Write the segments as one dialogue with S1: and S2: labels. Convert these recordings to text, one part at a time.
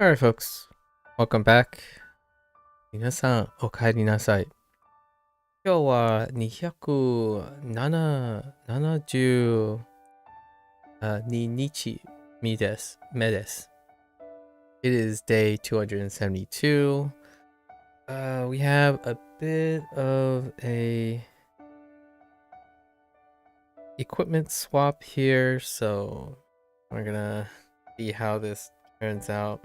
S1: Alright, folks. Welcome back. 皆さん、お帰りなさい。今日は272日目です。It is day 272. We have a bit of a equipment swap here, so we're gonna see how this turns out.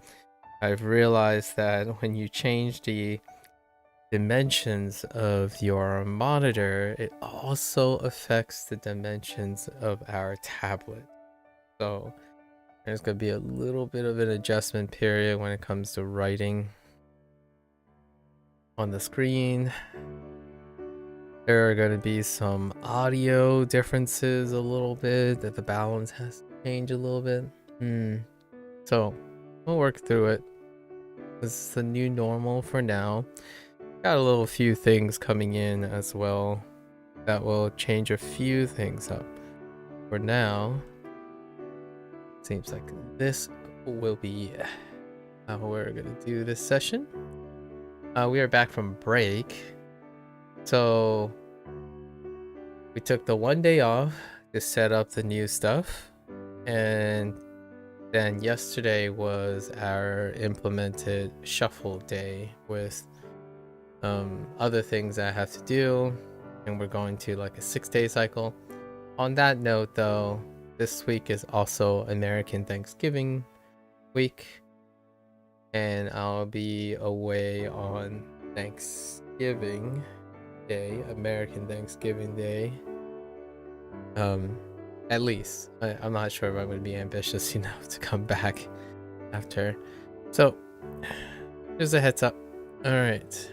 S1: I've realized that when you change the dimensions of your monitor, it also affects the dimensions of our tablet. So there's going to be a little bit of an adjustment period when it comes to writing on the screen. There are going to be some audio differences a little bit, that the balance has to change a little bit. So we'll work through it. This is the new normal for now. Got a little few things coming in as well that will change a few things up. For now, seems like this will be how we're gonna do this session. We are back from break, so we took the one day off to set up the new stuff, and then yesterday was our implemented shuffle day with other things I have to do, and we're going to like a 6-day cycle. On that note, though, this week is also American Thanksgiving week, and I'll be away on Thanksgiving Day, American Thanksgiving Day. At least. I'm not sure if I'm going to be ambitious enough to come back after. So, just a heads up. All right.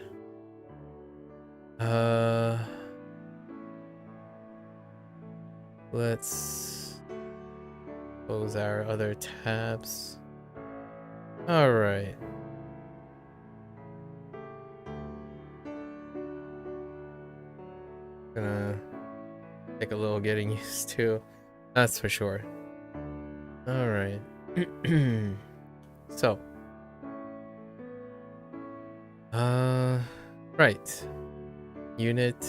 S1: Let's close our other tabs. All right. Gonna take a little getting used to, that's for sure. All right. So, right. Unit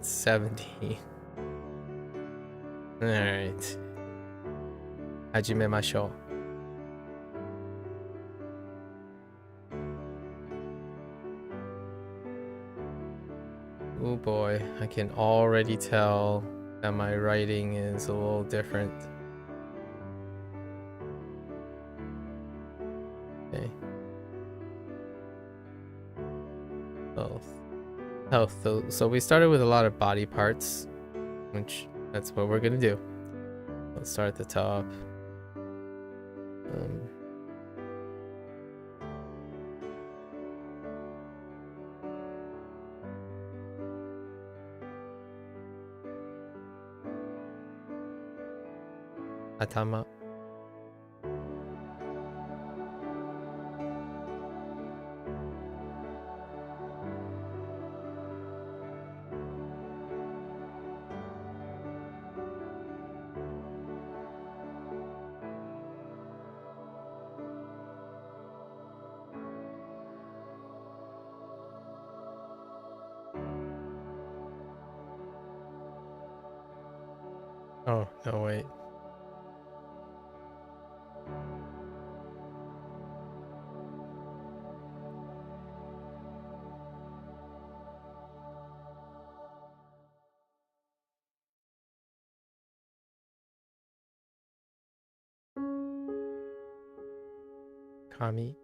S1: 70. All right. 始めましょう. Oh boy, I can already tell that my writing is a little different. Okay. Health. So we started with a lot of body parts, which that's what we're gonna do. Let's start at the top. Atama. Oh, no, wait. Kami.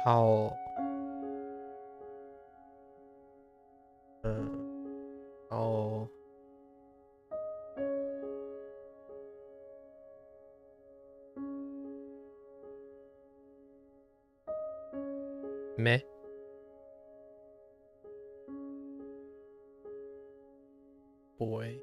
S1: Kao. Kao. Me. Boy.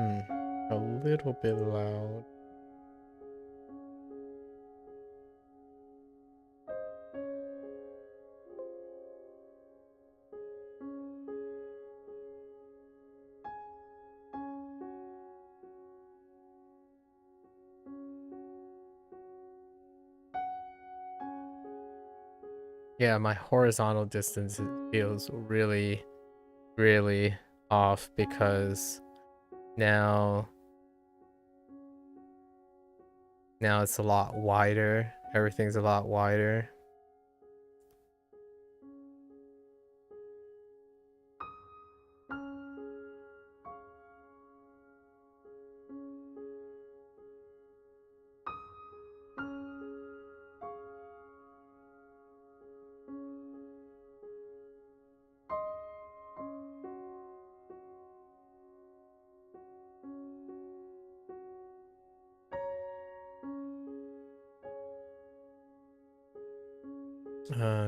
S1: A little bit loud. Yeah, my horizontal distance feels really, really off because now it's a lot wider. Everything's a lot wider.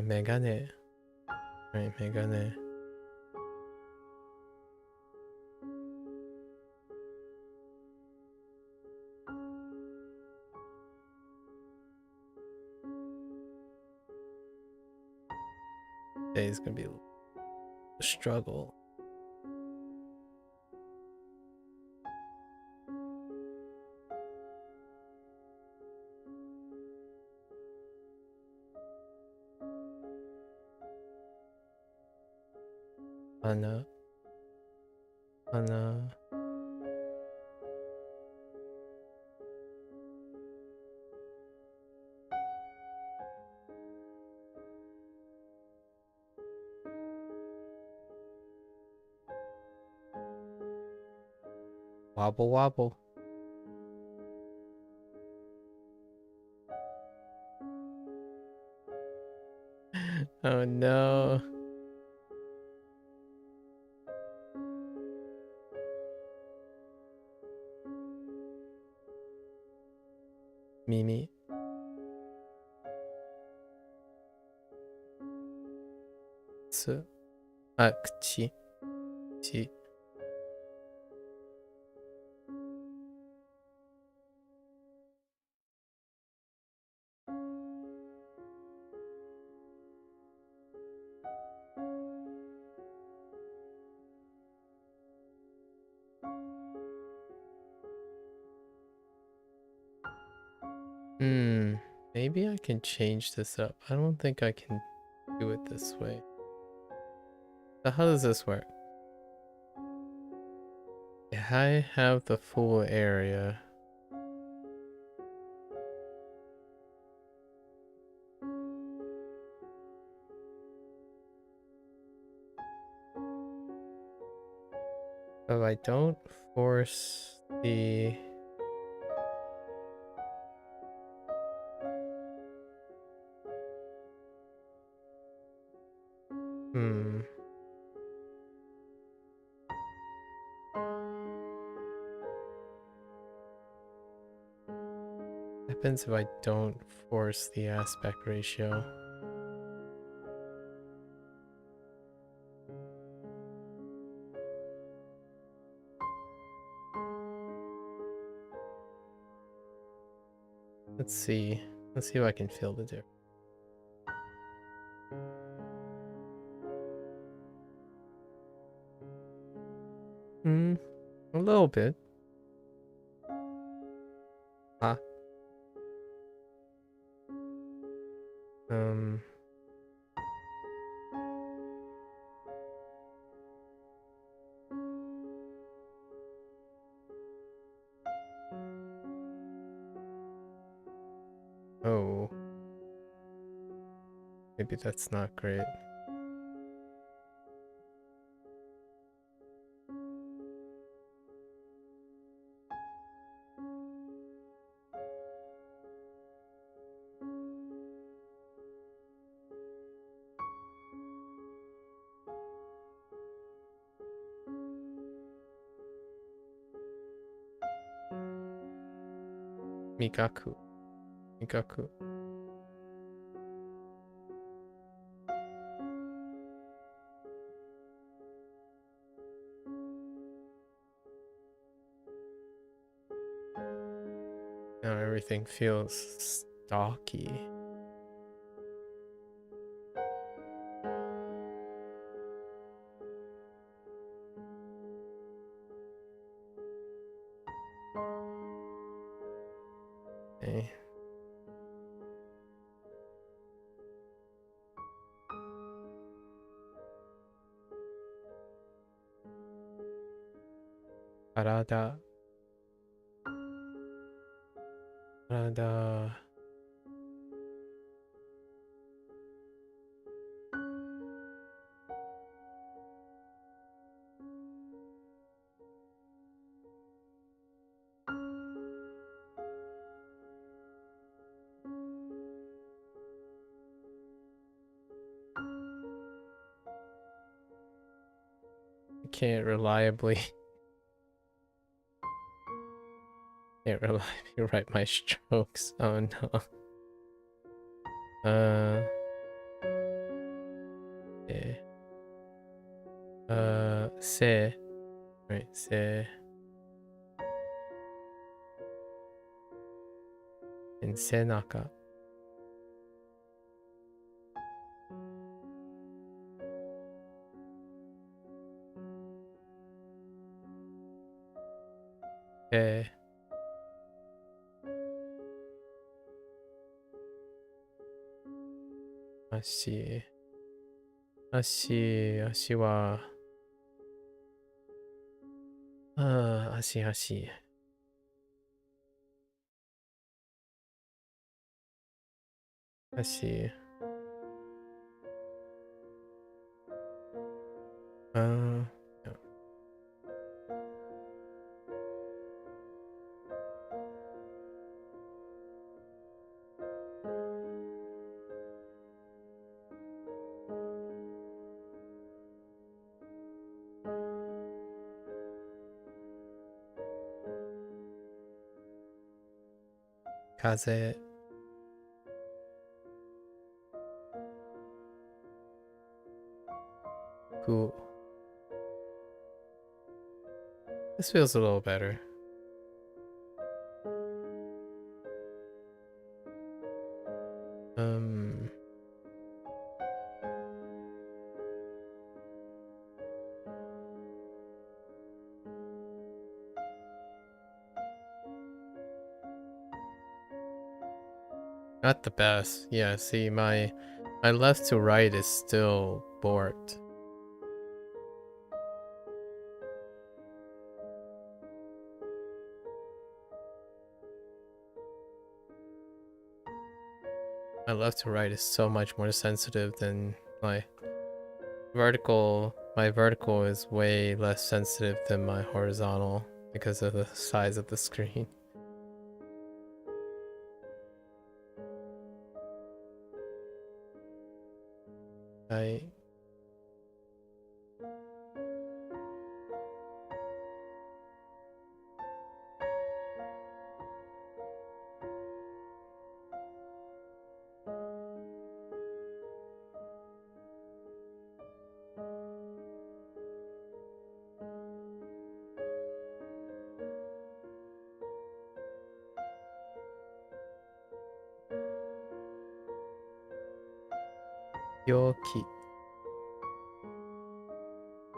S1: 메가네. Right, 메가네. Today's gonna be a struggle. Anna. Wobble wobble. Oh no. Mimi. 그치. 지. Maybe I can change this up. I don't think I can do it this way. So how does this work? I have the full area. But I don't force the... Happens if I don't force the aspect ratio. Let's see if I can feel the difference. A little bit. Ah. Oh. Maybe that's not great. Mikaku. Now everything feels stocky. Okay. Karada. Karada. I can't reliably write my strokes. Oh no. Yeah. Se. Right, se. And senaka. Se. Ashi. Ashi wa. Ashi. Ashi. Yeah. 風 Cool. This feels a little better. Not the best. Yeah, see, my left to right is still warped. My left to right is so much more sensitive than my vertical. My vertical is way less sensitive than my horizontal because of the size of the screen.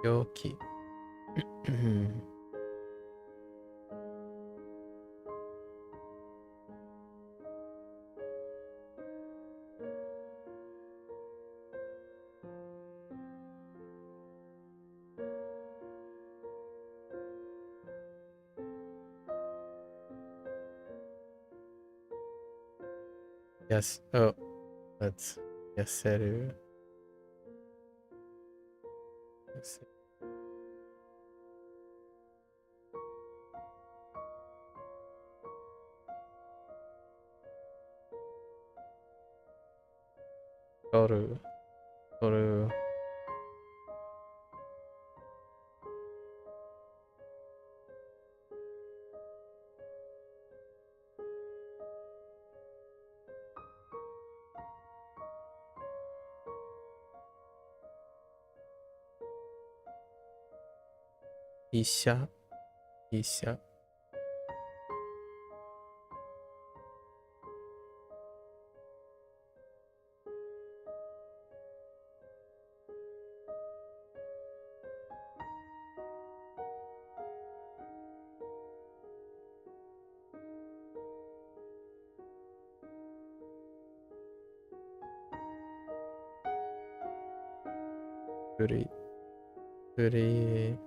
S1: Yoki. Yes. Oh, that's yaseru. Toru. Isha. Furi. Furi.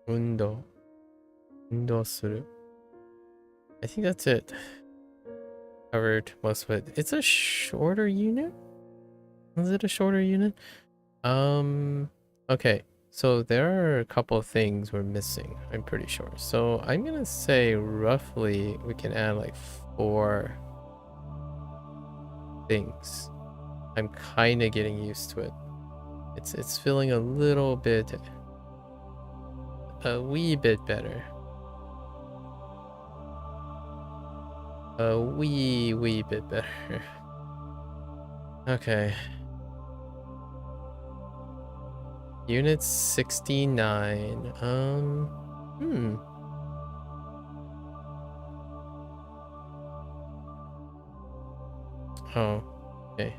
S1: Undo. Undo suru. I think that's it. Covered most of it. It's a shorter unit? Is it a shorter unit? Okay. So there are a couple of things we're missing, I'm pretty sure. So I'm gonna say roughly we can add like 4 things. I'm kind of getting used to it. It's feeling a little bit, a wee bit better. A wee bit better. Okay. Unit 69. Oh, okay.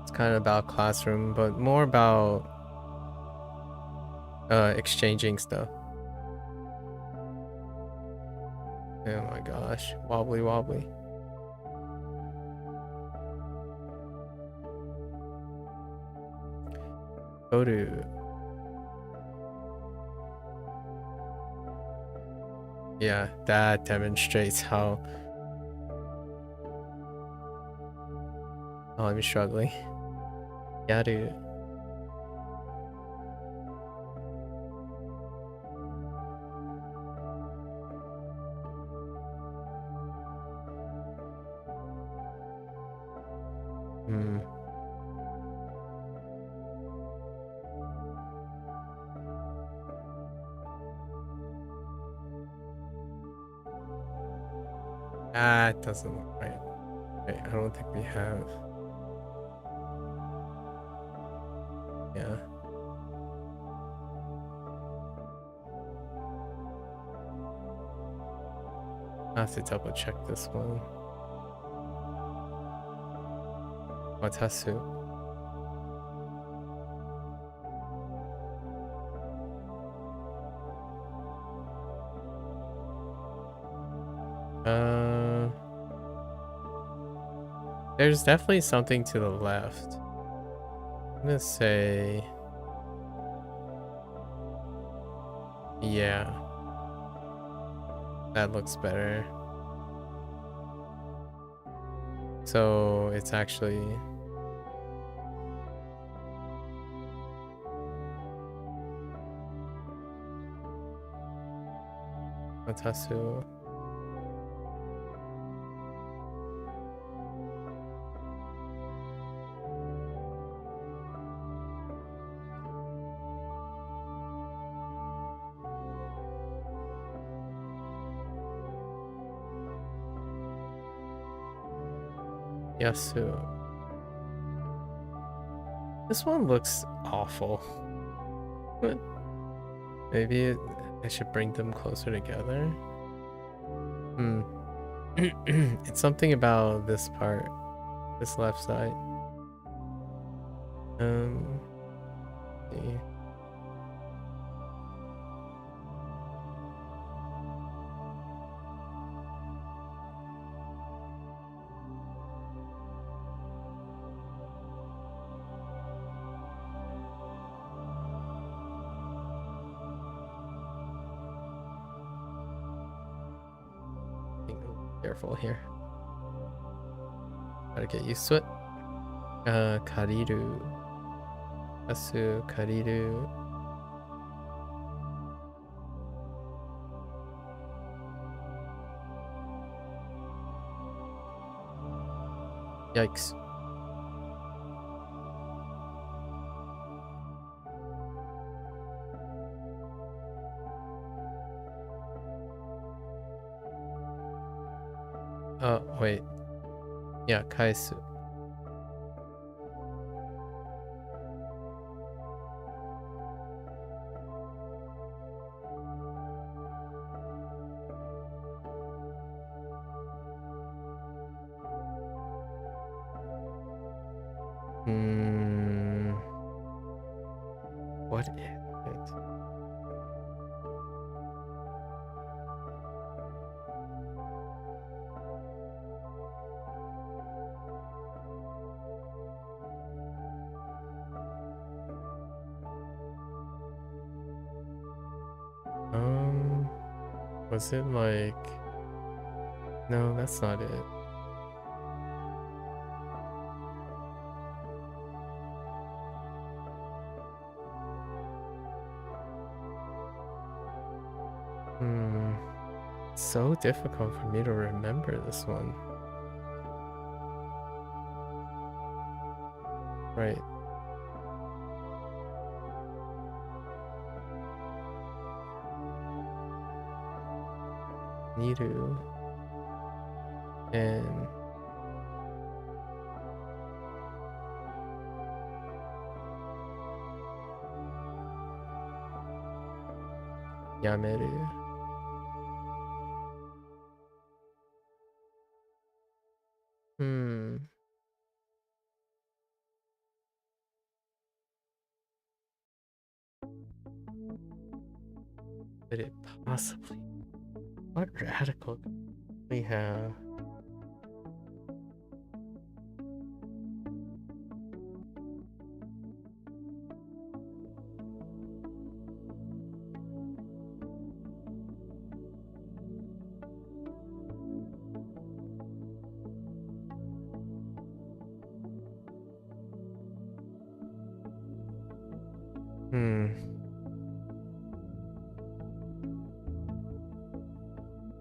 S1: It's kind of about classroom, but more about exchanging stuff. Oh my gosh, wobbly. Go to. Yeah, that demonstrates how I'm struggling. Yaru. That doesn't look right. Okay, I don't think we have. Yeah. I have to double check this one. Watasu. There's definitely something to the left. I'm gonna say, yeah, that looks better. So it's actually Watasu. Yasu. This one looks awful. Maybe I should bring them closer together. It's something about this part, this left side. See. Careful here. Gotta get used to it. Kariru. Asu, Kariru. Yikes. Oh, wait. Yeah, Kaisu. What is it? Was it like... No, that's not it. It's so difficult for me to remember this one. Right. Niru and Yameru. Could it possibly? What radical could we have?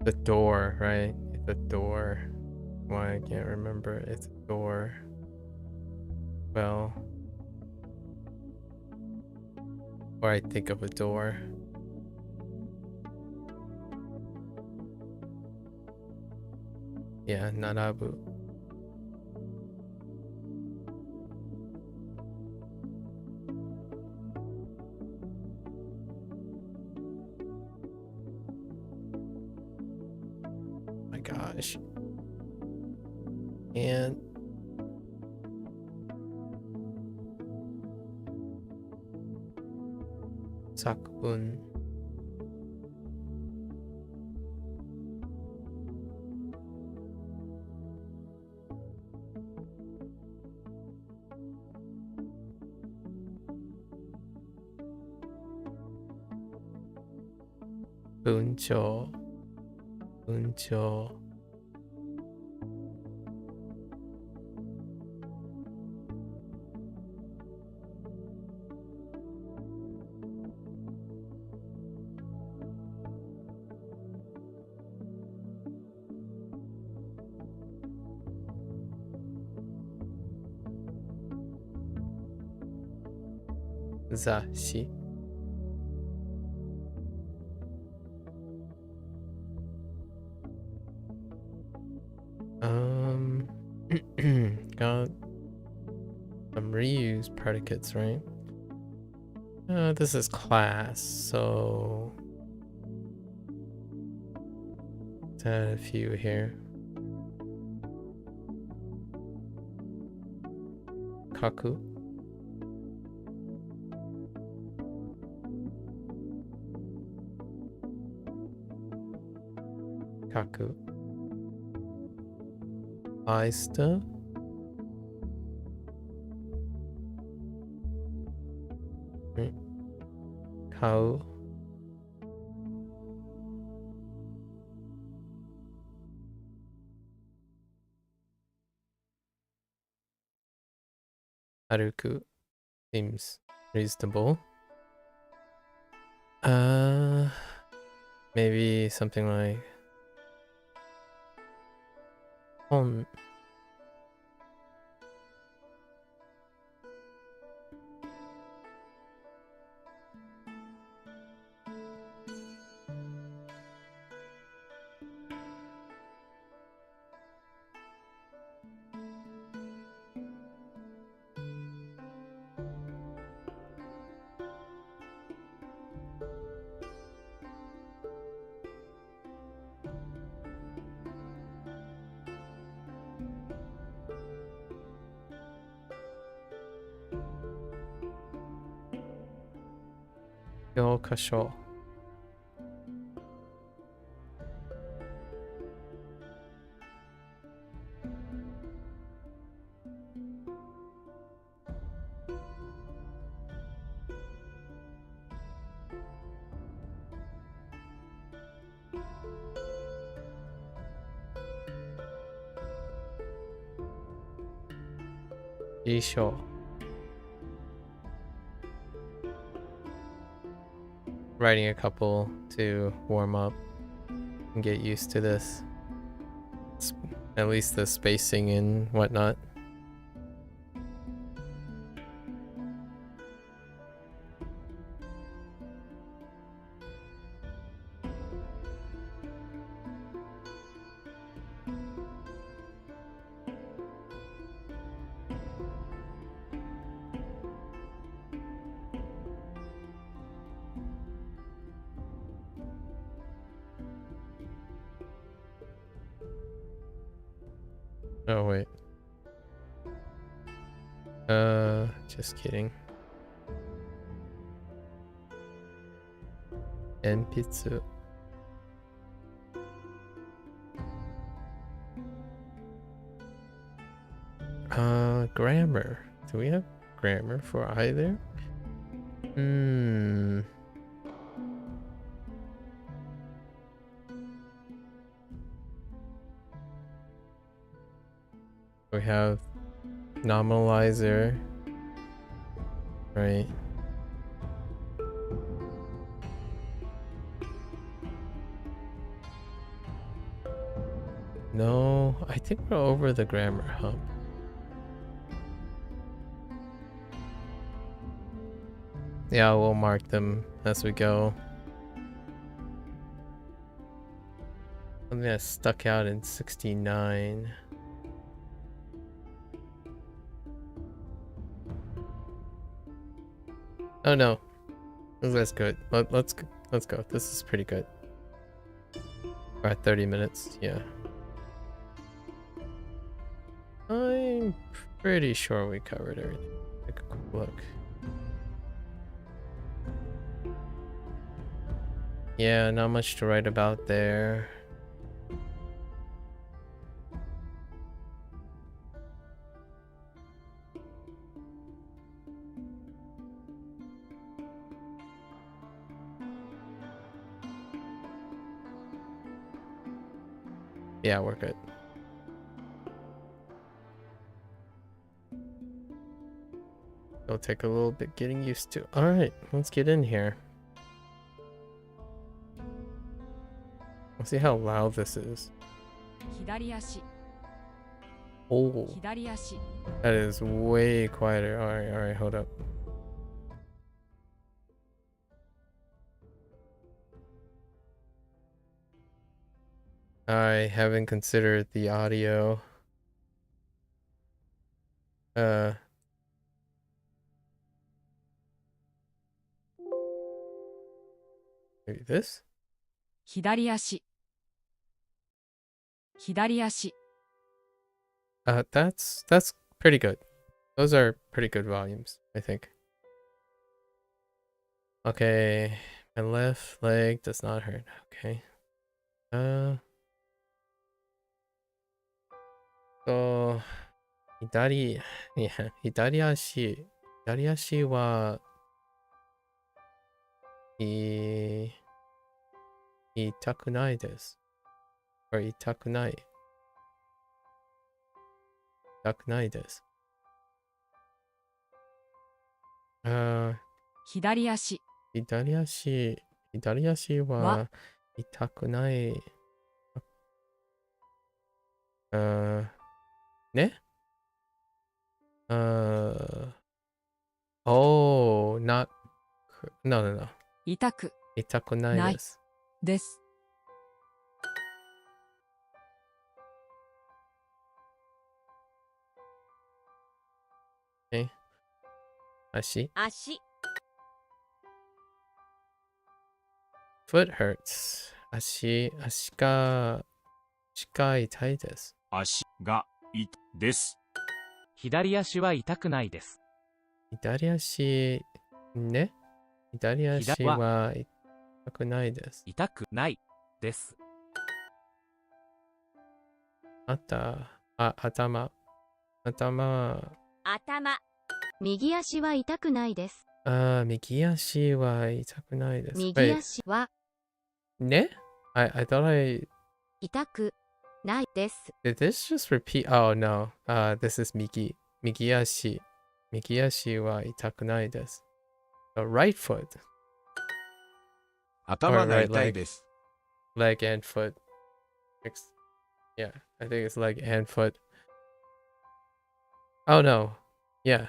S1: The door, right? It's a door. Why I can't remember. It's a door. Well, or I think of a door. Yeah, Narabu. My gosh. And Sakun. Buncho. Buncho. Zashi. Got some reuse predicates, right? This is class, so let's add a few here. Kaku. Kaku. Aista. Kau. Haruku seems reasonable. Maybe something like Hon. 教科書。辞書。Writing a couple to warm up and get used to this. At least the spacing and whatnot. Oh wait. Just kidding. Enpitsu. Grammar. Do we have grammar for either? We have nominalizer, right? No, I think we're over the grammar hump. Yeah, we'll mark them as we go. Something that stuck out in 69. Oh no, that's good. Let's go. This is pretty good. We're at 30 minutes. Yeah, I'm pretty sure we covered everything. Take a quick look. Yeah, not much to write about there. Yeah, we're good. It'll take a little bit getting used to. Alright, let's get in here. Let's see how loud this is. Oh, that is way quieter. Alright, hold up. I haven't considered the audio. Maybe this?
S2: 左足
S1: That's pretty good. Those are pretty good volumes, I think. Okay, my left leg does not hurt. Okay. So, 左足は、痛くないです。痛くないです。
S2: 左足
S1: は痛くない。ねOh, not... No.
S2: 痛く
S1: ないです。
S2: です。
S1: Okay. 足 Foot hurts. 足が痛いです。
S3: 足が痛いです。
S4: 左足は痛くないです。
S1: 左足、ね。左足は痛くないです。
S3: 痛くないです。
S1: 頭。
S4: 右足は痛くないです。
S1: 右足は痛くないです。
S4: 右足は
S1: ね? I thought I...
S4: 痛くないです。
S1: Did this just repeat? Oh no. This is 右足。右足は痛くないです。The right foot.
S5: 頭が痛いです。
S1: Leg and foot. Yeah, I think it's leg and foot. Oh no. Yeah.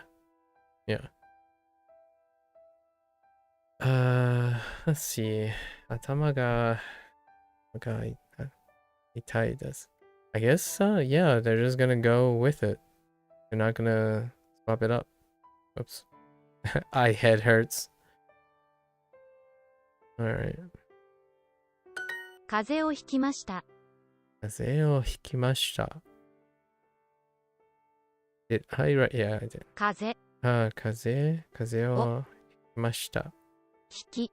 S1: Let's see. 頭が痛いです。I guess, yeah, they're just gonna go with it. They're not gonna swap it up. Oops. Head hurts. Alright.
S4: 風邪をひきました。
S1: 風邪をひきました。Did I write? Yeah, I did.
S4: 風
S1: 風をひきました。
S4: ひき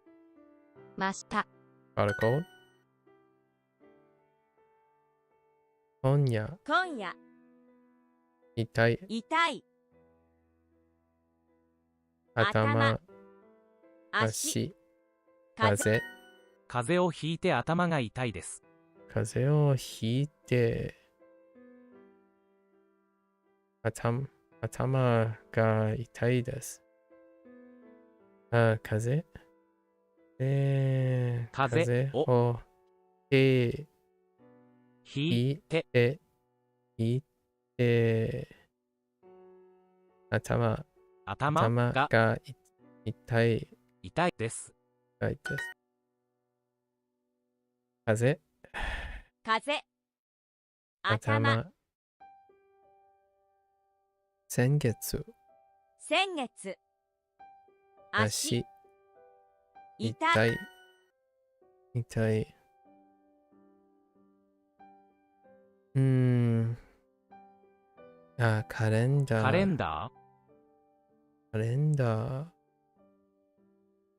S4: ました。
S1: Got a cold? 今夜痛い。頭、足、風
S3: 邪をひいて頭が痛いです。
S1: 風邪をひいて頭が痛いです。風をひいて頭が痛い
S3: です。
S1: 風頭先月足痛いカレンダー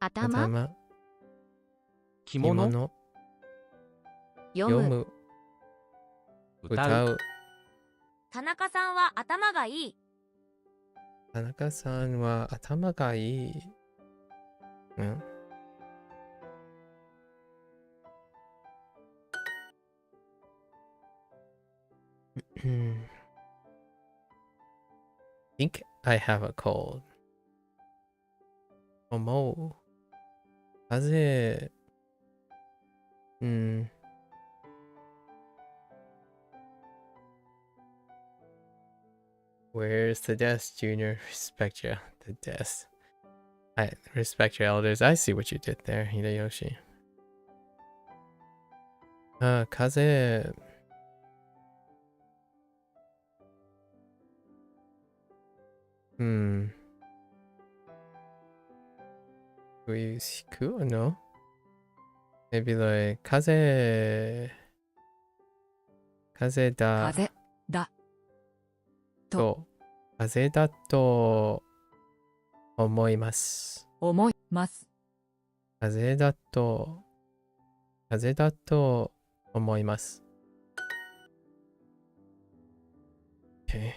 S1: 頭
S3: 着物
S1: 読む歌う。
S4: 田中さんは頭がいい。
S1: 田中さんは頭がいい。うんthink I have a cold. 思う。風Where's the desk, Junior? Respect the desk. I respect your elders. I see what you did there, Hideyoshi. 風引く? No? Maybe like 風だと思います。風だと思います。Okay.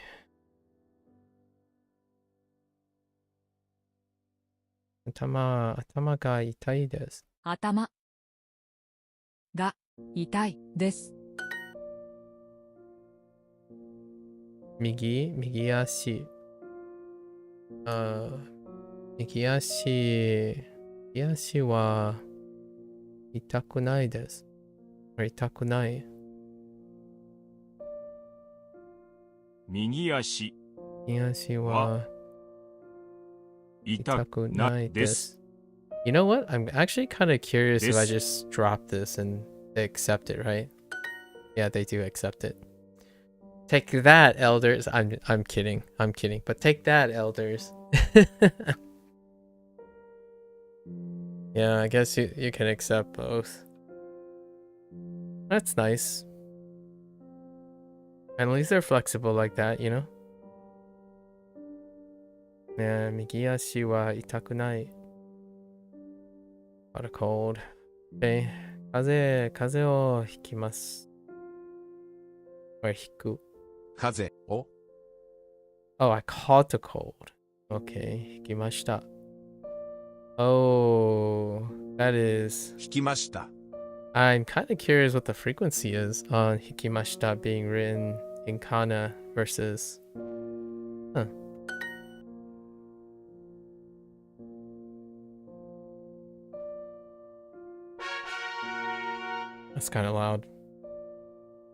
S1: 頭が痛いです。
S2: 頭が痛いです。
S1: 右足。右足は痛くないです。痛くない。
S5: 右足
S1: は痛くないです。You know what? I'm actually kind of curious if I just drop this and they accept it, right? Yeah, they do accept it. Take that, elders. I'm kidding. But take that, elders. Yeah, I guess you can accept both. That's nice. And at least they're flexible like that, you know? ね、右足は痛くない。Got a cold. Okay. 風邪をひきます。or ひく。
S5: 風邪を
S1: Oh, I caught a cold. Okay. ひきました。Oh, that is.
S5: 引きました。
S1: I'm kind of curious what the frequency is on hikimashita being written in kana versus. Huh. That's kind of loud.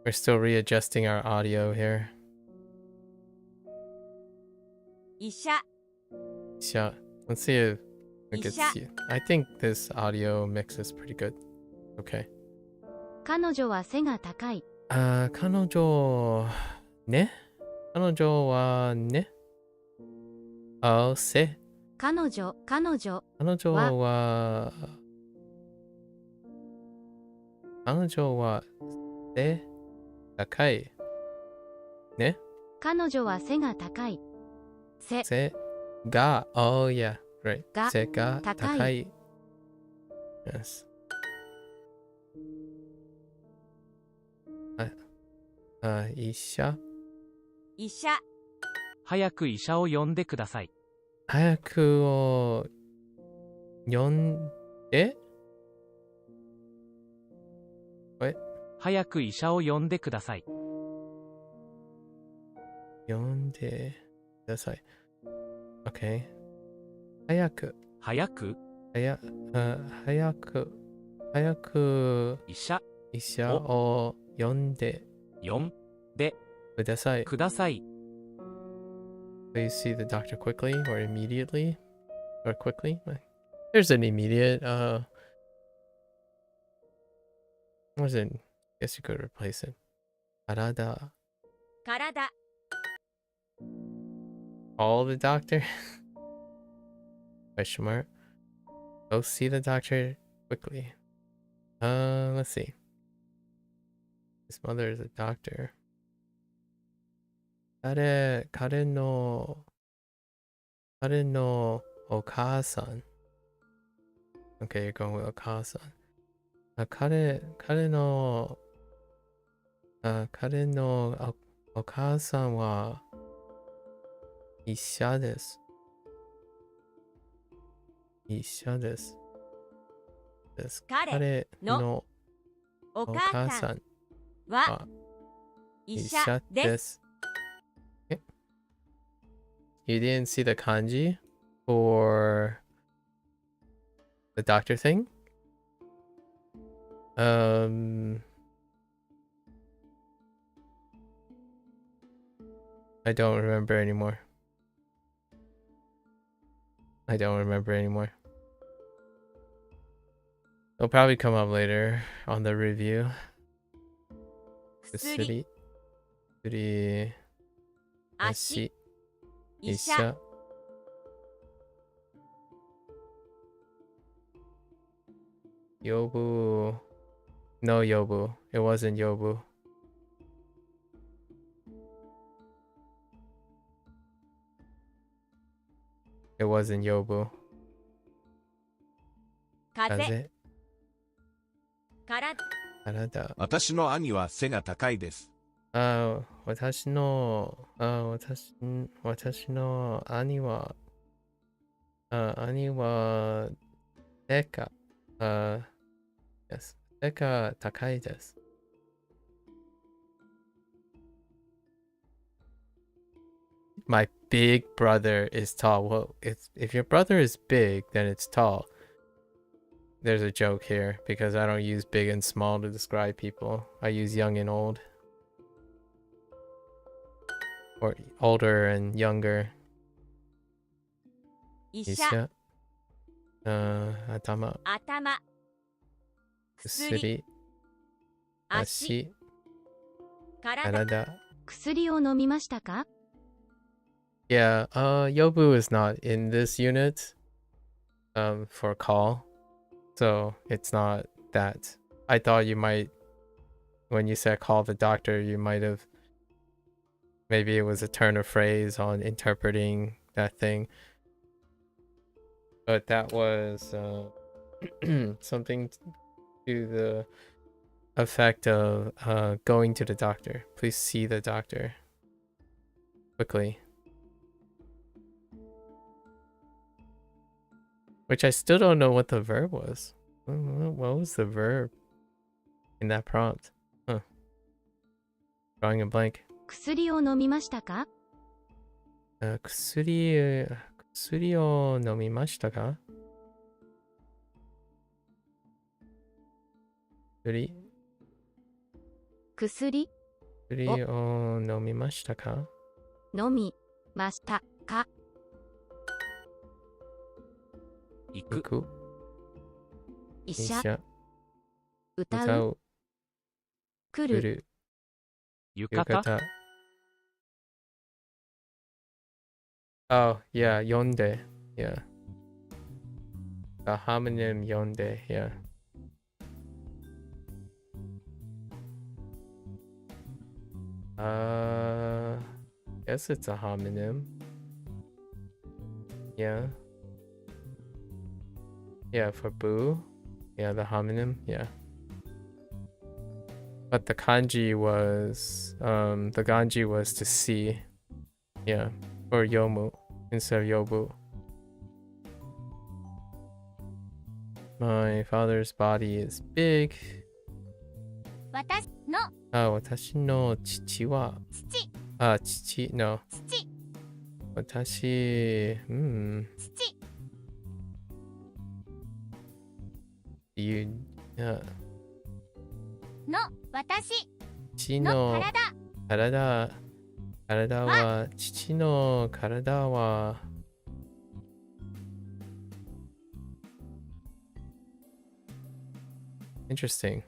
S1: We're still readjusting our audio here.
S4: 医者
S1: Yeah, let's see if it gets
S4: Isha.
S1: you. I think this audio mix is pretty good. Okay.
S4: 彼女は背が高い。
S1: 彼女ね。彼女はね。背。
S4: 彼女
S1: 彼女は背高い。ね。
S4: 彼女は背が高い。
S1: 背が、oh yeah, right.
S4: が
S1: 背が
S4: 高い。
S1: 高い。Yes. 医者
S4: 医者
S3: 早く医者を呼んでください。
S1: 早くを呼んで
S3: 早く医者を呼んでください。
S1: 呼んでください。OK。早く
S3: 早く
S1: 医
S3: 医
S1: 者を呼んで
S3: 呼んで
S1: ください。
S3: ください。
S1: Please see the doctor quickly or immediately or quickly. There's an immediate. What is it? I guess you could replace it. 体。
S4: 体
S1: Call the doctor? Question mark. Go see the doctor quickly. Let's see. His mother is a doctor. 彼のお母さん。Okay, you're going with お母さん。彼のお母さんは医者です。医者です。彼の
S4: お
S1: お母
S4: 母さん
S1: さん
S4: は
S1: は
S4: 医
S1: 医
S4: 者
S1: 者
S4: で。
S1: ですす。You didn't see the kanji for the doctor thing? I don't remember anymore. It'll probably come up later on the review.
S4: 薬
S1: 薬
S4: 足医
S1: 医
S4: 者
S1: 者Yobu. No Yobu. It wasn't Yobu. It wasn't Yobu.
S4: 風
S1: 風
S4: 体
S1: 体
S5: 私の兄は背が高いです。
S1: 私の兄は背がyes 背が高いです。My big brother is tall. Well, if your brother is big, then it's tall. There's a joke here because I don't use big and small to describe people. I use young and old. Or older and younger.
S4: 医
S1: 医
S4: 者
S1: 者頭
S4: 頭薬
S1: 薬
S4: 足
S1: 足
S4: 体
S1: 体
S4: 薬を飲みましたか
S1: Yeah, Yobu is not in this unit for call. So it's not that. I thought you might, when you said call the doctor, you might have, maybe it was a turn of phrase on interpreting that thing. But that was something to the effect of going to the doctor. Please see the doctor quickly. Which I still don't know what the verb was. What was the verb in that prompt? Huh. Drawing a blank.
S4: 薬を飲みましたか？
S1: 薬を飲みましたか？薬を飲みましたか？
S4: 飲みましたか？
S3: 行く。
S4: 医者歌
S1: 歌
S4: う
S1: う
S4: 来る
S1: 来る
S3: 浴衣。
S1: Oh, yeah, yonde. Yeah. The homonym yonde, yeah. Guess it's a homonym. Yeah. Yeah, for boo. Yeah, the homonym, yeah. But the kanji was the kanji was to see. Yeah. Or yomu instead of yobu. My father's body is big.
S4: 私の
S1: watashi no chichi wa.
S4: 父
S1: Chichi, no.
S4: 父
S1: Watashi,
S4: 父
S1: you,
S4: の私
S1: chichi
S4: の
S1: no
S4: 体
S1: 体は父の体は Interesting.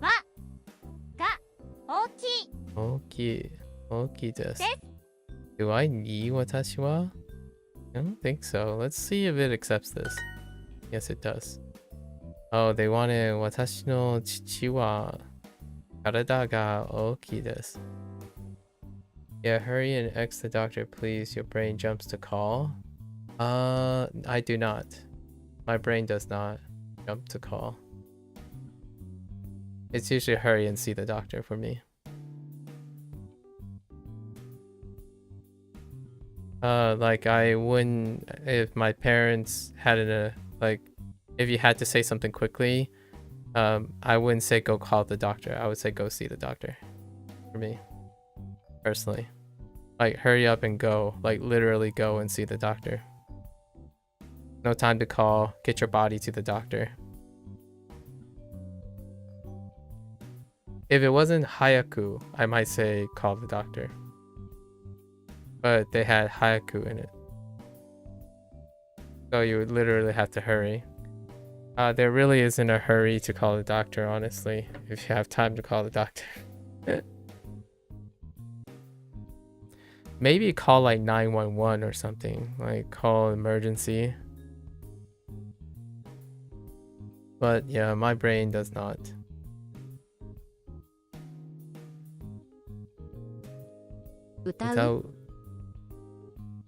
S4: はが大きい
S1: 大きいです。
S4: です
S1: Do I need 私は? I don't think so. Let's see if it accepts this. Yes, it does. Oh, they wanted 私の父は体が大きいです。Yeah, hurry and X the doctor, please. Your brain jumps to call. I do not. My brain does not jump to call. It's usually hurry and see the doctor for me. Like I wouldn't, if my parents had like, if you had to say something quickly, I wouldn't say go call the doctor. I would say go see the doctor. For me, personally, like hurry up and go, like literally go and see the doctor. No time to call. Get your body to the doctor. If it wasn't hayaku, I might say call the doctor. But they had hayaku in it. So you would literally have to hurry. There really isn't a hurry to call the doctor, honestly, if you have time to call the doctor. Maybe call like 911 or something, like call emergency. But yeah, my brain does not. Without,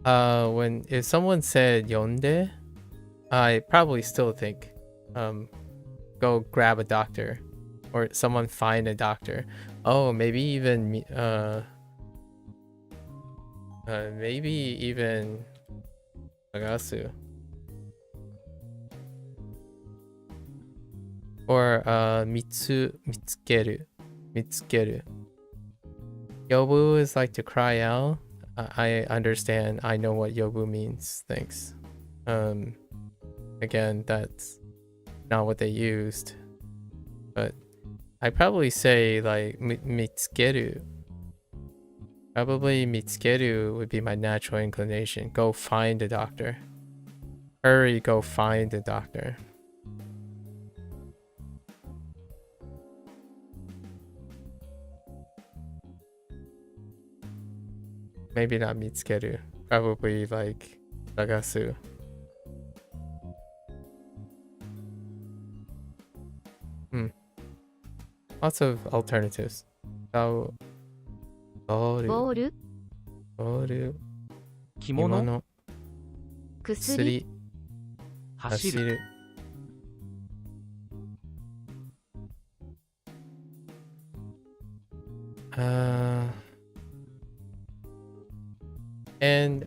S1: if someone said yonde, I probably still think go grab a doctor or someone find a doctor. Oh, maybe even agasu. Or mitsukeru. Yobu is like to cry out. I understand. I know what yobu means. Thanks. Again, that's not what they used. But I probably say like mitsukeru. Probably mitsukeru would be my natural inclination. Go find a doctor. Hurry, go find a doctor. Maybe not mitsukeru. Probably like sagasu. Lots of alternatives. Boru.
S4: ボール
S1: Boru.
S3: 着物。
S2: 薬
S3: 走る。
S1: And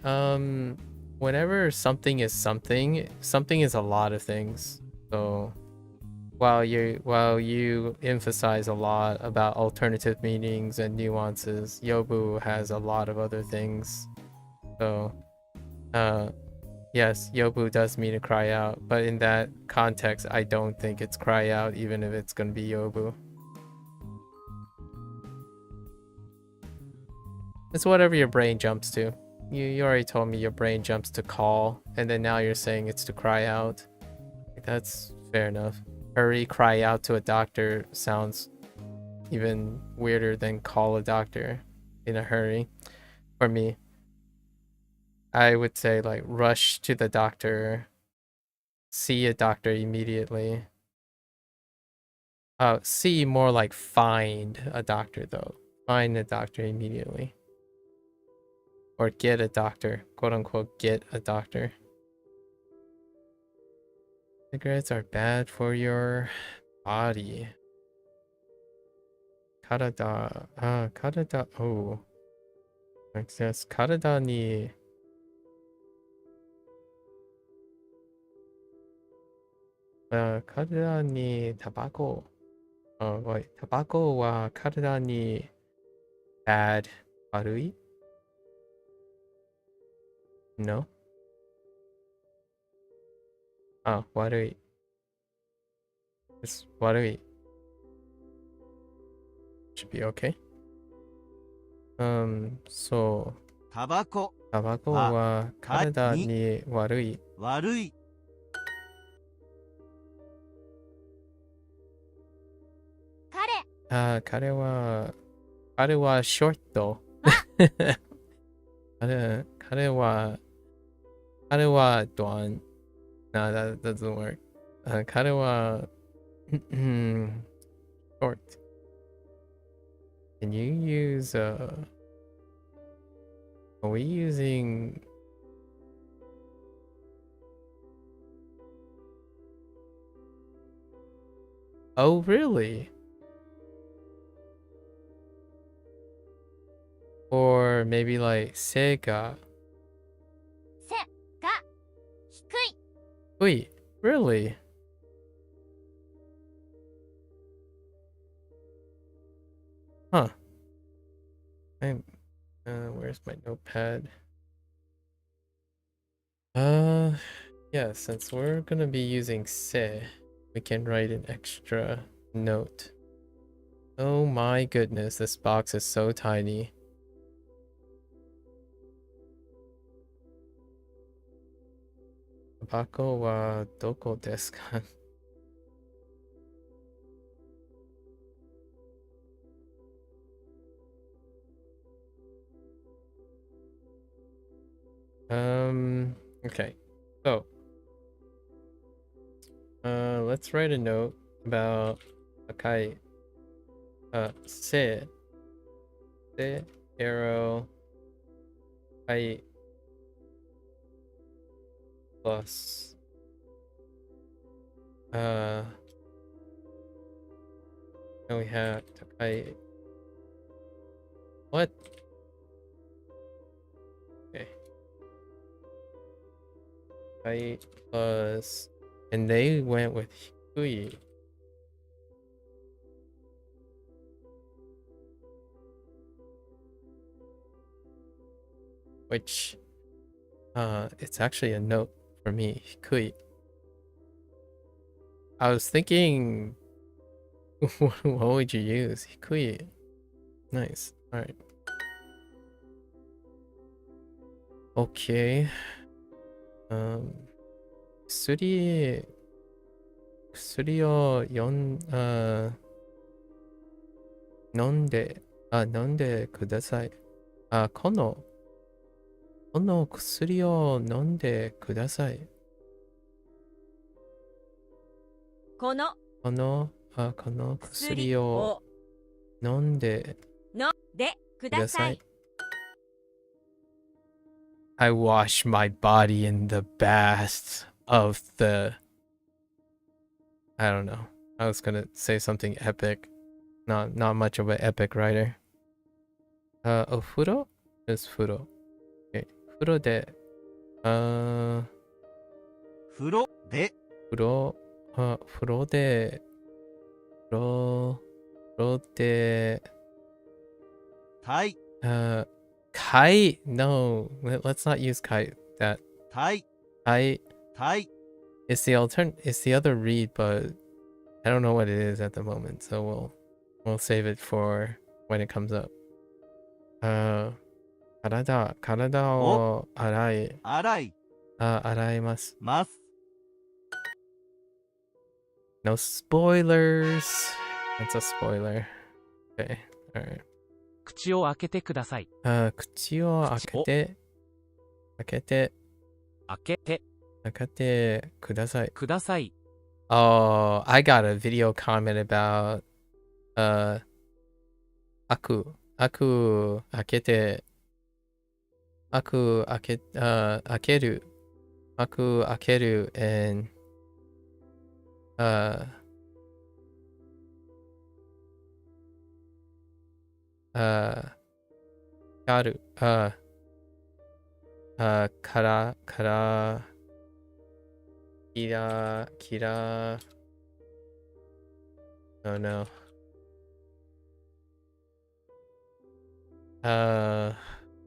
S1: whenever something is something, something is a lot of things. So while you emphasize a lot about alternative meanings and nuances, Yobu has a lot of other things. So yes, Yobu does mean to cry out, but in that context, I don't think it's cry out, even if it's gonna be Yobu. It's whatever your brain jumps to. You already told me your brain jumps to call, and then now you're saying it's to cry out. That's fair enough. Hurry, cry out to a doctor sounds even weirder than call a doctor in a hurry. For me, I would say like rush to the doctor, see a doctor immediately. See more like find a doctor though. Find a doctor immediately. Or get a doctor, quote unquote, get a doctor. Cigarettes are bad for your body. Karada, karada, oh. Like this, karada ni. Karada ni tobacco. Oh, wait, tobacco wa karada ni bad. Warui? No? Oh, warui. It's warui. Should be okay. So
S6: タバコ
S1: タバコは体に悪い。
S6: 悪い。
S1: 彼はショート。彼は短。No, that doesn't work. 彼はshort. Can you use are we using Oh really? Or maybe like 背が Wait, really? Huh. Where's my notepad? Yeah, since we're gonna be using se, we can write an extra note. Oh my goodness, this box is so tiny. Tabako wa doko desu ka? Okay. So, let's write a note about akai. Se, arrow, kai, plus, then we have takai. What? Okay. Kai plus, and they went with hikui. Which, it's actually a note for me, hikui. I was thinking, what would you use? Hikui. Nice. All right. Okay. 薬を飲んでください。この薬を飲んでください。この薬を飲んでください。I wash my body in the bath of the... I don't know. I was gonna say something epic. Not much of an epic writer. Furo is furo. Okay. Furo de...
S6: 風呂で
S1: furo... furo de... furo de...
S6: たい
S1: kai? No, let's not use kai. That
S6: たい
S1: kai...
S6: たい
S1: It's the other read, but I don't know what it is at the moment, so we'll save it for when it comes up. 体を洗います。
S6: ます
S1: No spoilers. That's a spoiler. Okay, alright.
S3: 口を開けてください。
S1: 口を開けてください。
S3: ください。
S1: Oh, I got a video comment about 開けて開ける and oh no.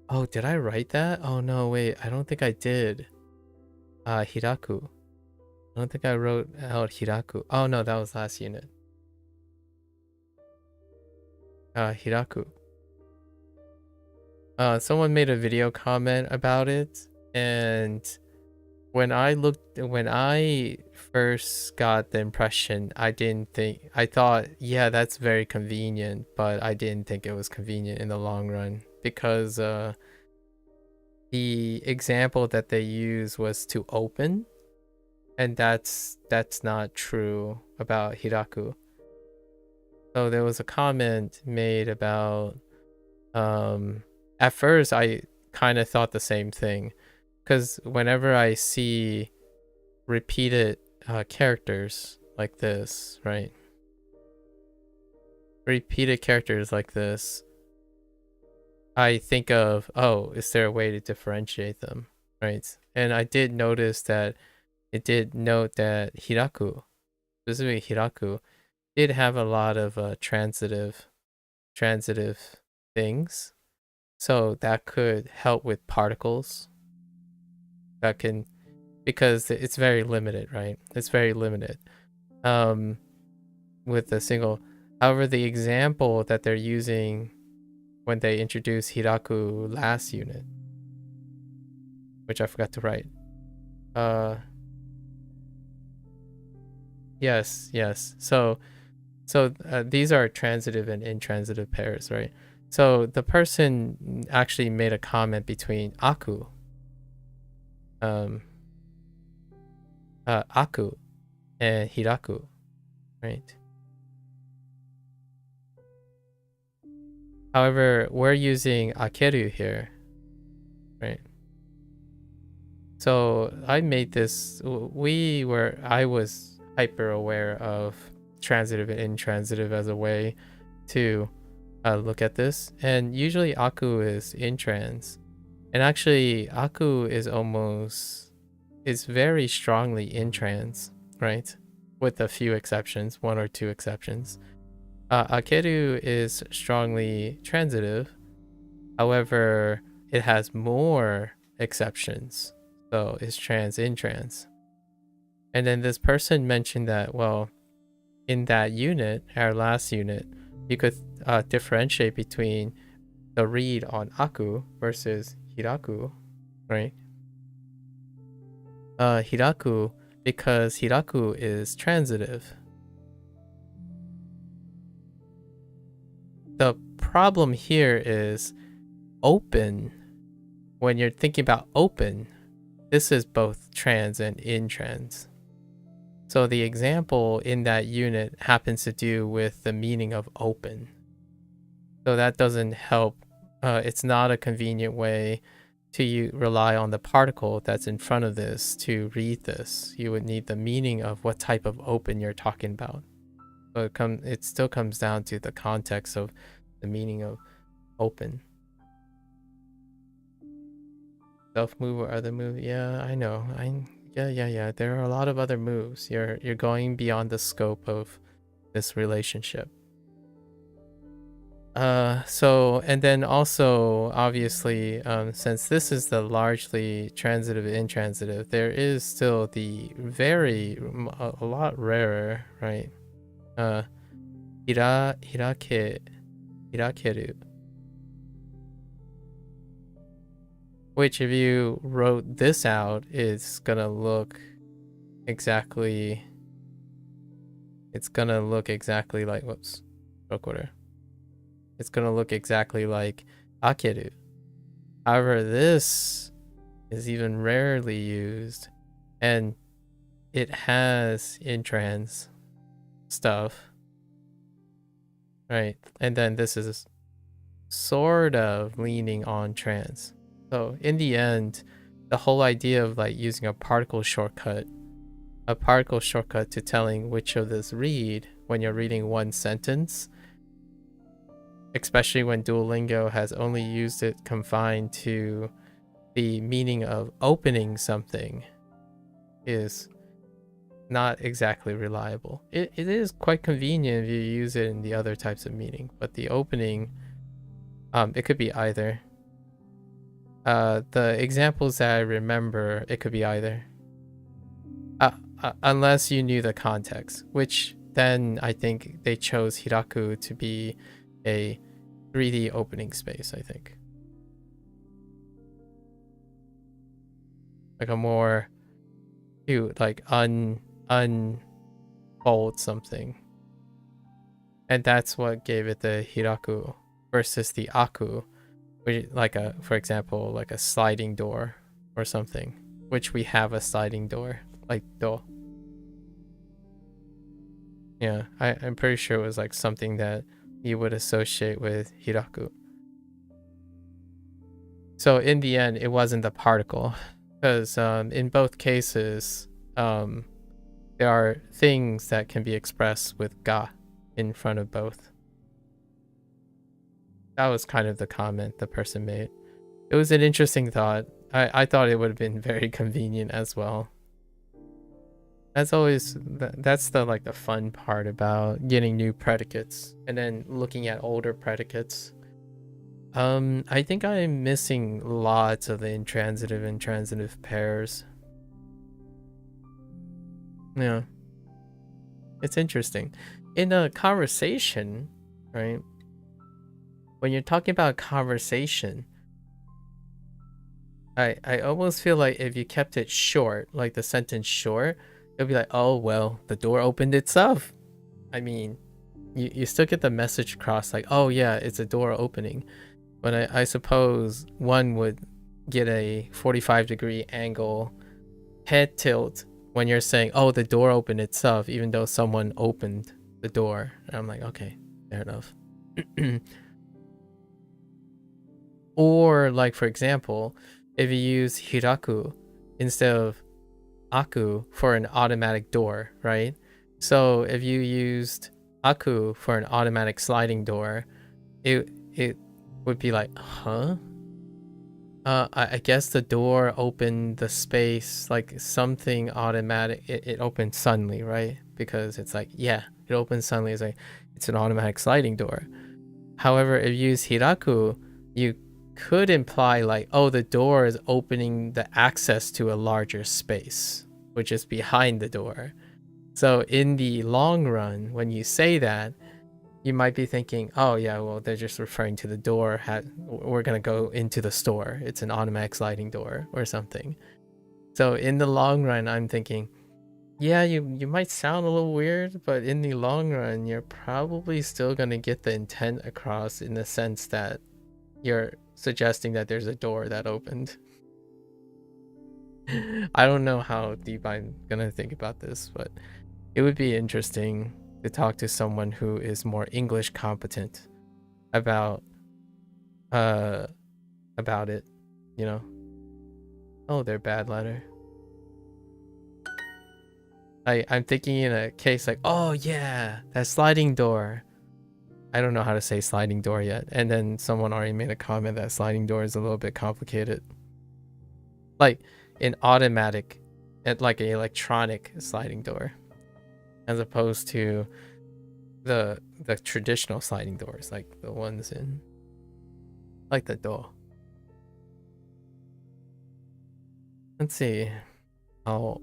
S1: Oh, did I write that? Oh no, wait, I don't think I did. Hiraku. I don't think I wrote out Hiraku. Oh no, that was last unit. Hiraku. Someone made a video comment about it, and when I first got the impression, I thought, yeah, that's very convenient, but I didn't think it was convenient in the long run, because the example that they used was to open, and that's not true about hiraku. So there was a comment made about at first I kind of thought the same thing, because whenever I see repeated characters like this, right? Repeated characters like this, I think of, oh, is there a way to differentiate them, right? And I did notice that it did note that hiraku, specifically hiraku, did have a lot of transitive things. So that could help with particles. That can, because it's very limited, right? It's very limited with a single. However, the example that they're using when they introduce hiraku last unit, which I forgot to write. Yes. So these are transitive and intransitive pairs, right? So the person actually made a comment between aku, aku and hiraku, right? However, we're using akeru here, right? So I made this, I was hyper aware of transitive and intransitive as a way to look at this, and usually aku is intrans, and actually aku is very strongly intrans, right? With a few exceptions, one or two exceptions. Akeru is strongly transitive, however it has more exceptions, so it's trans intrans. And then this person mentioned that, well, in that unit, our last unit, you could differentiate between the read on aku versus hiraku, right? Hiraku, because hiraku is transitive. The problem here is open. When you're thinking about open, this is both trans and intrans. So the example in that unit happens to do with the meaning of open. So that doesn't help. It's not a convenient way rely on the particle that's in front of this to read this. You would need the meaning of what type of open you're talking about. So it still comes down to the context of the meaning of open. Self move or other move? Yeah, I know. Yeah. There are a lot of other moves. You're going beyond the scope of this relationship. So, and then also, obviously, since this is the largely transitive intransitive, there is still the a lot rarer, right? Hirakeru. Which, if you wrote this out, is gonna look exactly. It's gonna look exactly like, whoops, rokoru. It's gonna look exactly like akeru. However, this is even rarely used, and it has intrans stuff, right? And then this is sort of leaning on trans. So in the end, the whole idea of like using a particle shortcut to telling which of this read when you're reading one sentence, especially when Duolingo has only used it confined to the meaning of opening something, is not exactly reliable. It is quite convenient if you use it in the other types of meaning, but the opening, it could be either. The examples that I remember, it could be either. Unless you knew the context, which then I think they chose Hiraku to be a 3D opening space, I think. Like a more cute, like unfold something. And that's what gave it the Hiraku versus the Aku, which like for example, like a sliding door or something, which we have a sliding door, like do. Yeah, I'm pretty sure it was like something that you would associate with Hiraku. So in the end, it wasn't the particle, because in both cases, there are things that can be expressed with ga in front of both. That was kind of the comment the person made. It was an interesting thought. I thought it would have been very convenient as well. That's always, that's the like the fun part about getting new predicates and then looking at older predicates. I think I'm missing lots of the intransitive and transitive pairs. Yeah. It's interesting. In a conversation, right? When you're talking about conversation, I almost feel like if you kept it short, like the sentence short, it'll be like, oh, well, the door opened itself. I mean, you still get the message across like, oh yeah, it's a door opening. But I suppose one would get a 45-degree angle head tilt when you're saying, oh, the door opened itself, even though someone opened the door. And I'm like, okay, fair enough. Or like, for example, if you use hiraku instead of aku for an automatic door, right? So if you used aku for an automatic sliding door, it would be like, huh? I guess the door opened the space, like something automatic. It opened suddenly, right? Because it's like, yeah, it opens suddenly. It's like, it's an automatic sliding door. However, if you use hiraku, you could imply like, oh, the door is opening the access to a larger space, which is behind the door. So in the long run, when you say that, you might be thinking, oh yeah, well, they're just referring to the door. We're going to go into the store. It's an automatic sliding door or something. So in the long run, I'm thinking, yeah, you might sound a little weird, but in the long run, you're probably still going to get the intent across in the sense that you're suggesting that there's a door that opened. I don't know how deep I'm going to think about this, but it would be interesting to talk to someone who is more English competent about it, you know, Oh, they're bad letter. I'm thinking in a case like, oh yeah, that sliding door. I don't know how to say sliding door yet. And then someone already made a comment that sliding door is a little bit complicated. Like an automatic, like an electronic sliding door, as opposed to the traditional sliding doors, like the ones in, like the door. Let's see. Oh,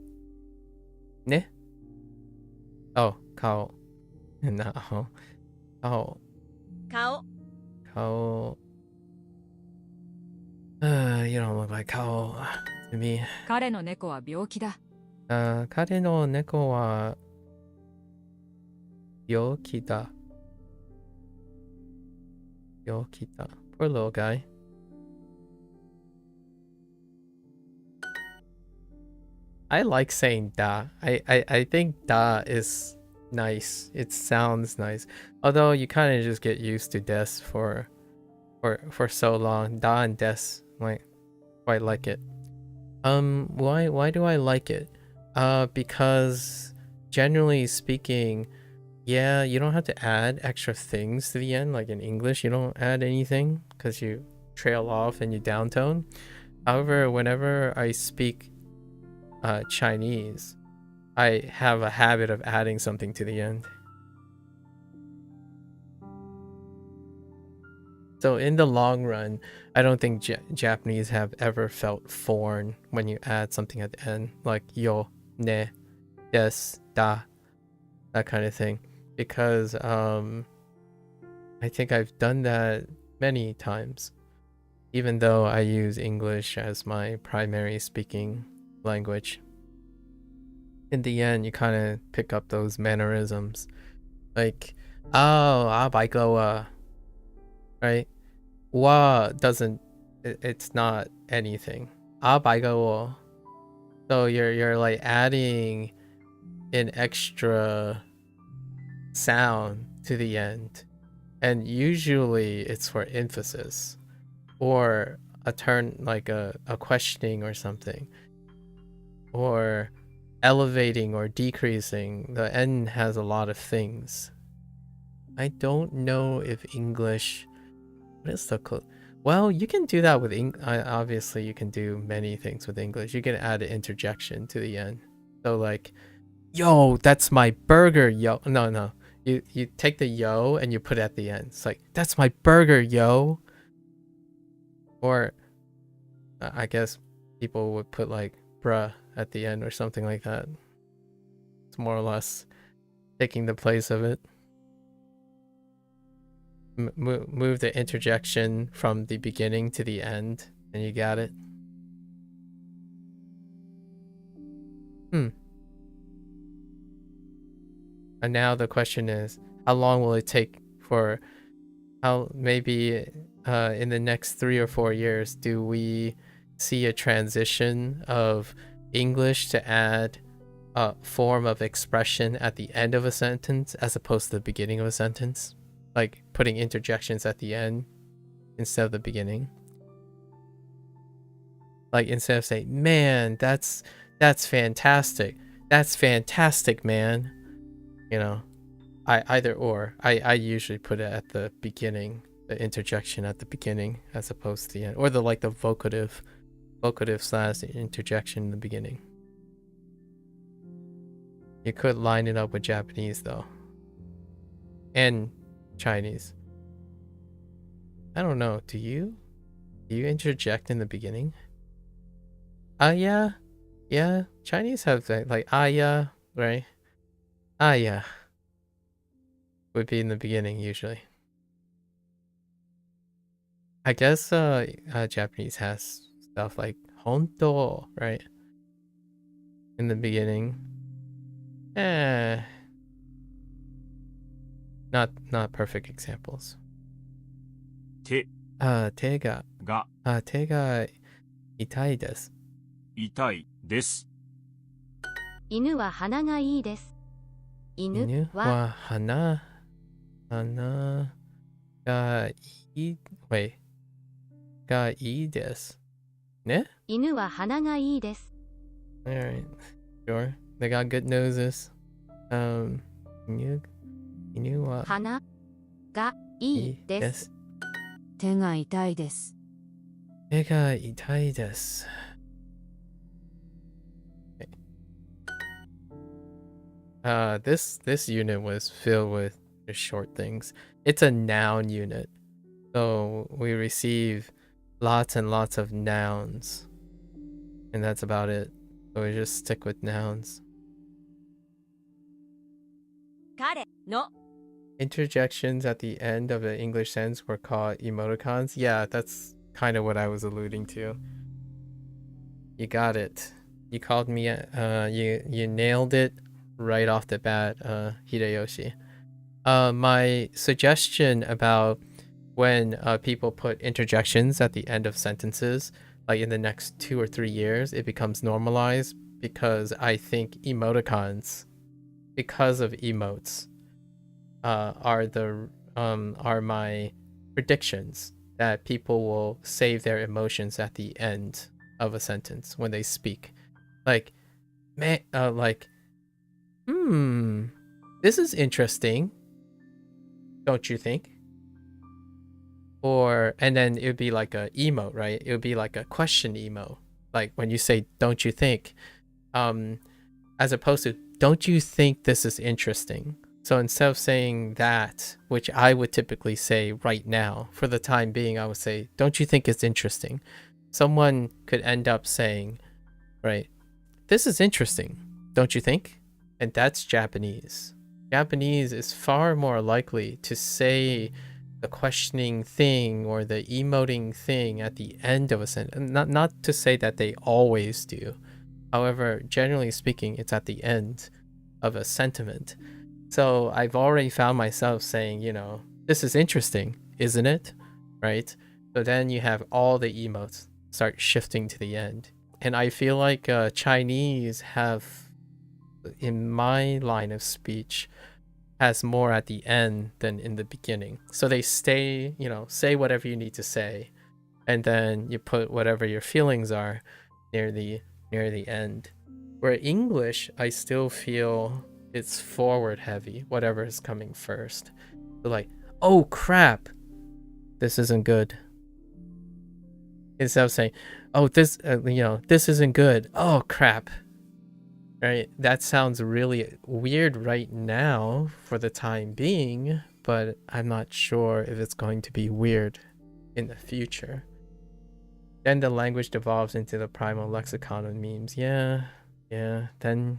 S1: ne? Oh, kao. No. Oh.
S4: Kao.
S1: Kao. You don't look like Kao to me.
S2: 彼の猫は病気だ。
S1: 彼の猫は病気だ。病気だ。Poor little guy. I like saying da. I think da is nice. It sounds nice. Although you kind of just get used to des for so long. Da and des, like, quite like it. Why do I like it? Because generally speaking, yeah, you don't have to add extra things to the end. Like in English, you don't add anything because you trail off and you downtone. However, whenever I speak Chinese, I have a habit of adding something to the end. So in the long run, I don't think Japanese have ever felt foreign when you add something at the end, like yo, ne, des, da, that kind of thing. Because I think I've done that many times, even though I use English as my primary speaking language. In the end, you kind of pick up those mannerisms, like, oh, baikoa, right? Wa doesn't, it's not anything. Baikoa. So you're like adding an extra sound to the end, and usually it's for emphasis or a turn, like a questioning or something, or elevating or decreasing. The N has a lot of things. I don't know if English, what is the well, you can do that with obviously you can do many things with English. You can add an interjection to the end. So like, yo, that's my burger, yo. No. You take the yo and you put it at the end. It's like, that's my burger, yo. Or I guess people would put like bruh at the end or something like that. It's more or less taking the place of it. Move the interjection from the beginning to the end, and you got it. And now the question is, how long will it take for, maybe in the next 3 or 4 years, do we see a transition of English to add a form of expression at the end of a sentence as opposed to the beginning of a sentence? Like putting interjections at the end instead of the beginning. Like instead of saying, man, that's fantastic. That's fantastic, man. You know, either or. I usually put it at the beginning, the interjection at the beginning as opposed to the end, or the vocative slash interjection in the beginning. You could line it up with Japanese though, and Chinese. I don't know. Do you interject in the beginning? Yeah. Chinese have that, like yeah, right? Yeah, would be in the beginning usually. I guess Japanese has stuff like honto, right? In the beginning. Not perfect examples.
S6: 手
S1: 手が
S6: が
S1: 手が痛いです。
S6: 痛いです。
S4: 犬は鼻がいいです。犬は
S1: 鼻がいいです。Ne?
S4: 犬は鼻がいいです。
S1: Alright. Sure. They got good noses. Inu wa
S4: 鼻がいい
S1: いい
S4: で。
S1: ですす。
S2: 手が痛いです。
S1: 手が痛いです。This unit was filled with just short things. It's a noun unit, so we receive lots and lots of nouns, and that's about it. So we just stick with nouns.
S2: 彼の
S1: Interjections at the end of an English sentence were called emoticons. Yeah, that's kind of what I was alluding to. You got it. You called me. You nailed it right off the bat, Hideyoshi. My suggestion about when people put interjections at the end of sentences, like in the next 2 or 3 years, it becomes normalized because I think emoticons, because of emotes, are my predictions that people will save their emotions at the end of a sentence when they speak. Like, man, this is interesting, don't you think? Or, and then it would be like a emote, right? It would be like a question emote, like when you say, don't you think? As opposed to, don't you think this is interesting? So instead of saying that, which I would typically say right now, for the time being, I would say, don't you think it's interesting? Someone could end up saying, right, this is interesting, don't you think? And that's Japanese. Japanese is far more likely to say the questioning thing or the emoting thing at the end of a sentence. Not to say that they always do. However, generally speaking, it's at the end of a sentiment. So I've already found myself saying, this is interesting, isn't it? Right? So then you have all the emotes start shifting to the end. And I feel like Chinese have, in my line of speech, has more at the end than in the beginning. So they stay, say whatever you need to say, and then you put whatever your feelings are near the end. Where English, I still feel it's forward heavy, whatever is coming first. So like, oh crap, this isn't good. Instead of saying, oh, this isn't good. Oh crap. Right? That sounds really weird right now for the time being, but I'm not sure if it's going to be weird in the future. Then the language devolves into the primal lexicon of memes. Yeah. Then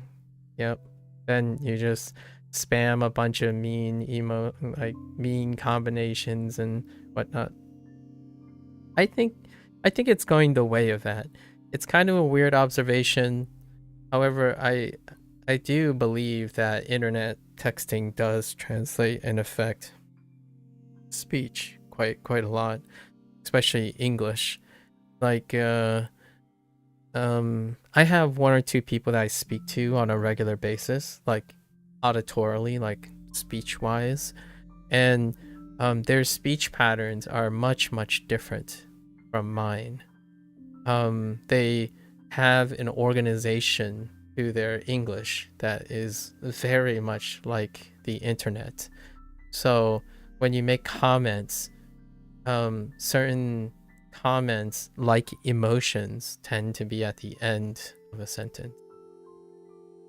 S1: you just spam a bunch of mean combinations and whatnot. I think it's going the way of that. It's kind of a weird observation. However, I do believe that internet texting does translate and affect speech quite a lot, especially English. Like I have 1 or 2 people that I speak to on a regular basis, like auditorily, like speech wise, and their speech patterns are much different from mine. They have an organization to their English that is very much like the internet. So when you make comments, certain comments like emotions tend to be at the end of a sentence,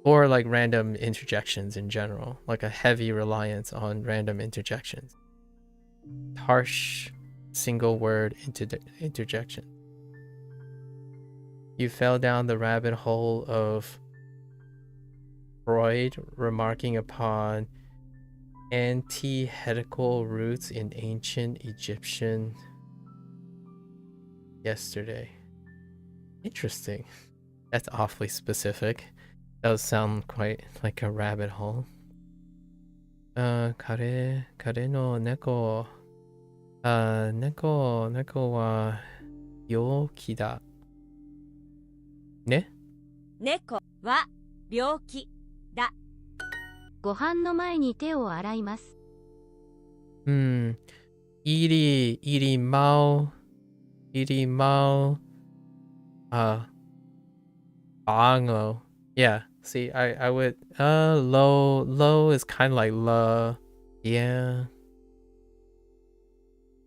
S1: or like random interjections in general, like a heavy reliance on random interjections, harsh single word interjection. You fell down the rabbit hole of Freud remarking upon antithetical roots in ancient Egyptian yesterday. Interesting. That's awfully specific. Does sound quite like a rabbit hole. Kare no neko. Neko wa yoki da. Ne?
S2: 猫は病気だ。
S4: ご飯の前に手を洗います。
S1: Iri mau. Bango. Yeah. See, I would low is kind of like la. Yeah.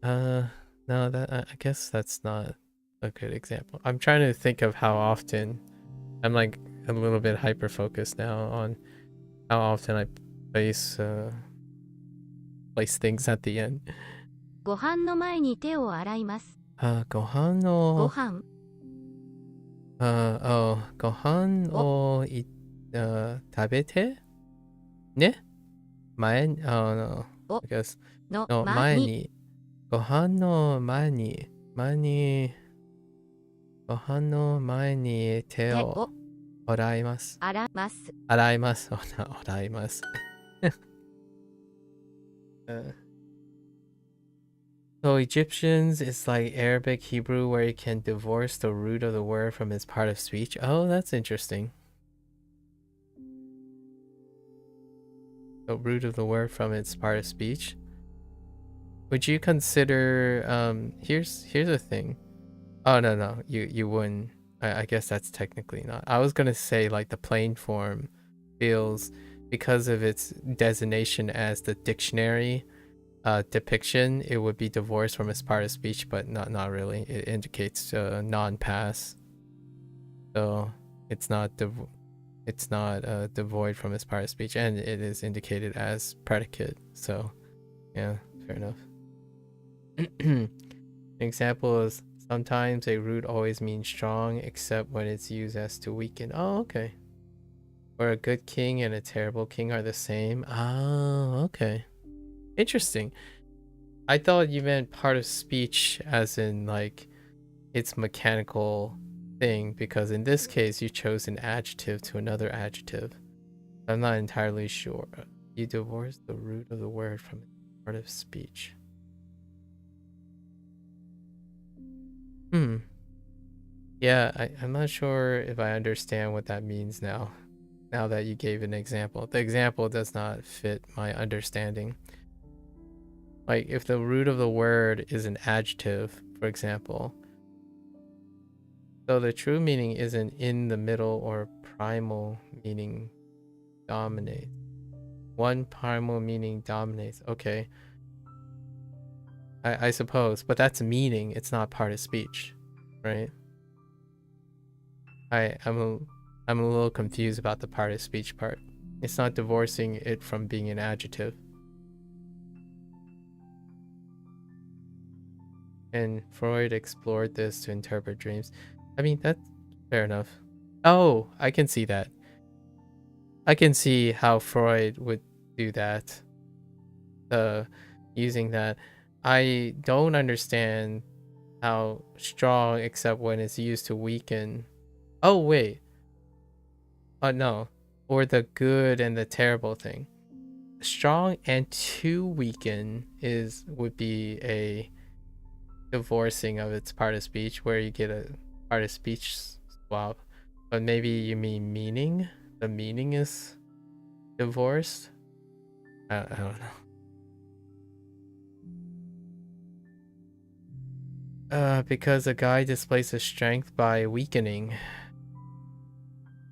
S1: No, that I guess that's not a good example. I'm trying to think of how often. I'm like a little bit hyper focused now on how often I place place things at the end.
S4: ご飯の前に手を洗います。
S1: ご飯の
S4: ご飯
S1: ご飯を食べてね前にno,
S4: お
S1: I guess
S4: の
S1: no
S4: 前に
S1: 前にご飯の前にご飯の前に手
S4: 手
S1: を
S4: を
S1: 洗います。
S4: 洗います。
S1: 洗います。洗います。So Egyptians is like Arabic Hebrew where you can divorce the root of the word from its part of speech. Oh, that's interesting. The root of the word from its part of speech. Would you consider here's a thing. Oh no, you wouldn't. I guess that's technically not. I was gonna say like the plain form feels because of its designation as the dictionary depiction, it would be divorced from its part of speech, but not really. It indicates non-pass, so it's not devoid from its part of speech, and it is indicated as predicate. So yeah, fair enough. An example is sometimes a root always means strong, except when it's used as to weaken. Oh, okay. Or a good king and a terrible king are the same. Oh, okay. Interesting. I thought you meant part of speech as in like its mechanical thing, because in this case you chose an adjective to another adjective. I'm not entirely sure. You divorce the root of the word from its part of speech. Yeah, I'm not sure if I understand what that means now that you gave an example. The example does not fit my understanding. Like if the root of the word is an adjective, for example, so the true meaning isn't in the middle or primal meaning dominates. One primal meaning dominates. Okay. I suppose, but that's meaning. It's not part of speech, right? I'm a little confused about the part of speech part. It's not divorcing it from being an adjective. And Freud explored this to interpret dreams. I mean, that's fair enough. Oh, I can see that. I can see how Freud would do that. Using that. I don't understand how strong except when it's used to weaken. Oh, wait. No. Or the good and the terrible thing. Strong and to weaken would be a divorcing of its part of speech, where you get a part of speech swap. But maybe you mean meaning? The meaning is divorced? I don't know. Because a guy displays his strength by weakening.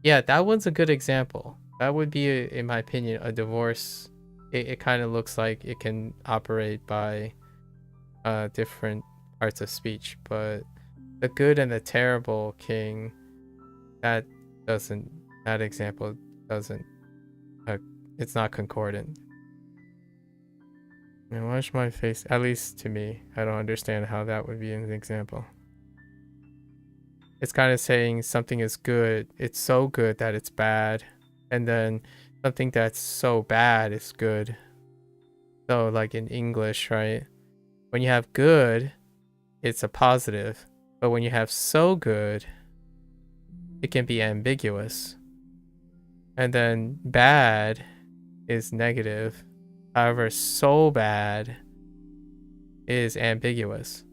S1: Yeah, that one's a good example. That would be, in my opinion, a divorce. It kind of looks like it can operate by different parts of speech, but the good and the terrible king, that example doesn't, it's not concordant. And watch my face, at least to me. I don't understand how that would be an example. It's kind of saying something is good. It's so good that it's bad. And then something that's so bad is good. So like in English, right? When you have good, it's a positive. But when you have so good, it can be ambiguous. And then bad is negative. However, so bad is ambiguous.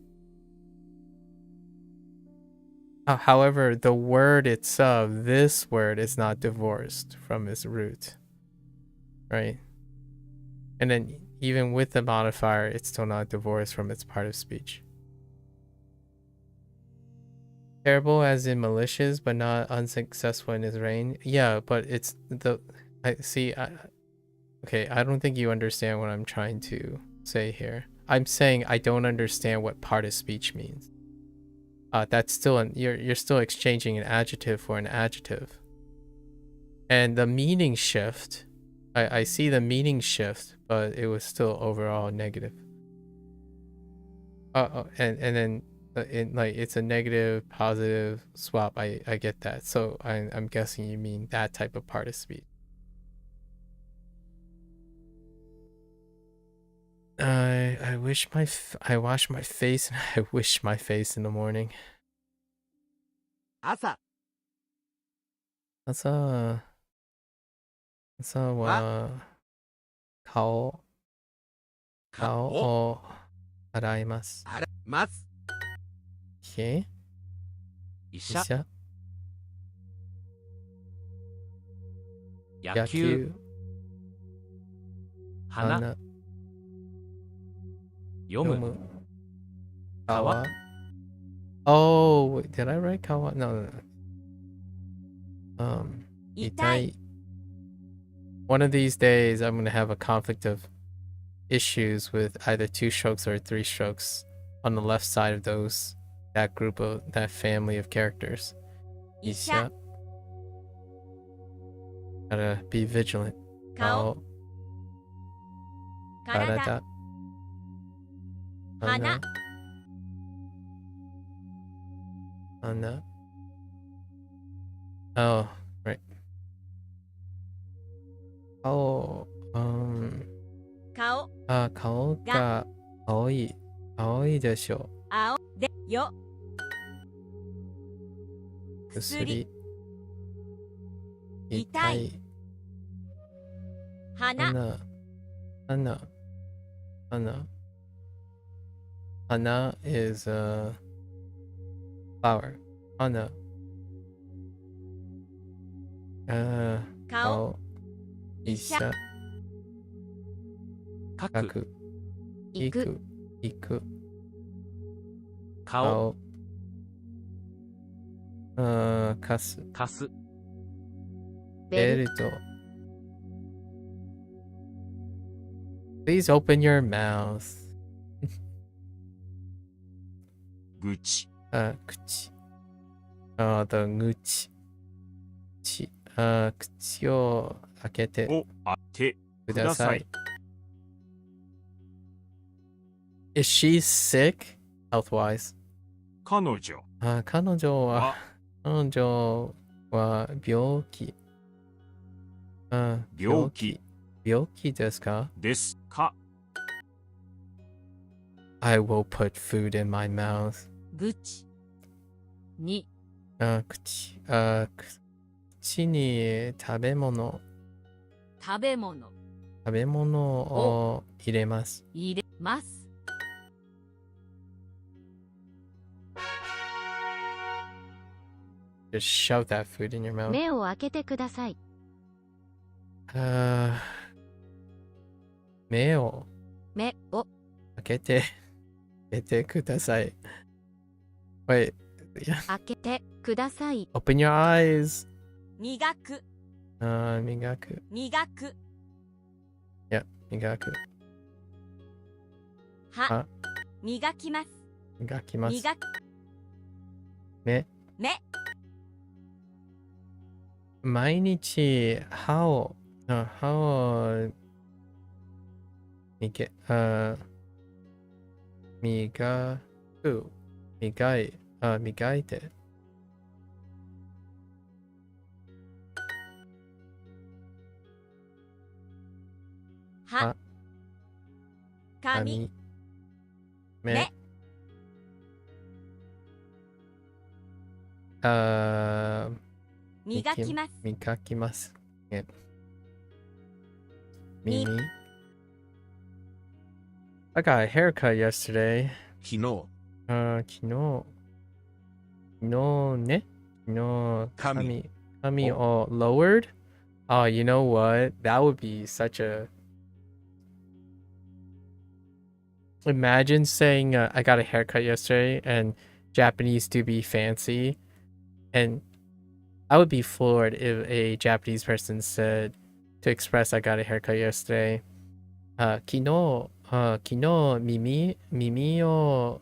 S1: However, the word itself, this word, is not divorced from its root, right? And then even with the modifier, it's still not divorced from its part of speech. Terrible as in malicious, but not unsuccessful in his reign. Yeah, but it's the... Okay, I don't think you understand what I'm trying to say here. I'm saying I don't understand what part of speech means. That's still you're still exchanging an adjective for an adjective. And the meaning shift, I see the meaning shift, but it was still overall negative. And then it's a negative positive swap. I get that. So I'm guessing you mean that type of part of speech. I wash my face and I wish my face in the morning. 朝は顔を洗います。Okay.
S3: 医者、野
S1: 野
S3: 球、
S1: 球、
S3: 花、
S1: 花、
S3: 読む、
S1: 読む、
S3: 川。
S1: 川。Oh, wait, did I write 川? No. Itai. One of these days, I'm gonna have a conflict of issues with either 2 strokes or 3 strokes on the left side of that family of characters. Isha. Gotta be vigilant. Kao. Karada. Hana. Hana. Oh, right. Oh, 顔が青いでしょう。薬、痛い。花。花 is a flower. 花。顔。医者。
S3: 書く、
S1: 書く。行く。
S3: 顔、
S1: 貸す。
S3: 貸す、
S1: ベルト。Please open your mouth.
S6: 口、
S1: 口。口を開けて
S6: を当て
S1: ください。
S6: ください。
S1: Is she sick? Health-wise?
S6: 彼女
S1: 彼女は病気。
S6: 病気
S1: 病気ですか？
S6: ですか？
S1: I will put food in my mouth.
S2: 口に
S1: 口に食べ物を入れます。Just shove that food in your mouth.
S4: 目を開けてください。
S1: 目を
S4: 目を
S1: 開けてください。Wait.
S4: 開けてください。
S1: Open your eyes.
S2: 磨く
S1: 磨く。Yeah, 磨く。
S2: は磨きます。
S1: 磨きます。
S2: 磨く
S1: 目。毎日歯を磨いて。
S2: は髪
S1: 目。
S2: 磨きます。
S1: 磨きます。耳。I got a haircut yesterday.
S5: 昨日、
S1: 昨日ね。髪を lowered? Oh, you know what? That would be such a... Imagine saying I got a haircut yesterday and Japanese to be fancy, and I would be floored if a Japanese person said to express I got a haircut yesterday. 昨日耳を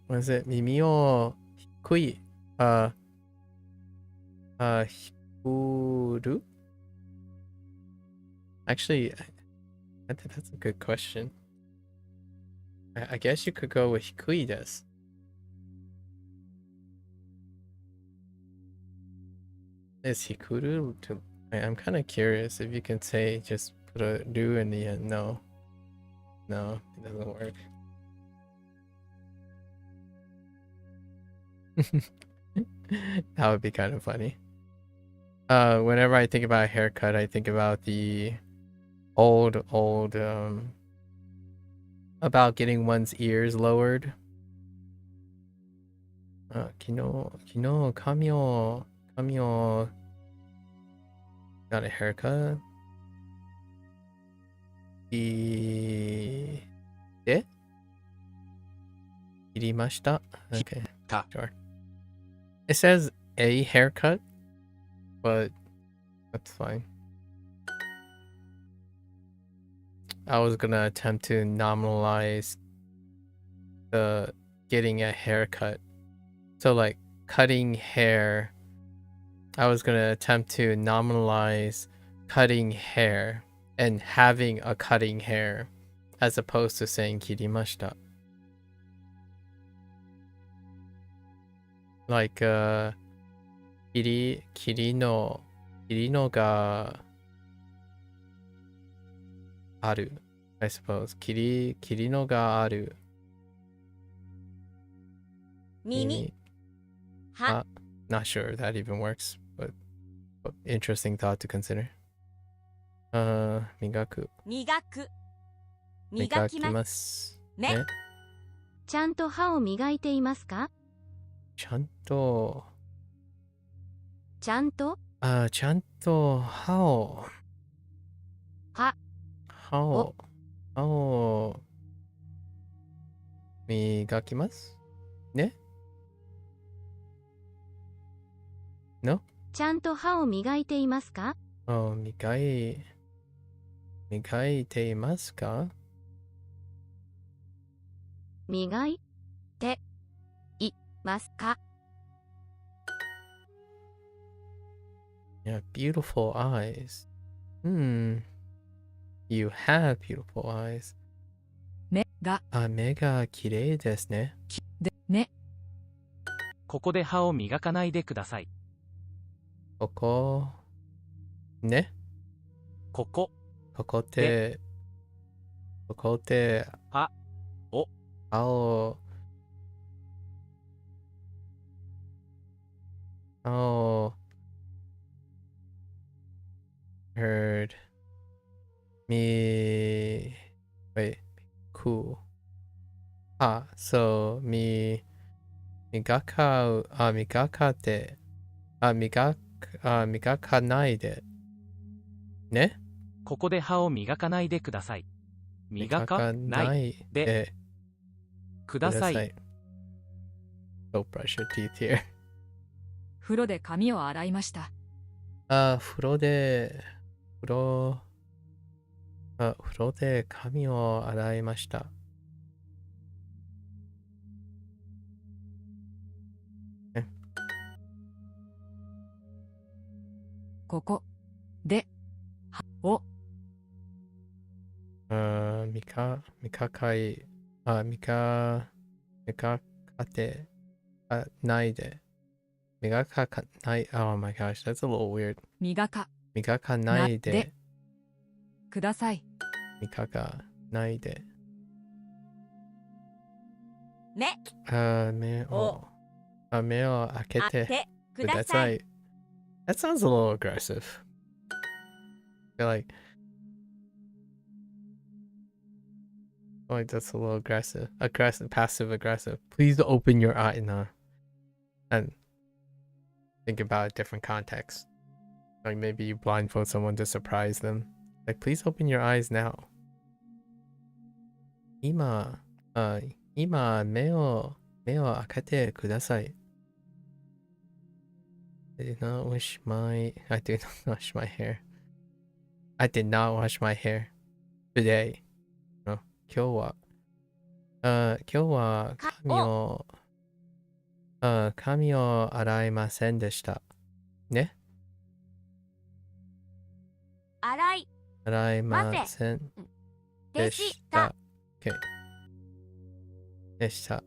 S1: what is it? 耳を低い hikuru? Actually, I think that's a good question. I guess you could go with hikui desu. Is hikuru to... I'm kind of curious if you can say just put a do in the end. No, it doesn't work. That would be kind of funny. Whenever I think about a haircut, I think about the old about getting one's ears lowered. 昨日髪を got a haircut. 切りました. Okay, sure. It says a haircut, but that's fine. I was gonna attempt to nominalize the getting a haircut. So like cutting hair. I was gonna attempt to nominalize cutting hair and having a cutting hair as opposed to saying kirimashita. Like 切りのがある I suppose. 切りのがある
S4: 耳
S1: not sure if that even works, but interesting thought to consider. 磨くきますね。
S4: ちゃんと歯を磨いていますか？
S1: ちゃんと歯を磨きますね。No?
S4: ちゃんと歯を磨いていますか？
S1: 磨いていますか？
S4: 磨いていますか？
S1: Yeah, beautiful eyes. You have beautiful eyes.
S2: 目が
S1: 目が綺麗ですね。
S2: ね。
S3: ここで歯を磨かないでください。
S1: ここね。
S3: ここ
S1: で
S3: あお
S1: 青heard me wait cool so me磨かないでね。
S3: ここで歯を磨かないでください。磨かないでください。
S1: Don't brush your teeth here.
S2: 風呂で髪を洗いました。
S1: 風呂で髪を洗いました。
S2: ここで歯を
S1: 磨てないで。磨かない。Oh my gosh, that's a little weird. 磨かないで
S2: ください。
S1: 磨かないで。
S4: 目
S1: 目を開けてください。That sounds a little aggressive. I feel like that's a little aggressive, passive aggressive. Please open your eye now and think about a different context. Like maybe you blindfold someone to surprise them. Like, please open your eyes now. 今、今、目を開けてください。I did not wash my hair. I did not wash my hair today. 今日は、髪を洗いませんでした。ね。洗いませんでした。Okay. でした。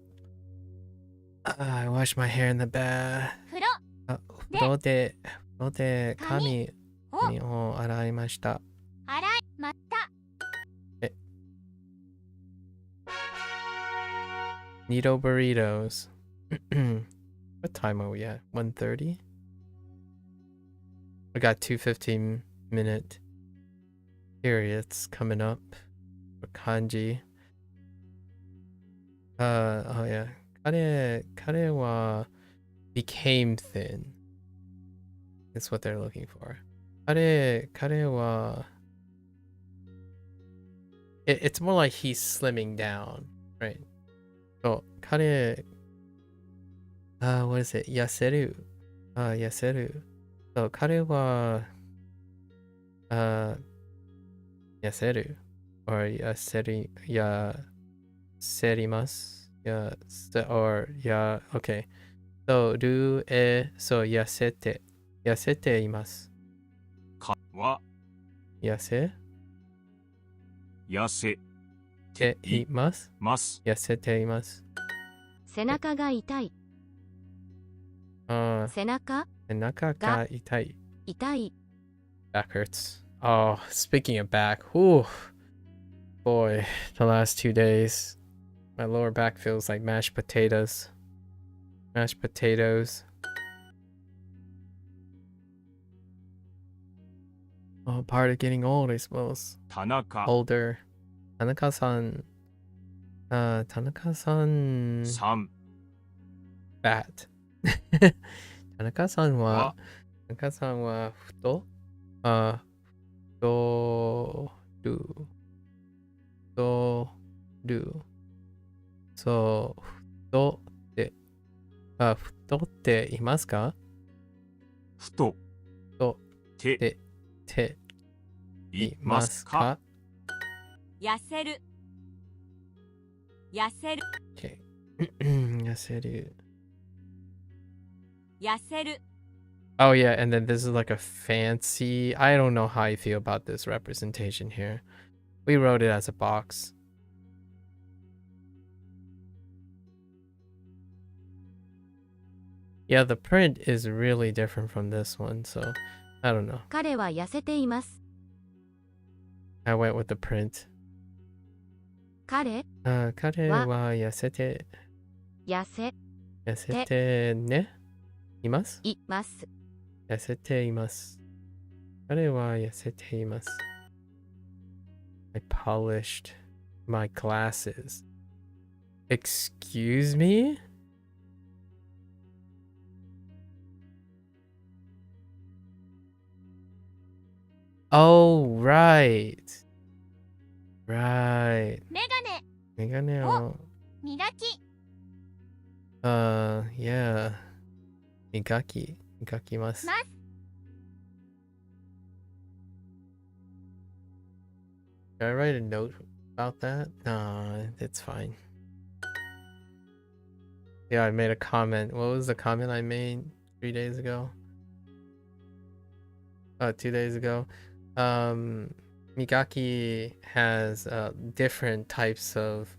S1: I washed my hair in the bath. 風呂で髪を洗いました。Neato burritos. What time are we at? 1:30? We got 2 15-minute periods coming up for kanji. Oh yeah. 彼は became thin. That's what they're looking for. 彼は it's more like he's slimming down, right? So what is it? 痩せる。痩せる。So 彼は痩せる。or 痩せります。or okay. So 痩せています。
S6: かは
S1: 痩せています。痩せています。
S4: 背中が痛い。背中
S1: が痛い。
S4: 痛い。
S1: Back hurts. Oh, speaking of back, whew. Boy, the last 2 days, my lower back feels like mashed potatoes. Mashed potatoes. Oh, part of getting old, I suppose.
S6: 田中
S1: Older. 田中さん
S6: 3
S1: fat. 田中さんは太る。そう、太っていますか？
S6: 太っていますか？
S2: 痩せる
S1: Okay. 痩せる。Oh yeah, and then this is like a fancy, I don't know how I feel about this representation here. We wrote it as a box. Yeah, the print is really different from this one, so I don't know.
S4: 彼は痩せています。
S1: I went with the print.
S4: 彼
S1: は痩せてねいます。痩せています。彼は痩せています。I polished my glasses. Excuse me? Oh, right. メガネを
S2: 磨き
S1: yeah. 磨きます。Should I write a note about that? Nah, it's fine. Yeah, I made a comment. What was the comment I made 3 days ago? 2 days ago. Migaki has different types of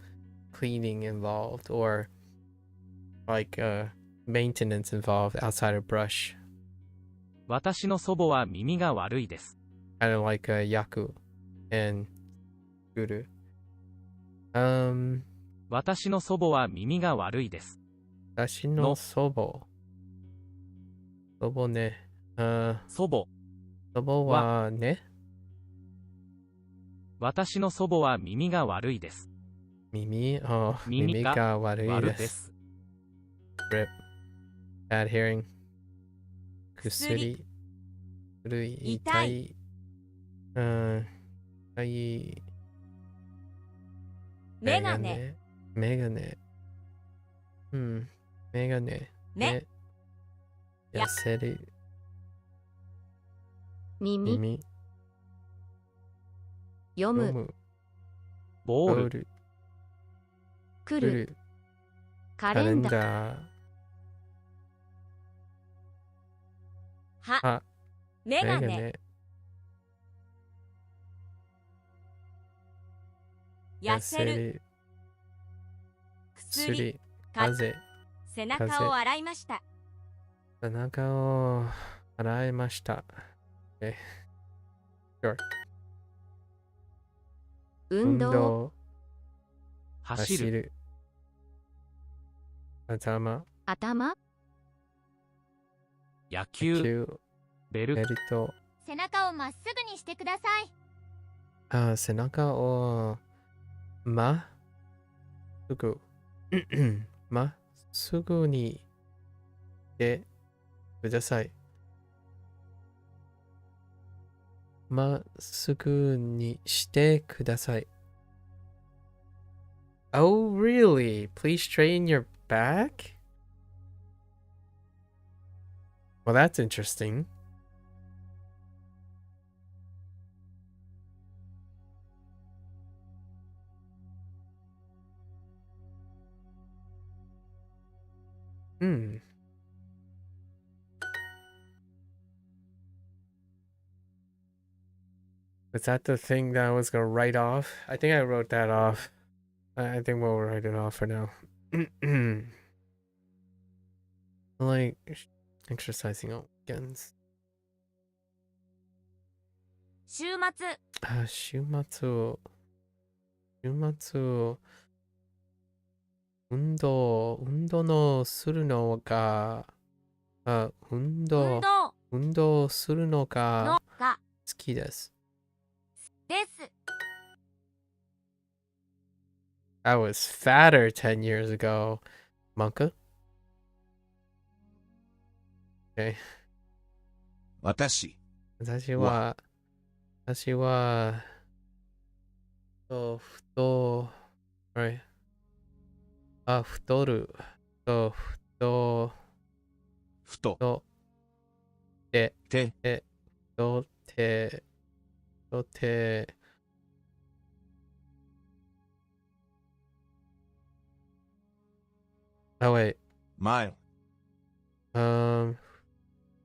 S1: cleaning involved, or like maintenance involved outside of brush.
S3: 私の祖母は耳が悪いです。
S1: Kind of like yaku and guru.
S3: 私の祖母は耳が悪いです。
S1: 私の祖母ね。
S3: 祖母
S1: はね。
S3: 私の祖母は耳が悪いです。
S1: 耳が悪いです。Rip. Bad hearing. 薬痛い。
S7: メガネ。
S1: メガネ。メガネ。
S7: ね。
S1: 痩せる。
S4: 耳。読む。
S3: ボール。
S4: 来る。カレンダー。
S7: は。メガネ。痩せる。薬。風。背中を洗いました。
S1: 背中を洗いました。Okay. Sure.
S4: 運動。
S3: 走る。
S1: 頭。
S3: 野球。ベルト。
S7: 背中をまっすぐにしてください。
S1: 背中をまっすぐまっすぐにしてください。まっすぐにしてください。Oh, really? Please straighten your back? Well, that's interesting. Was that the thing that I was gonna write off? I think I wrote that off. I think we'll write it off for now. Like exercising on weekends.
S7: 週末。
S1: 週末運動のするのが運動するのが好きです。I was fatter 10 years ago. Monka? Okay. 私はright. 太るOh wait.
S5: Mile.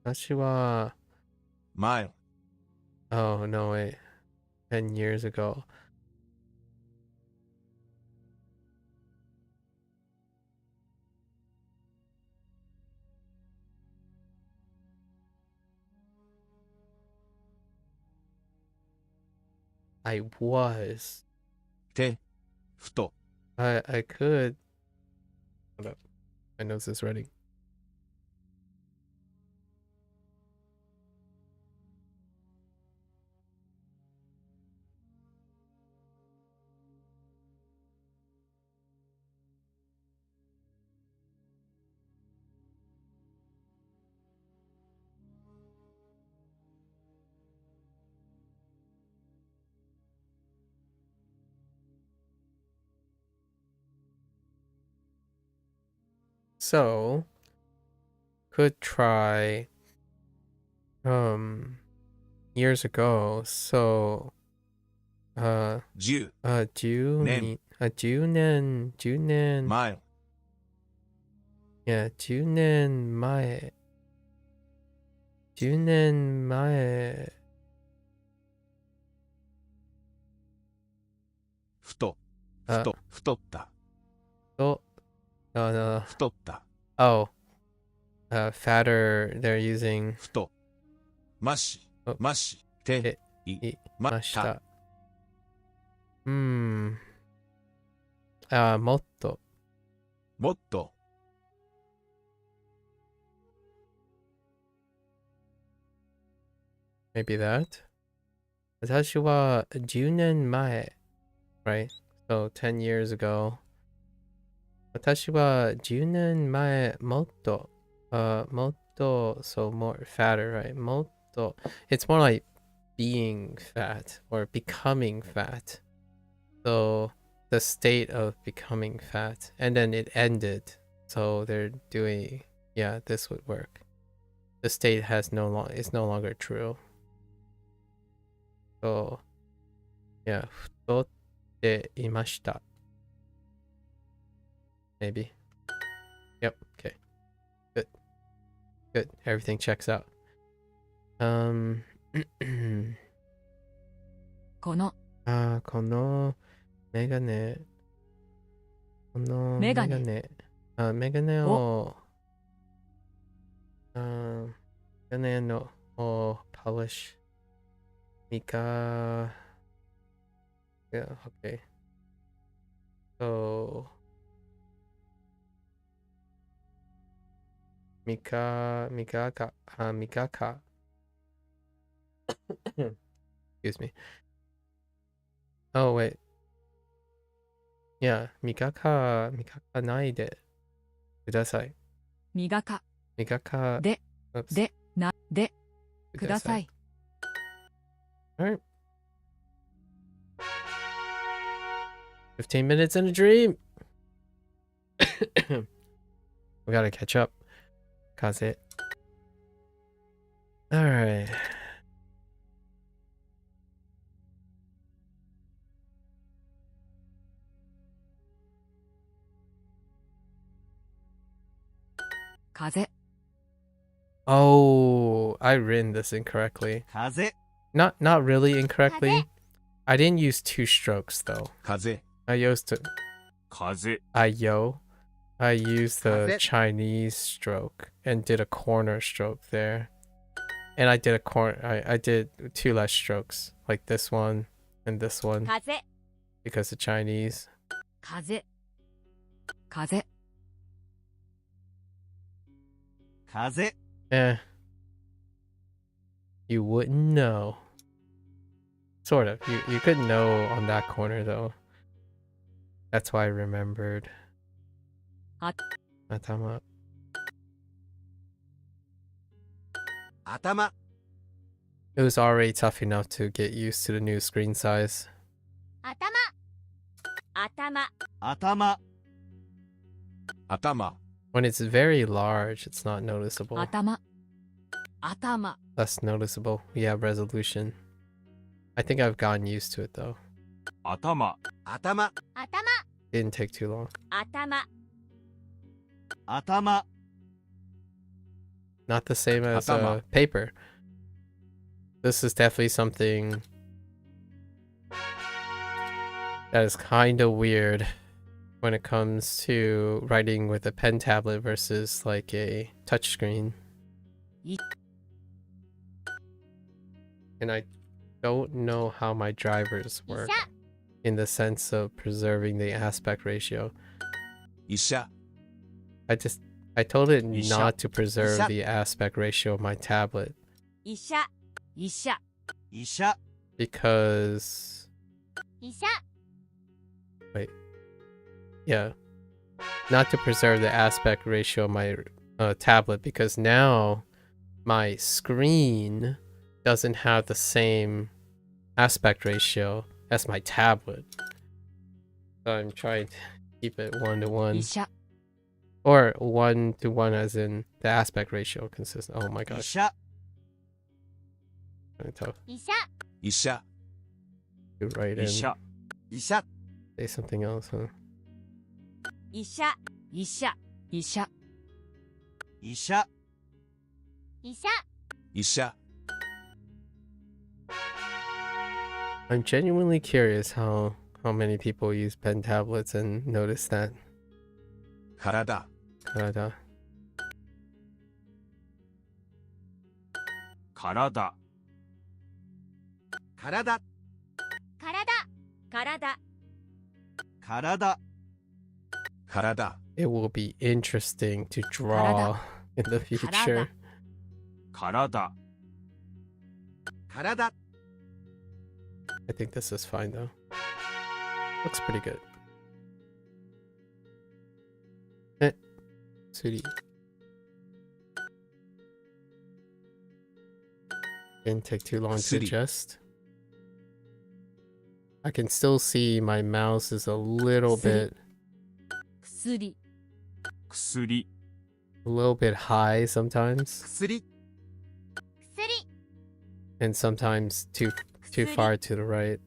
S1: 私は
S5: Mile.
S1: Oh no wait. 10 years ago. I was.
S5: 太
S1: I could. Hold up. My nose is ready. So, could try years ago. So,
S5: 10
S1: 10年
S5: Mile.
S1: Yeah, 10年前
S5: 太った
S1: とno.
S5: 太った
S1: Oh, fatter. They're using
S5: 太ましていました。
S1: もっと Maybe that. 私は10年前 right? So 10 years ago. 私は10年前もっと so more fatter, right? もっと It's more like being fat or becoming fat. So the state of becoming fat, and then it ended. So they're doing, yeah, this would work. The state is no longer true. So, yeah, 太っていました. Maybe. Yep. Okay. Good. Good. Everything checks out.
S2: この
S1: このメガネ。このメガネ。メガネを、メガネのpolish. Mika. Yeah, okay. So Mikaka. Excuse me. Oh wait. Yeah, Mikaka ないでください。
S2: 磨
S1: で
S2: ください。
S1: Alright. 15 minutes in a dream. We gotta catch up. Kaze. Alright.
S2: Kaze.
S1: Oh, I written this incorrectly.
S5: 風
S1: Not really incorrectly. I didn't use 2 strokes though.
S5: 風
S1: I used
S6: 風
S1: I used the Chinese stroke and did a corner stroke there. And I did I did 2 less strokes, like this one and this one
S7: 風
S1: because of Chinese.
S2: 風
S5: 風
S1: Eh. You wouldn't know. Sort of. You could know on that corner though. That's why I remembered. Atama.
S5: 頭
S1: It was already tough enough to get used to the new screen size.
S7: 頭
S5: 頭
S1: When it's very large, it's not noticeable.
S2: 頭
S1: Less noticeable. We have resolution. I think I've gotten used to it though.
S6: 頭
S5: 頭
S1: Didn't take too long.
S7: 頭
S5: 頭
S1: Not the same as
S5: Atama.
S1: paper. This is definitely something that is kind of weird when it comes to writing with a pen tablet versus like a touchscreen. And I don't know how my drivers work in the sense of preserving the aspect ratio.
S5: 医者
S1: I told it
S5: Isha.
S1: not to preserve
S5: Isha.
S1: the aspect ratio of my tablet
S7: 医者
S2: 医者
S5: 医者
S1: because
S7: 医者
S1: yeah, not to preserve the aspect ratio of my tablet because now my screen doesn't have the same aspect ratio as my tablet. So I'm trying to keep it 1:1
S2: 医者
S1: or 1:1 as in the aspect ratio consistent. Oh my
S5: 医
S1: gosh.
S5: 者
S1: Tough
S7: 医者
S5: 医者
S1: to write
S6: 医
S1: in.
S6: 者
S5: 医者
S1: Say something else, huh?
S7: 医者
S2: 医者医者
S5: 医者
S7: 医者
S5: 医者
S1: I'm genuinely curious how many people use pen tablets and notice that.
S5: 体
S1: Karada.
S6: 体
S5: 体
S7: 体
S5: 体体
S1: It will be interesting to draw in the future.
S6: 体
S5: 体
S1: I think this is fine though. Looks pretty good. Suri. Didn't take too long to
S5: Suri.
S1: adjust. I can still see my mouse is a little bit
S2: 薬
S6: 薬
S1: a little bit high sometimes
S3: 薬
S7: 薬
S1: and sometimes too far to the right.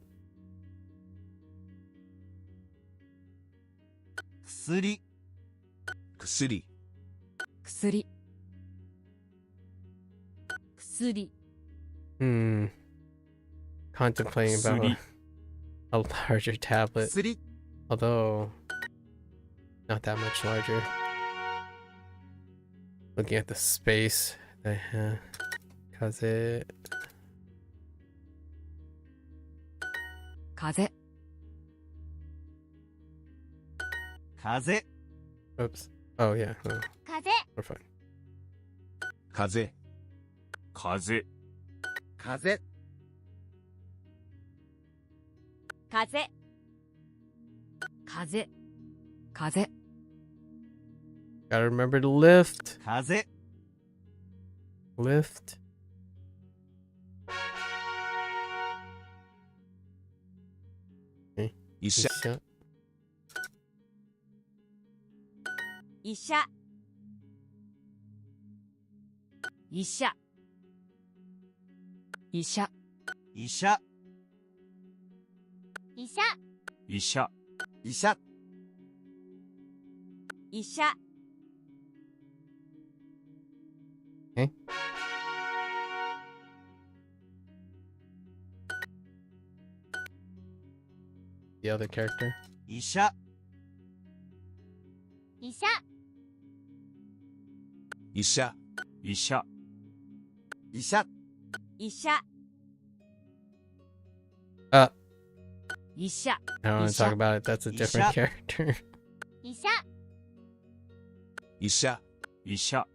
S3: 薬
S5: 薬
S2: 薬薬
S1: Contemplating about
S6: 薬
S1: a larger tablet,
S3: 薬
S1: although not that much larger. Looking at the space they have. 風
S2: 風
S3: 風
S1: Oops. Oh yeah. Oh,
S7: 風
S1: we're fine.
S5: 風
S6: 風
S3: 風
S7: 風
S2: 風風
S1: Gotta remember to lift.
S3: 風
S1: Lift. Okay.
S5: 医者
S1: 医者
S7: 医者
S2: 医者医者
S3: 医者
S7: 医者
S6: 医者
S3: 医者
S7: 医者
S1: Okay. The other character.
S3: 医者
S7: 医者
S5: 医者
S6: 医者
S3: 医者
S7: 医者
S2: 医者
S1: I don't want to talk
S2: Isha.
S1: about it. That's a different
S3: Isha.
S1: character.
S7: 医者
S5: 医者
S6: 医者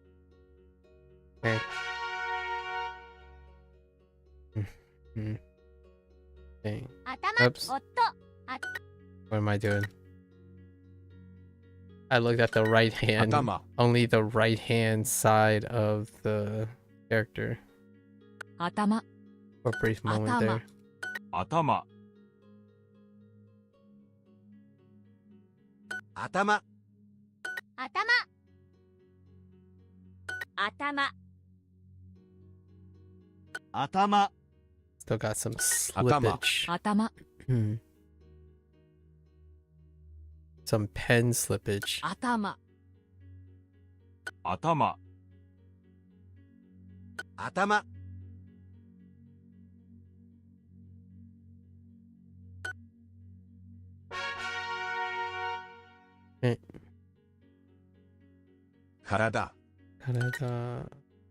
S1: Okay. Dang.
S7: 頭
S1: Oops.
S7: 夫
S1: What am I doing? I looked at the right hand.
S5: 頭
S1: Only the right hand side of the character
S2: 頭
S1: for a brief moment there.
S6: 頭
S3: 頭
S7: 頭頭
S3: 頭
S1: Still got some
S5: Atama.
S1: slippage.
S2: 頭
S1: Some pen slippage.
S2: 頭
S6: 頭
S3: 頭
S5: 体
S1: Kanada.
S6: 体
S3: 体
S7: 体
S3: 体
S5: 体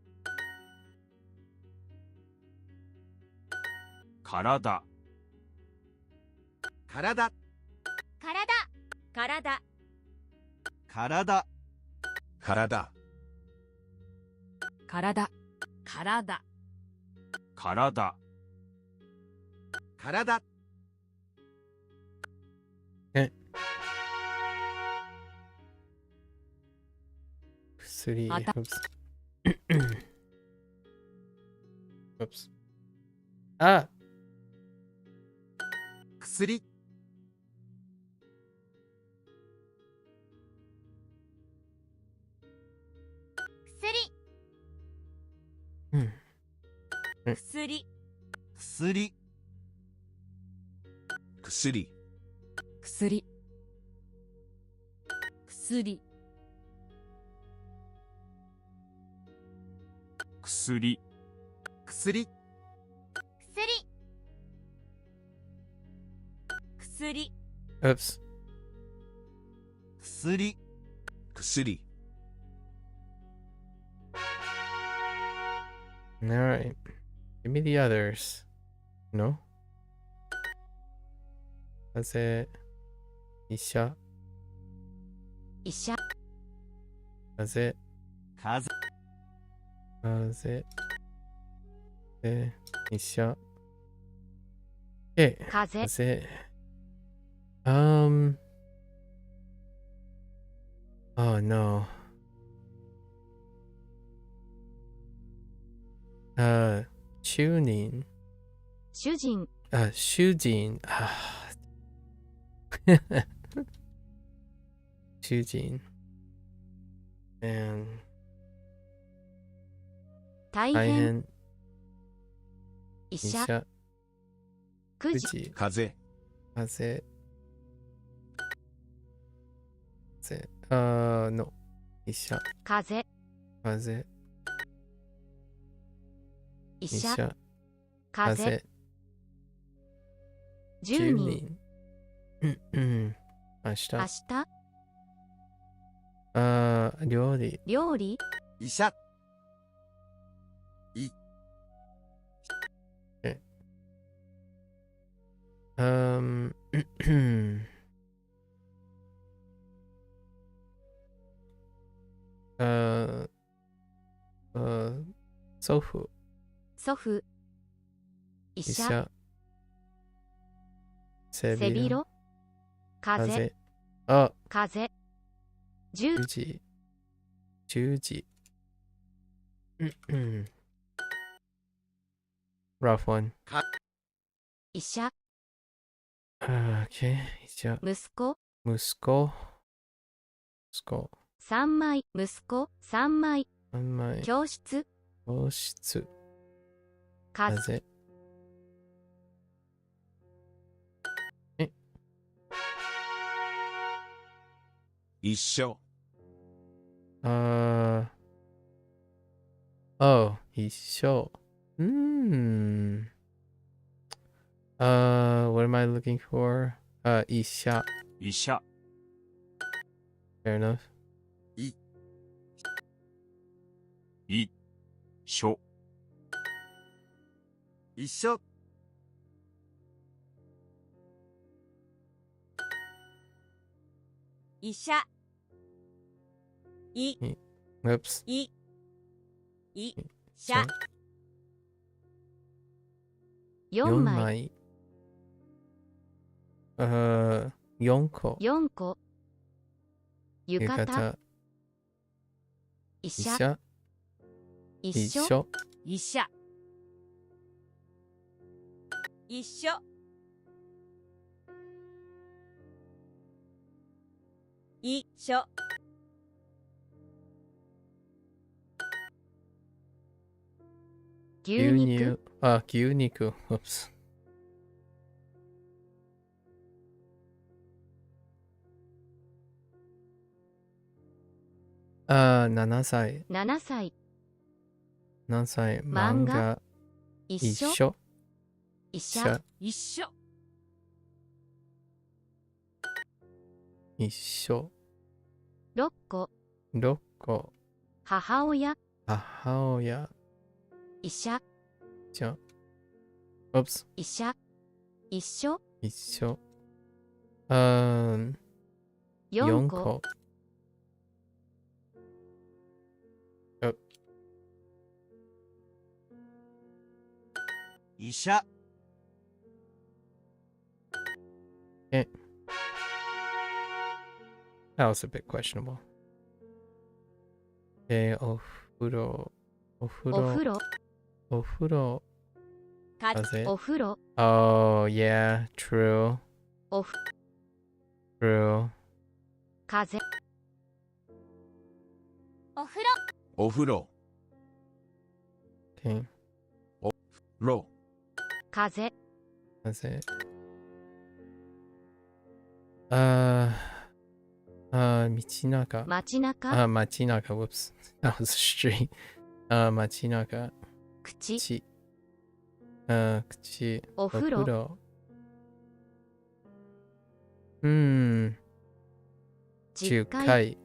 S2: 体
S7: 体
S6: 体
S3: 体
S1: City.
S2: Ata-
S1: Oops. Oops. Ah!
S3: 薬
S7: 薬
S3: 薬
S5: 薬
S2: 薬
S7: 薬
S6: 薬
S3: 薬
S7: 薬
S1: Oops.
S3: 薬
S5: 薬
S1: Alright. Give me the others. No? That's it. Isha.
S7: 医者
S1: That's it.
S3: 風
S1: That's it. Isha. Okay.
S7: 風
S1: That's it. Oh no. Tuning.
S7: 主人
S1: Shujin. 主人 and
S4: 大変。
S1: 大変
S4: 医者。
S1: 医者
S4: くじ。
S1: 時
S5: 風、
S1: 風の医者
S4: 風。
S1: 風
S4: 医者。
S1: 医者
S4: 風。
S1: 風
S4: 10人。
S1: 明日
S4: 明日。
S1: 料理
S4: 料理。
S5: 医者、
S1: um 祖父
S4: 祖父。医
S1: 医
S4: 者。
S1: 者背
S4: 背広。風。
S1: 風あ
S4: 風。10。
S1: 10時rough one
S4: 医者。
S1: okay 医者
S4: 息子。
S1: 息子
S4: 3枚。息子。3枚。
S1: 3枚
S4: 教室。
S1: 教室
S4: 風。
S1: 風
S5: 一緒、
S1: oh 一緒what am I looking for? 医者
S6: 医者、
S1: fair enough
S6: い、しょ、
S5: 一緒、
S7: 医者。い、
S1: oops
S7: い、しゃ。
S4: 4
S1: 4
S4: 枚。
S1: 枚4個
S4: 4個。浴
S1: 浴
S4: 衣。
S1: 衣
S4: 医者。
S1: 医者
S4: 一緒。
S1: 一緒
S7: 医者。一緒。一緒。
S4: 牛肉。
S1: 牛肉 oops 7歳
S4: 7歳。
S1: 何歳
S4: 漫画
S1: 漫画
S4: 一緒。
S1: 一緒
S4: 医者。
S7: 一緒。
S1: 一緒
S4: 6個。
S1: 6個
S4: 母親。
S1: 母親
S4: 医者。
S1: じゃ oops
S4: 医者。一緒。
S1: 一緒
S4: 4
S1: 4
S4: 個。
S1: 個
S5: 医者、
S1: that was a bit questionable お風呂
S4: お風呂。
S1: お風呂
S7: か、
S1: 風
S4: お風呂。
S1: oh yeah true
S4: おふ。
S1: true
S4: 風。
S7: お風呂。
S5: お風呂、
S1: okay
S5: ろ、
S4: 風。
S1: 風道中
S4: 街中。
S1: 街中 whoops that was a street 街中
S4: 口。
S1: 口口
S4: お風呂。
S1: 10
S4: 10回。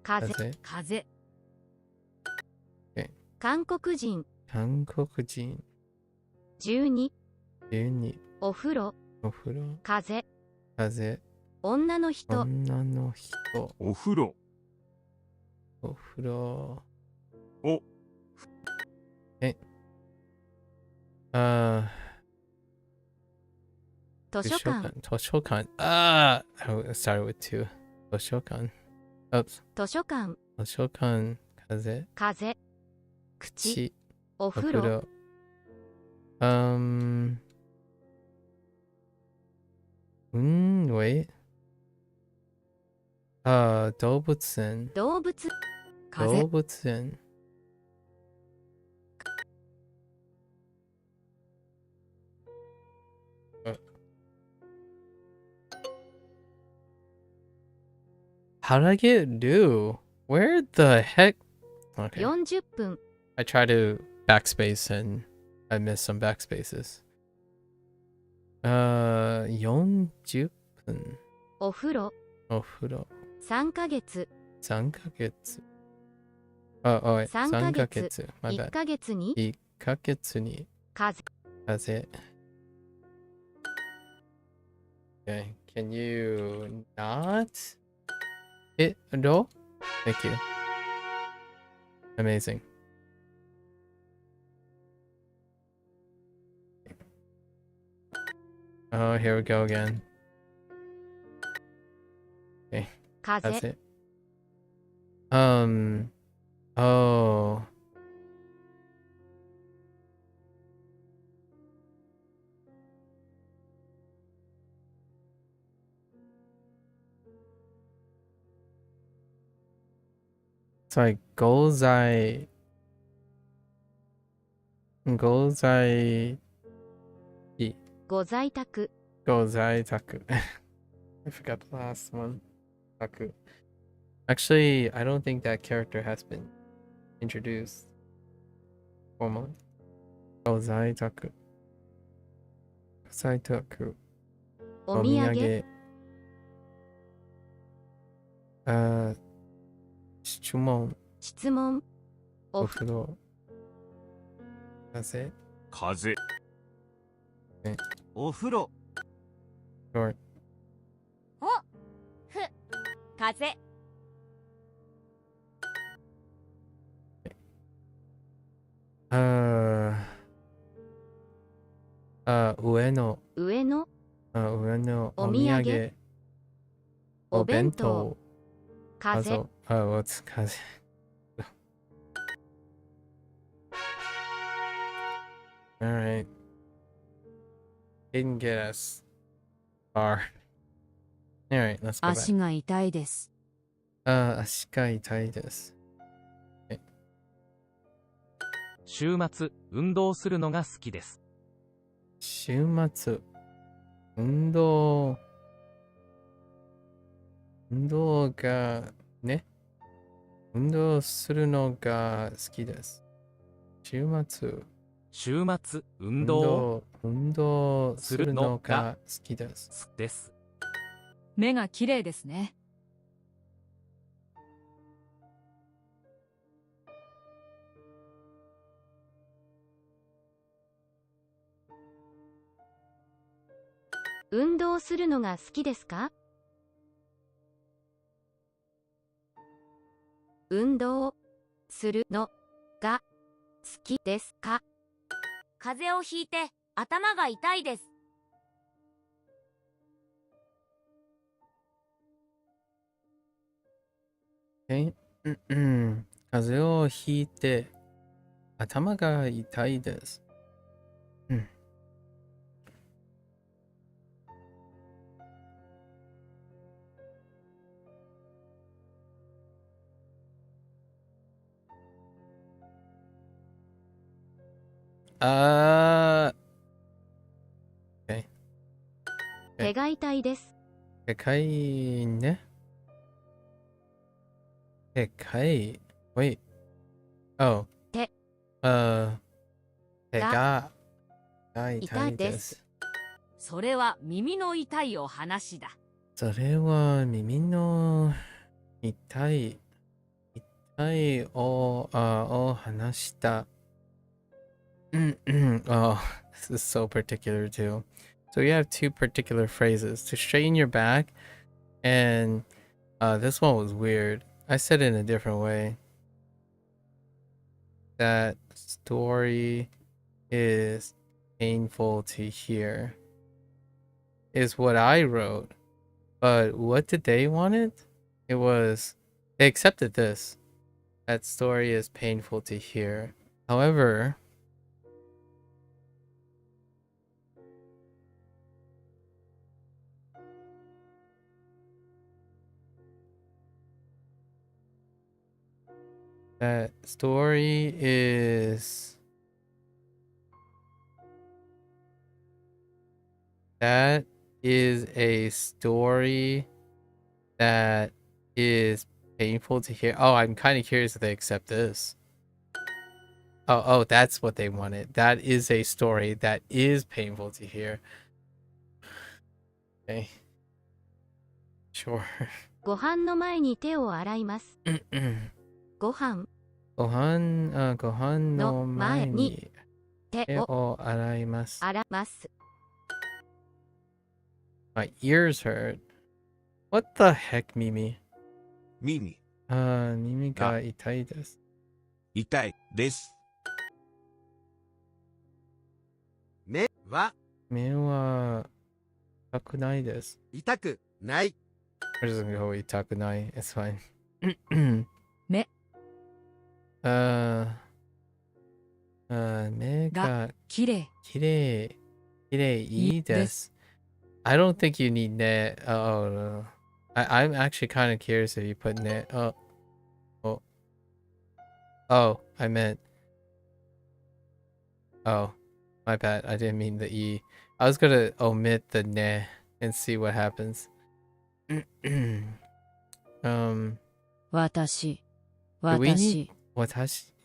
S1: 回
S4: 風。
S1: 風
S7: 風。
S4: 韓国人。
S1: 韓国人
S4: 12。
S1: 12
S4: お風呂。
S1: お風呂
S4: 風。
S1: 風
S4: 女の人。
S1: 女の人
S6: お風呂、
S1: お風呂
S6: お、
S4: 図書館。
S1: 図書館I started with two 図書館oops
S4: 図書館。
S1: 図書館風
S4: 風。口。
S1: 口
S4: お
S1: お風
S4: 風呂。
S1: 呂。 運 wait. 動物園。
S4: 動物、
S2: 風
S1: 動物園。How did I get do? Where the heck? Okay.
S4: 40分、
S1: I try to backspace and I miss some backspaces. 40分。
S4: お風呂、
S1: お風呂。
S4: 3ヶ月、
S1: 3ヶ月。Oh, wait.
S4: 3
S1: 3ヶ
S4: ヶ月、
S1: 月。My
S4: 1
S1: bad.
S4: ヶ月に
S1: 1ヶ月に
S4: 風、
S1: 風。Okay. Can you not hit a door? Thank you. Amazing. Oh, here we go again. Okay, that's
S4: 風、
S1: it. Oh. It's like Golzai. Golzai.
S4: ご在宅、
S1: Golzai Taku. I forgot the last one. Taku. Actually, I don't think that character has been introduced formally. Golzai Taku. Golzai Taku.
S4: お土産、
S1: 質問、
S4: 質問、お風
S1: お風呂、風、
S6: 風。
S3: お風呂。
S1: short、
S7: 風、
S1: 上の、
S4: 上の、
S1: 上の
S4: お土産、
S1: お土産、
S4: お
S1: お弁
S4: 弁当、
S1: 当、
S4: 風、
S1: what's 風。Alright. Didn't get us far. Alright, let's go
S2: 足
S1: back.
S2: が痛いです。
S1: 足が痛いです。
S3: 週末、運動するのが好きです。
S1: 週末、運動が、ね。運動するのが好きです。週末、
S3: 週末、運動
S1: 運動するのが好きです。
S3: です。
S2: 目が綺麗ですね。
S4: 運動するのが好きですか？運動するのが好きですか？
S7: 風邪をひいて頭が痛いです。
S1: 風邪をひいて頭が痛いです。Okay.
S4: 手が痛いです。
S1: でかいね。でかい。Wait. Oh.
S4: 手。
S1: 手が痛いです。
S7: それは耳の痛いお話だ。
S1: それは耳の痛いを話した。Oh, this is so particular too. So you have two particular phrases to straighten your back, and this one was weird. I said it in a different way. That story is painful to hear is what I wrote. But what did they want it? It was, they accepted this. That story is painful to hear. However, That story is... That is a story that is painful to hear. Oh, I'm kind of curious if they accept this. Oh, that's what they wanted. That is a story that is painful to hear. Okay. Sure.
S4: ご飯の前に手を洗います。ご飯
S1: ご飯の前に手
S4: 手を
S1: を洗います。
S4: 洗います。
S1: My ears hurt. What the heck, Mimi?
S5: 耳、
S1: 耳が痛いです。
S5: 痛いです。
S8: 目は
S1: 目は痛くないです。
S8: 痛くない。
S1: We're just gonna go 痛くない。It's fine.
S2: 目
S1: 目が
S2: きれい
S1: きれいいいです。I don't think you need net. Oh, no. I'm actually kind of curious if you put net. Oh, I meant. Oh, my bad. I didn't mean the E. I was gonna omit the ne and see what happens.
S2: 私
S1: Do we
S2: 私
S1: need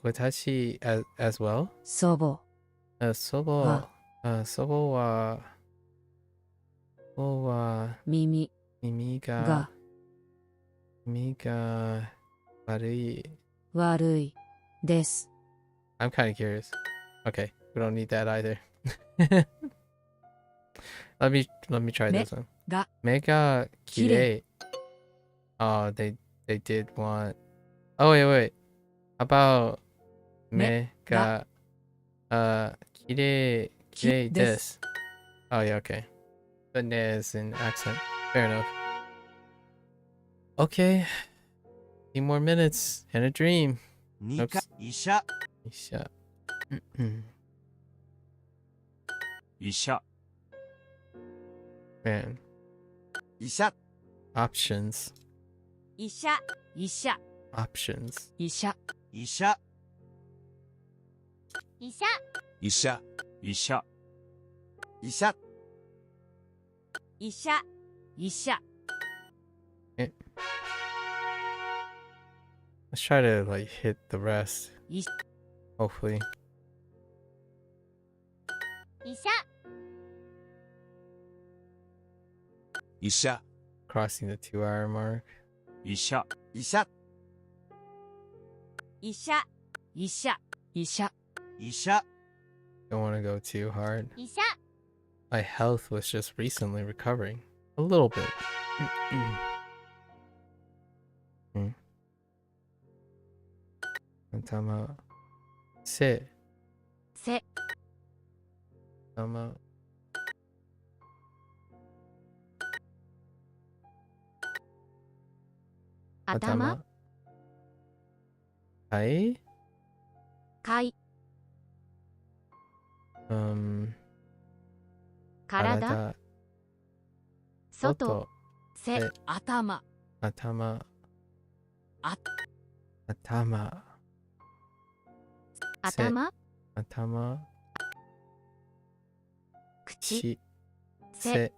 S1: watashi as well?
S2: 祖母
S1: 祖母は
S2: 耳
S1: 耳
S2: が
S1: 悪い。
S2: 悪いです。
S1: I'm kind of curious. Okay, we don't need that either. let me try this one.
S2: が
S1: 目がきれい。Oh, they did want. Oh wait. How about 目がきれいです。Oh yeah, okay. The ne is an accent. Fair enough. Okay. few more minutes and a dream.
S8: 2回医者
S1: 医者。
S6: 医者
S1: Man.
S8: 医者
S1: Options.
S7: 医者
S2: 医者
S1: Options.
S2: 医者
S8: 医者
S7: 医者
S5: 医者、
S6: 医者
S8: 医者
S7: 医者
S2: 医者
S1: Let's try to like hit the rest.
S2: Is-
S1: Hopefully.
S7: 医者
S5: 医者、
S1: Crossing the 2-hour mark.
S6: 医者
S8: 医者
S7: 医者
S2: 医者医者
S8: 医者
S1: Don't want to go too hard.
S7: 医者
S1: My health was just recently recovering. A little bit. Tama. Sit.
S2: せ
S1: Tama.
S4: 頭
S1: はい。
S4: かい体外せ
S1: え
S2: 頭
S1: 頭
S2: あ
S1: 頭
S4: 頭
S1: 頭
S4: 口
S1: し
S4: せ
S1: せ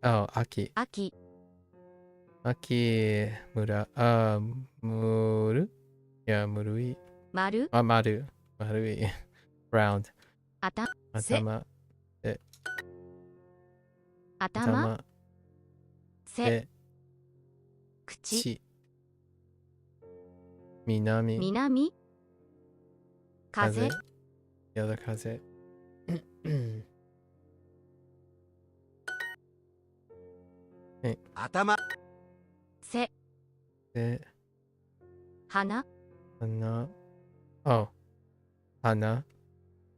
S1: Oh, 秋
S4: 秋
S1: 秋村むるいやむるい
S4: 丸
S1: 丸いround
S4: 頭
S1: 頭
S4: 頭せ
S1: せ
S4: 口
S1: ち南
S4: 南風
S1: やだ風
S8: 頭
S4: せ
S1: で
S4: 鼻
S1: 花oh 花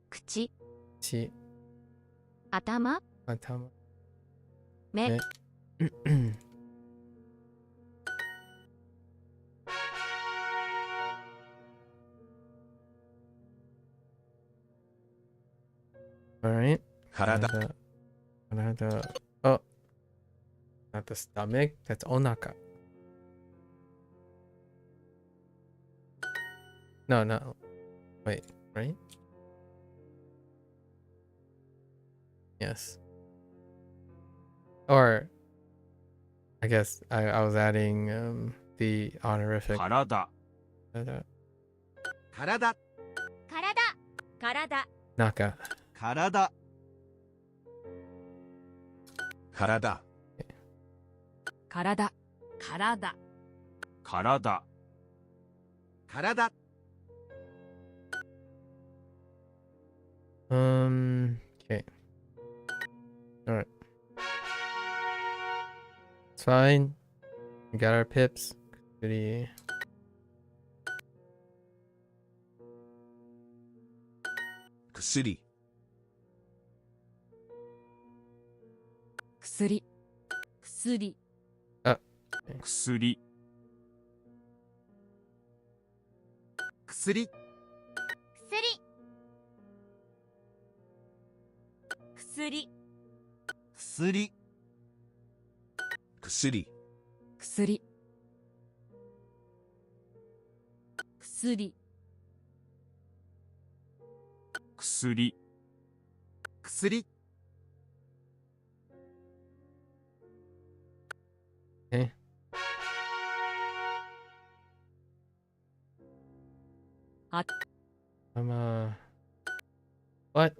S4: 口
S1: ち
S4: 頭
S1: 頭
S4: 目
S1: 目Alright.
S5: 体、
S1: 体 Oh, not the stomach. That's onaka. No, no. Wait, right? Yes. Or I guess I was adding the honorific.
S6: 体
S8: 体
S7: 体
S1: Naka.
S8: 体
S5: 体
S2: 体
S6: 体
S8: 体
S1: Okay. Alright. It's fine. We got our pips. Goody.
S5: 薬
S2: 薬
S7: 薬
S6: 薬
S8: 薬
S7: 薬
S8: 薬
S5: 薬
S2: 薬
S7: 薬
S6: 薬
S8: 薬
S1: Okay. What?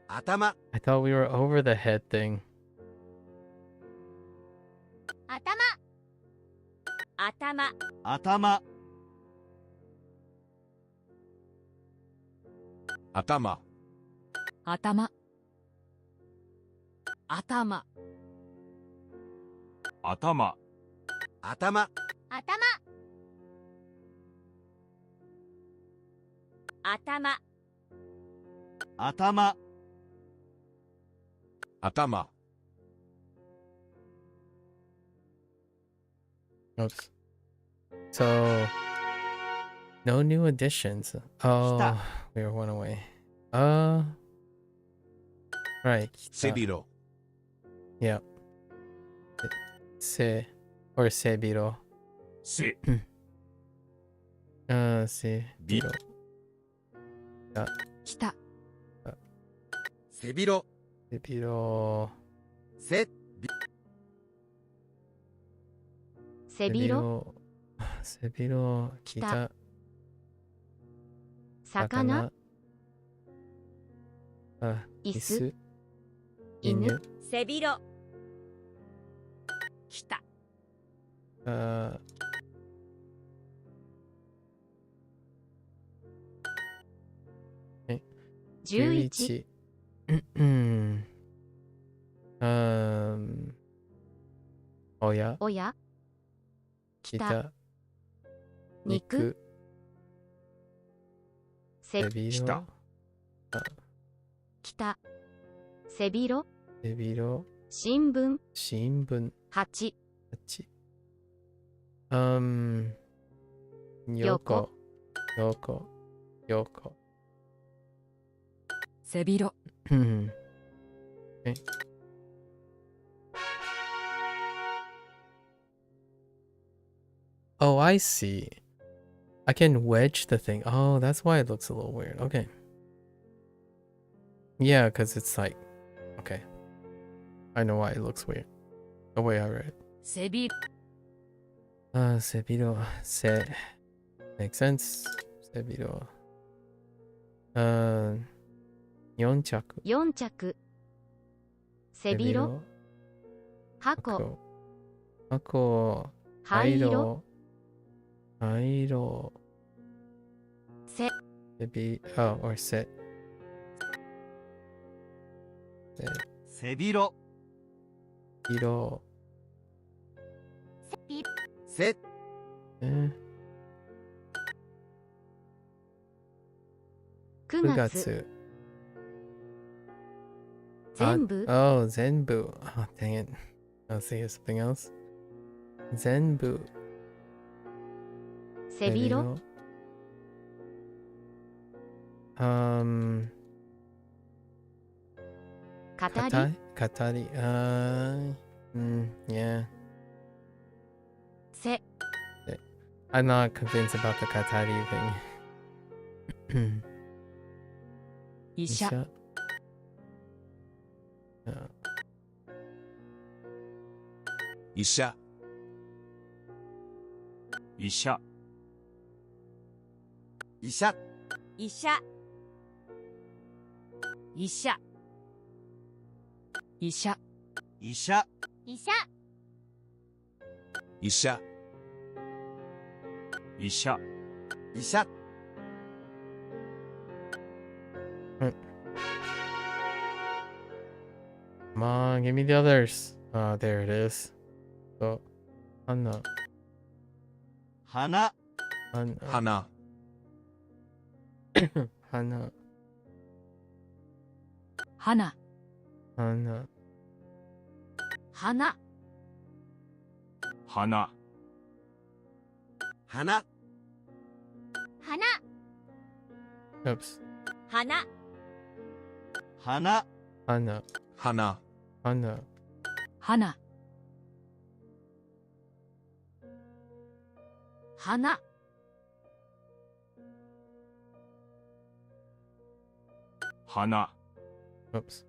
S8: 頭
S1: I thought we were over the head thing.
S7: 頭頭
S8: 頭
S5: 頭
S2: 頭
S7: 頭
S6: 頭
S8: 頭
S7: 頭
S8: 頭
S5: 頭
S1: Oops. So, no new additions. Oh,
S8: Kita.
S1: we were one away. Right.
S5: 背
S1: kita.
S5: 広
S1: Yeah. Se or sebiro.
S6: せ
S1: Sebiro.
S2: 来た
S8: 背広
S1: Sebiro.
S8: せ
S4: 背広
S1: Sebiro. Kita.
S4: 魚 椅子
S1: Isu.
S4: 犬
S7: 背広
S2: 来た
S4: 11
S1: Oya.
S4: 親
S1: Kita.
S4: 肉 背
S1: Sebiro.
S4: 北背広
S1: Sebiro.
S4: 新聞
S1: Shinbun.
S4: 8
S1: Yoko. Yoko. Yoko.
S2: 背広
S1: Okay. Oh, I see. I can wedge the thing. Oh, that's why it looks a little weird. Okay. Yeah, because it's like... Okay. I know why it looks weird. The way I read it.
S2: 背広
S1: Sebiro. Se. Makes sense. Sebiro. 4着。
S4: 4着背広箱
S1: 箱。
S4: 灰色
S1: 灰色。
S4: せ
S1: Oh, or set.
S8: 背広
S1: 色。
S8: せ
S4: 9
S1: 9
S4: 月
S1: 月。
S4: 全部
S1: Oh, 全部. Oh, dang it. I was thinking of something else. 全部。
S4: 背広語り
S1: 語 katari. Yeah.
S4: せ
S1: I'm not convinced about the katari thing.
S2: 医者
S1: Yeah.
S5: 医者、
S6: 医者、
S8: 医者、
S7: 医者、
S2: 医者医者
S8: 医者、
S7: 医者、
S5: 医者、
S6: 医者、
S8: 医者、
S1: Come on, give me the others. Oh, there it is. So, Hana.
S8: 花、
S1: Hana.
S5: 花、
S1: Hana.
S2: 花
S1: Hana.
S2: 花
S6: 花、
S8: 花、
S7: 花、
S1: Oops.
S7: 花、
S8: 花、
S1: Hana.
S5: 花、
S1: Hana.
S2: 花花
S6: 花、
S1: Oops.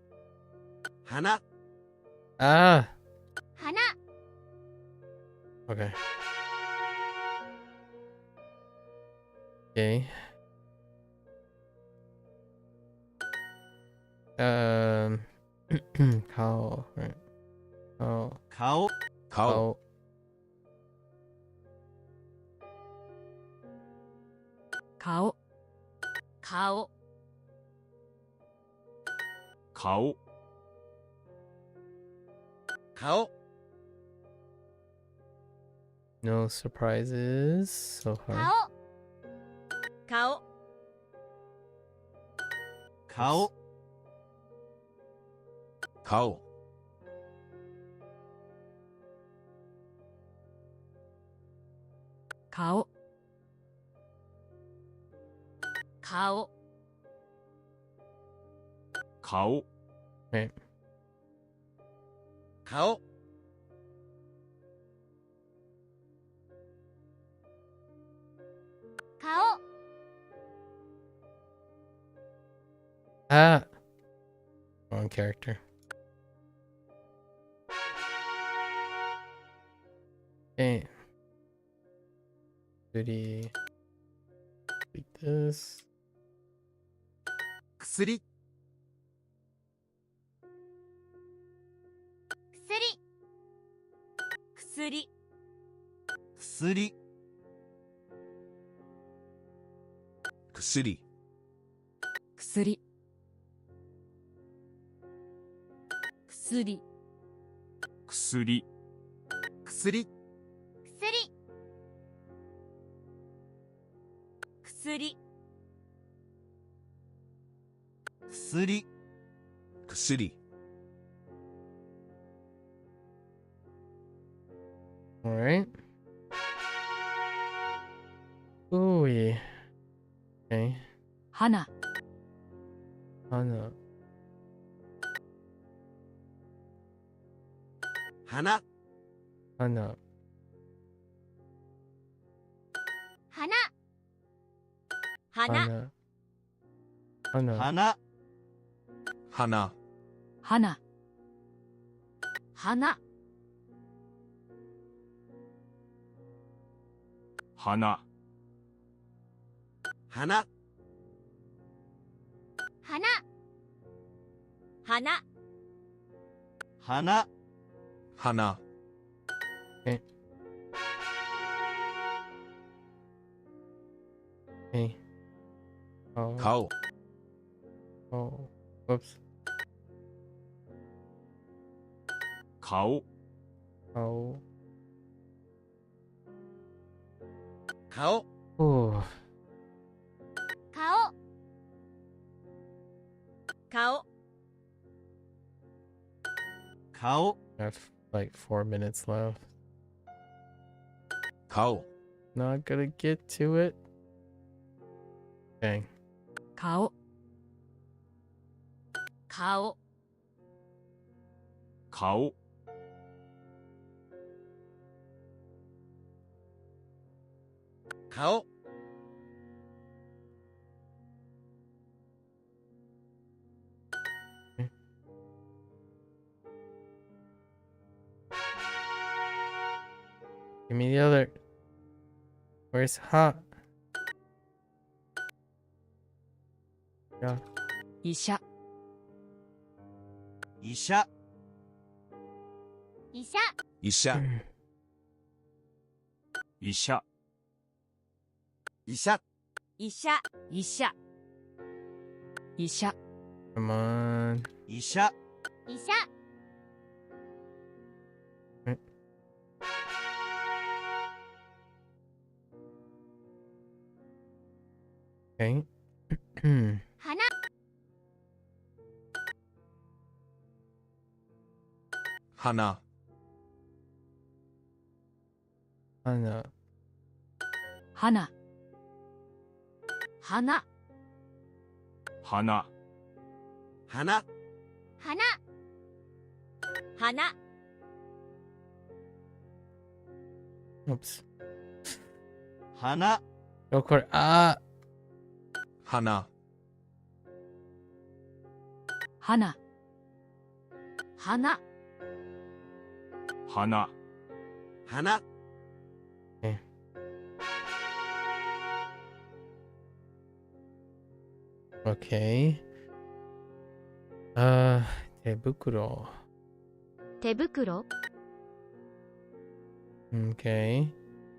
S8: 花、
S1: Ah.
S7: 花、
S1: Okay. Okay. Cow. Right. Oh.
S8: 顔、
S5: 顔、
S2: 顔
S7: 顔、
S6: 顔、
S8: 顔、
S1: No surprises so far.
S7: 顔、
S8: 顔、
S5: 顔、
S2: 顔
S7: 顔、
S6: 顔、
S1: Right.
S8: 顔、
S7: 顔、
S1: Ah. Wrong character. Okay. Goody. Like this.
S8: 薬、
S7: 薬、薬、
S8: 薬、
S5: 薬、
S2: 薬
S7: 薬、
S6: 薬、
S8: 薬、
S7: 薬、薬、
S8: 薬、
S5: 薬、
S1: All right. Ooh. Okay.
S2: 花
S1: Hana.
S8: 花、
S1: Hana.
S7: 花、花、
S1: Hana. Hana.
S8: 花、
S5: 花、
S2: 花
S7: 花、
S6: 花、
S8: 花、
S7: 花、花、
S8: 花、
S5: 花、
S1: Okay. Oh.
S5: 顔、
S1: Oh. Whoops.
S6: 顔、
S1: Oh.
S8: 顔、
S1: Ooh.
S7: 顔、顔、
S8: 顔、
S1: I have like 4 minutes left.
S5: 顔、
S1: Not gonna get to it. Dang.
S2: 顔
S7: 顔、
S6: 顔、
S8: 顔、
S1: Give me the other. Where's hot? Yeah.
S2: 医者、
S8: 医者、
S7: 医者、
S5: 医者、
S6: 医者、
S8: 医者、
S7: 医者、
S2: 医者、医者、
S1: Come on.
S8: 医者、
S7: 医者、
S1: Okay.
S7: 花、
S5: 花、
S1: Hana.
S2: 花、
S7: 花、
S6: 花、
S8: 花、
S7: 花、花、
S1: Oops.
S8: 花、
S1: Go for it. Ah.
S5: 花、
S2: 花、
S7: 花、
S6: 花、
S8: 花、
S1: Okay. 手袋.
S4: 手袋、
S1: Okay.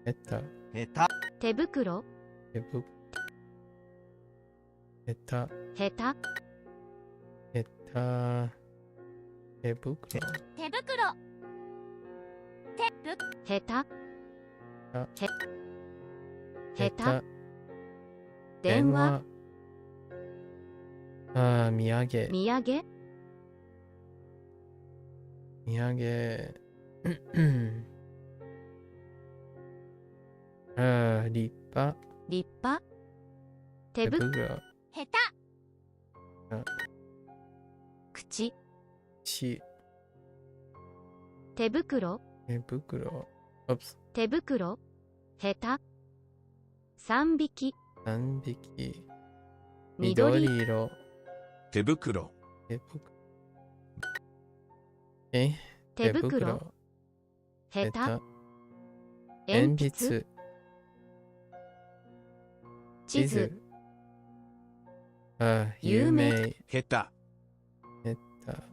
S1: ヘタ、
S8: 下手、
S4: 手袋、
S1: 手ぶ、ヘタ、
S4: ヘタ、
S1: ヘタ、手袋、
S7: 手袋、
S4: ヘタ、
S1: あ
S4: へ、ヘタ、電話、
S1: あー、土産、
S4: 土産、
S1: 土産、あー、立派、
S4: 立派、手
S1: 手
S4: 袋、
S1: 袋、
S7: 下手、
S4: 口、
S1: ち、
S4: 手袋、
S1: 手袋、Oops、
S4: 手袋、ヘタ、3匹、
S1: 3匹、
S4: 緑、
S1: 緑色、
S5: 手袋、
S1: 手袋。え、
S4: 手袋、ヘタ、鉛
S1: 鉛
S4: 筆、
S1: 筆、
S4: 地図、
S1: あー、
S4: 有
S1: 有
S4: 名
S1: 名、
S5: 下手、
S1: ヘタ、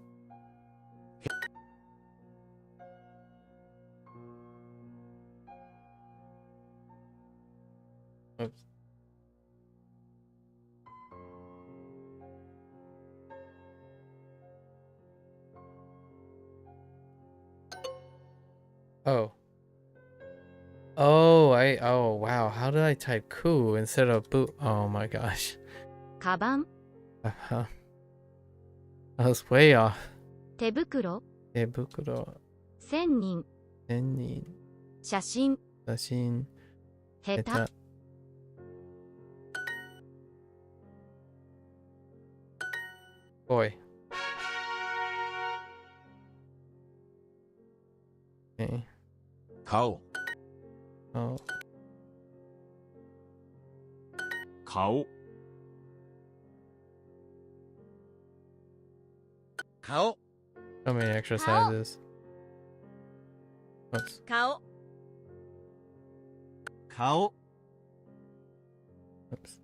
S1: Oops. Oh. Oh, wow. How did I type ku instead of boo? Oh my gosh.
S4: カバン、
S1: Uh-huh. I was way off.
S4: 手袋、
S1: 手袋、
S4: 千人、
S1: 千人、
S4: 写真、
S1: 写真、
S4: ヘタ、
S1: Boy. Okay.
S5: 顔、
S1: Oh.
S6: 顔、
S8: 顔、
S1: So many exercises. Oops.
S7: 顔、
S8: 顔、
S1: Oops.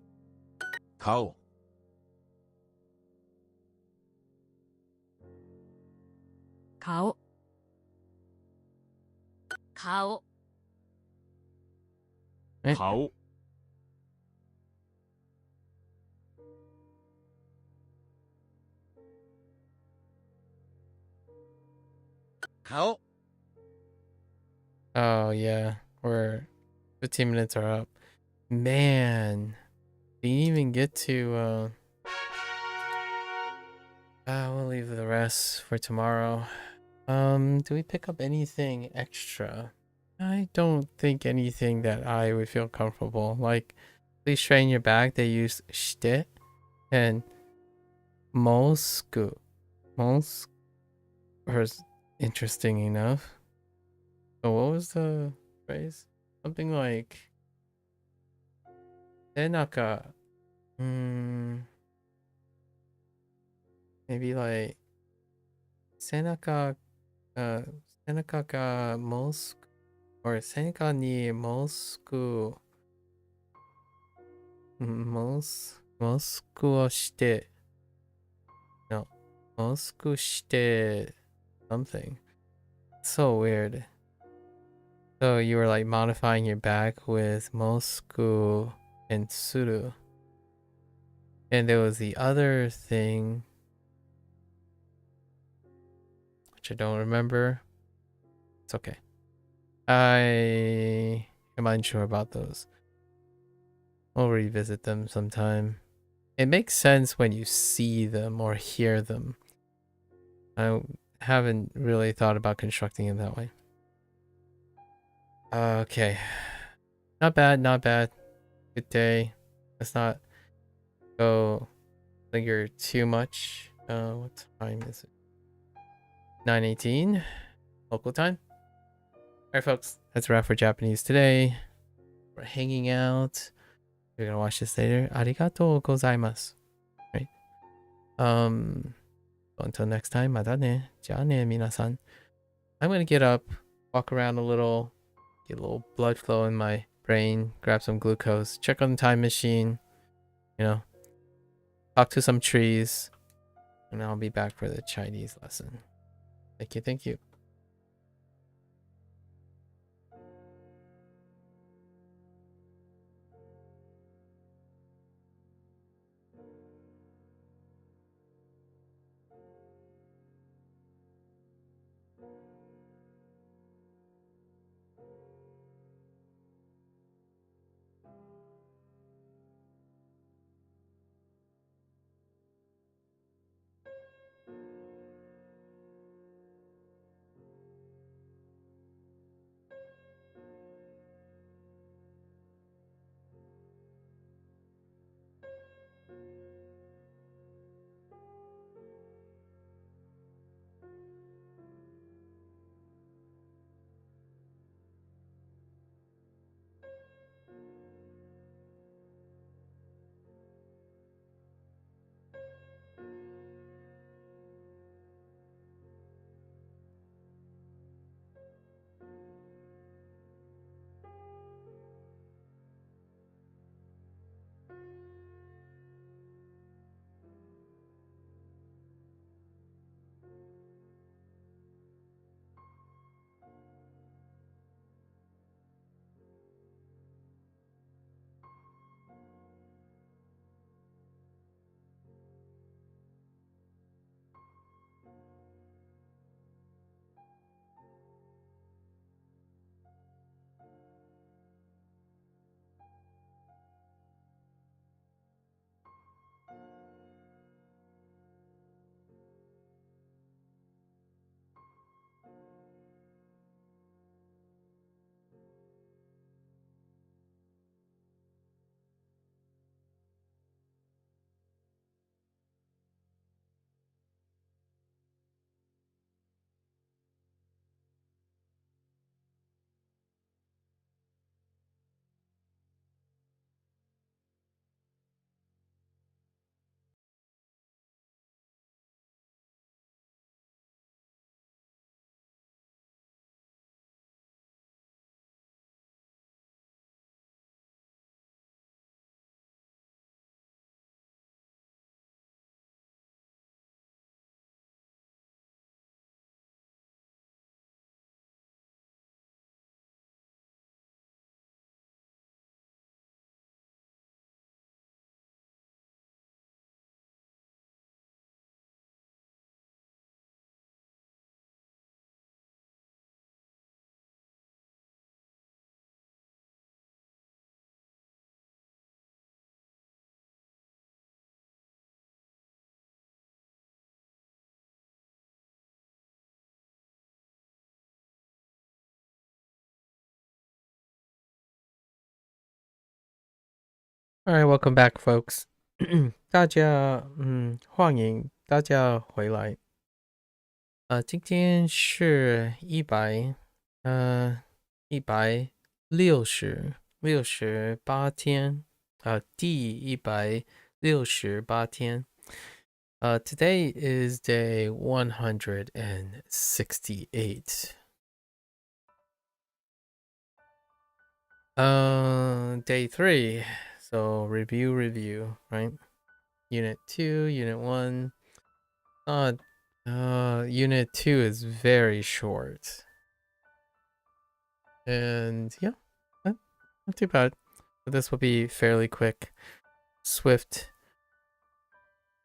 S5: 顔、
S2: 顔、
S7: 顔、
S1: え
S6: 顔、
S8: 顔、
S1: Oh yeah, we're 15 minutes are up. Man, we didn't even get to we'll leave the rest for tomorrow. Do we pick up anything extra? I don't think anything that I would feel comfortable. Like, please straighten your back. They use shite and mosku. Mos or interesting enough. So what was the phrase? Something like Senaka. Maybe like Senaka, uh, Senaka ga Mosku, or Senaka ni Mosku, Mosku o shite, no, Mosku shite something. So weird. So you were like modifying your back with Mosku and Suru. And there was the other thing, which I don't remember. It's okay. I am unsure about those. We'll revisit them sometime. It makes sense when you see them or hear them. I haven't really thought about constructing it that way. Okay. Not bad, not bad. Good day. Let's not go linger too much. What time is it? 9:18 local time. Alright folks, that's a wrap for Japanese today. We're hanging out. You're gonna watch this later. Arigatou gozaimasu. Right. Until next time, またね。じゃあね、皆さん. I'm gonna get up, walk around a little, get a little blood flow in my brain, grab some glucose, check on the time machine, you know, talk to some trees, and I'll be back for the Chinese lesson. Thank you, thank you. All right, welcome back, folks. 大家欢迎大家回来。今天是168天，第168天。Today is day 168. Day 3. So review, right? Unit 2, Unit 1. Unit 2 is very short. And yeah, not too bad. This will be fairly quick. Swift.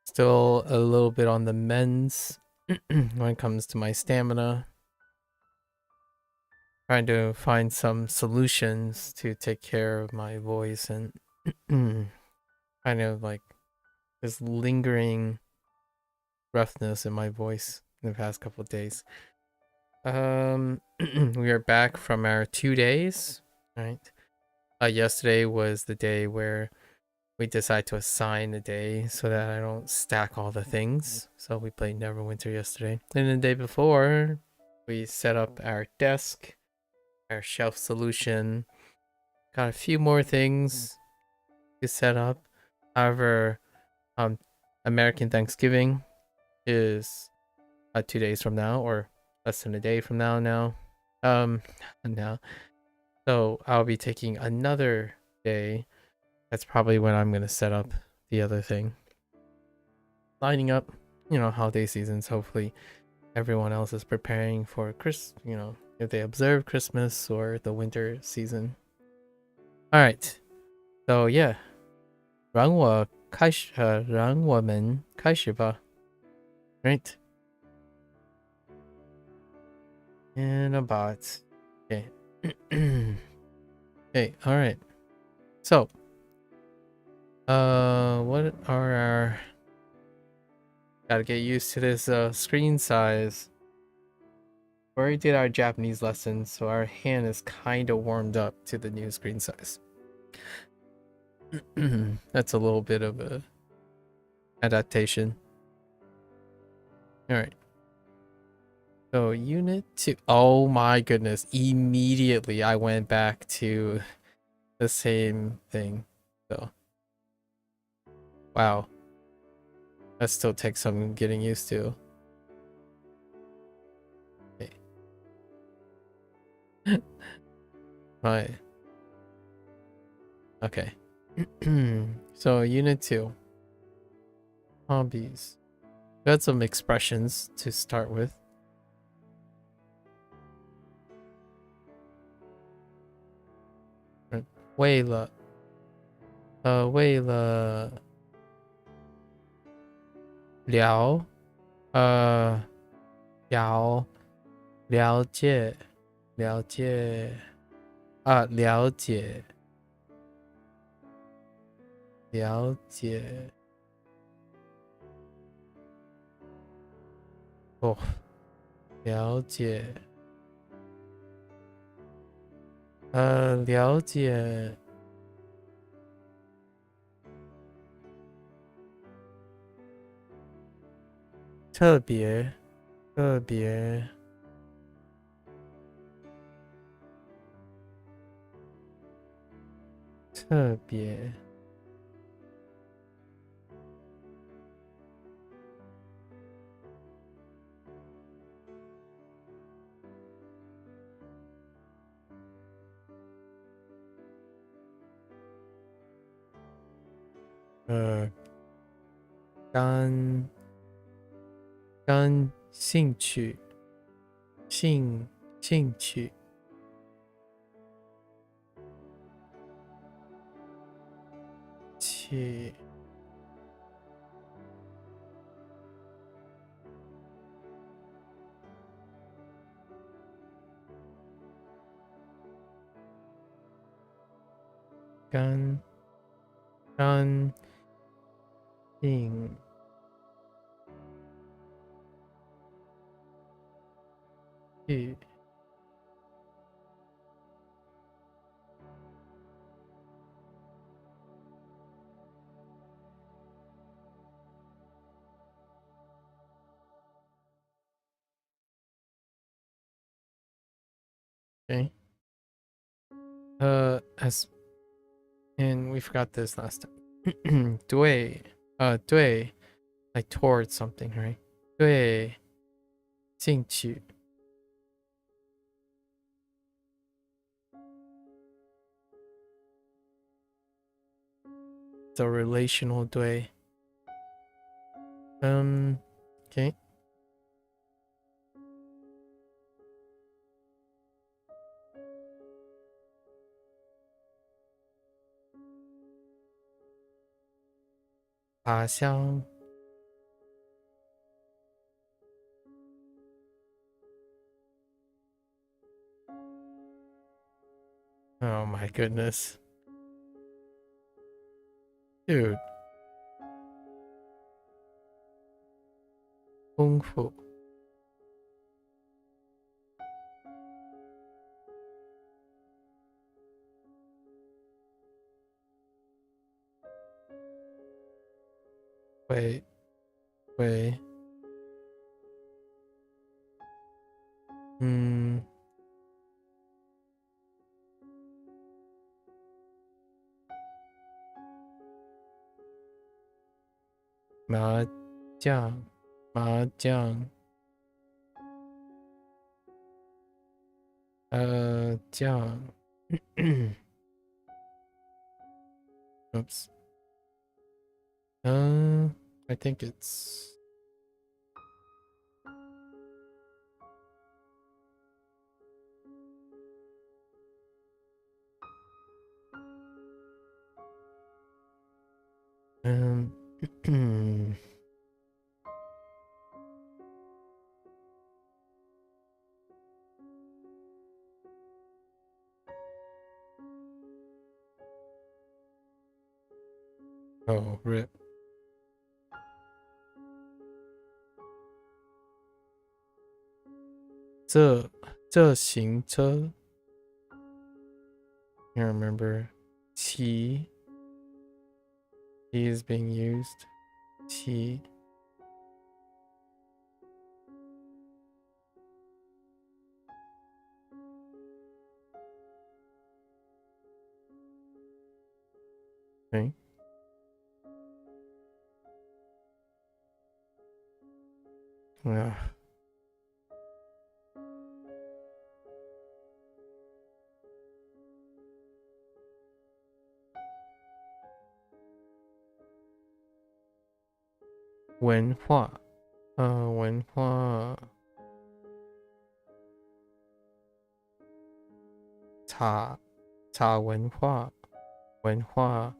S1: Still a little bit on the mends when it comes to my stamina. Trying to find some solutions to take care of my voice and kind of like this lingering roughness in my voice in the past couple of days. We are back from our 2 days, right? Yesterday was the day where we decided to assign a day so that I don't stack all the things. So we played Neverwinter yesterday. And the day before, we set up our desk, our shelf solution. Got a few more things to set up. However, American Thanksgiving is 2 days from now, or less than a day from now. Now. So I'll be taking another day. That's probably when I'm going to set up the other thing. Lining up, holiday seasons. Hopefully everyone else is preparing for if they observe Christmas or the winter season. All right. So yeah. 让我们开始吧. Right? And about. Okay. Okay, all right. So, what are our... Gotta get used to this screen size. We already did our Japanese lesson, so our hand is kind of warmed up to the new screen size. That's a little bit of a adaptation. All right. So unit 2. Oh my goodness. Immediately I went back to the same thing. So wow. That still takes some getting used to. Okay. Right. Okay. So unit 2. Hobbies. Got some expressions to start with. Right. 为了了解了解哦了解了解特别感兴趣去感兴趣 Okay. And we forgot this last time. 对, 对, like towards something, right? 对,兴趣. It's a relational 对. Okay. Ah, 香. Oh my goodness. Dude. 丰富. Wait. 麻将. Jiang. Oops. I think it's oh rip. 这行车. I remember 骑 is being used. 骑. Okay. Yeah. Wenhua. 文化. Cha 文化. 文化.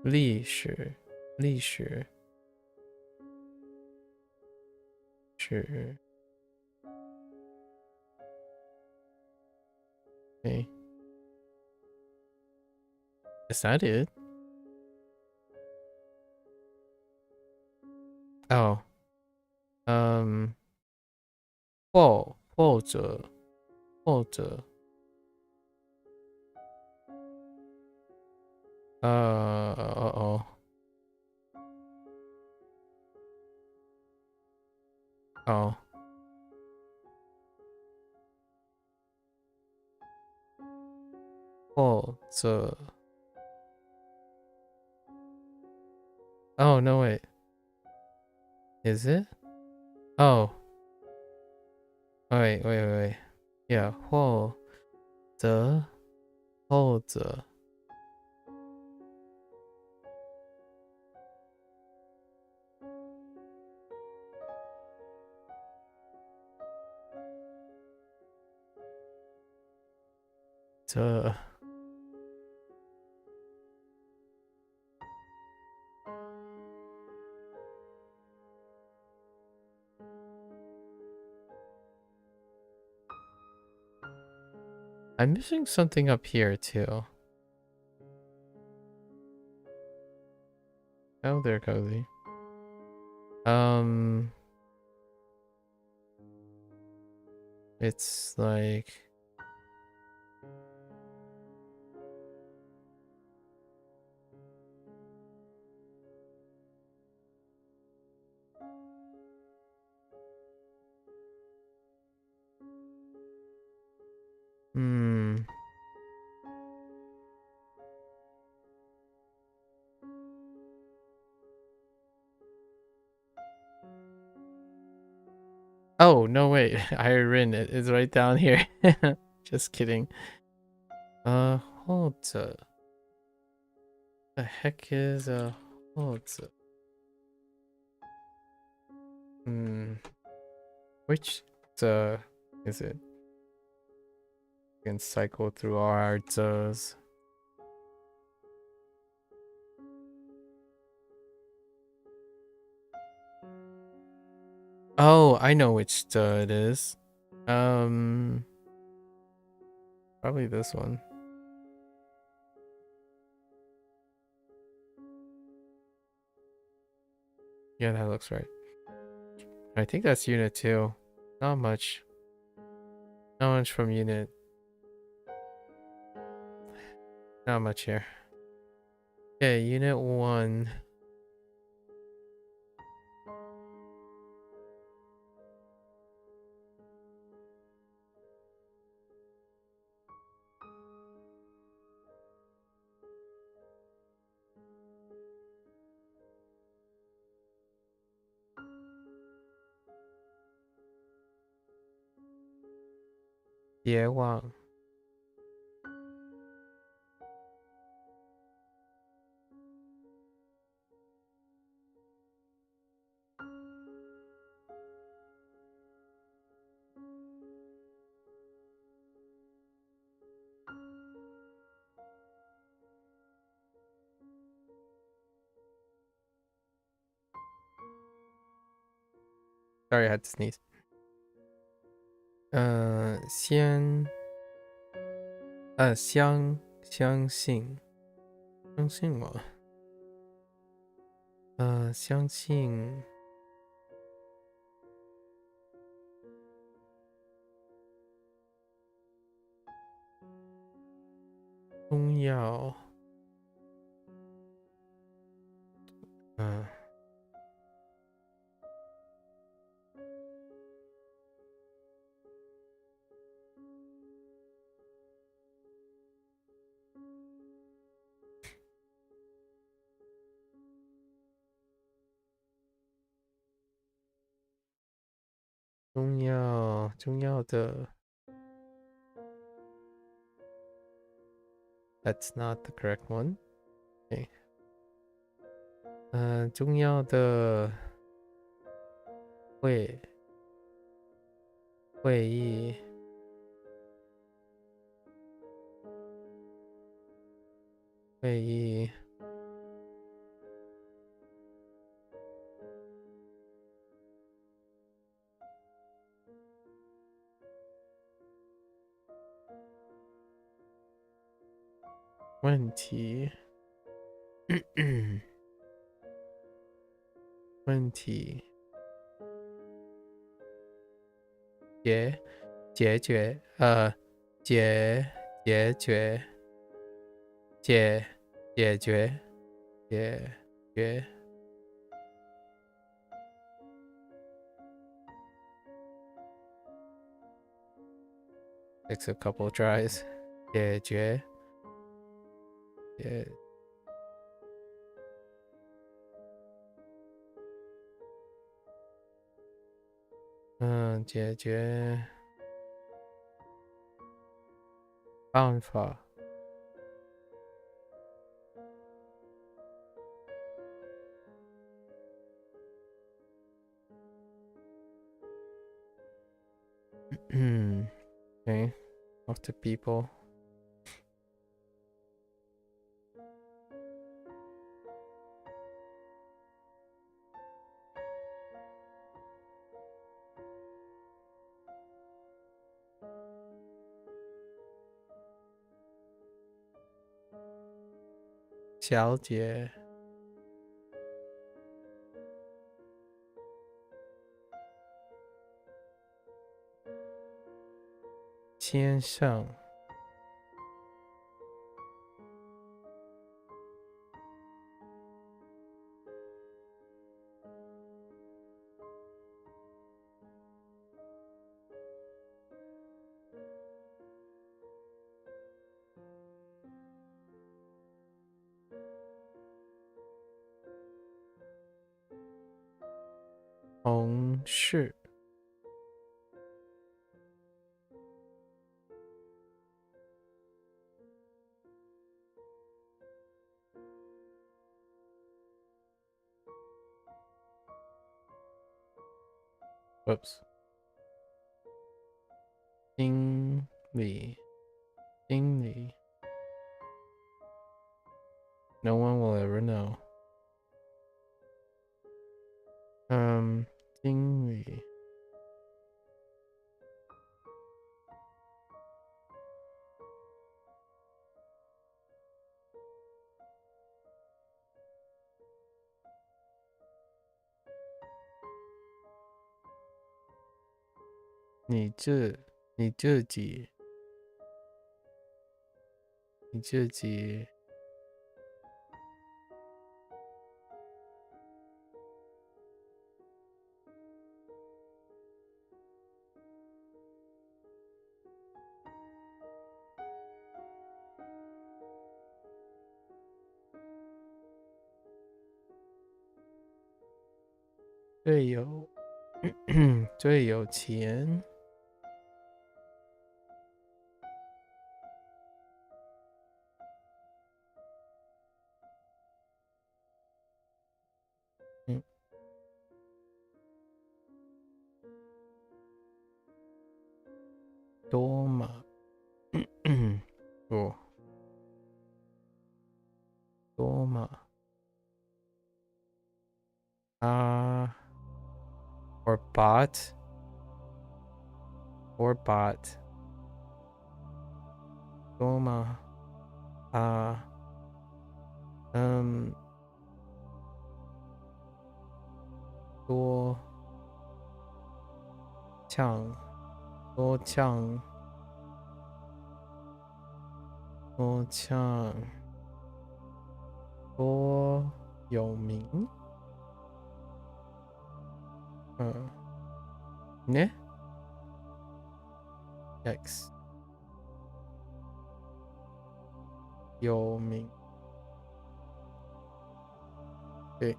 S1: 历史. 史. Okay. Is that it? Oh. 或者. Uh-oh. Oh. 或者. Oh, no, wait. Is it? Oh. Wait. Yeah, 或者. 或者.这. I'm missing something up here too. Oh, there, Cozy. It's like. Oh, no, wait. I written it. It's right down here. Just kidding. Hold up. The heck is hold up. Which is it? We can cycle through our does. Oh, I know which it is. Probably this one. Yeah, that looks right. I think that's unit 2. Not much. Not much from unit. Not much here. Okay, unit 1. Yewang. Sorry, I had to sneeze. 相信吗？相信中药，中药的 That's not the correct one. Okay. 中药的会议问题问题解决解决解决 Takes a couple of tries. 解决解决办法Okay. Of the people. 小姐先生同事 Whoops. 经理 No one will ever know. 经理 你自己最有钱。多嘛？哦，多嘛？or bought多嘛？多呛多有名。呢 X 有名。对。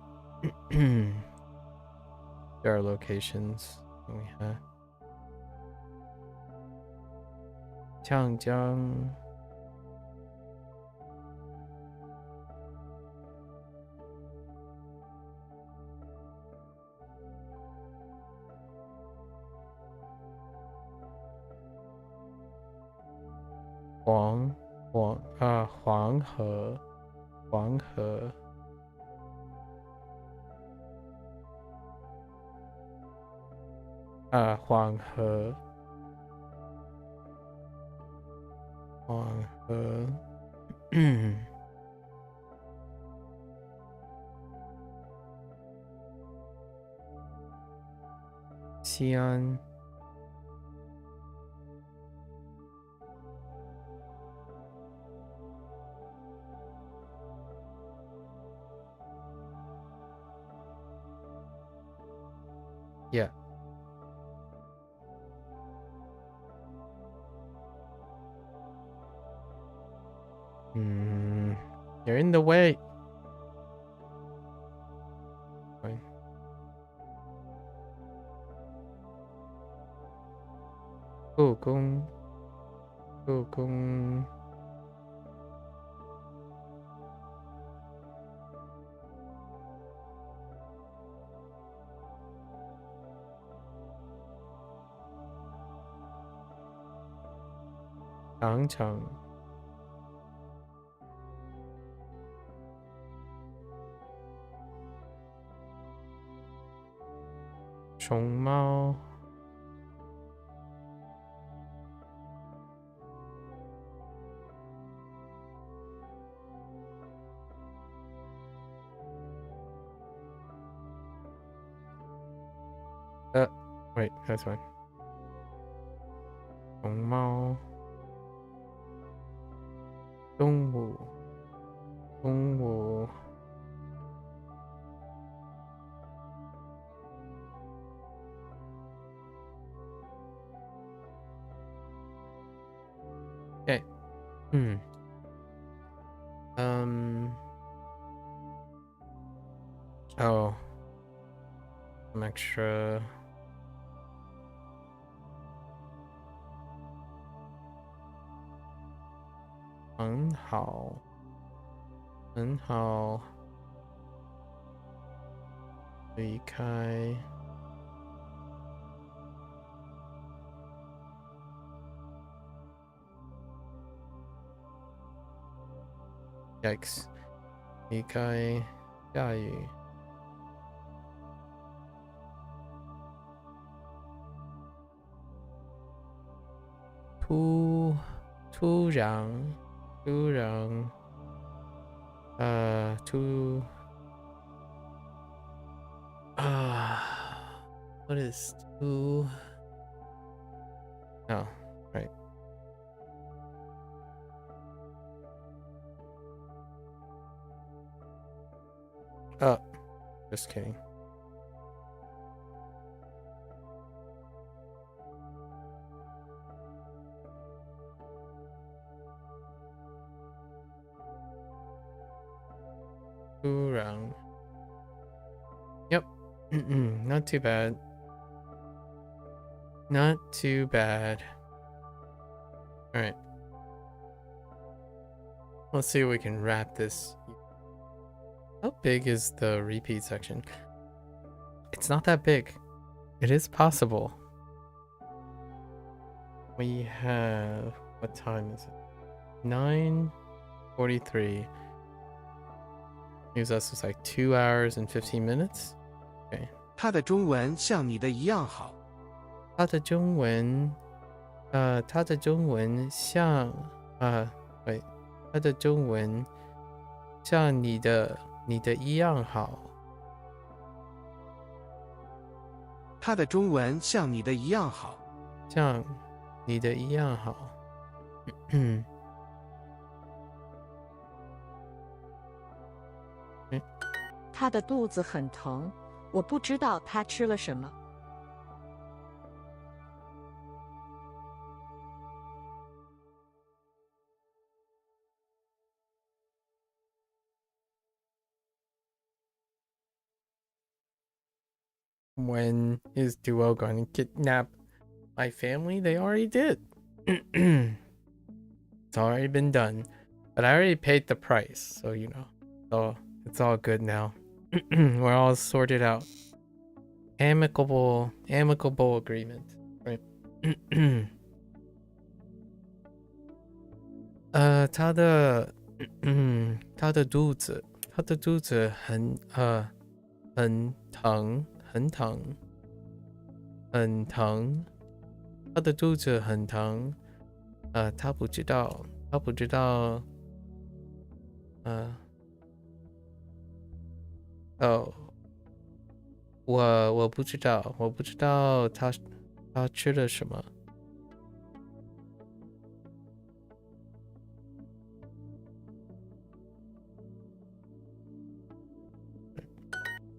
S1: There are locations we have. 呛江。黄河。黄河。西安。Yeah. You're in the way. Fine.故宫。长城。熊猫。Wait, that's fine. 熊猫。动物。Okay. Oh. Some extra.很好。离开。Yikes. 离开下雨。突然what is too? Oh, right. Oh, just kidding. Round. Yep. Not too bad. Not too bad. All right. Let's see if we can wrap this. How big is the repeat section? It's not that big. It is possible. We have, what time is it? 9:43. Gives us like 2 hours and 15 minutes. Okay.
S9: 他的中文像你的一样好。
S1: 他的中文像对，他的中文像你的一样好。
S9: 他的中文像你的一样好。
S1: 像你的一样好。
S10: 他的肚子很疼，我不知道他吃了什么。
S1: When is Duo going to kidnap my family? They already did. It's already been done. But I already paid the price, so you know. So it's all good now. We're all sorted out. Amicable agreement, right? 他的肚子很疼，他的肚子很疼，他不知道，我不知道他吃了什么。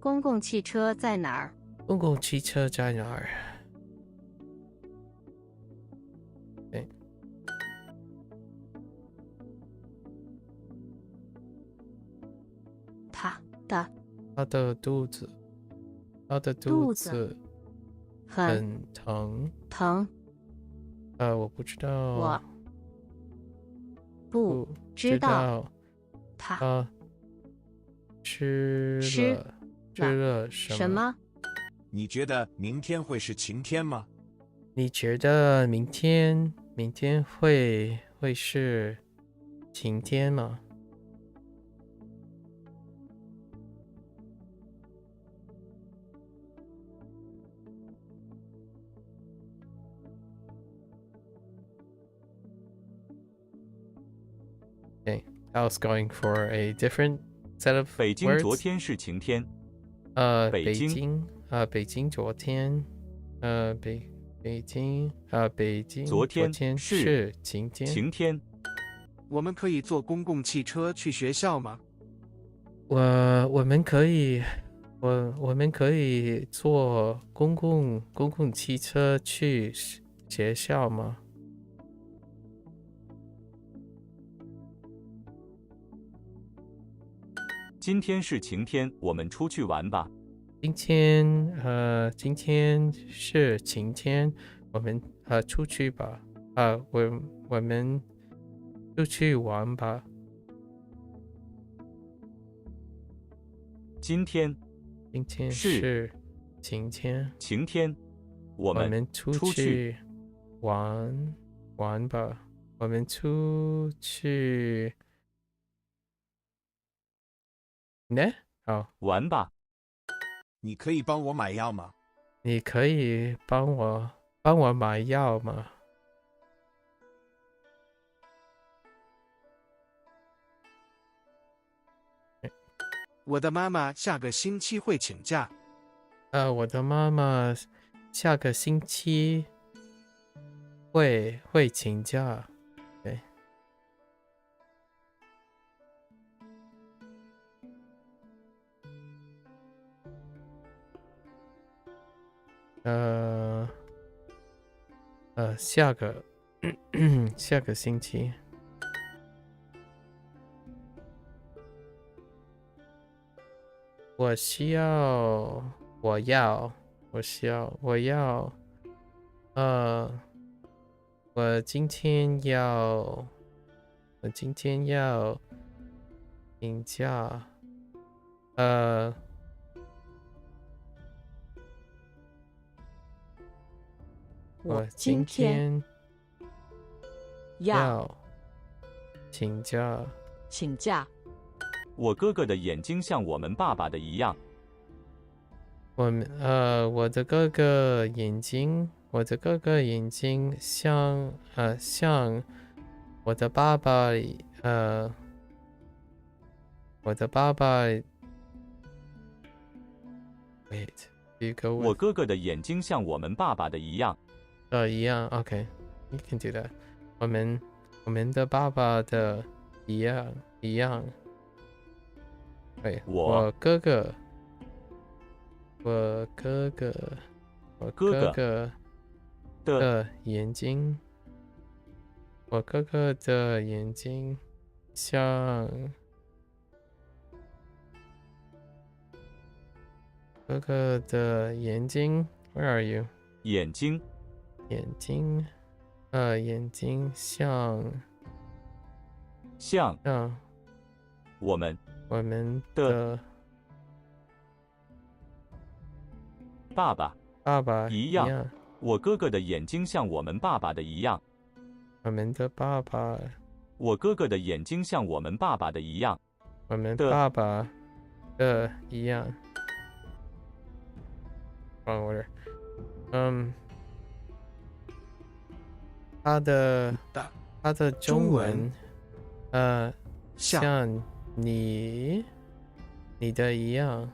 S4: 公共汽车在哪儿？
S1: 公共汽车在哪儿？对。他的肚子很疼。我不知道。
S4: 我不知道
S1: 他吃了什么？
S5: 你觉得明天会是晴天吗？
S1: 你觉得明天会是晴天吗？Okay, I was going for a different set of
S3: 北京
S1: words.
S3: 昨天是晴天。
S1: 北京昨天，北京
S3: 昨天
S1: 是晴天。
S9: 我们可以坐公共汽车去学校吗？
S1: 我们可以坐公共汽车去学校吗？
S3: 今天是晴天，我们出去玩吧。
S1: 今天是晴天，我们出去吧。我们出去玩吧。
S3: 今天
S1: 是晴天，
S3: 我们
S1: 出去玩吧。我们出去呢？好，
S3: 玩吧。
S5: 你可以帮我买药吗？
S1: 你可以帮我买药吗？
S9: 我的妈妈下个星期会请假。
S1: 我的妈妈下个星期会请假。对，下个下个星期。我需要，我要，我今天要请假，我今天要请假。
S10: 请假。
S3: 我哥哥的眼睛像我们爸爸的一样。
S1: 我的哥哥眼睛像我的爸爸，我的爸爸。Wait, you go with
S3: 我哥哥的眼睛像我们爸爸的一样。
S1: 一样 ，OK, you can do that. 我们的爸爸的一样。对，我哥哥的眼睛，我哥哥的眼睛像哥哥的眼睛 ，Where are you？
S3: 眼睛像我们
S1: 的
S3: 爸爸
S1: 一
S3: 样。我哥哥的眼睛像我们爸爸的一样。
S1: 我们的爸爸。
S3: 我哥哥的眼睛像我们爸爸的一样。
S1: 我们爸爸的一样。Wrong order. 他的中文，像你的一样。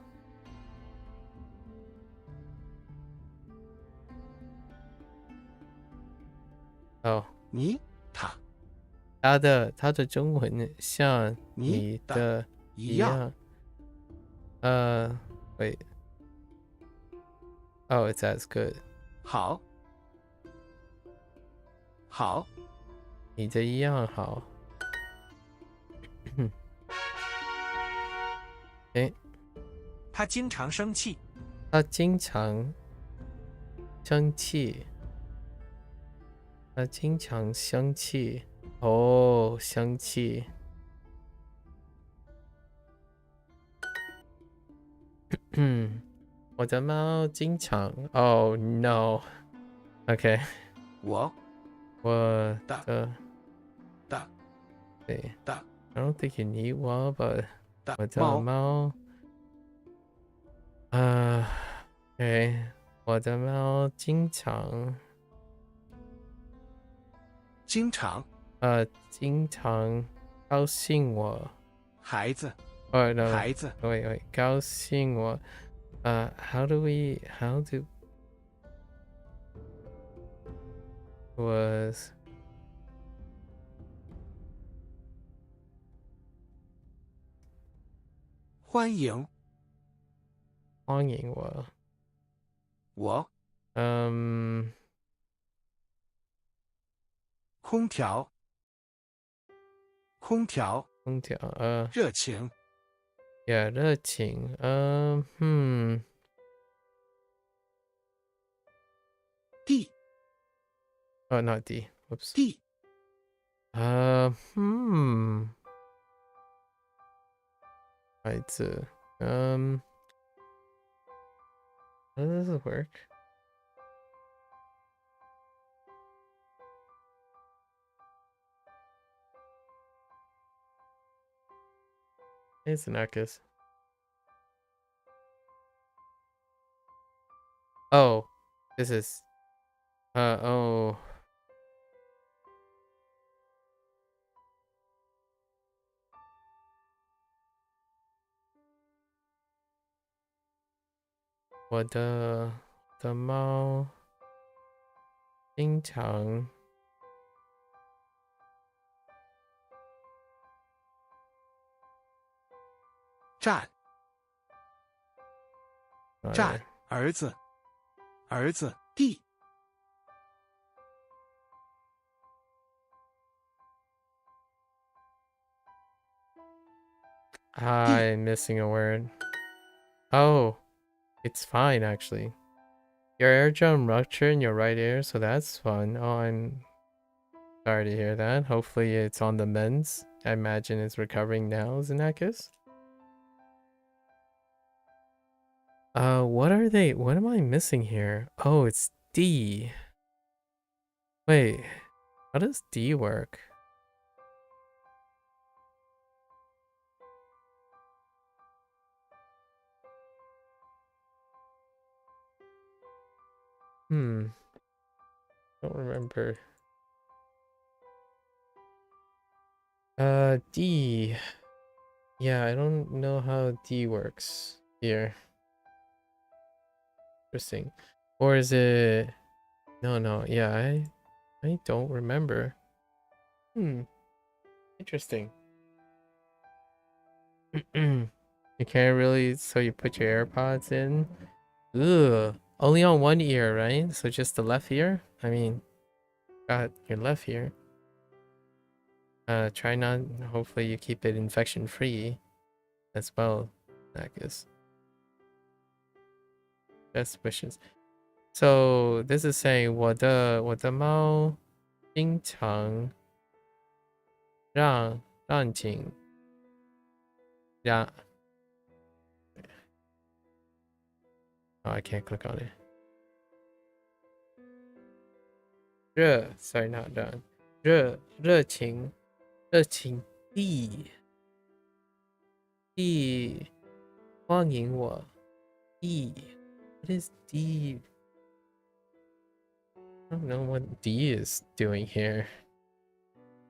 S1: 哦，他的中文像你的一样。wait. Oh, it's as good.
S9: 好，
S1: 你的一样好。
S9: 他经常生气。
S1: 他经常生气。哦，生气。我的猫经常。Oh no. OK.
S9: 我
S1: 的对。I don't think you need one, but 我的猫。OK. 我的猫经常高兴我。
S9: 孩子。
S1: no.
S9: 孩子。
S1: wait. 高兴我。how do was
S9: 欢迎
S1: 我。
S9: 我空调热情
S1: 热情。
S9: 地
S1: not D. Whoops.
S9: 地
S1: 孩子。how does this work? It's an Arcus. Oh, this is oh.我的猫经常
S9: 站站儿子地
S1: I'm missing a word. Oh, it's fine actually. Your eardrum ruptured in your right ear, so that's fun. Oh, I'm sorry to hear that. Hopefully it's on the mends. I imagine it's recovering now, Xenakis. What are they? What am I missing here? Oh, it's D. Wait, how does D work? Don't remember. D. Yeah, I don't know how D works here. Interesting. Or is it... No, yeah, I don't remember. Interesting. You can't really... So you put your AirPods in? Ugh. Only on one ear, right? So just the left ear? I mean, got your left ear. Try not... Hopefully you keep it infection-free as well, I guess. Best wishes. So this is saying 我的猫经常让请让 Oh, I can't click on it. Sorry, not done. 热情地欢迎我地 What is D? I don't know what D is doing here.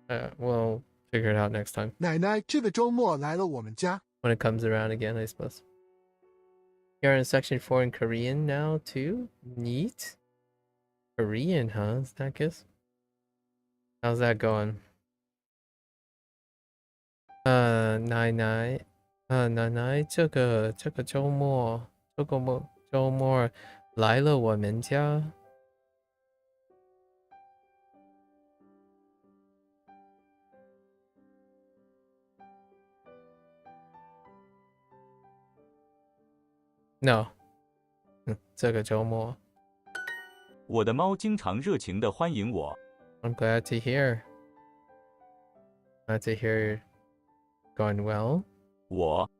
S1: We'll figure it out next time.
S11: 奶奶这个周末来了我们家。
S1: When it comes around again, I suppose. You're in section 4 in Korean now too? Neat. Korean, huh? Snackus? How's that going? 奶奶这个周末来了我们家。No. 这个周末。
S3: 我的猫经常热情地欢迎我。
S1: I'm glad to hear. Glad to hear going well.
S3: 我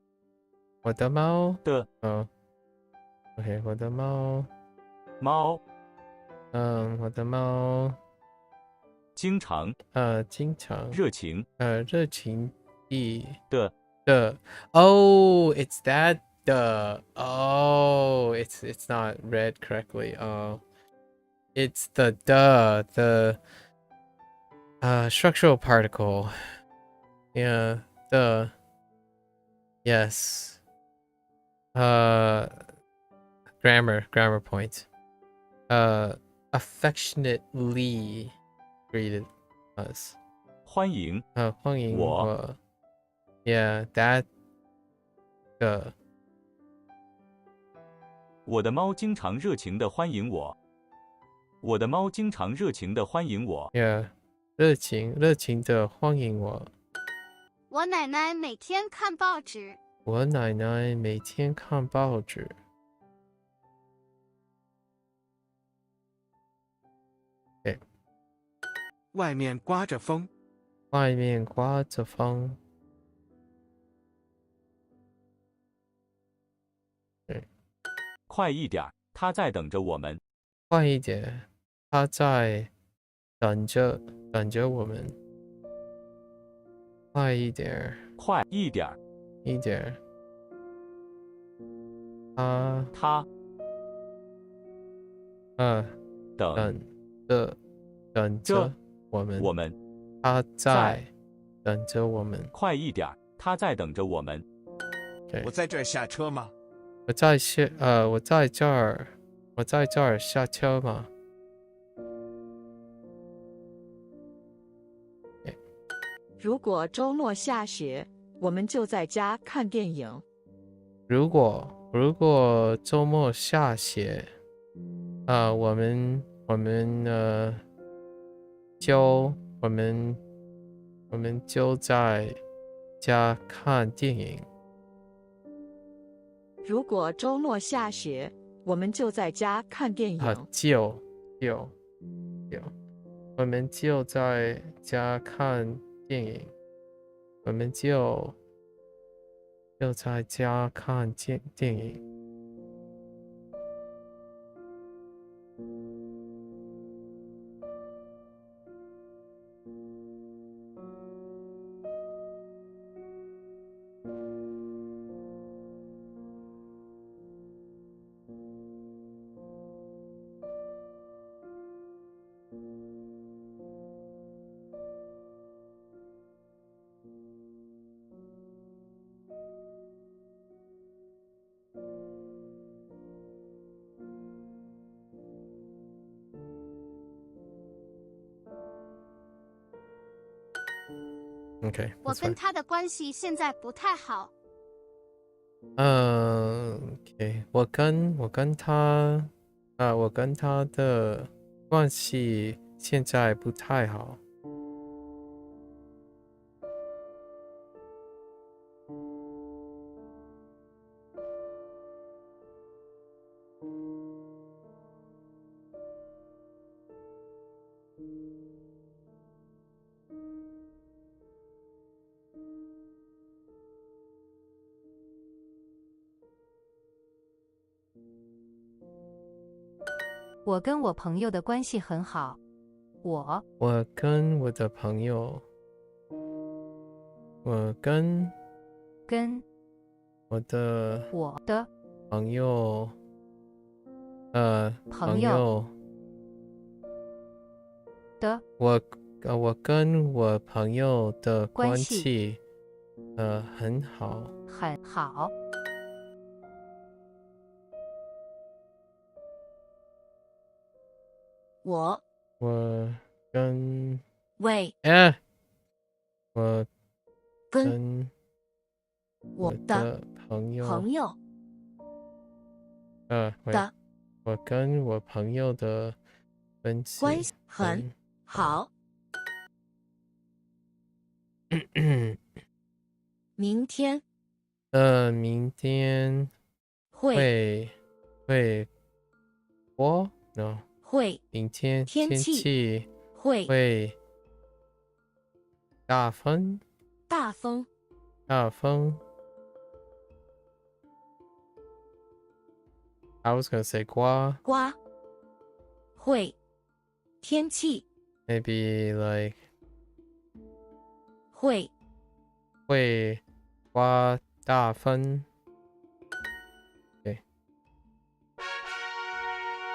S1: 的猫
S3: 的
S1: OK 我的猫我的猫
S3: 经常热情
S1: 的 Oh, it's that Oh, it's not read correctly. Oh, it's the structural particle. Yeah, yes. Grammar point. Affectionately greeted us.
S3: 欢迎
S1: 欢迎
S3: 我
S1: Yeah, that
S3: 我的猫经常热情地欢迎我。我的猫经常热情地欢迎我。
S1: Yeah, 热情地欢迎我。
S7: 我奶奶每天看报纸。
S1: 我奶奶每天看报纸。Okay.
S9: 外面刮着风。
S1: 外面刮着风。
S3: 快一点，他在等着我们。
S1: 快一点，他在等着我们。快一点，
S3: 快一点，
S1: 一点。
S3: 等
S1: 等着我们，他在等着我们。
S3: 快一点，他在等着我们。
S5: 我在这儿下车吗？
S1: 我在这儿下车吗？
S10: 如果周末下雪，我们就在家看电影。
S1: 如果周末下雪，我们就在家看电影。
S10: 如果周末下雪，我们就在家看电影。
S1: 我们就在家看电影。我们就在家看电影。Okay,
S7: 我跟他的关系现在不太好。
S1: OK， 我跟他的关系现在不太好。
S4: 我跟我朋友的关系很好。我
S1: 跟我的朋友，跟我的朋友，
S4: 朋友的
S1: 我跟我朋友的关系很好。
S4: 很好。
S10: 我
S1: 跟
S10: 喂
S1: 我跟
S10: 我的
S1: 朋友
S10: 的
S1: 我跟我朋友的关系
S10: 很好。明天会
S1: 我 no
S10: 会
S1: 明天
S10: 天气会
S1: 大风。I was gonna say 刮
S10: 会天气
S1: maybe like
S10: 会
S1: 刮大风。Okay.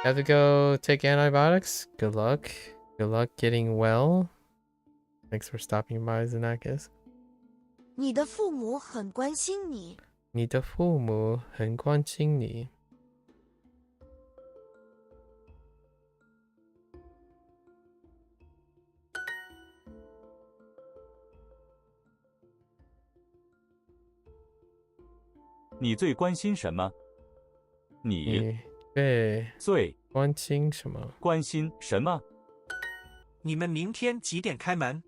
S1: Have to go take antibiotics. Good luck. Good luck getting well. Thanks for stopping by, Xenakis.
S7: 你的父母很关心你。
S1: 你的父母很关心你。
S3: 你最关心什么？你
S1: 最关心什么？
S3: 关心什么？
S9: 你们明天几点开门？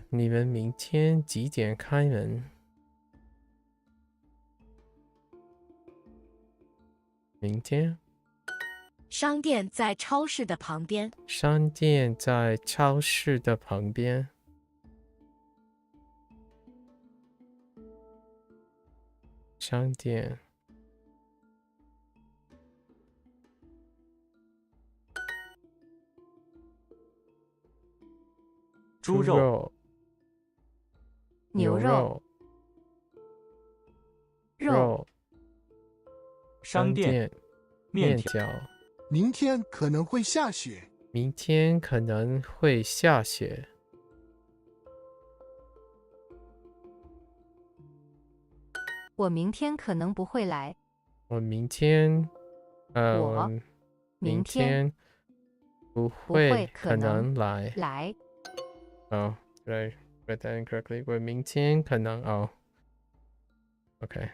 S1: 你们明天几点开门？明天？
S7: 商店在超市的旁边。
S1: 商店在超市的旁边。商店。
S3: 猪肉。
S4: 牛肉。
S1: 肉。
S3: 商店。
S1: 面条。
S11: 明天可能会下雪。
S1: 明天可能会下雪。
S12: 我明天可能不会来。
S1: 我明天，
S12: 我
S1: 明天不会可能来。
S12: 来。
S1: Oh, did I write that incorrectly? 我明天可能 oh. Okay.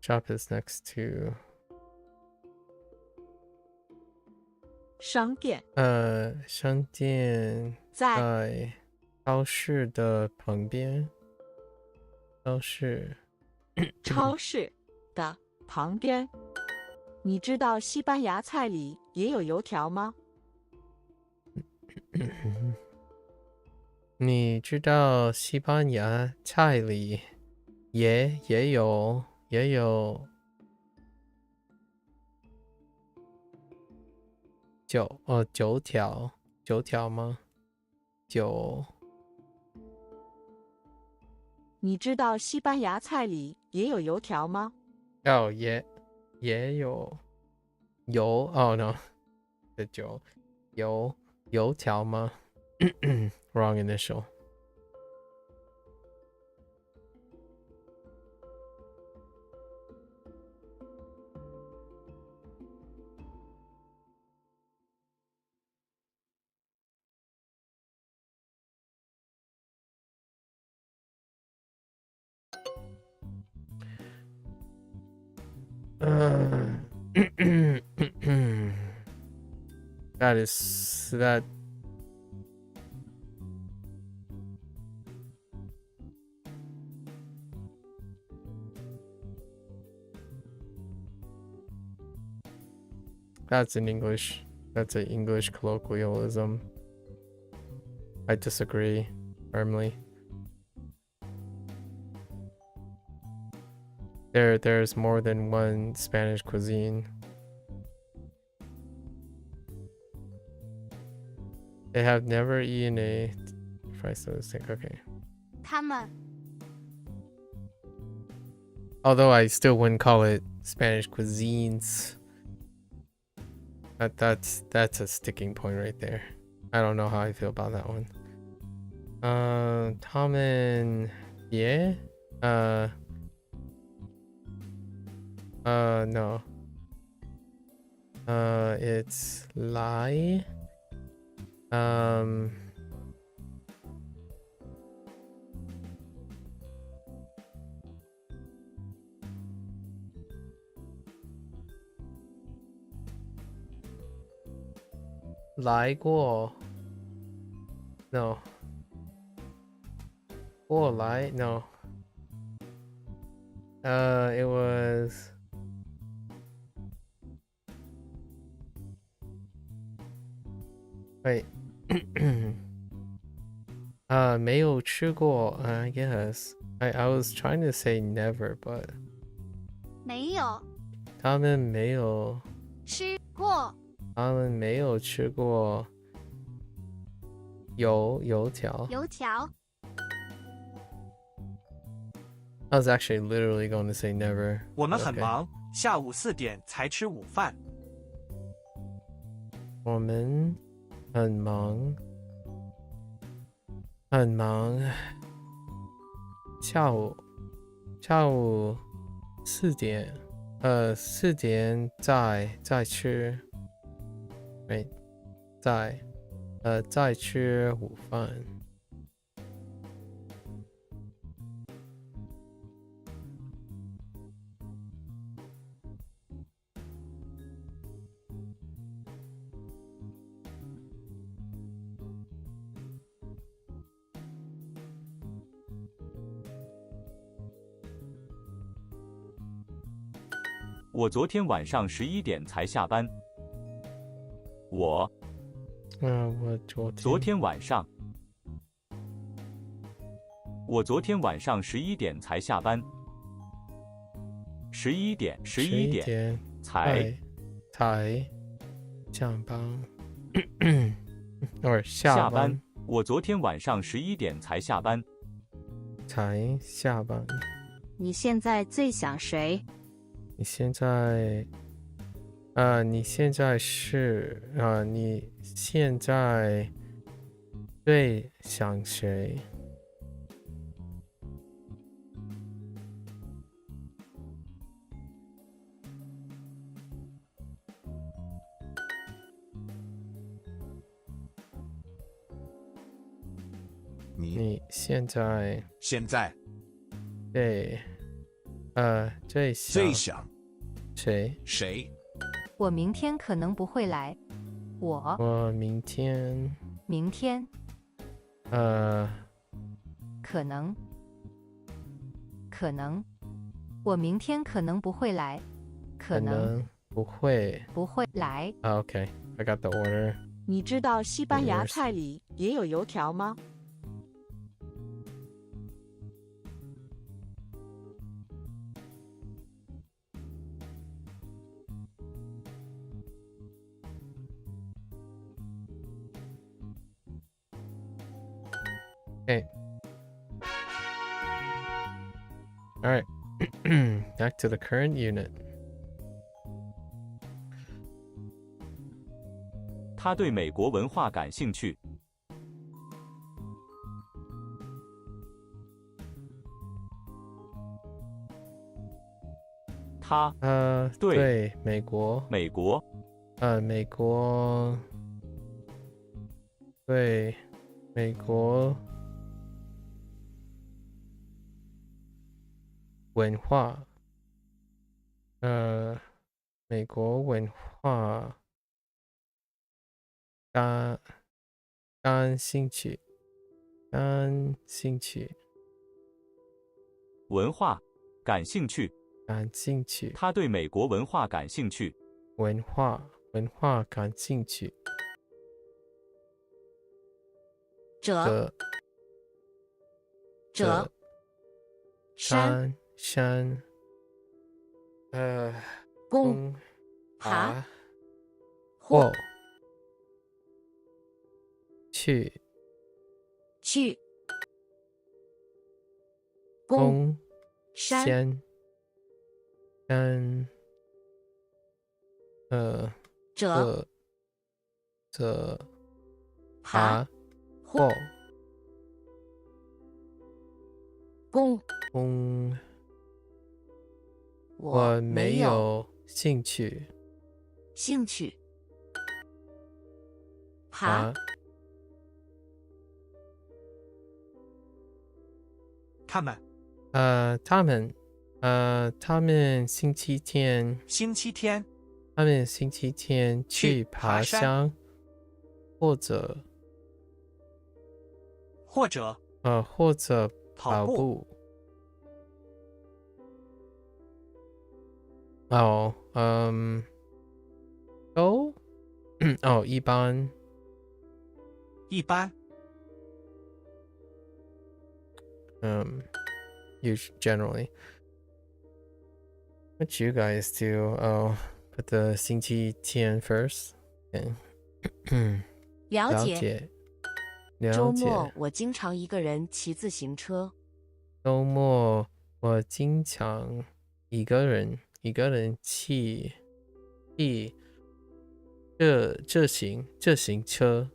S1: Shop is next to
S10: 商店。
S1: 商店在超市的旁边。超市。
S10: 超市的旁边。你知道西班牙菜里也有油条吗？
S1: 你知道西班牙菜里也有九条吗？
S10: 你知道西班牙菜里也有油条吗？
S1: 哦，也有哦 no， 的油条吗？Wrong initial. That that's an English. That's an English colloquialism. I disagree firmly. There's more than one Spanish cuisine. They have never eaten a fried steak. Okay.
S7: 他们
S1: Although I still wouldn't call it Spanish cuisines. That's a sticking point right there. I don't know how I feel about that one. Common, yeah. No. It's lie. Lie 过 No. 过来 No. It was wait. 没有吃过 I guess. I was trying to say never, but
S7: 没有
S1: 他们没有
S7: 吃过
S1: 吃过油条。
S7: 油条。
S1: I was actually literally going to say never.
S9: 我们很忙，下午4点才吃午饭。
S1: 我们很忙，下午4点，4点再吃，再吃午饭。
S13: 我昨天晚上11点才下班。我昨天晚上11点才下班。11点才下班。下班。我昨天晚上11点才下班。
S1: 才下班。
S12: 你现在最想谁？
S1: 你现在你现在是你现在最想谁？你现在对最想谁？
S12: 我明天可能不会来。
S1: 我明天
S12: 可能我明天可能不会来。可能
S1: 不会
S12: 来。
S1: Okay, I got the order.
S10: 你知道西班牙菜里也有油条吗？Okay.
S1: All right. Back to the current unit.
S13: 他对美国文化感兴趣。他
S1: 对美国对美国文化美国文化感兴趣
S13: 文化感兴趣。他对美国文化感兴趣。
S1: 文化感兴趣。
S10: 者山公爬
S1: 或去
S10: 公山
S1: 者
S10: 爬
S1: 或
S10: 公
S1: 我没有兴趣。
S10: 爬
S9: 他们
S1: 星期天去爬山，或者跑步。一般generally. What you guys do? Put the 星期天 first. Okay.
S10: 了
S1: 解。
S10: 周末我经常一个人骑自行车。
S1: 周末我经常一个人骑自行车。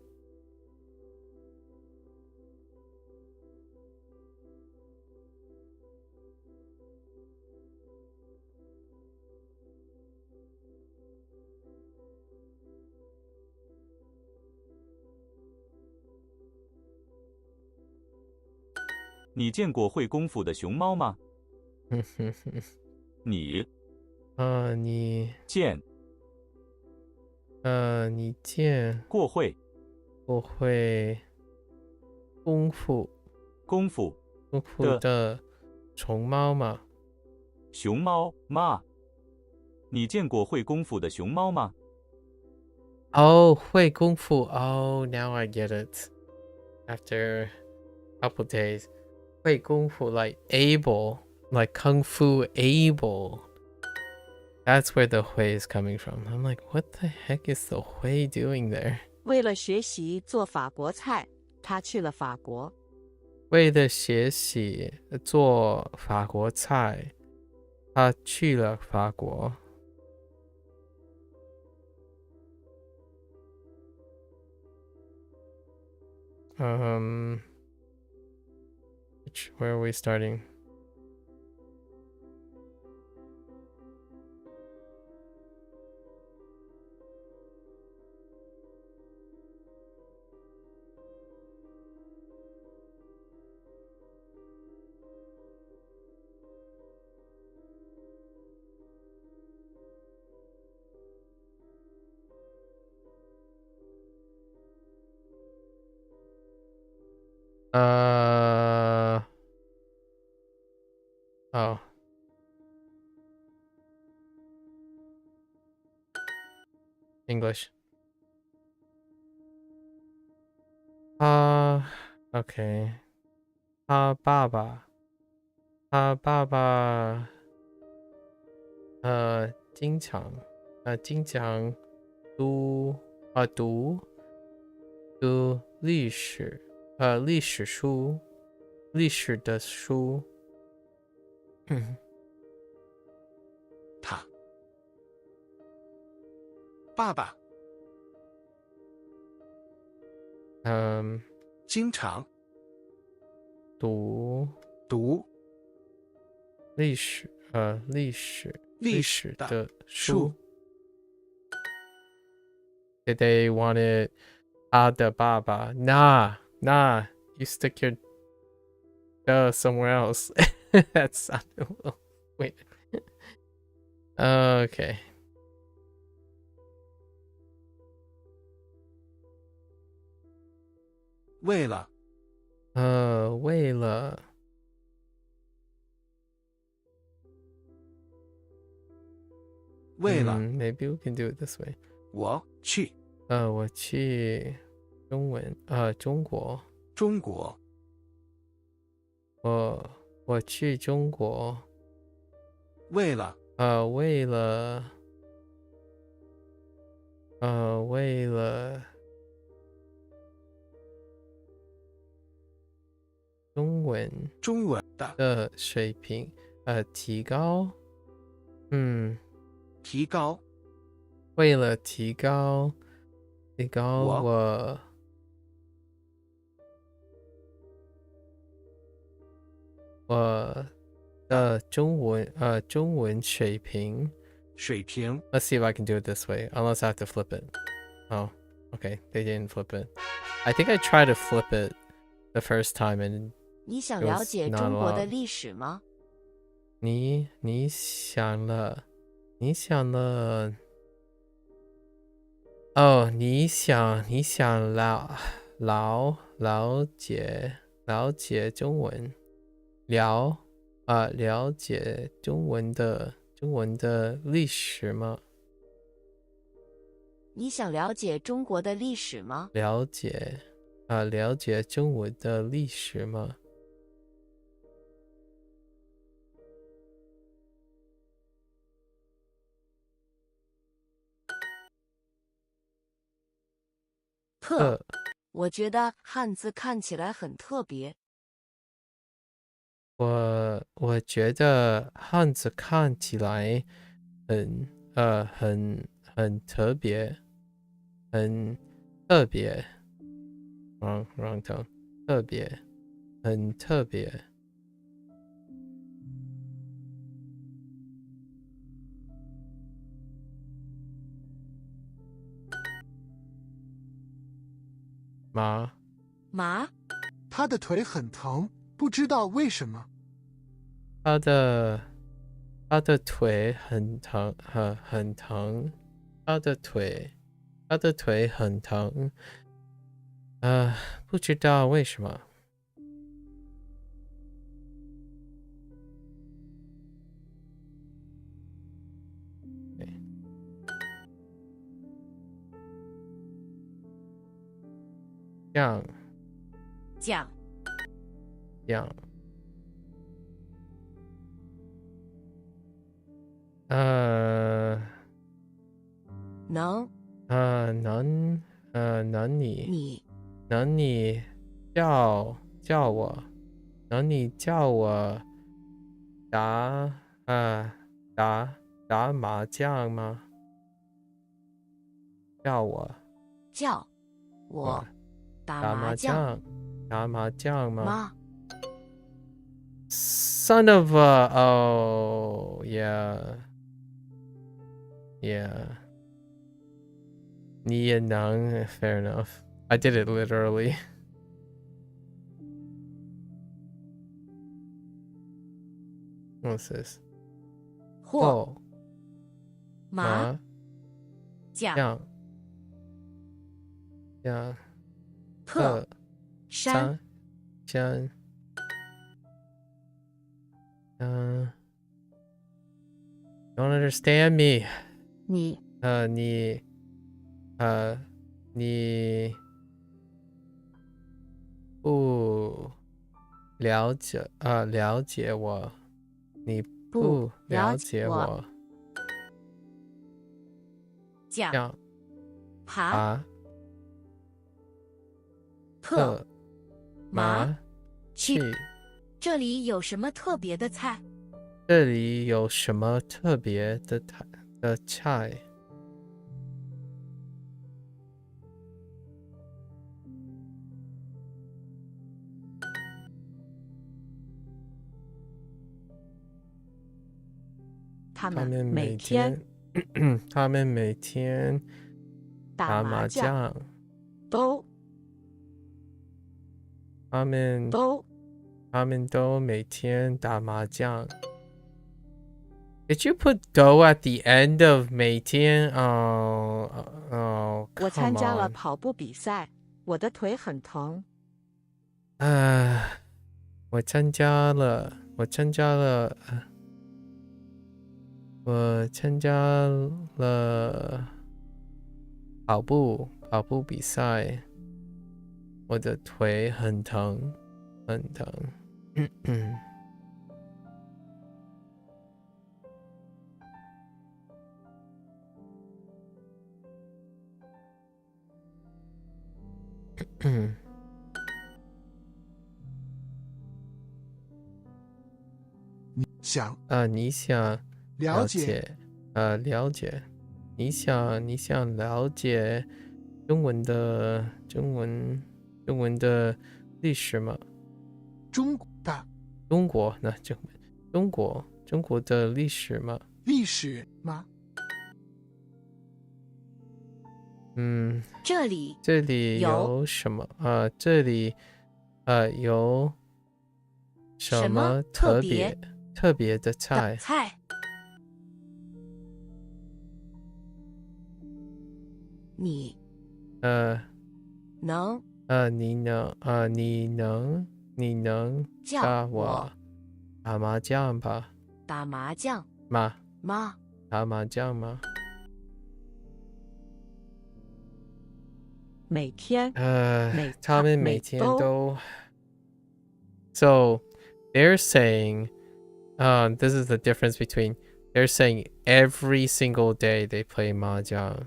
S13: 你见过会功夫的熊猫吗？你见过会功夫
S1: 的熊猫吗？
S13: 熊猫吗？你见过会功夫的熊猫吗？
S1: 会功夫。Now I get it. After a couple days. 会功夫 like able, like kung fu able. That's where the 会 is coming from. I'm like, what the heck is the 会 doing there?
S10: 为了学习做法国菜，他去了法国。
S1: 为了学习做法国菜，他去了法国。Where are we starting? Oh. English. Okay. 他爸爸经常读历史的书。
S9: 他爸爸经常
S1: 读历史的书。Did they want it 他的爸爸 Nah, you stick your somewhere else. That sounded a little weird. Okay.
S9: 为了
S1: maybe we can do it this way.
S9: 我去
S1: 我去中国。我去中国。
S9: 为了中文
S1: 的水平提高。为了提高我的中文水平。Let's see if I can do it this way, unless I have to flip it. Oh, okay, they didn't flip it. I think I tried to flip it the first time and
S10: 你想了解中国的历史吗？
S1: 你想了哦，你想了解中文，了解中文的历史吗？
S10: 你想了解中国的历史吗？
S1: 了解中文的历史吗？
S10: 我觉得汉字看起来很特别。
S1: 我觉得汉字看起来很特别。wrong tone， 很特别。麻，
S11: 他的腿很疼，不知道为什么。
S1: 他的腿很疼，他的腿很疼，不知道为什么。
S10: 讲能你叫我打麻将吗？叫我
S1: 打麻将，打麻将吗？
S10: 妈
S1: Son of a... Oh, yeah. Yeah. 你也能 Fair enough. I did it literally. What's this?
S10: 或
S1: 麻
S10: 将
S1: 将
S10: 特山
S1: 山Don't understand me.
S10: 你
S1: 你不了解我，你不了解我。
S10: 将
S1: 爬
S10: 特
S1: 麻去。
S7: 这里有什么特别的菜？
S1: 这里有什么特别的菜？
S10: 他
S1: 们
S10: 们每天
S1: 他们每天打麻将，
S10: 都
S1: 他们都每天打麻将。Did you put "do" at the end of 每天？
S10: 我参加了跑步比赛，我的腿很疼。
S1: 我参加了跑步比赛，我的腿很疼。
S11: 你想
S1: 了解你想了解中文的历史吗？中国的历史吗？
S11: 历史吗？
S7: 这里
S1: 有什么？这里有什么特别的菜？
S10: 你
S1: 能教我打麻将吧？
S10: 打麻将
S1: 吗？打麻将吗？
S10: 每天
S1: 他们每天都 So they're saying this is the difference between they're saying every single day they play mahjong,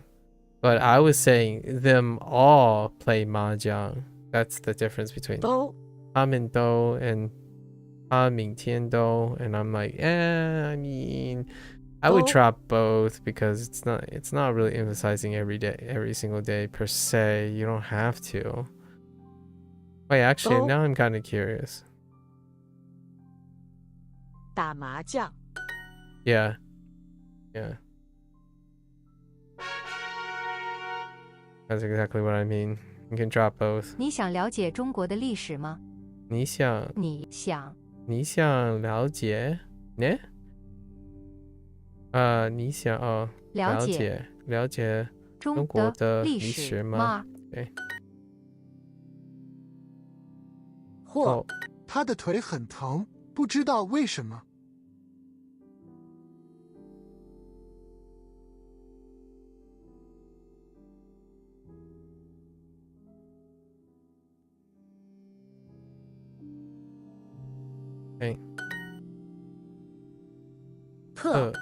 S1: but I was saying them all play mahjong. That's the difference between 他们都 and 他明天都 and I'm like, I mean, I would drop both because it's not really emphasizing every single day per se. You don't have to. Wait, actually, now I'm kind of curious.
S10: 打麻将
S1: Yeah. That's exactly what I mean. You can drop both.
S12: 你想了解中国的历史吗？
S1: 你想了解呢？你想了解中国的历史吗？对。
S11: 或他的腿很疼，不知道为什么。
S1: 特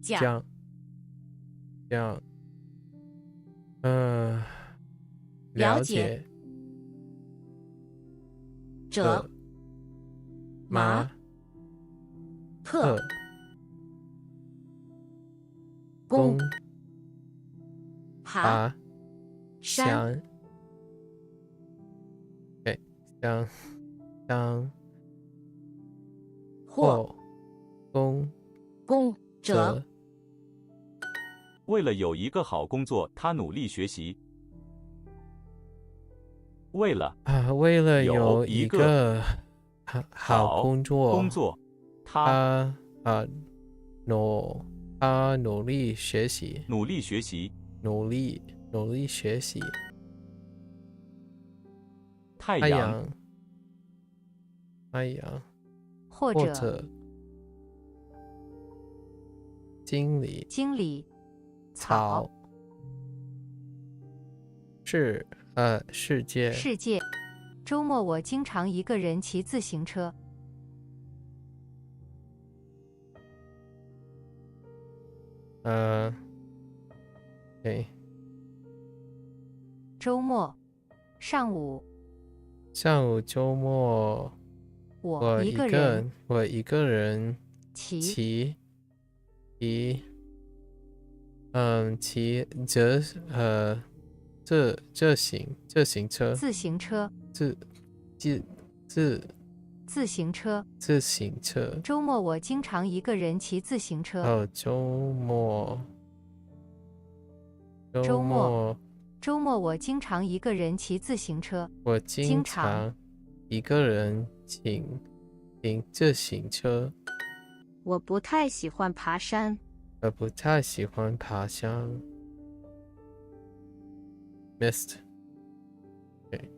S1: 将了解
S10: 者
S1: 麻特
S10: 公
S1: 爬乡。对，乡或
S10: 公者。
S13: 为了有一个好工作，他努力学习。为了
S1: 有一个好工作，他努力学习。
S13: 努力学习。太阳
S12: 或者
S1: 经理草世界。
S12: 周末我经常一个人骑自行车。
S1: 对。
S12: 周末上午
S1: 周末
S12: 我一
S1: 个人骑自行车。
S12: 周末我经常一个人骑自行车。
S1: 周
S12: 末我经常一个人骑自行车。
S1: 我经常一个人骑自行车。
S4: 我不太喜欢爬山。
S1: Missed. Okay.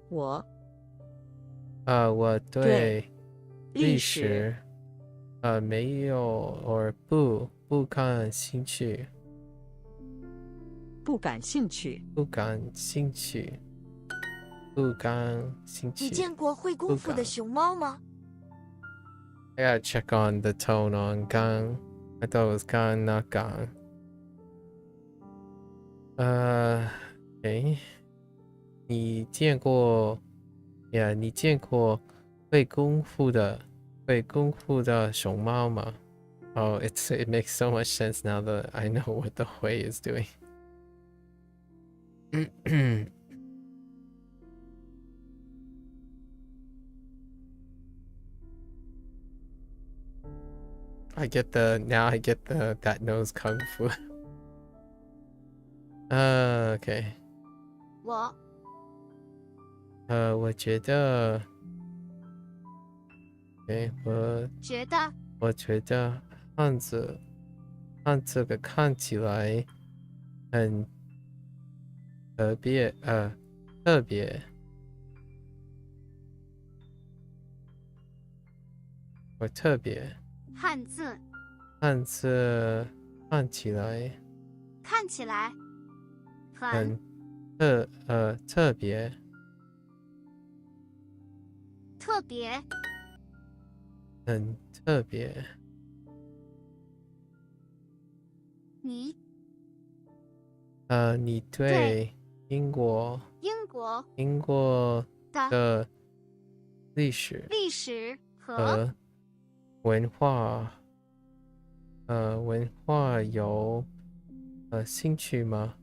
S10: 我
S1: 对历史没有不感兴趣。
S10: 不感兴趣。
S7: 你见过会功夫的熊猫吗？
S1: I gotta check on the tone on gang. I thought it was gang, not gang. Okay. 你见过会功夫的熊猫吗？ Oh, it makes so much sense now that I know what the Hui is doing. I get that knows kung fu. Okay. 我觉得汉字看起来很特别。汉字看起来很特别。很特别。你对英国的历史和文化有兴趣吗？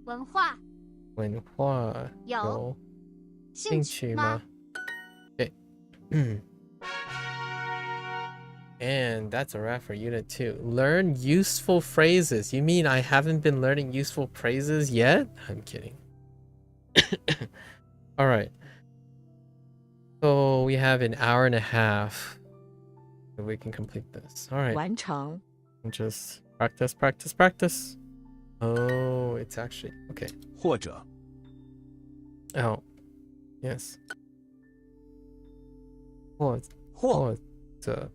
S1: 文化有兴趣吗？ Okay. And that's a wrap for Unit 2. Learn useful phrases. You mean I haven't been learning useful phrases yet? I'm kidding. All right. So we have an hour and a half. So we can complete this. All right.
S10: 完成。
S1: Just practice. Oh, it's actually okay.
S5: 或者
S1: Oh, yes. 或者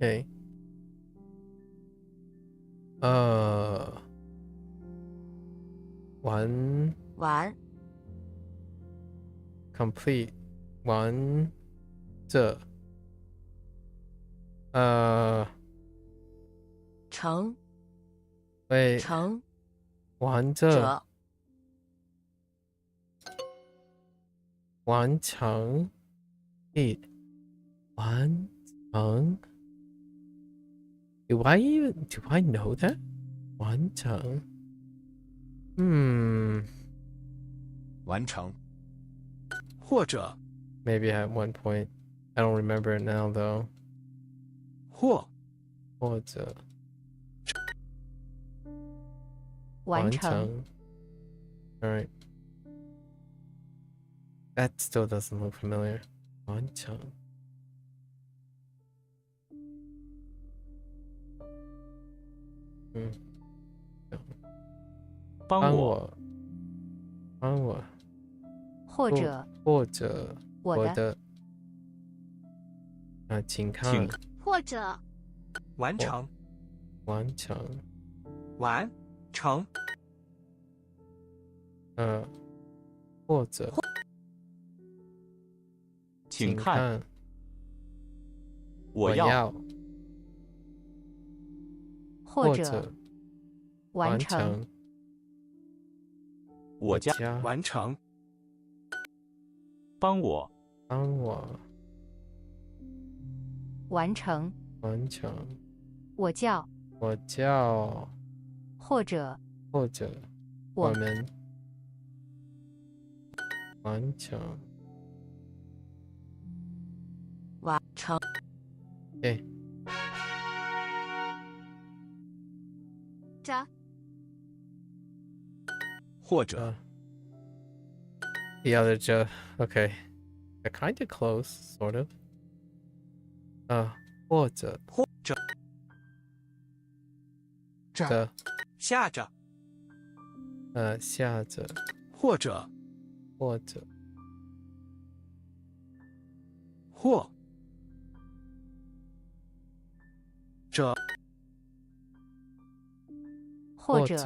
S1: Okay.
S10: 完
S1: complete 完着
S10: 成
S1: 喂
S10: 成
S1: 完着完成 it 完成 do I know that 完成
S5: 完成
S9: 或者
S1: maybe at one point I don't remember it now though 或者
S12: 完成
S1: alright that still doesn't look familiar 完成
S13: 帮我
S12: 或者
S1: 我的请看
S7: 或者
S9: 完成
S1: 完成
S9: 完成
S1: 或者
S13: 请看
S1: 我要
S12: 或者完成
S13: 我家
S9: 完成
S13: 帮我
S12: 完成我叫或者
S1: 我们完成
S10: 完成
S7: 着
S9: 或者
S1: the other okay they're kind of close sort of 或者
S9: 下着
S1: 下着
S9: 或者
S1: 或者刮着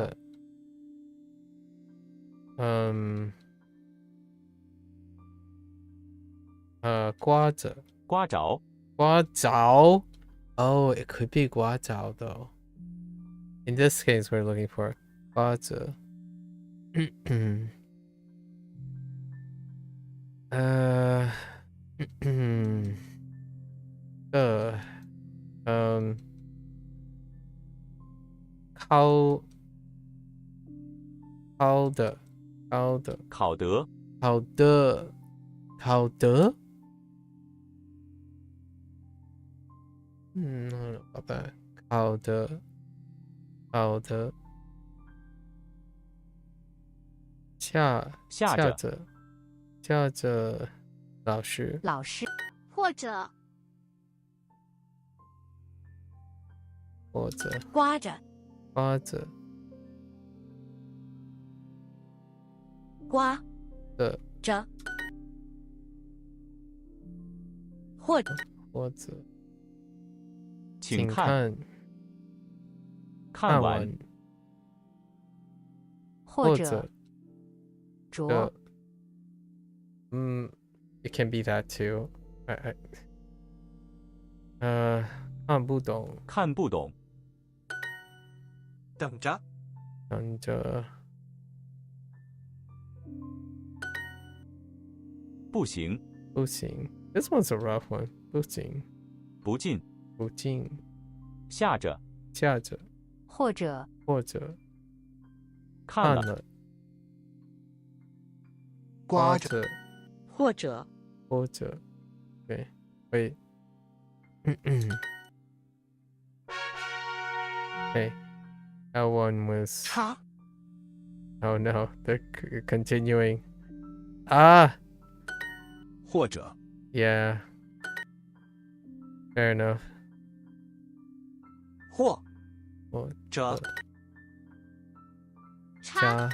S1: oh it could be 刮着 though in this case we're looking for 刮着
S13: 考得
S1: I don't know about that 考得下着老师
S7: 或者
S10: 刮着
S7: 刮
S10: 着或者
S1: 请
S13: 看完
S12: 或者着
S1: it can be that too看不懂
S9: 等着
S13: 不行
S1: this one's a rough one 不行
S13: 不进下着
S12: 或者
S13: 看了
S11: 刮着
S10: 或者
S1: okay wait okay that one was
S11: 擦
S1: oh no they're continuing
S9: 或者
S1: yeah fair enough
S9: 或
S1: 者
S11: 插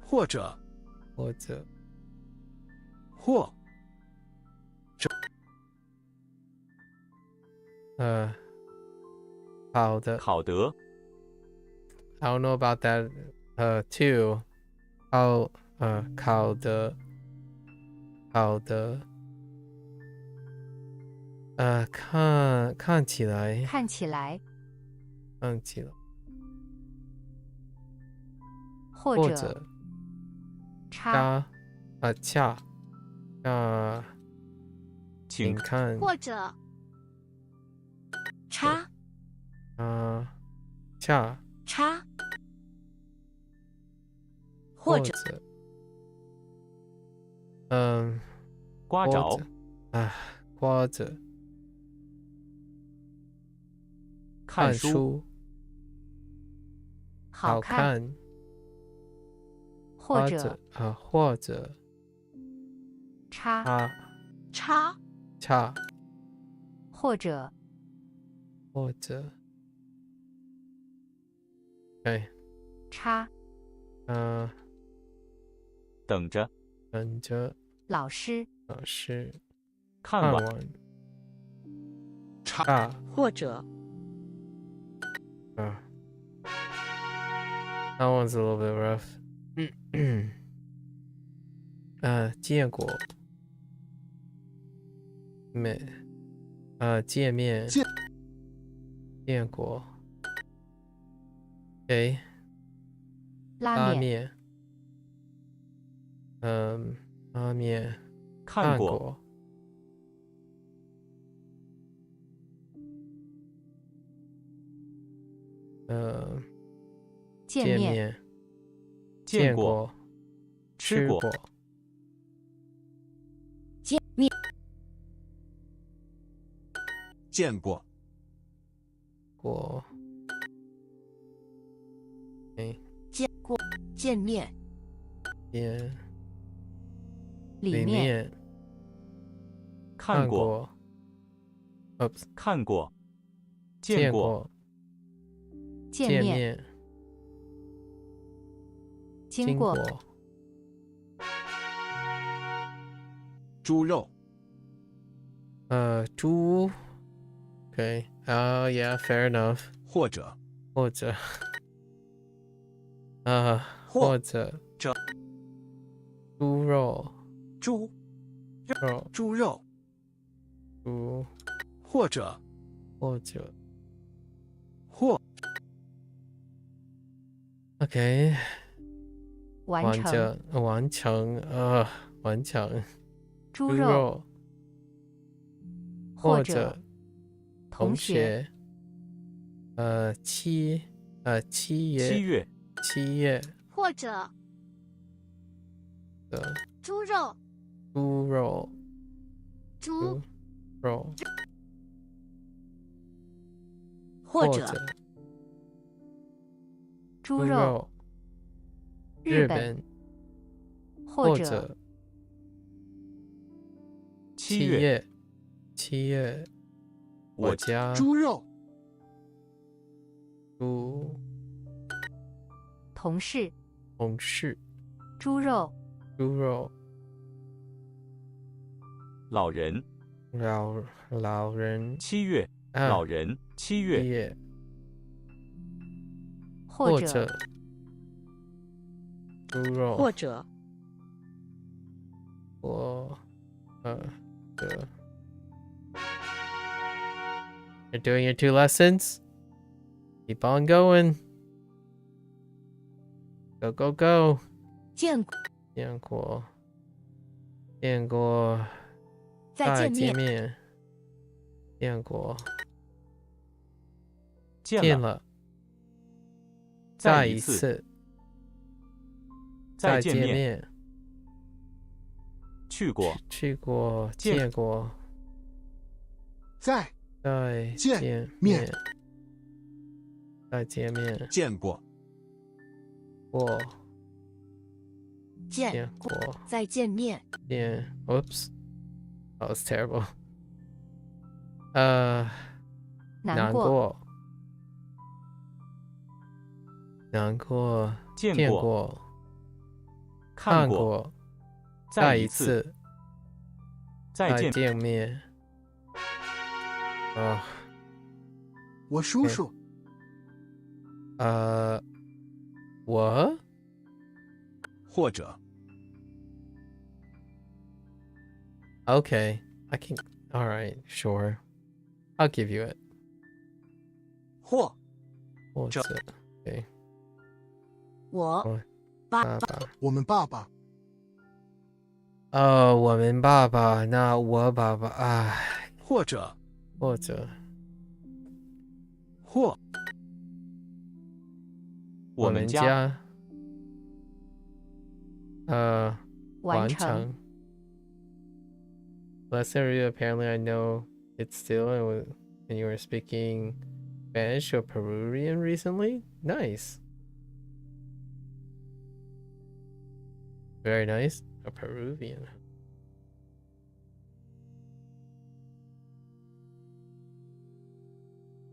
S9: 或者
S1: 或
S13: 考得
S1: I don't know about that too 考得看起来
S12: 或者插
S1: 恰请看
S7: 或者
S10: 叉
S1: 恰
S10: 叉
S1: 或
S10: 者
S13: 刮着
S1: 刮着
S13: 看
S1: 书好看
S12: 或者
S1: 或者
S12: 叉或者
S1: 对
S12: 叉
S13: 等着
S12: 老师
S13: 看完
S8: 叉
S10: 或者
S1: That one's a little bit rough. 见过界面见过拉面拉面
S13: 看过
S1: 见面
S13: 见过吃过
S5: 见过
S10: 见面
S1: 里面
S13: 看过看过见过
S12: 见面经过
S5: 猪肉
S1: 猪 Okay. Oh yeah, fair enough.
S5: 或者
S1: 或者猪肉
S8: 或者
S1: OK
S12: 完
S1: 成
S12: 猪肉或者同学七月
S7: 或者猪肉
S10: 或者
S12: 猪肉日本或者
S1: 七月我家
S11: 猪肉
S12: 同事猪肉
S13: 老人七月老人七月
S12: 或者
S1: 猪肉
S10: 或者
S1: You're doing your 2 lessons? Keep on going. Go, go, go.
S10: 见
S1: 过
S10: 再见
S1: 面见过
S13: 见了
S1: 再一次
S13: 再
S1: 见面
S13: 去过
S1: 见过
S11: 再
S1: 见面再见面
S5: 见过
S10: 见过再见面
S1: Oops, that was terrible. 难过见过看过再一次再见面
S11: 我叔叔
S1: 我
S5: 或者
S1: Okay, I can. All right, sure. I'll give you it.
S8: 或
S1: 者 Okay.
S10: 我
S1: 爸爸
S11: 我们爸爸
S1: 我们爸爸，那我爸爸，唉，
S9: 或者
S1: 或者
S9: 或
S1: 我们家，完成。Last area, apparently I know it still, and you were speaking Spanish or Peruvian recently? Nice. Very nice. A Peruvian.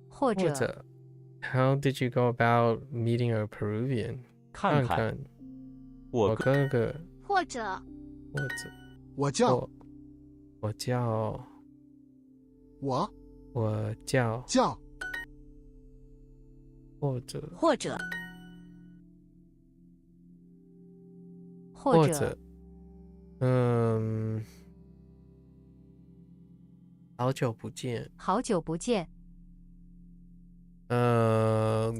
S12: 或者
S1: How did you go about meeting a Peruvian?
S13: 看看
S1: 我哥哥。
S7: 或者
S11: 我叫
S1: 我叫或者好久不见。
S12: 好久不见。
S1: Oh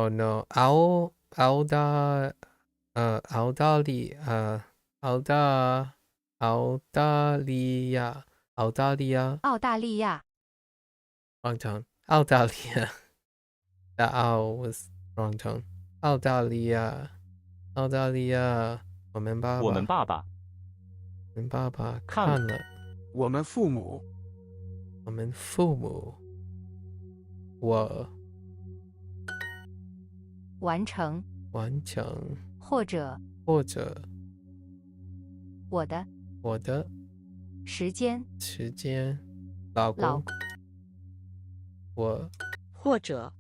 S1: no,澳大利亚，澳大利亚。Wrong tone. 澳大利亚。That O was wrong tone. 澳大利亚，我们爸爸看了。
S9: 我们父母，
S1: 我
S12: 完成。或者我的时间老公
S10: 或者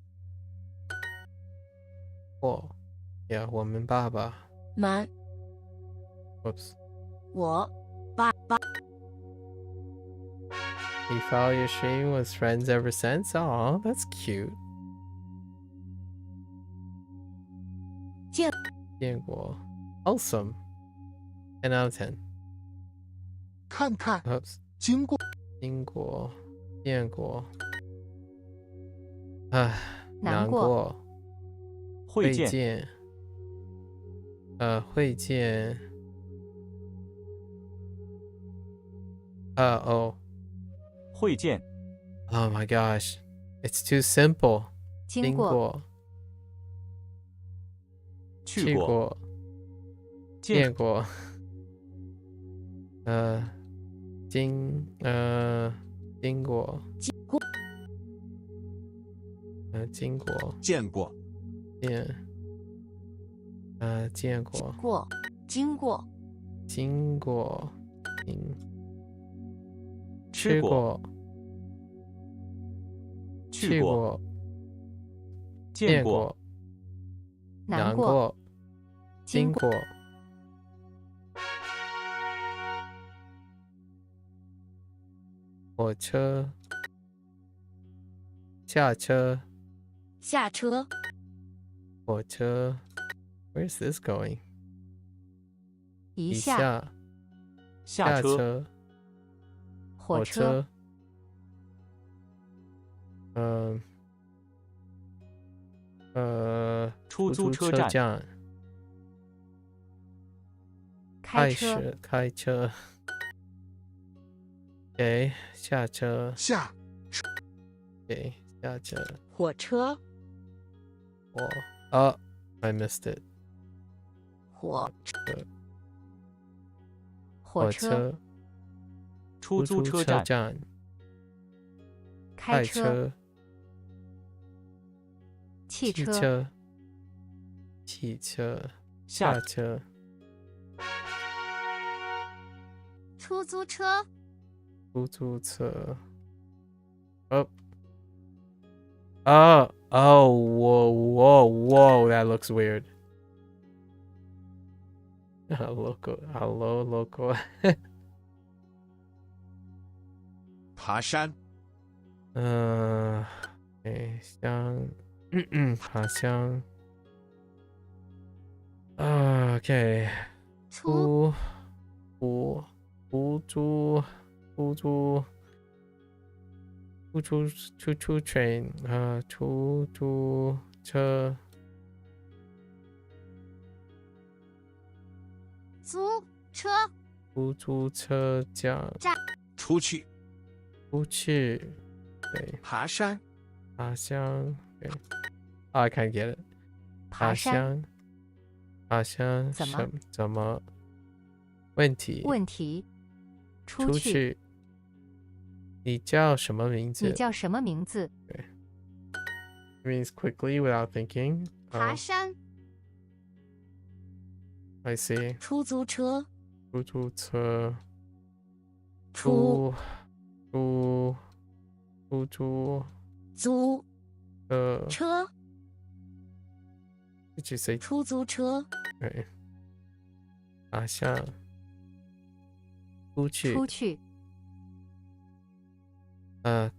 S1: 我们爸爸
S10: 们
S1: Whoops.
S10: 我爸爸
S1: He followed your stream, was friends ever since? Aw, that's cute. 见过 Awesome. 10 out of 10.
S11: 看看
S1: Oops.
S11: 经过
S1: 见过难过会见
S13: 会见
S1: Oh my gosh, it's too simple.
S12: 经过
S13: 去过
S1: 见过经过
S5: 见过
S10: 经过
S1: 吃过
S13: 去过见过
S12: 难过
S1: 经过火车下车火车 Where's this going?
S12: 一
S1: 下车
S12: 火车
S13: 出租车站
S12: 开
S1: 车OK 下车OK 下车
S10: 火车
S1: I missed it
S10: 火
S1: 车
S13: 出租车站
S12: 开车汽
S1: 车下车
S7: 出租车whoa, that looks weird. Local.
S5: 爬山
S1: 爬箱OK 出租 train 出租车
S7: 租车
S1: 出租车驾
S5: 出去
S1: 出去，对，
S9: 爬山
S1: 爬山，对，Oh, I can't get it。
S12: 爬山
S1: 爬山怎么问题？
S12: 问题，
S1: 出去。你叫什么名字？
S12: 你叫什么名字？
S1: 对。Means quickly without thinking.
S7: 爬山
S1: I see.
S10: 出租车
S1: 出租车。
S10: 出
S1: 租
S10: 车
S1: Did you say
S10: 出租车？
S1: 对。爬山。出去。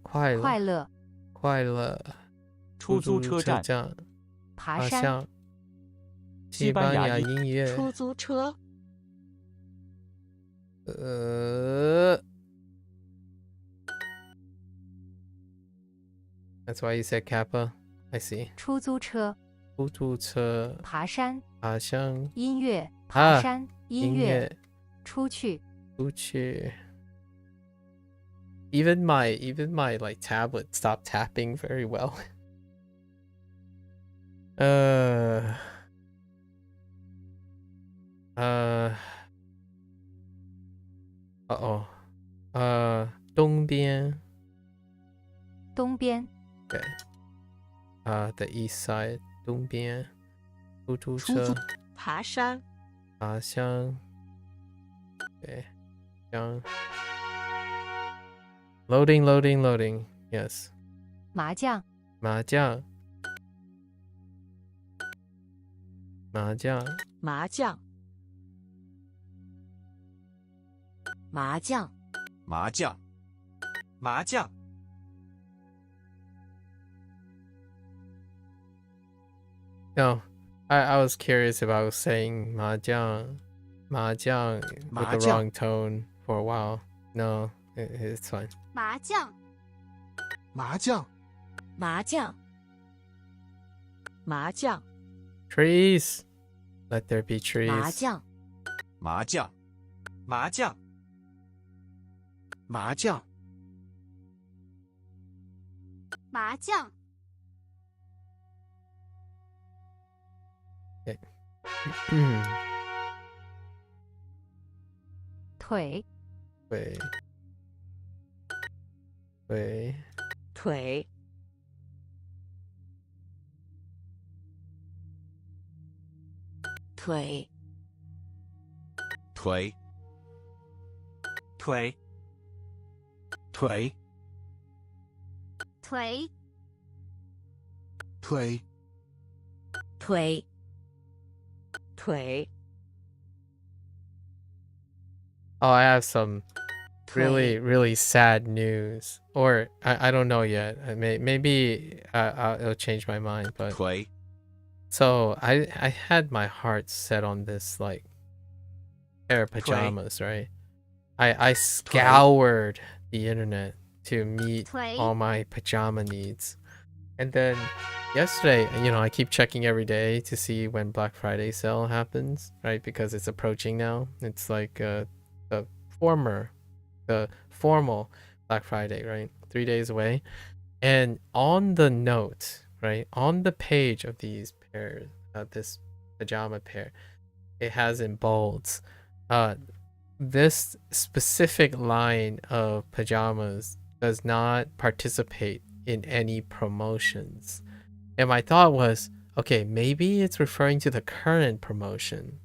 S1: 快乐。
S13: 出租车站。
S12: 爬山。
S1: 西班牙音乐。
S10: 出租车。
S1: That's why you said Kappa. I see.
S12: 出租车。
S1: 爬山。
S12: 音乐。爬山。音乐。出去。
S1: Even my like tablet stopped tapping very well. Dong Bian. Okay. The east side. 东边。出租车。
S10: 爬山。
S1: 对。Loading. Yes.
S12: 麻将。
S10: 麻将。
S1: No, I was curious if I was saying 麻将 with the wrong tone for a while. No, it's fine.
S7: 麻将
S1: Trees. Let there be trees.
S5: 麻将
S1: Okay.
S12: 腿。
S1: Oh, I have some really sad news. Or I don't know yet. Maybe it'll change my mind. But so I had my heart set on this like pair of pajamas, right? I scoured the internet to meet all my pajama needs. And then yesterday, I keep checking every day to see when Black Friday sale happens, right? Because it's approaching now. It's like the formal Black Friday, right? 3 days away. And on the note, right, on the page of these pairs, this pajama pair, it has in bolds, this specific line of pajamas does not participate in any promotions. And my thought was, okay, maybe it's referring to the current promotion.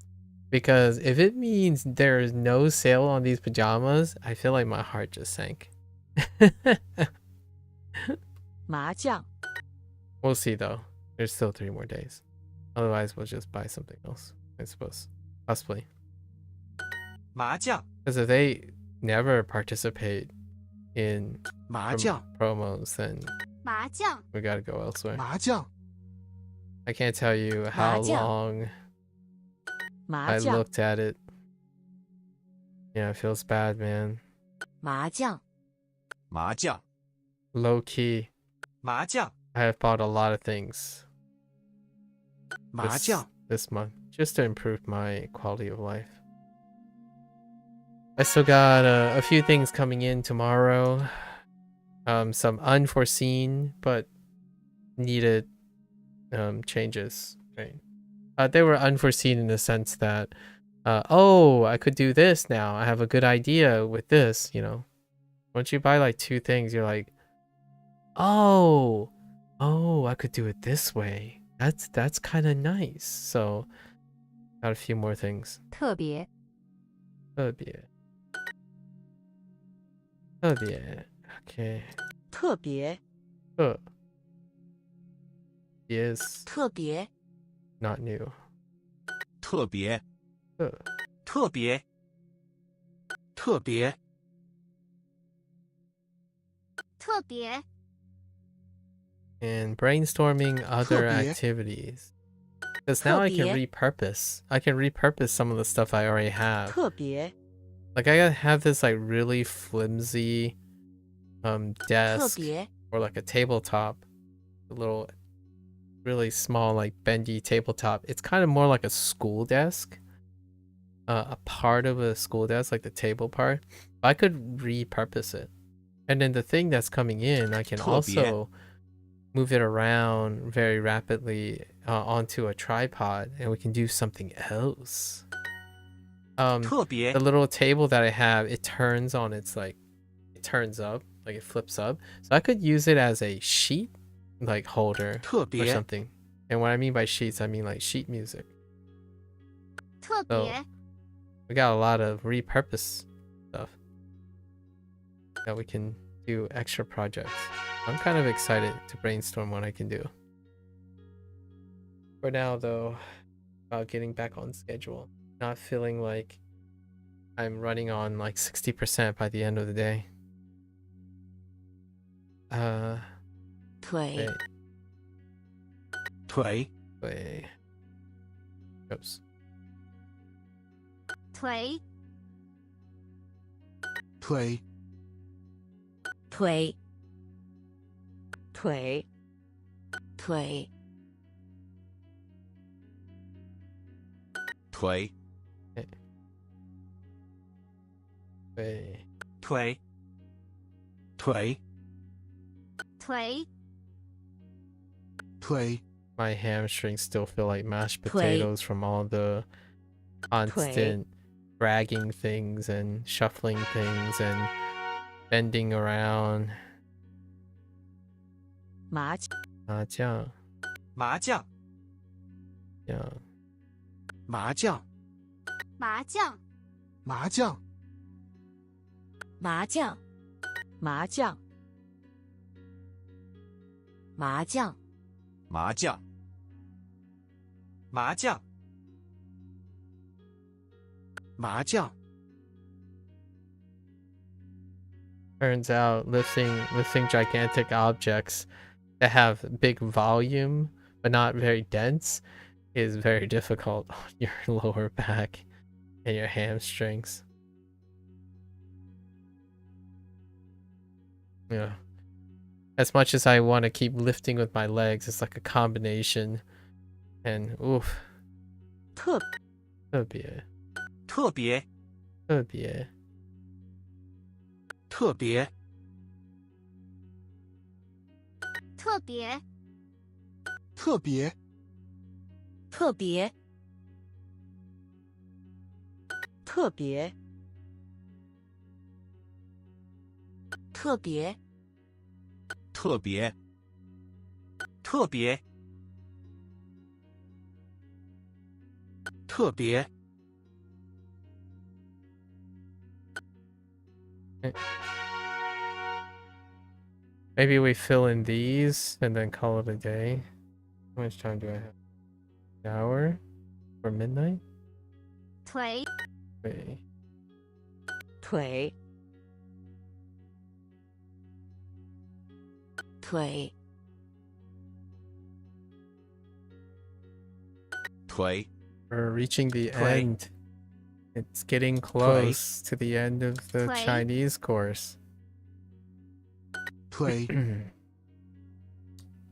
S1: Because if it means there is no sale on these pajamas, I feel like my heart just sank.
S10: 麻将
S1: We'll see though. There's still 3 more days. Otherwise, we'll just buy something else, I suppose. Possibly.
S9: 麻将
S1: Because if they never participate in
S9: 麻将
S1: promos, then
S7: 麻将
S1: we gotta go elsewhere.
S11: 麻将
S1: I can't tell you how
S10: 麻将
S1: long
S10: 麻
S1: I
S10: 将
S1: looked at it. Yeah, it feels bad, man.
S10: 麻将
S1: Low key.
S9: 麻将
S1: I have bought a lot of things
S9: 麻将
S1: this month just to improve my quality of life. I still got a few things coming in tomorrow. Some unforeseen but needed changes. Right. They were unforeseen in the sense that, oh, I could do this now. I have a good idea with this. You know, once you buy like 2 things, you're like, oh, I could do it this way. That's kind of nice. So, got a few more things.
S12: 特别
S1: Okay.
S10: 特别
S1: Is
S10: 特别
S1: not new.
S5: 特别
S9: 特别特别
S7: 特别
S1: And brainstorming other
S11: 特别
S1: activities. Because now I can
S10: 特别
S1: repurpose. I can repurpose some of the stuff I already have.
S10: 特别
S1: Like I have this like really flimsy
S10: 特
S1: desk
S10: 别
S1: or like a tabletop, a little really small like bendy tabletop. It's kind of more like a school desk, a part of a school desk, like the table part. I could repurpose it, and then the thing that's coming in, I can
S5: 特别
S1: also move it around very rapidly onto a tripod, and we can do something else.
S9: 特别
S1: The little table that I have, it turns on its like, it turns up, like it flips up. So I could use it as a sheet like holder
S9: 特
S1: or
S9: 别
S1: something. And what I mean by sheets, I mean like sheet music.
S7: 特
S1: So
S7: 别
S1: we got a lot of repurpose stuff that we can do extra projects. I'm kind of excited to brainstorm what I can do. For now though, about getting back on schedule. Not feeling like I'm running on like 60% by the end of the day.
S10: 腿
S1: Wait.
S9: 腿
S1: Wait. Oops.
S7: 腿
S11: 腿
S10: 腿腿腿
S5: 腿
S1: Wait.
S9: 腿腿
S7: 腿
S11: 腿
S1: My hamstrings still feel like mashed
S10: Tway.
S1: potatoes from all the constant dragging things and shuffling things and bending around.
S10: 麻
S1: 麻将
S9: 麻将
S1: yeah.
S9: 麻将
S7: 麻将
S11: 麻将
S10: 麻将麻将麻将
S5: 麻将
S9: 麻将麻将
S1: Turns out lifting gigantic objects that have big volume but not very dense is very difficult on your lower back and your hamstrings. Yeah. As much as I want to keep lifting with my legs, it's like a combination. And oof.
S10: 特
S1: 特别
S9: 特别
S1: 特别
S9: 特别
S7: 特别
S11: 特别
S10: 特别特别特别
S5: 特别
S9: 特别特别
S1: Maybe we fill in these and then call it a day. How much time do I have? An hour? For midnight?
S7: 腿
S1: Wait.
S10: 腿腿
S5: 腿
S1: We're reaching the
S9: Tway.
S1: end. It's getting close to the end of the
S7: Tway.
S1: Chinese course.
S11: 腿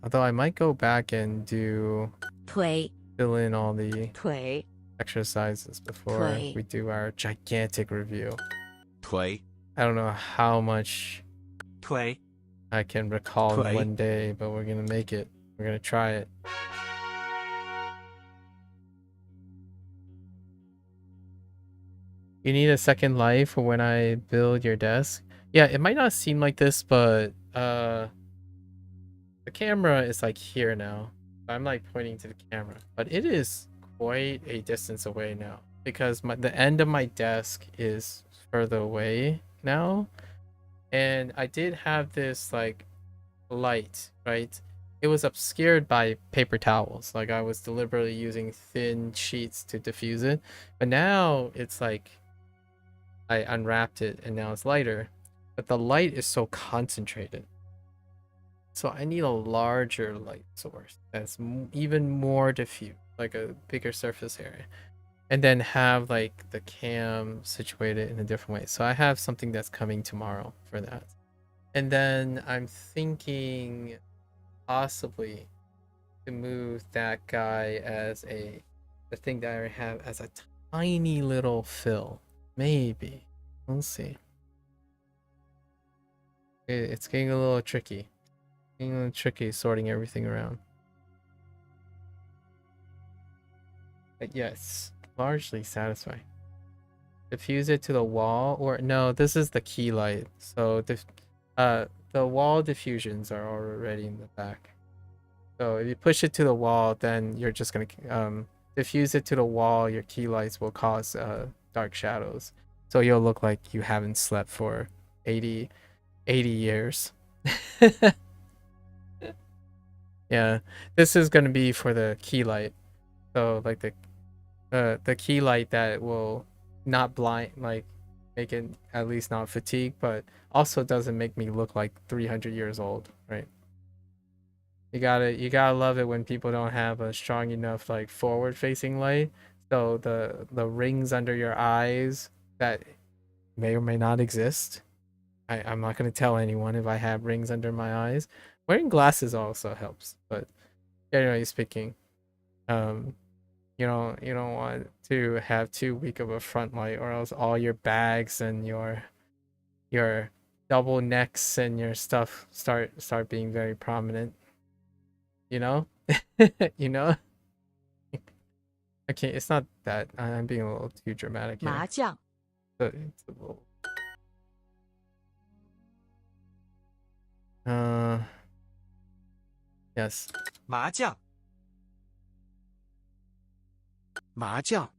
S1: Although I might go back and fill in all the
S10: 腿
S1: exercises before
S10: Tway.
S1: we do our gigantic review.
S5: Tway.
S1: I don't know how much
S9: Tway.
S1: I can recall in one day, but we're gonna make it. We're gonna try it. You need a second life for when I build your desk. Yeah, it might not seem like this, but the camera is like here now. I'm like pointing to the camera, but it is quite a distance away now because the end of my desk is further away now. And I did have this like light, right? It was obscured by paper towels. Like I was deliberately using thin sheets to diffuse it, but now it's like I unwrapped it and now it's lighter, but the light is so concentrated. So I need a larger light source that's even more diffuse, like a bigger surface area, and then have like the cam situated in a different way. So I have something that's coming tomorrow for that. And then I'm thinking possibly to move that guy as the thing that I have as a tiny little fill. Maybe. We'll see. It's getting a little tricky. Getting a little tricky sorting everything around. But yes, largely satisfying. Diffuse it to the wall, or no, this is the key light. So the wall diffusions are already in the back. So if you push it to the wall, then you're just gonna diffuse it to the wall. Your key lights will cause dark shadows. So you'll look like you haven't slept for 80 years. Yeah, this is gonna be for the key light. So like the key light that will not blind, like make it at least not fatigue, but also doesn't make me look like 300 years old, right? You gotta love it when people don't have a strong enough like forward facing light. So the rings under your eyes that may or may not exist. I'm not gonna tell anyone if I have rings under my eyes. Wearing glasses also helps, but generally speaking, you don't want to have too weak of a front light, or else all your bags and your double necks and your stuff start being very prominent. You know? You know? Okay, it's not that. I'm being a little too dramatic here.
S10: 麻将
S1: It's a little... Yes.
S9: 麻将。麻将。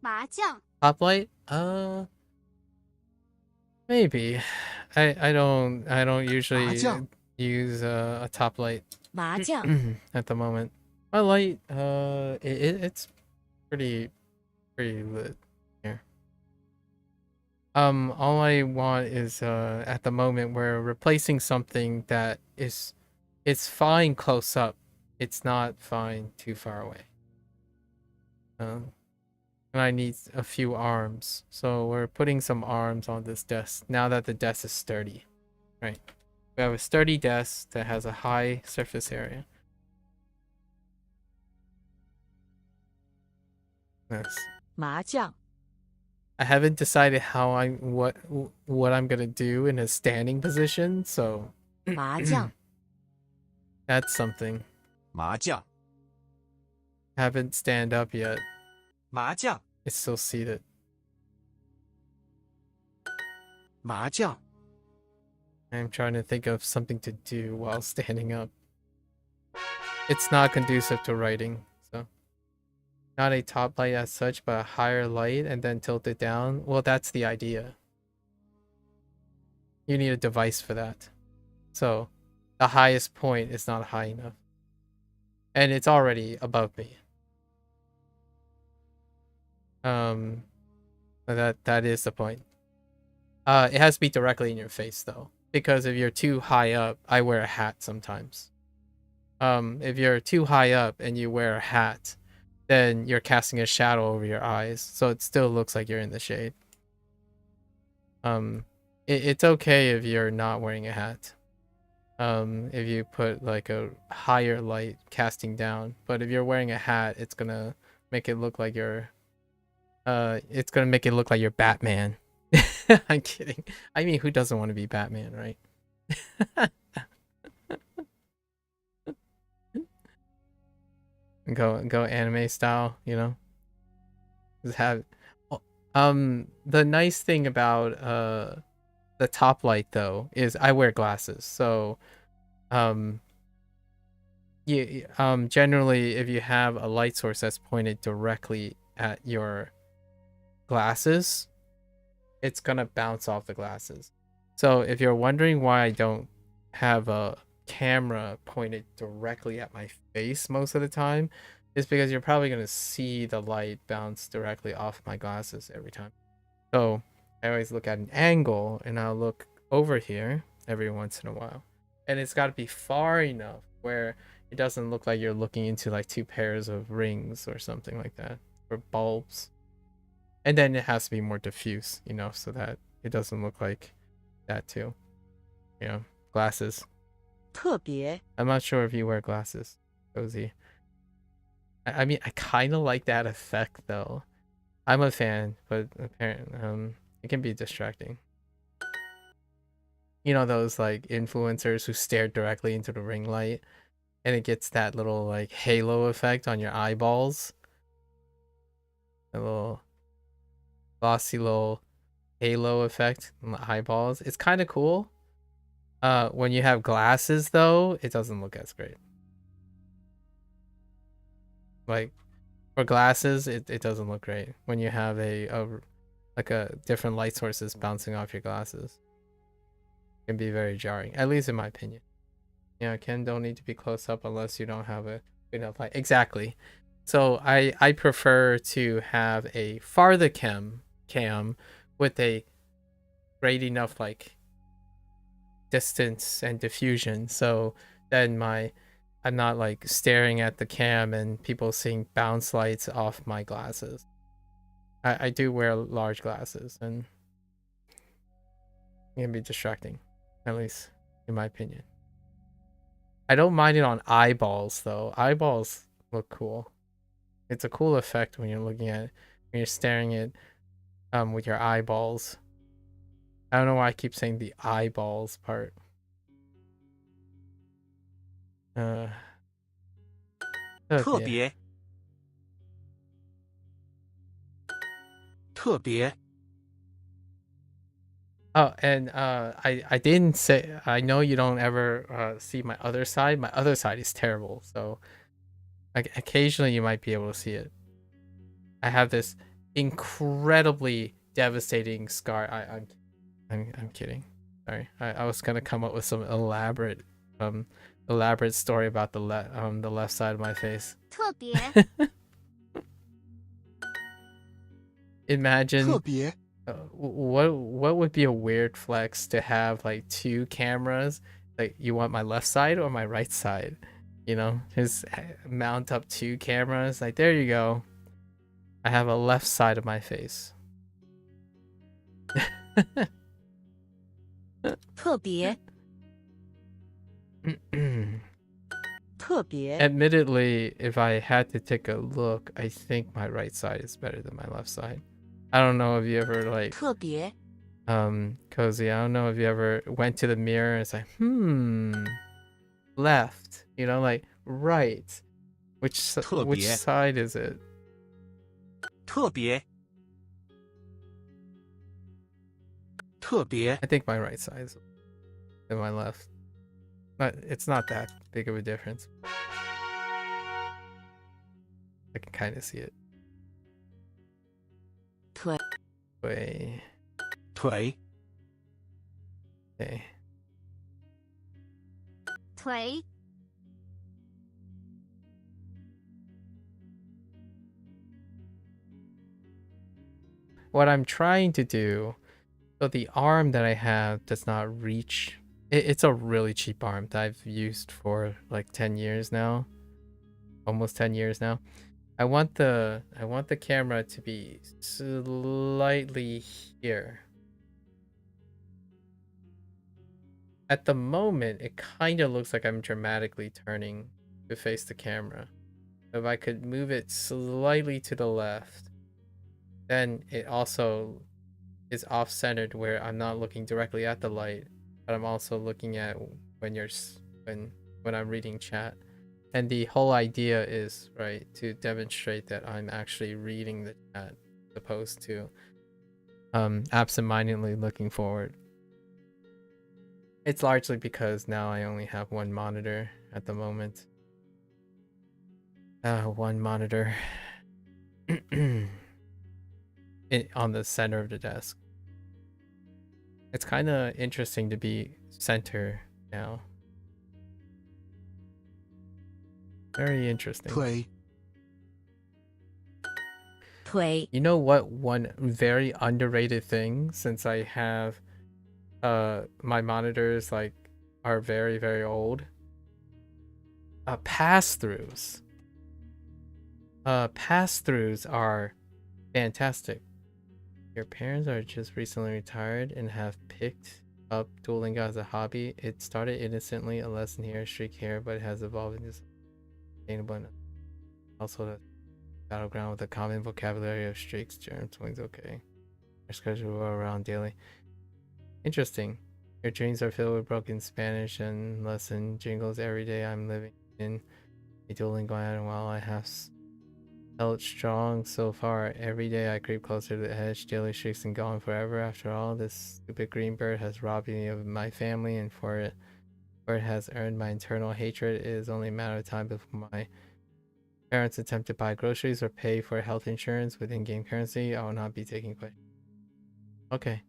S7: 麻将。
S1: Top light? Maybe. I don't usually use a top light
S10: 麻将
S1: at the moment. My light, it's pretty lit here. All I want is at the moment we're replacing something that it's fine close up. It's not fine too far away. And I need a few arms. So we're putting some arms on this desk now that the desk is sturdy. Right. We have a sturdy desk that has a high surface area. Nice.
S10: 麻将
S1: I haven't decided what I'm gonna do in a standing position, so
S10: 麻将
S1: that's something.
S5: 麻将。
S1: Haven't stand up yet.
S9: 麻将。
S1: It's still seated.
S9: 麻将。
S1: I'm trying to think of something to do while standing up. It's not conducive to writing, so not a top light as such, but a higher light and then tilt it down. Well, that's the idea. You need a device for that. So the highest point is not high enough. And it's already above me. That is the point. It has to be directly in your face though, because if you're too high up, I wear a hat sometimes. If you're too high up and you wear a hat, then you're casting a shadow over your eyes, so it still looks like you're in the shade. It's okay if you're not wearing a hat. If you put like a higher light casting down, but if you're wearing a hat, it's gonna make it look like you're it's gonna make it look like you're Batman. I'm kidding. I mean, who doesn't want to be Batman, right? Go anime style, you know. Just have the nice thing about the top light though is I wear glasses, so generally if you have a light source that's pointed directly at your glasses, it's gonna bounce off the glasses. So if you're wondering why I don't have a camera pointed directly at my face most of the time, it's because you're probably gonna see the light bounce directly off my glasses every time. So I always look at an angle and I'll look over here every once in a while, and it's got to be far enough where it doesn't look like you're looking into like two pairs of rings or something like that, or bulbs. And then it has to be more diffuse, you know, so that it doesn't look like that too. You know, glasses.
S10: 特别
S1: I'm not sure if you wear glasses, Cozy. I mean, I kind of like that effect though. I'm a fan, but apparently, it can be distracting. You know those like influencers who stare directly into the ring light, and it gets that little like halo effect on your eyeballs. A little glossy little halo effect on the eyeballs. It's kind of cool. When you have glasses though, it doesn't look as great. Like for glasses, it doesn't look great when you have a different light sources bouncing off your glasses. It can be very jarring, at least in my opinion. Yeah, Ken don't need to be close up unless you don't have a good enough light. Exactly. So I prefer to have a farther cam with a great enough like distance and diffusion, so then I'm not like staring at the cam and people seeing bounce lights off my glasses. I do wear large glasses and it can be distracting, at least in my opinion. I don't mind it on eyeballs though. Eyeballs look cool. It's a cool effect when you're looking at it, when you're staring at with your eyeballs. I don't know why I keep saying the eyeballs part.
S8: 特别 特别
S1: Oh, and I didn't say, I know you don't ever see my other side. My other side is terrible, so occasionally you might be able to see it. I have this incredibly devastating scar. I'm kidding. Sorry. I was gonna come up with some elaborate story about the left side of my face.
S7: 特别
S1: Imagine
S11: 特别
S1: what would be a weird flex to have like two cameras, like you want my left side or my right side, you know, just mount up two cameras, like there you go, I have a left side of my face.
S10: 特别特别
S1: Admittedly, if I had to take a look, I think my right side is better than my left side. I don't know if you ever like
S10: 特别
S1: Cozy, I don't know if you ever went to the mirror and it's like, left, you know, like right, which side is it?
S8: 特别特别
S1: I think my right side is than my left, but it's not that big of a difference. I can kind of see it.
S10: 腿
S1: Wait.
S8: 腿
S1: Okay.
S7: 腿
S1: What I'm trying to do, so the arm that I have does not reach. It's a really cheap arm that I've used for like 10 years now, almost 10 years now. I want the camera to be slightly here. At the moment, it kind of looks like I'm dramatically turning to face the camera. If I could move it slightly to the left, then it also is off-centered where I'm not looking directly at the light, but I'm also looking at when I'm reading chat. And the whole idea is, right, to demonstrate that I'm actually reading the chat as opposed to absentmindedly looking forward. It's largely because now I only have one monitor at the moment. One monitor on the center of the desk. It's kind of interesting to be center now. Very interesting.
S11: Play.
S1: You know what? One very underrated thing, since I have my monitors like are very, very old. Pass-throughs. Pass-throughs are fantastic. Your parents are just recently retired and have picked up Duolingo as a hobby. It started innocently, a lesson here, a streak here, but it has evolved into sustainable. Also, the battleground with a common vocabulary of streaks, germs, wings. Okay, our schedule around daily. Interesting. Your dreams are filled with broken Spanish and lesson jingles every day. I'm living in a Duolingo island while I have held strong so far. Every day I creep closer to the edge. Daily streaks and gone forever. After all, this stupid green bird has robbed me of my family, and for it, where it has earned my eternal hatred, it is only a matter of time before my parents attempt to buy groceries or pay for health insurance with in-game currency. I will not be taking questions. Okay.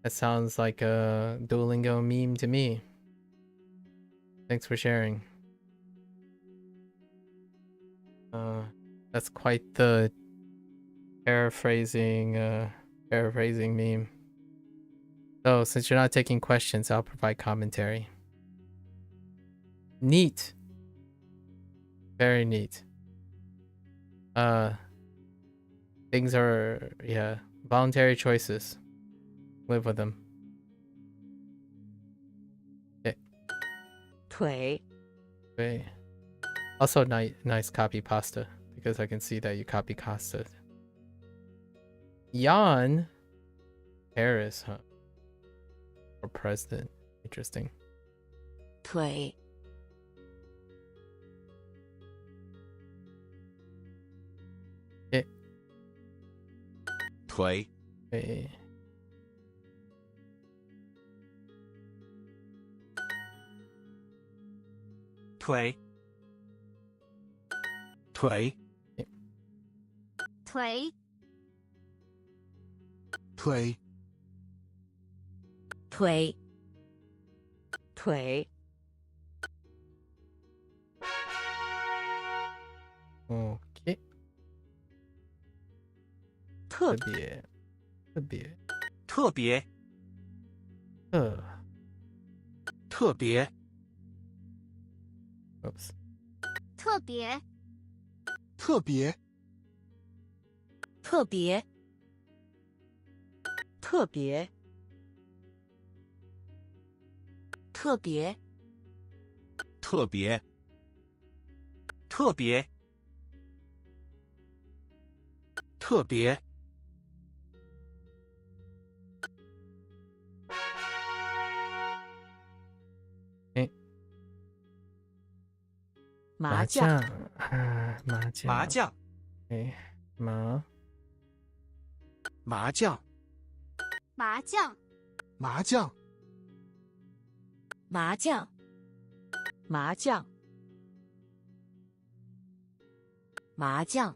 S1: That sounds like a Duolingo meme to me. Thanks for sharing. That's quite the paraphrasing meme. So since you're not taking questions, I'll provide commentary. Neat. Very neat. Things are, yeah, voluntary choices. Live with them. Okay.
S10: 腿
S1: Okay. Also, nice copy pasta, because I can see that you copy pasta. Jan. Paris, huh? Or president. Interesting.
S10: 腿
S1: Okay.
S5: 腿
S1: Okay.
S8: 腿
S11: 腿
S7: 腿
S11: 腿
S10: 腿腿
S1: Okay.
S10: 特
S1: 别
S8: 特别
S10: 特别
S1: Oops.
S7: 特别
S11: 特别
S10: 特别特别特别
S5: 特别
S8: 特别特别
S10: 麻将
S8: 麻将
S1: 哎，麻
S11: 将
S7: 麻将
S11: 麻将
S10: 麻将麻将麻将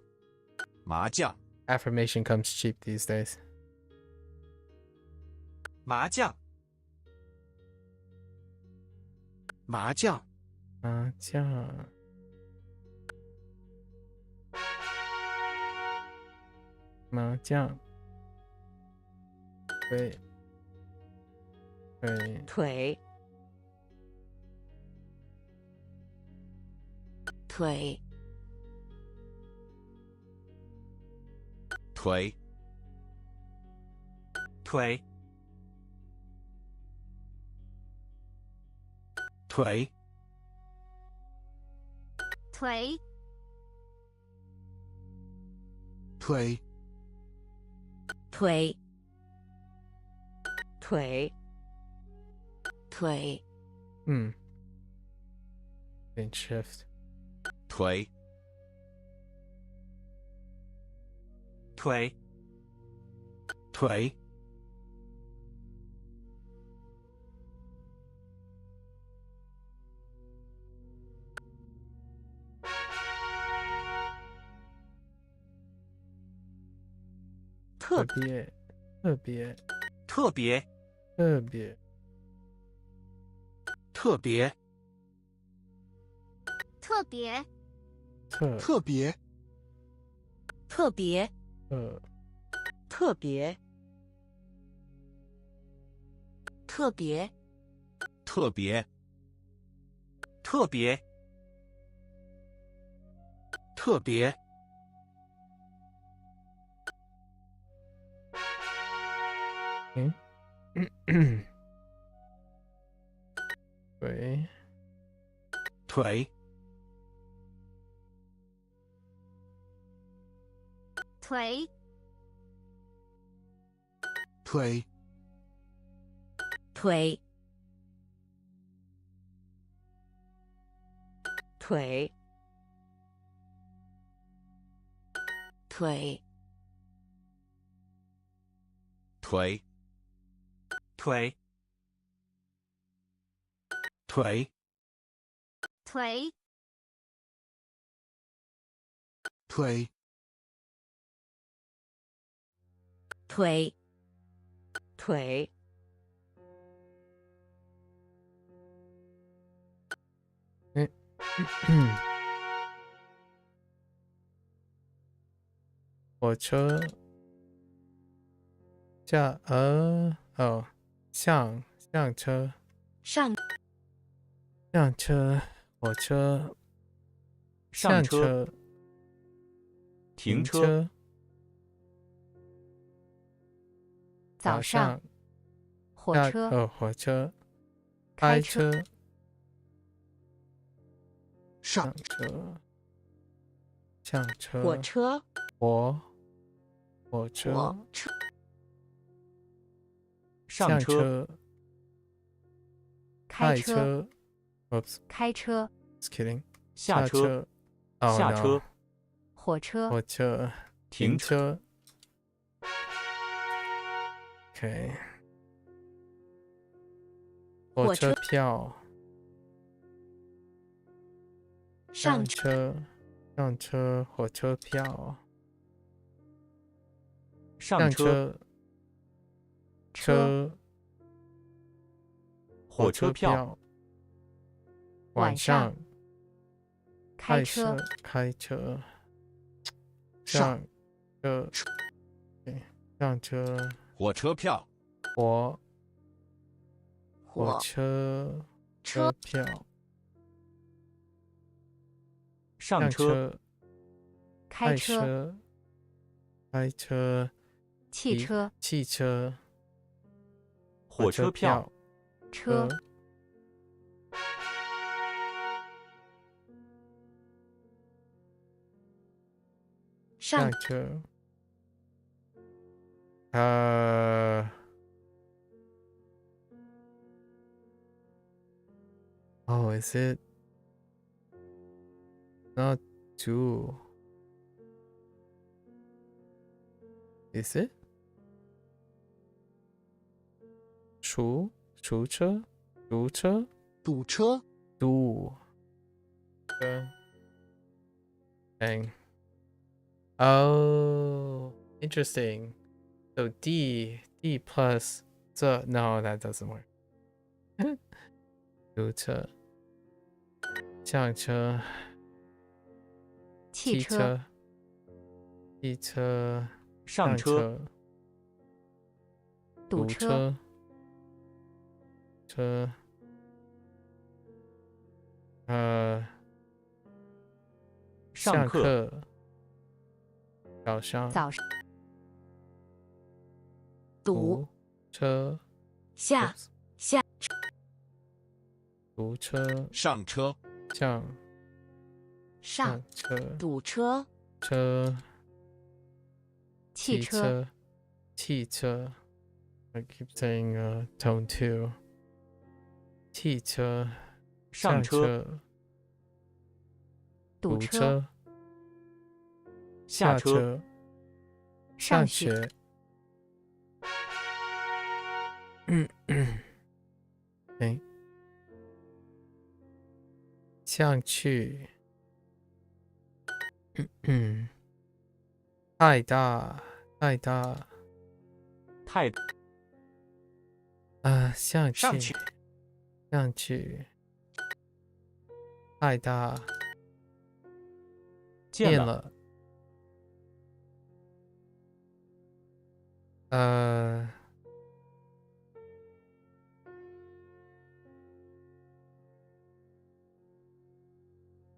S5: 麻将
S1: Affirmation comes cheap these days.
S8: 麻将
S11: 麻将
S1: 麻将麻将对对
S10: 腿腿
S5: 腿
S8: 腿
S11: 腿
S7: 腿
S11: 腿
S10: 腿腿腿
S1: Then shift
S5: 腿
S8: 腿腿
S1: 特别特别
S8: 特别
S1: 特别
S8: 特别
S7: 特别
S11: 特别
S10: 特别特别特别
S5: 特别
S8: 特别特别
S1: 腿
S8: 腿
S7: 腿
S11: 腿
S10: 腿腿腿
S5: 腿
S8: 腿腿
S7: 腿
S11: 腿
S10: 腿腿
S1: 火车驾象车
S10: 上
S1: 车火车
S13: 上车
S1: 车
S13: 停车
S12: 早上火车
S1: 火车
S12: 开
S1: 车
S11: 上
S1: 车上车
S10: 火车
S1: 火车
S10: 火车
S13: 上车
S12: 开车
S1: Oops
S12: 开车
S1: just kidding
S13: 下车下车
S12: 火车
S1: 停
S13: 停
S1: 车 OK 火车票
S10: 上
S1: 车火车票
S13: 上车火车票
S1: 晚上
S12: 开车
S11: 上
S1: 车
S5: 火车票
S1: 火车票
S13: 上车
S1: 开车汽车
S13: 火车票
S12: 车
S10: 上
S1: 车Oh, is it not two? Is it? 出车堵车
S11: 堵车
S1: 堵Dang. Oh, interesting. So D plus the no, that doesn't work. 堵车上车
S12: 汽车
S13: 上车
S1: 堵车上课早上
S10: 堵
S1: 车
S10: 下
S1: 堵车
S5: 上车
S10: 上
S1: 车
S10: 堵车
S1: 车
S12: 汽车
S1: 汽车 I keep saying tone 2汽车
S13: 上
S1: 车
S12: 堵
S1: 车
S13: 下
S1: 车上学哎想去太大想去太大
S13: 见了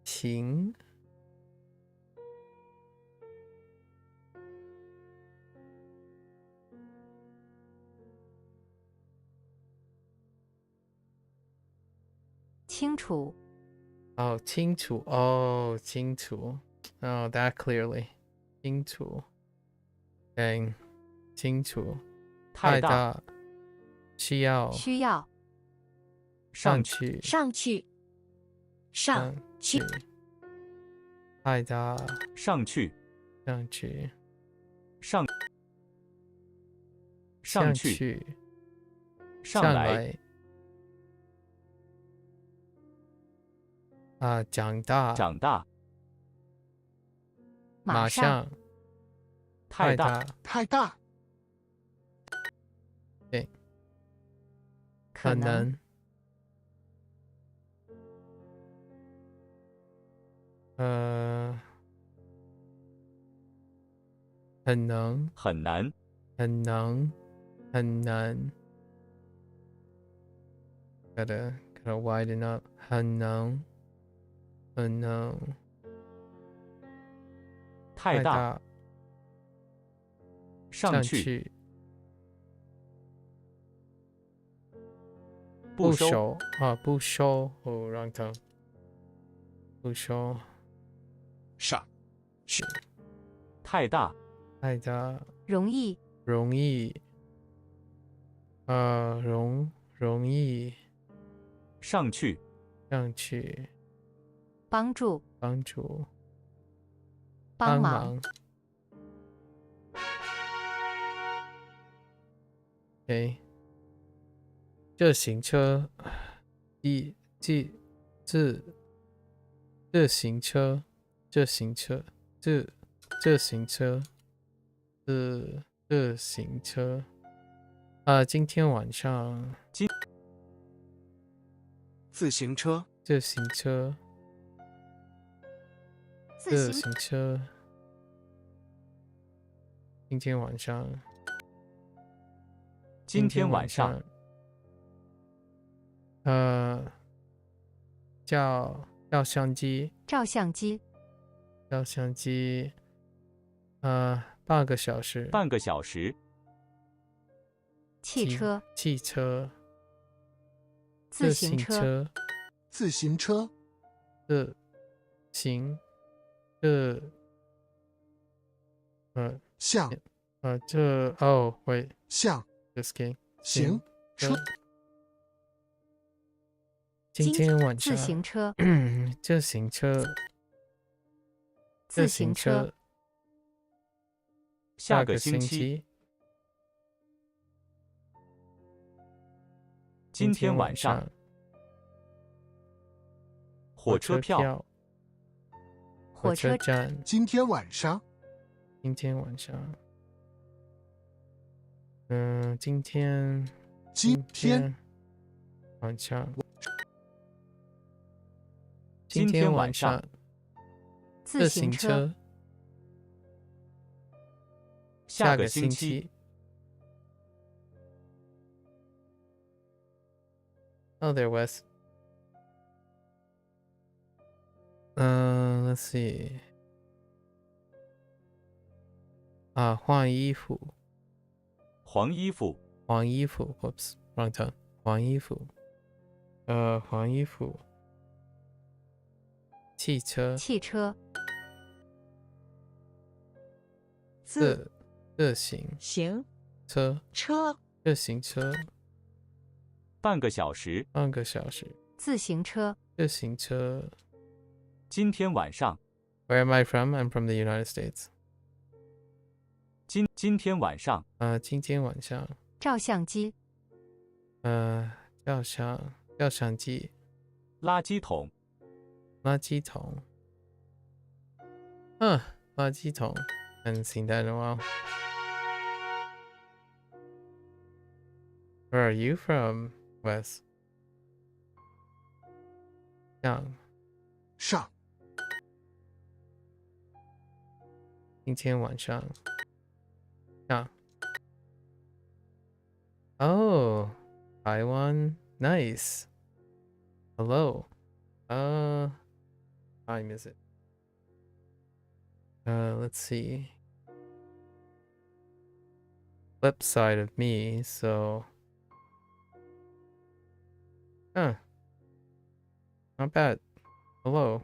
S1: 停
S12: 清楚
S1: 清楚 清楚 that clearly 清楚 okay 清楚太大需要上去太大
S13: 上去上来
S1: 长大马上太大对可能很难gotta widen up 很能
S13: 太大上去不收
S1: wrong tone 不收
S5: 上去
S13: 太大
S12: 容易
S1: 容易
S13: 上去
S12: 帮助
S1: 帮忙OK 自行车今天晚上
S9: 自行车
S1: 今天晚上照相机半个小时汽车自行车
S11: 像像行车
S1: 今天晚上自行车
S13: 下个星期今天晚上火车票
S1: 火车站
S11: 今天晚上
S1: 今天晚上今天晚上今天晚上自行车下个星期Oh, there was. Let's see. 换衣服。
S13: 黄衣服。
S1: Whoops, wrong tone. 黄衣服。黄衣服。汽车。自行。车
S10: 车
S1: 自行车
S13: 半个小时。
S1: 半个小时。
S12: 自行车
S1: 自行车。
S13: 今天晚上。
S1: Where am I from? I'm from the United States.
S13: 今天晚上。
S1: 今天晚上。
S12: 照相机
S1: 照相机。
S13: 垃圾桶。
S1: 垃圾桶。垃圾桶。Haven't seen that in a while. Where are you from, Wes?
S11: 上。
S1: 今天晚上。Oh, Taiwan. Nice. Hello. Time is it? Let's see. Flip side of me, so. Not bad. Hello.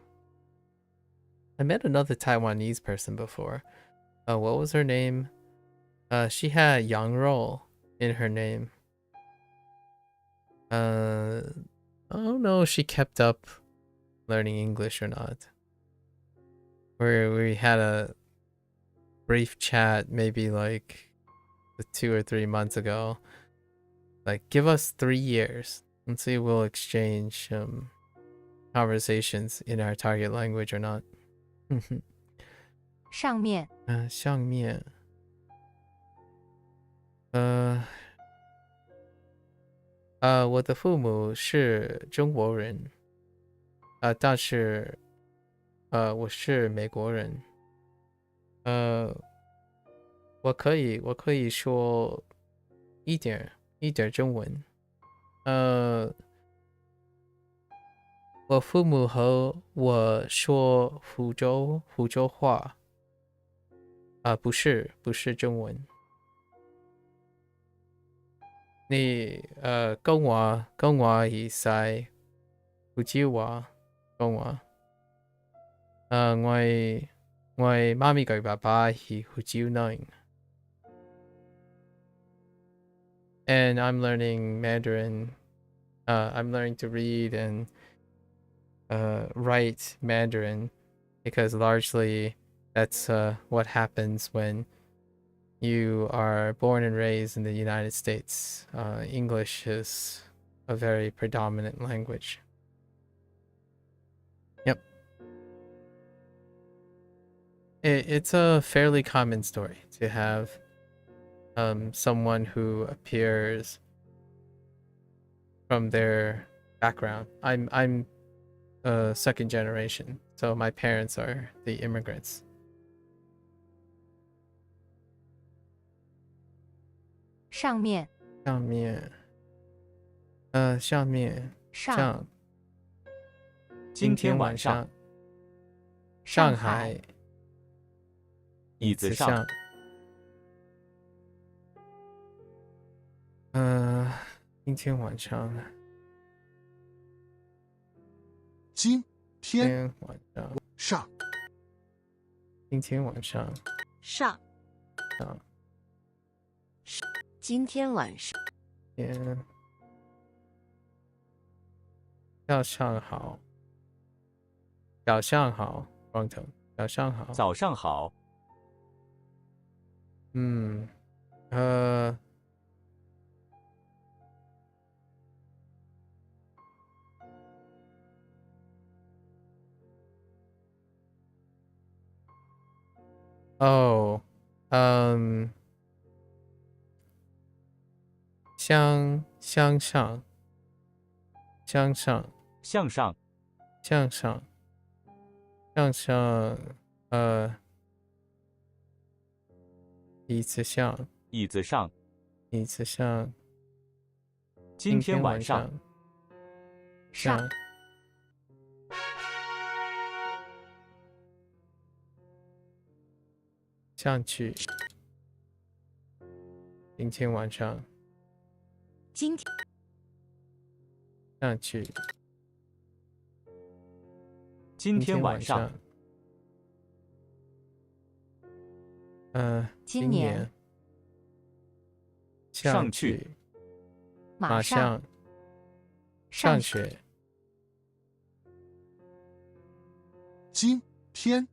S1: I met another Taiwanese person before. What was her name? She had Yang Rou in her name. I don't know if she kept up learning English or not. We had a brief chat maybe like 2 or 3 months ago. Like, give us 3 years and see if we'll exchange conversations in our target language or not.
S12: 上面
S1: 上面。我的父母是中国人，但是我是美国人。我可以说一点中文。我父母和我说福州话。不是中文。你跟我一齊福州話講話。我媽咪嘅爸爸係福州人。And I'm learning Mandarin. I'm learning to read and write Mandarin because largely that's what happens when you are born and raised in the United States. English is a very predominant language. Yep. It's a fairly common story to have someone who appears from their background. I'm second generation, so my parents are the immigrants.
S12: 上面
S1: 上
S13: 今天晚上
S1: 上海
S13: 椅子上
S1: 今天晚上
S11: 今天
S1: 晚上
S11: 上
S1: 今天晚上
S10: 上今天晚上
S1: 早上好早上好光头早上好
S13: 早上好向上椅子上今天晚上
S1: 上去今天晚上
S10: 今天
S1: 上去
S13: 今天晚上
S12: 今年
S13: 上去，
S12: 马上，
S1: 上学，
S11: 今天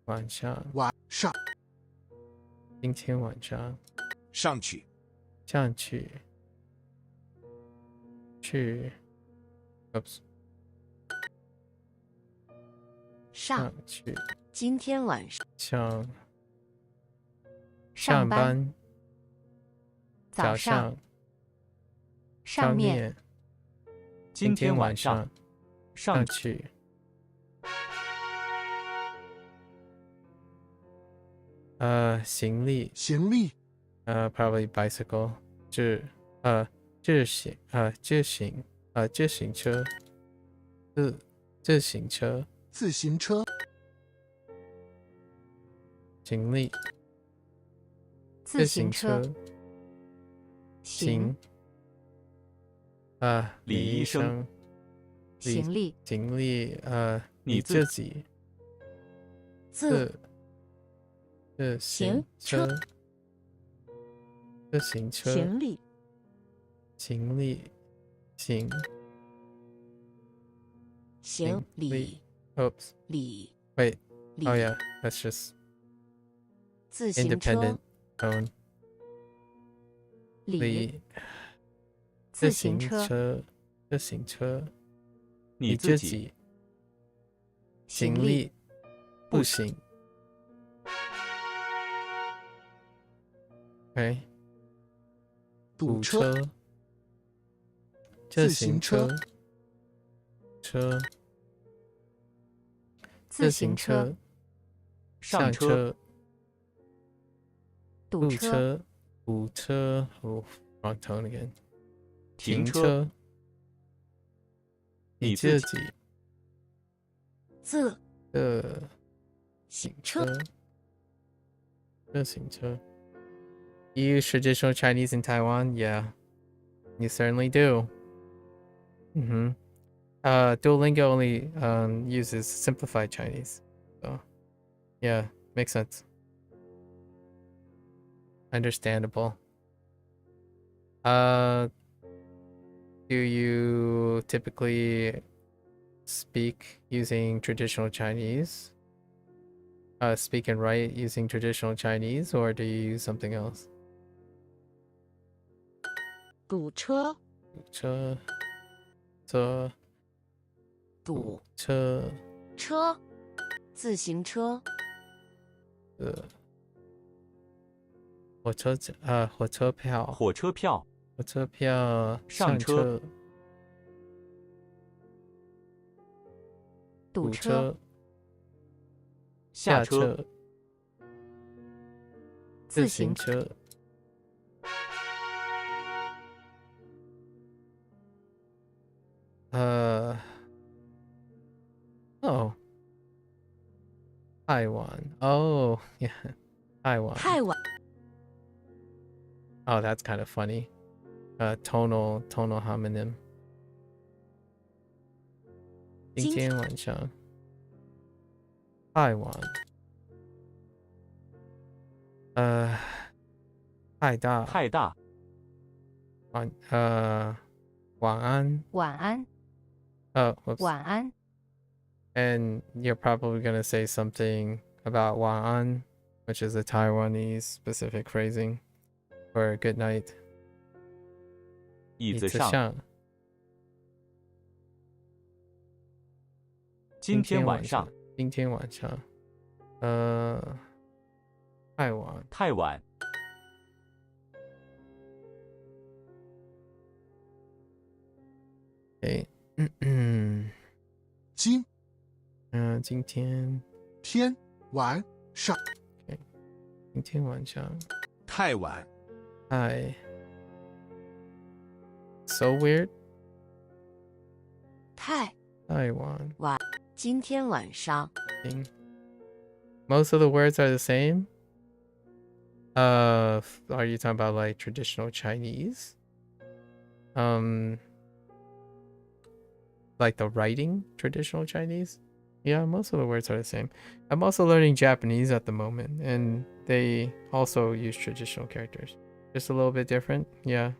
S1: 晚上，
S11: 晚上，
S1: 今天晚上，
S5: 上去，
S1: 上去，去 ，oops，
S10: 上
S1: 去，
S10: 今天晚上
S1: 上班，早上，
S12: 上面，
S13: 今天晚上，
S1: 上去。行李，
S11: 行李，probably
S1: bicycle，自行车，自行车，
S11: 自行车，
S1: 行李，
S12: 自行车，
S1: 行，
S13: 李医生，
S12: 行李，
S1: 行李，
S13: 你
S1: 自己，自行车，自行车，
S10: 行李，
S1: 行李，行
S10: 李
S1: ，oops，
S10: 李
S1: wait，
S10: 李
S1: oh yeah, that's just
S10: 自行车
S1: independent tone，
S10: 李
S1: 自行车，自行车，
S13: 你自己，
S1: 行李，步行。OK，
S11: 堵车，
S1: 自行车，车，
S12: 自行车，
S1: 上车，
S12: 堵
S1: 车，堵车 ，oh wrong tone again，
S13: 停
S1: 车，你自己，
S10: 自
S1: 行
S10: 车，
S1: 自行车。You use traditional Chinese in Taiwan? Yeah, you certainly do. Duolingo only uses simplified Chinese. So, yeah, makes sense. Understandable. Do you typically speak using traditional Chinese? Speak and write using traditional Chinese, or do you use something else?
S10: 堵车，
S1: 堵车，
S10: 车，自行车，
S1: 火车票，
S13: 火车票，
S1: 上车，
S12: 堵车，
S1: 下车，
S12: 自行车，oh,
S1: Taiwan. Oh, yeah, Taiwan. Oh, that's kind of funny. Tonal homonym. 今天晚上 Taiwan. 太大。晚安。
S12: 晚安。
S1: And you're probably going to say something about 晚安, which is a Taiwanese specific phrasing for good night.
S13: 椅子上。今天晚上。太晚。
S1: Okay. 今天
S11: 晚上。
S1: Okay. 今天晚上。
S5: 太晚。
S1: So weird.
S10: 太
S1: 晚。
S10: 今天晚上。
S1: Most of the words are the same. Are you talking about like traditional Chinese? Like the writing traditional Chinese? Yeah, most of the words are the same. I'm also learning Japanese at the moment, and they also use traditional characters. Just a little bit different. Yeah,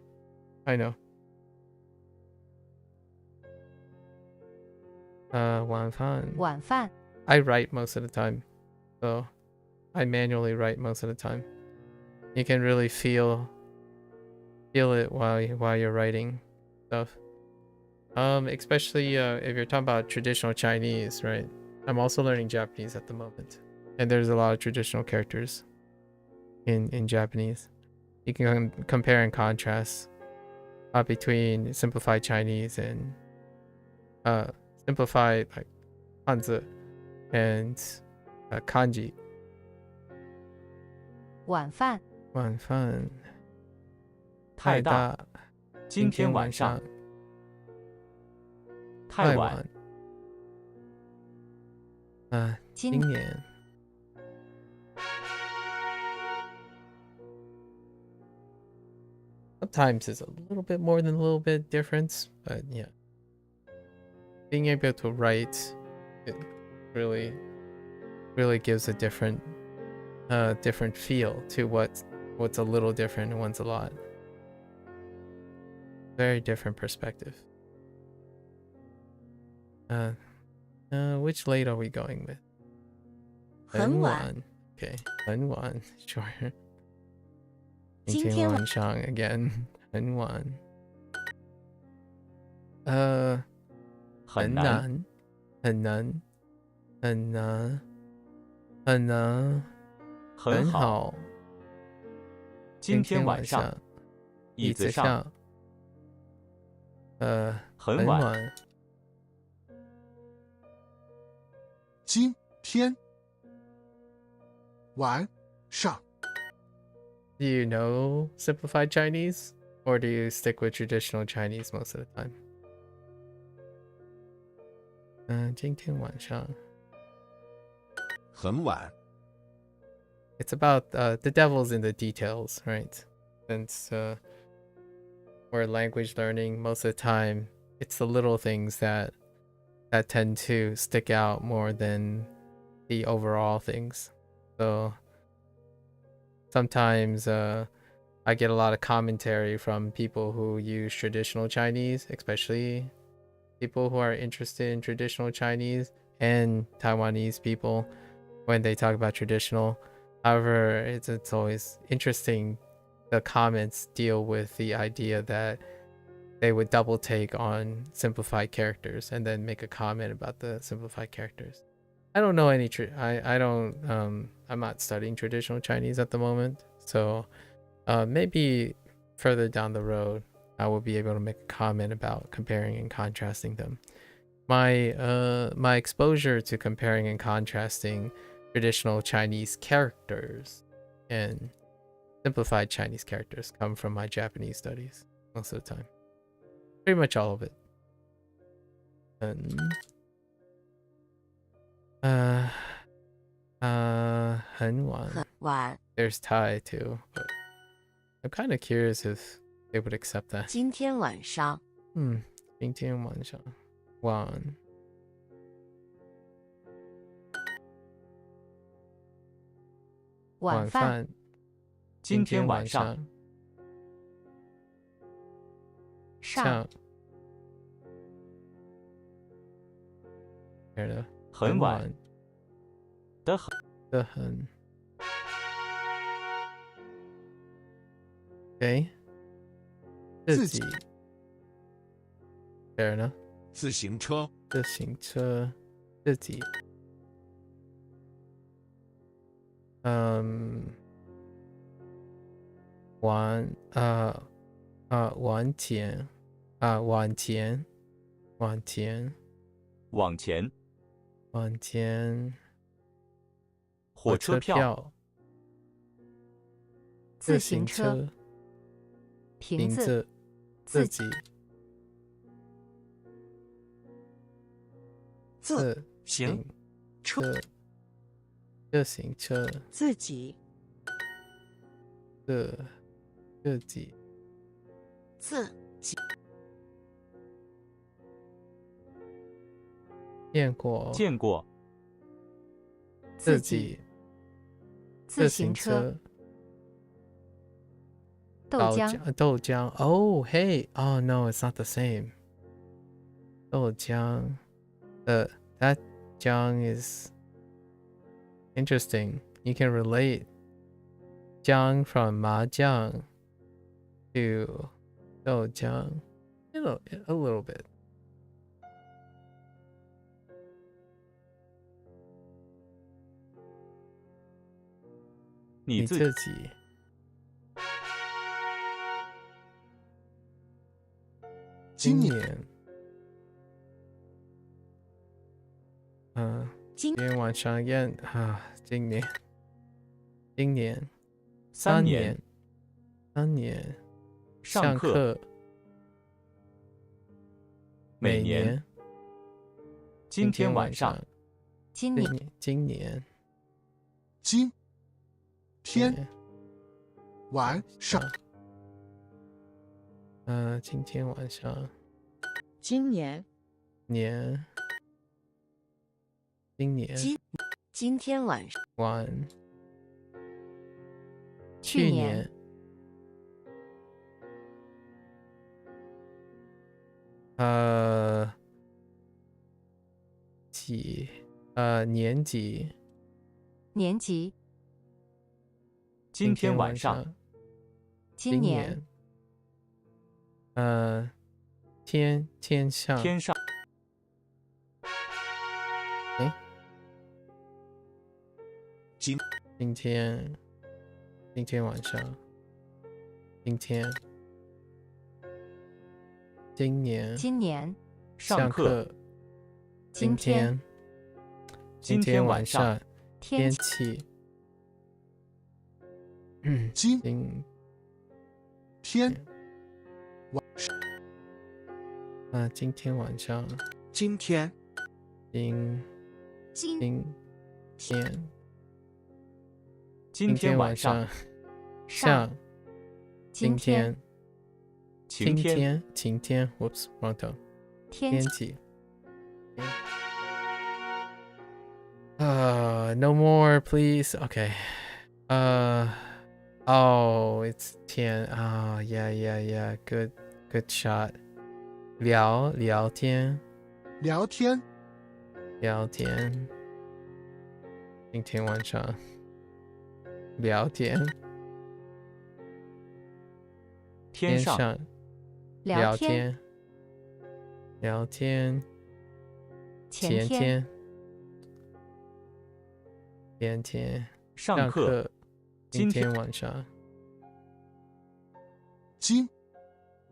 S1: I know. 晚饭。
S12: 晚饭。
S1: I write most of the time, so I manually write most of the time. You can really feel it while you're writing stuff. Especially if you're talking about traditional Chinese, right? I'm also learning Japanese at the moment, and there's a lot of traditional characters in Japanese. You can compare and contrast between simplified Chinese and simplified like Hanzi and kanji.
S12: 晚饭。
S1: 晚饭。
S3: 太大。今天晚上。太晚。
S1: 今年。Sometimes it's a little bit more than a little bit difference, but yeah. Being able to write, it really gives a different feel to what's a little different and what's a lot. Very different perspective. Which late are we going with?
S10: 很晚.
S1: Okay, 很晚, sure. 今天晚上 again. 很晚. 很难. 很难. 很难. 很难. 很好.
S3: 今天晚上。椅子上。很晚。
S11: 今天晚上.
S1: Do you know simplified Chinese, or do you stick with traditional Chinese most of the time? 今天晚上。
S5: 很晚。
S1: It's about the devil's in the details, right? Since we're language learning, most of the time it's the little things that tend to stick out more than the overall things. So sometimes I get a lot of commentary from people who use traditional Chinese, especially people who are interested in traditional Chinese, and Taiwanese people when they talk about traditional. However, it's always interesting. The comments deal with the idea that they would double take on simplified characters and then make a comment about the simplified characters. I don't know any I'm not studying traditional Chinese at the moment, so maybe further down the road I will be able to make a comment about comparing and contrasting them. My exposure to comparing and contrasting traditional Chinese characters and simplified Chinese characters come from my Japanese studies most of the time. Pretty much all of it. And 很晚. There's Thai too, but I'm kind of curious if they would accept that.
S10: 今天晚上.
S1: 今天晚上. 晚.
S12: 晚饭。
S3: 今天晚上。
S12: 上。
S3: 很晚。的很。
S1: Okay. 自己。Fair enough.
S5: 自行车。
S1: 自行车。自己。往前。往前。往前。
S13: 往前。
S1: 往前。
S13: 火车票。
S12: 自行车。瓶子。
S1: 自己。
S8: 自行车。
S1: 自行车。
S10: 自己。
S1: 自己。
S10: 自己。
S1: 见过。
S13: 见过。
S1: 自己。
S12: 自行车。豆浆。
S1: 豆浆。Oh, hey. Oh no, it's not the same. 豆浆. That 浆 is interesting. You can relate 浆 from 麻酱 to 豆浆. A little bit.
S13: 你自己。
S1: 今年。今天晚上宴啊，今年3年上课，每年
S13: 今天晚上，
S1: 今年
S11: 今天晚上，
S1: 今天晚上，
S10: 今年今天晚上
S1: 去年年级
S13: 今天晚上
S12: 今年
S1: 天上今天晚上今年
S13: 上课
S1: 今天晚上天气
S11: 今天
S1: 晚上
S11: 今天
S1: 晚上晴天 Whoops, wrong tone. 天气 no more, please. Okay. Oh, it's 天 Oh, yeah. Good shot. 聊天今天晚上聊天
S13: 天上
S1: 聊天前天
S13: 上课
S1: 今天晚上
S11: 今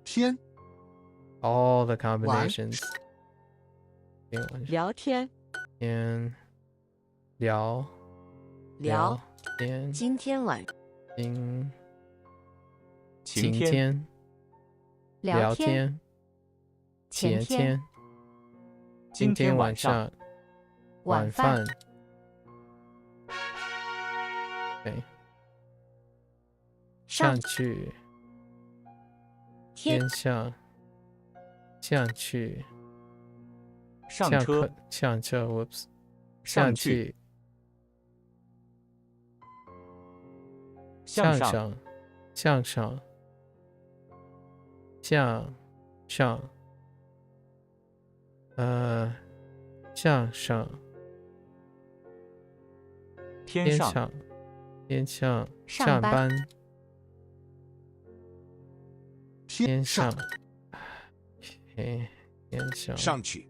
S11: 天
S1: all the combinations
S10: 聊天
S1: 聊天
S10: 今天晚
S1: 晴天聊天前天今天晚上晚饭对上去天上上去
S13: 上车
S1: Whoops
S13: 上去向上
S1: 向上天上上班天上
S5: 上去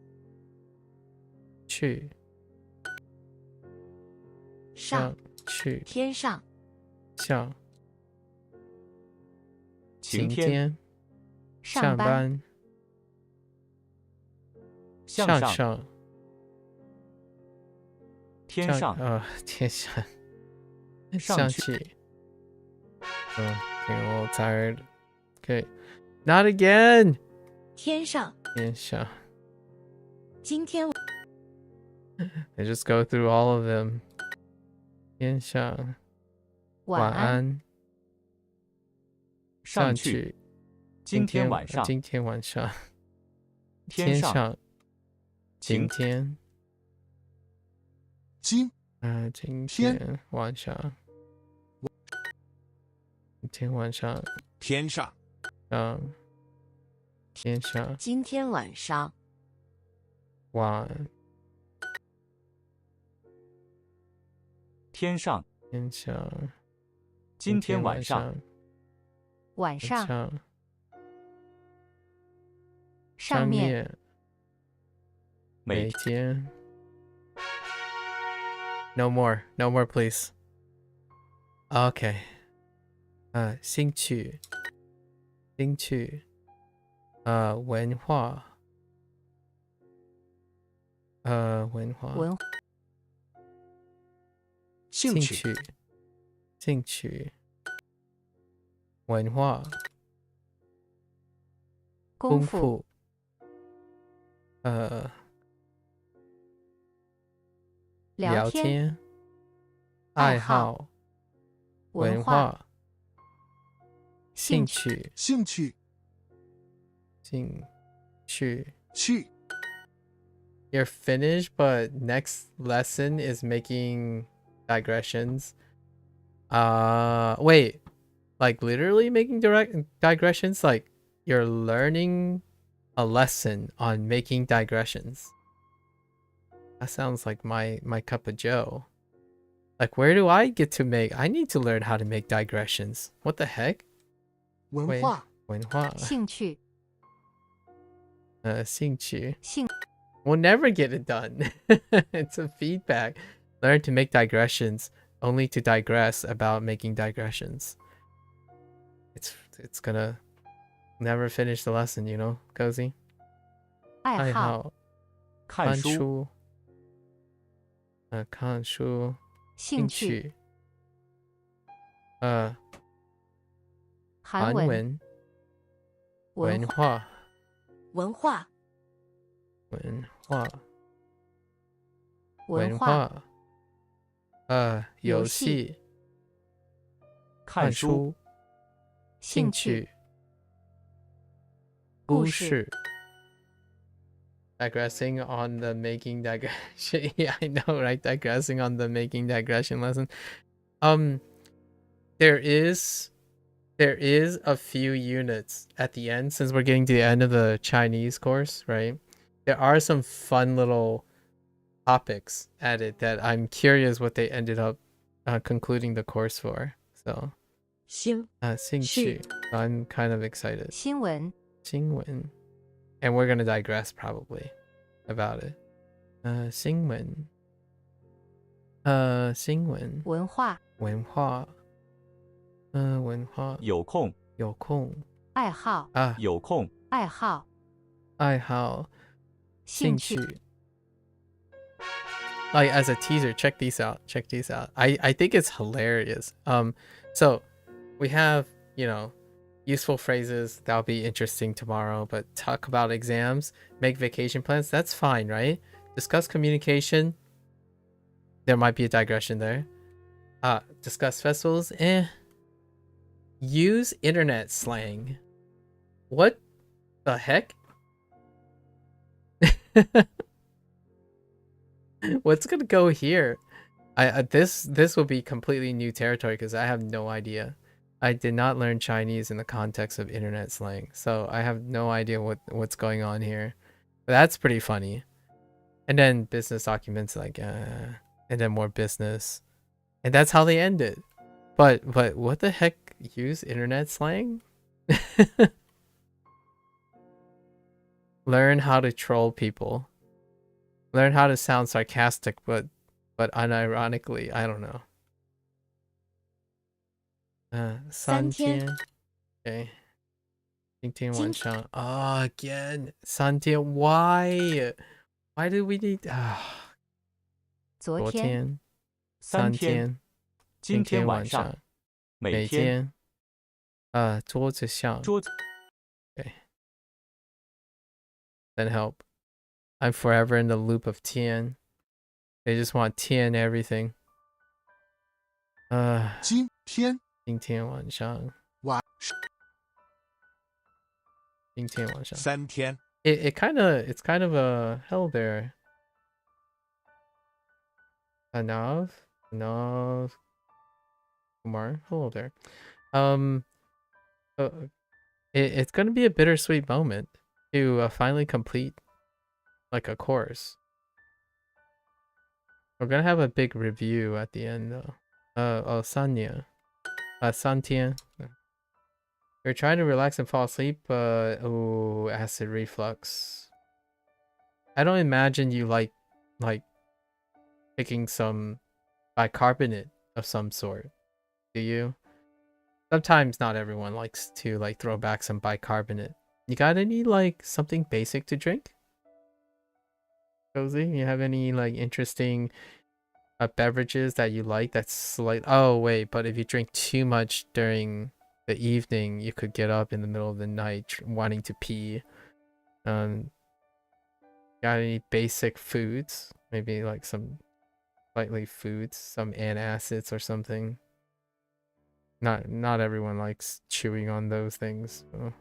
S10: 天上
S1: 晴天上班
S13: 向
S1: 上
S13: 天上
S1: 天上
S13: 上
S1: 去getting a little tired. Okay, not again.
S10: 天上今天
S1: I just go through all of them. 天上晚安上去今天晚上天上晴天
S11: 今
S1: 今天晚上今天晚上
S5: 天上，
S1: 天上，
S10: 今天晚上，
S1: 晚，
S13: 天上，
S1: 天上，
S13: 今天晚上，
S12: 晚上，
S1: 上，
S12: 上面，
S1: 每天。No more, no more, please. Okay. 兴趣，兴趣，文化，文化，兴趣，兴趣，文化，
S12: 功夫，
S1: 聊天，爱好，文化，兴趣，
S11: 兴趣，
S1: 兴趣，
S11: 去。
S1: You're finished, but next lesson is making digressions. Wait, like literally making digressions? Like you're learning a lesson on making digressions. That sounds like my cup of joe. Like where do I get to make? I need to learn how to make digressions. What the heck?
S11: 文化，
S1: 文化，
S12: 兴趣，
S1: 兴趣，
S12: 兴。
S1: We'll never get it done. It's a feedback. Learn to make digressions, only to digress about making digressions. It's gonna never finish the lesson, you know, Cozy?
S12: 爱好，
S1: 看书，看书，
S12: 兴趣，
S1: 韩文，文化，
S10: 文化，
S1: 文化，
S12: 文化，
S1: 游戏，看书，兴趣，故事。Digressing on the making digression. Yeah, I know, right? Digressing on the making digression lesson. There is a few units at the end, since we're getting to the end of the Chinese course, right? There are some fun little topics added that I'm curious what they ended up concluding the course for. So, 兴趣. So I'm kind of excited.
S12: 新闻，
S1: 新闻. And we're gonna digress probably about it. 新闻. 新闻.
S12: 文化，
S1: 文化. 文化.
S13: 有空，
S1: 有空.
S12: 爱好，
S13: 有空，
S12: 爱好，
S1: 爱好.
S12: 兴趣。
S1: Like as a teaser, check these out. Check these out. I think it's hilarious. So we have, you know, useful phrases that'll be interesting tomorrow, but talk about exams, make vacation plans, that's fine, right? Discuss communication. There might be a digression there. Discuss festivals. Use internet slang. What the heck? What's gonna go here? This will be completely new territory because I have no idea. I did not learn Chinese in the context of internet slang, so I have no idea what's going on here. But that's pretty funny. And then business documents, like, and then more business, and that's how they end it. But what the heck? Use internet slang? Learn how to troll people. Learn how to sound sarcastic, but unironically. I don't know. 三天. Okay. 今天晚上. Again. 三天. Why? Why do we need?
S12: 昨天。
S1: 三天. 今天晚上. 每天. 桌子上. Okay. Then help. I'm forever in the loop of Tian. They just want Tian everything.
S11: 今天
S1: 晚上. 今天晚上.
S5: 三天.
S1: It's kind of a hell there. Anav Kumar, hello there. So So it's gonna be a bittersweet moment to finally complete like a course. We're gonna have a big review at the end though. Oh, Sanya. Santian. You're trying to relax and fall asleep, but oh, acid reflux. I don't imagine you like taking some bicarbonate of some sort, do you? Sometimes not everyone likes to like throw back some bicarbonate. You got any like something basic to drink? Cozy, you have any like interesting beverages that you like that's like, oh wait, but if you drink too much during the evening, you could get up in the middle of the night wanting to pee. Got any basic foods? Maybe like some slightly foods, some antacids or something. Not everyone likes chewing on those things. So.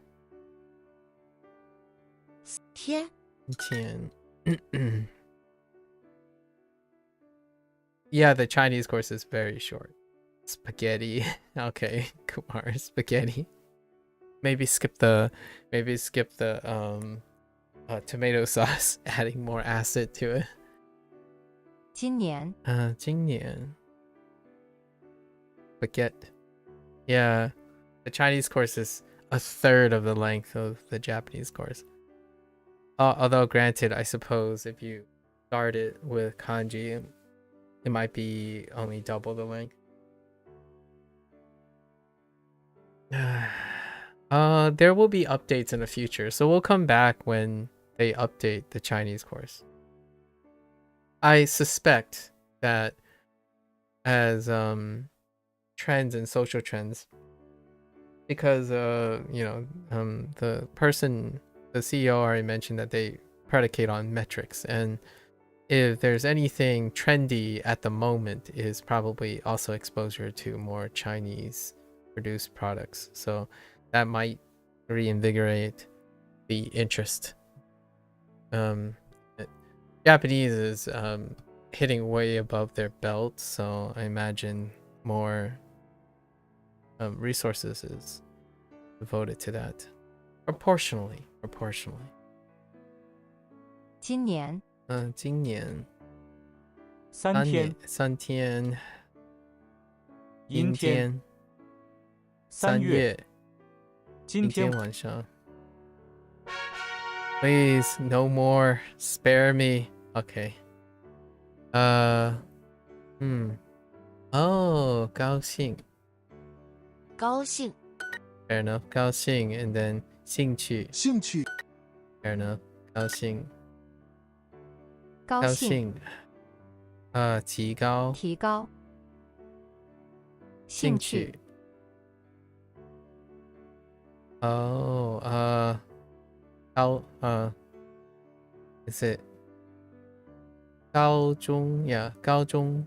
S10: 天
S1: Yeah, the Chinese course is very short. Spaghetti. Okay, Kumar, spaghetti. Maybe skip the tomato sauce, adding more acid to it.
S12: 今年
S1: 今年 Baguette. Yeah, the Chinese course is a third of the length of the Japanese course. Although granted, I suppose if you start it with kanji, it might be only double the length. There will be updates in the future, so we'll come back when they update the Chinese course. I suspect that as trends and social trends, because you know, the CEO already mentioned that they predicate on metrics, and if there's anything trendy at the moment is probably also exposure to more Chinese produced products, so that might reinvigorate the interest. Japanese is hitting way above their belt, so I imagine more resources is devoted to that proportionally.
S12: 今年
S1: 今年
S13: 3天
S1: 3天
S13: 阴天3月今天
S1: 晚上 Please, no more. Spare me. Okay. Oh, 高兴.
S10: 高兴
S1: Fair enough. 高兴 and then 兴趣.
S11: 兴趣
S1: Fair enough. 高兴.
S12: 高兴
S1: 提高
S12: 提高兴趣
S1: Oh, is it 高中 Yeah, 高中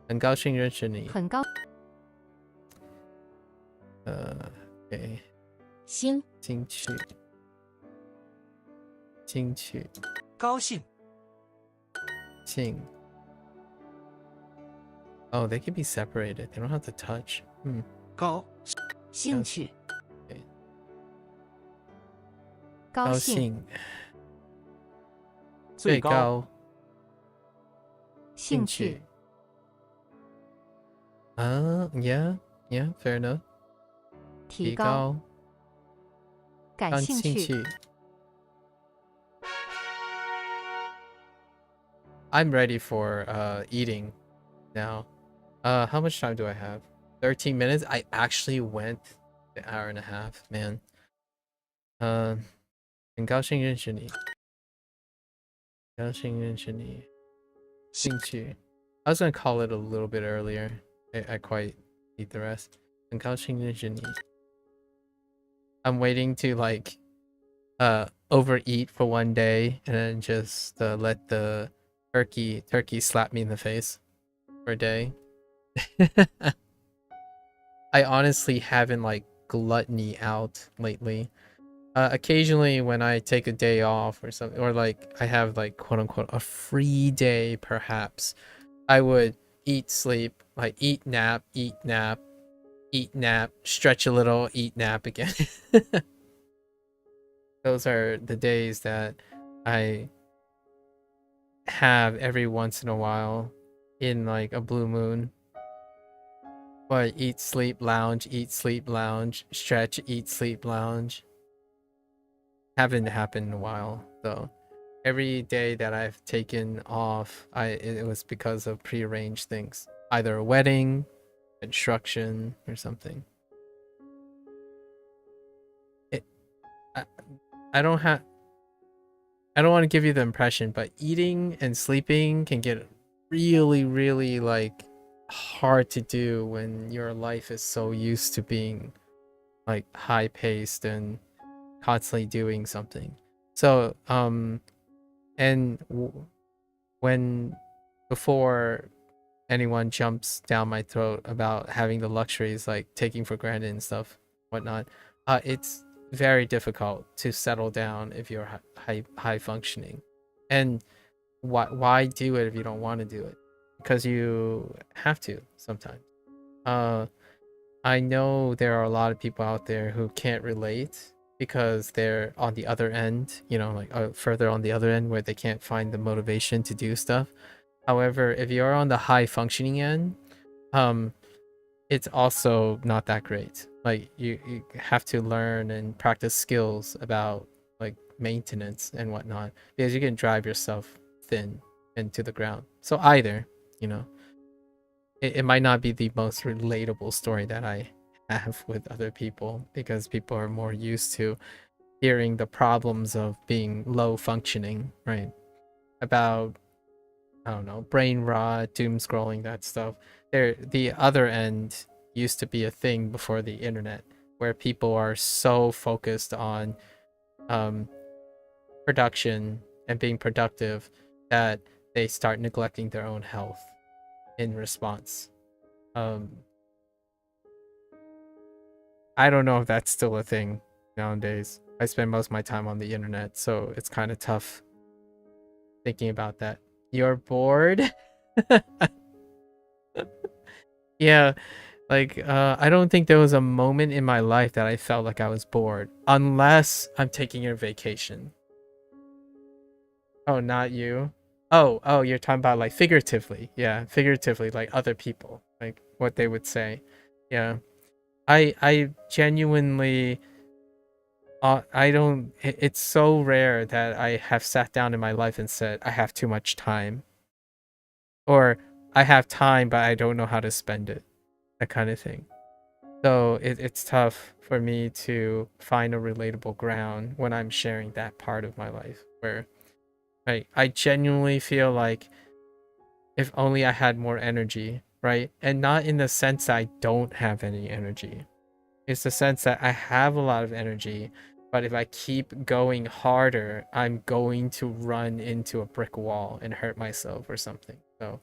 S1: 很高兴认识你
S12: 很高
S1: okay
S10: 兴
S1: 兴趣
S8: 高兴
S1: 兴 Oh, they can be separated. They don't have to touch.
S8: 高
S10: 兴趣
S12: 高兴
S1: 最高
S12: 兴趣
S1: Yeah, fair enough.
S12: 提高感兴趣
S1: I'm ready for eating now. How much time do I have? 13 minutes? I actually went an hour and a half, man. 很高兴认识你 兴趣 I was gonna call it a little bit earlier. I quite eat the rest. 很高兴认识你 I'm waiting to like overeat for one day and then just let the turkey slap me in the face for a day. I honestly haven't like gluttony out lately. Occasionally when I take a day off or something, or like I have like quote unquote a free day perhaps, I would eat, sleep, like eat, nap, eat, nap, stretch a little, eat, nap again. Those are the days that I have every once in a while in like a blue moon. But eat, sleep, lounge, stretch, eat, sleep, lounge. Haven't happened in a while though. Every day that I've taken off, it was because of prearranged things. Either a wedding, construction, or something. I don't want to give you the impression, but eating and sleeping can get really, really like hard to do when your life is so used to being like high paced and constantly doing something. So and when before anyone jumps down my throat about having the luxuries like taking for granted and stuff whatnot, it's very difficult to settle down if you're high functioning. And why do it if you don't want to do it? Because you have to sometimes. I know there are a lot of people out there who can't relate because they're on the other end, you know, like further on the other end where they can't find the motivation to do stuff. However, if you're on the high functioning end, it's also not that great. Like you have to learn and practice skills about like maintenance and whatnot, because you can drive yourself thin and to the ground. So either, you know, it might not be the most relatable story that I have with other people, because people are more used to hearing the problems of being low functioning, right? About, I don't know, brain rot, doom scrolling, that stuff. The other end used to be a thing before the internet, where people are so focused on production and being productive that they start neglecting their own health in response. I don't know if that's still a thing nowadays. I spend most of my time on the internet, so it's kind of tough thinking about that. You're bored? Yeah, like I don't think there was a moment in my life that I felt like I was bored, unless I'm taking a vacation. Oh, not you. Oh, you're talking about like figuratively. Yeah, figuratively, like other people, like what they would say. Yeah. I genuinely I don't, it's so rare that I have sat down in my life and said I have too much time, or I have time but I don't know how to spend it, that kind of thing. So it's tough for me to find a relatable ground when I'm sharing that part of my life, where I genuinely feel like if only I had more energy, right? And not in the sense that I don't have any energy. It's the sense that I have a lot of energy, but if I keep going harder, I'm going to run into a brick wall and hurt myself or something. So,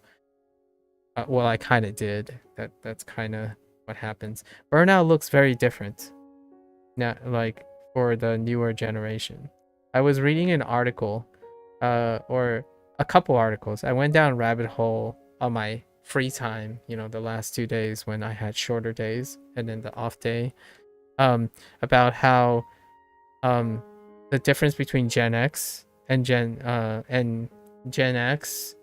S1: well, I kind of did. That's kind of what happens. Burnout looks very different now, like for the newer generation. I was reading an article, or a couple articles. I went down a rabbit hole on my free time, you know, the last 2 days when I had shorter days and then the off day, about how the difference between Gen X and Gen X,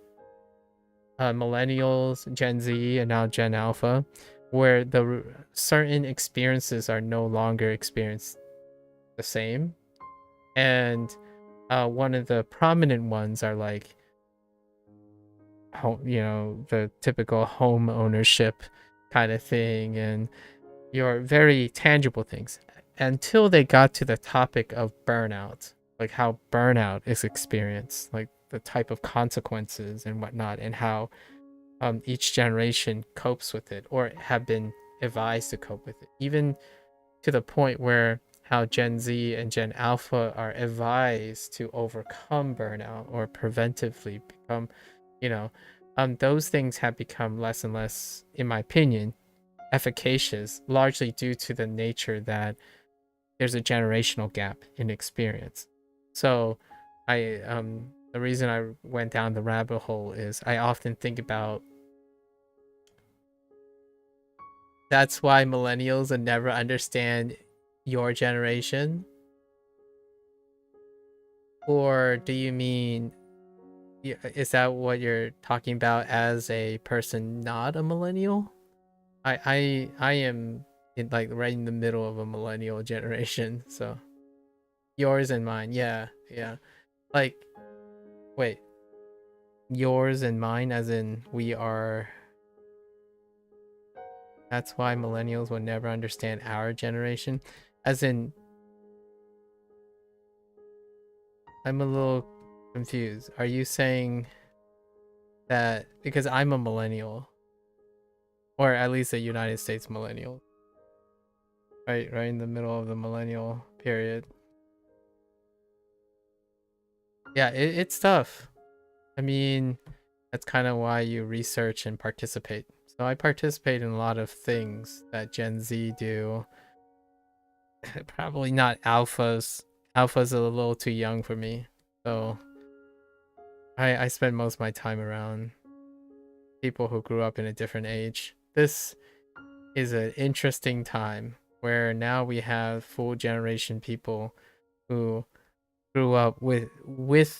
S1: millennials, Gen Z, and now Gen Alpha, where the certain experiences are no longer experienced the same. And one of the prominent ones are like, you know, the typical home ownership kind of thing, and your very tangible things, until they got to the topic of burnout, like how burnout is experienced, like the type of consequences and whatnot, and how each generation copes with it or have been advised to cope with it, even to the point where how Gen Z and Gen Alpha are advised to overcome burnout or preventively become, you know, those things have become less and less, in my opinion, efficacious, largely due to the nature that there's a generational gap in experience. So the reason I went down the rabbit hole is I often think about that's why millennials will never understand your generation? Or do you mean, is that what you're talking about as a person not a millennial? I am in like right in the middle of a millennial generation, so yours and mine, yeah. Like, wait, yours and mine, as in we are. That's why millennials will never understand our generation, as in. I'm a little confused. Are you saying that because I'm a millennial, or at least a United States millennial, right in the middle of the millennial period? Yeah, it's tough. I mean, that's kind of why you research and participate. So I participate in a lot of things that Gen Z do. Probably not alphas. Alpha's a little too young for me. So I spend most of my time around people who grew up in a different age. This is an interesting time where now we have full generation people who grew up with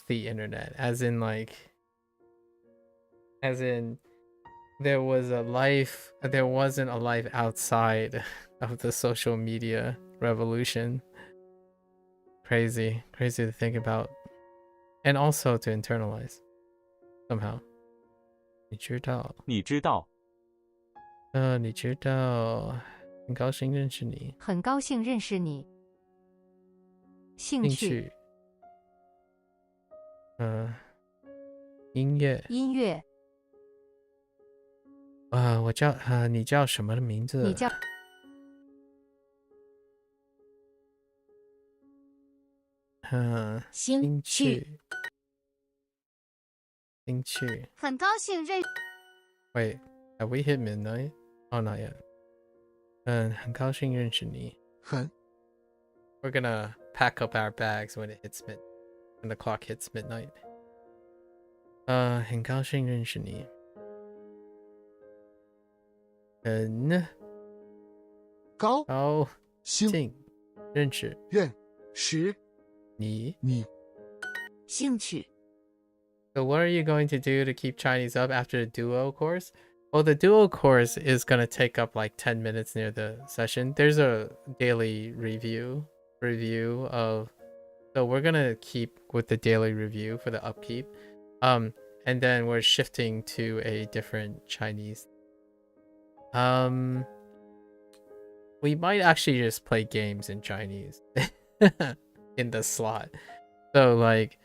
S1: the internet, as in there wasn't a life outside of the social media revolution. Crazy to think about, and also to internalize somehow. 你知道很高兴认识你。
S12: 很高兴认识你。兴趣。
S1: 音乐。你叫什么名字？
S12: 你叫。
S1: 兴趣。
S7: 很高兴认。
S1: Wait, have we hit midnight? Oh, not yet. 很高兴认识你。We're gonna pack up our bags when the clock hits midnight. 很高兴认识你。高兴认识你。
S10: 兴趣。
S1: So what are you going to do to keep Chinese up after the Duo course? Well, the Duo course is going to take up like 10 minutes near the session. There's a daily review of, so we're going to keep with the daily review for the upkeep. And then we're shifting to a different Chinese. We might actually just play games in Chinese in the slot. So like,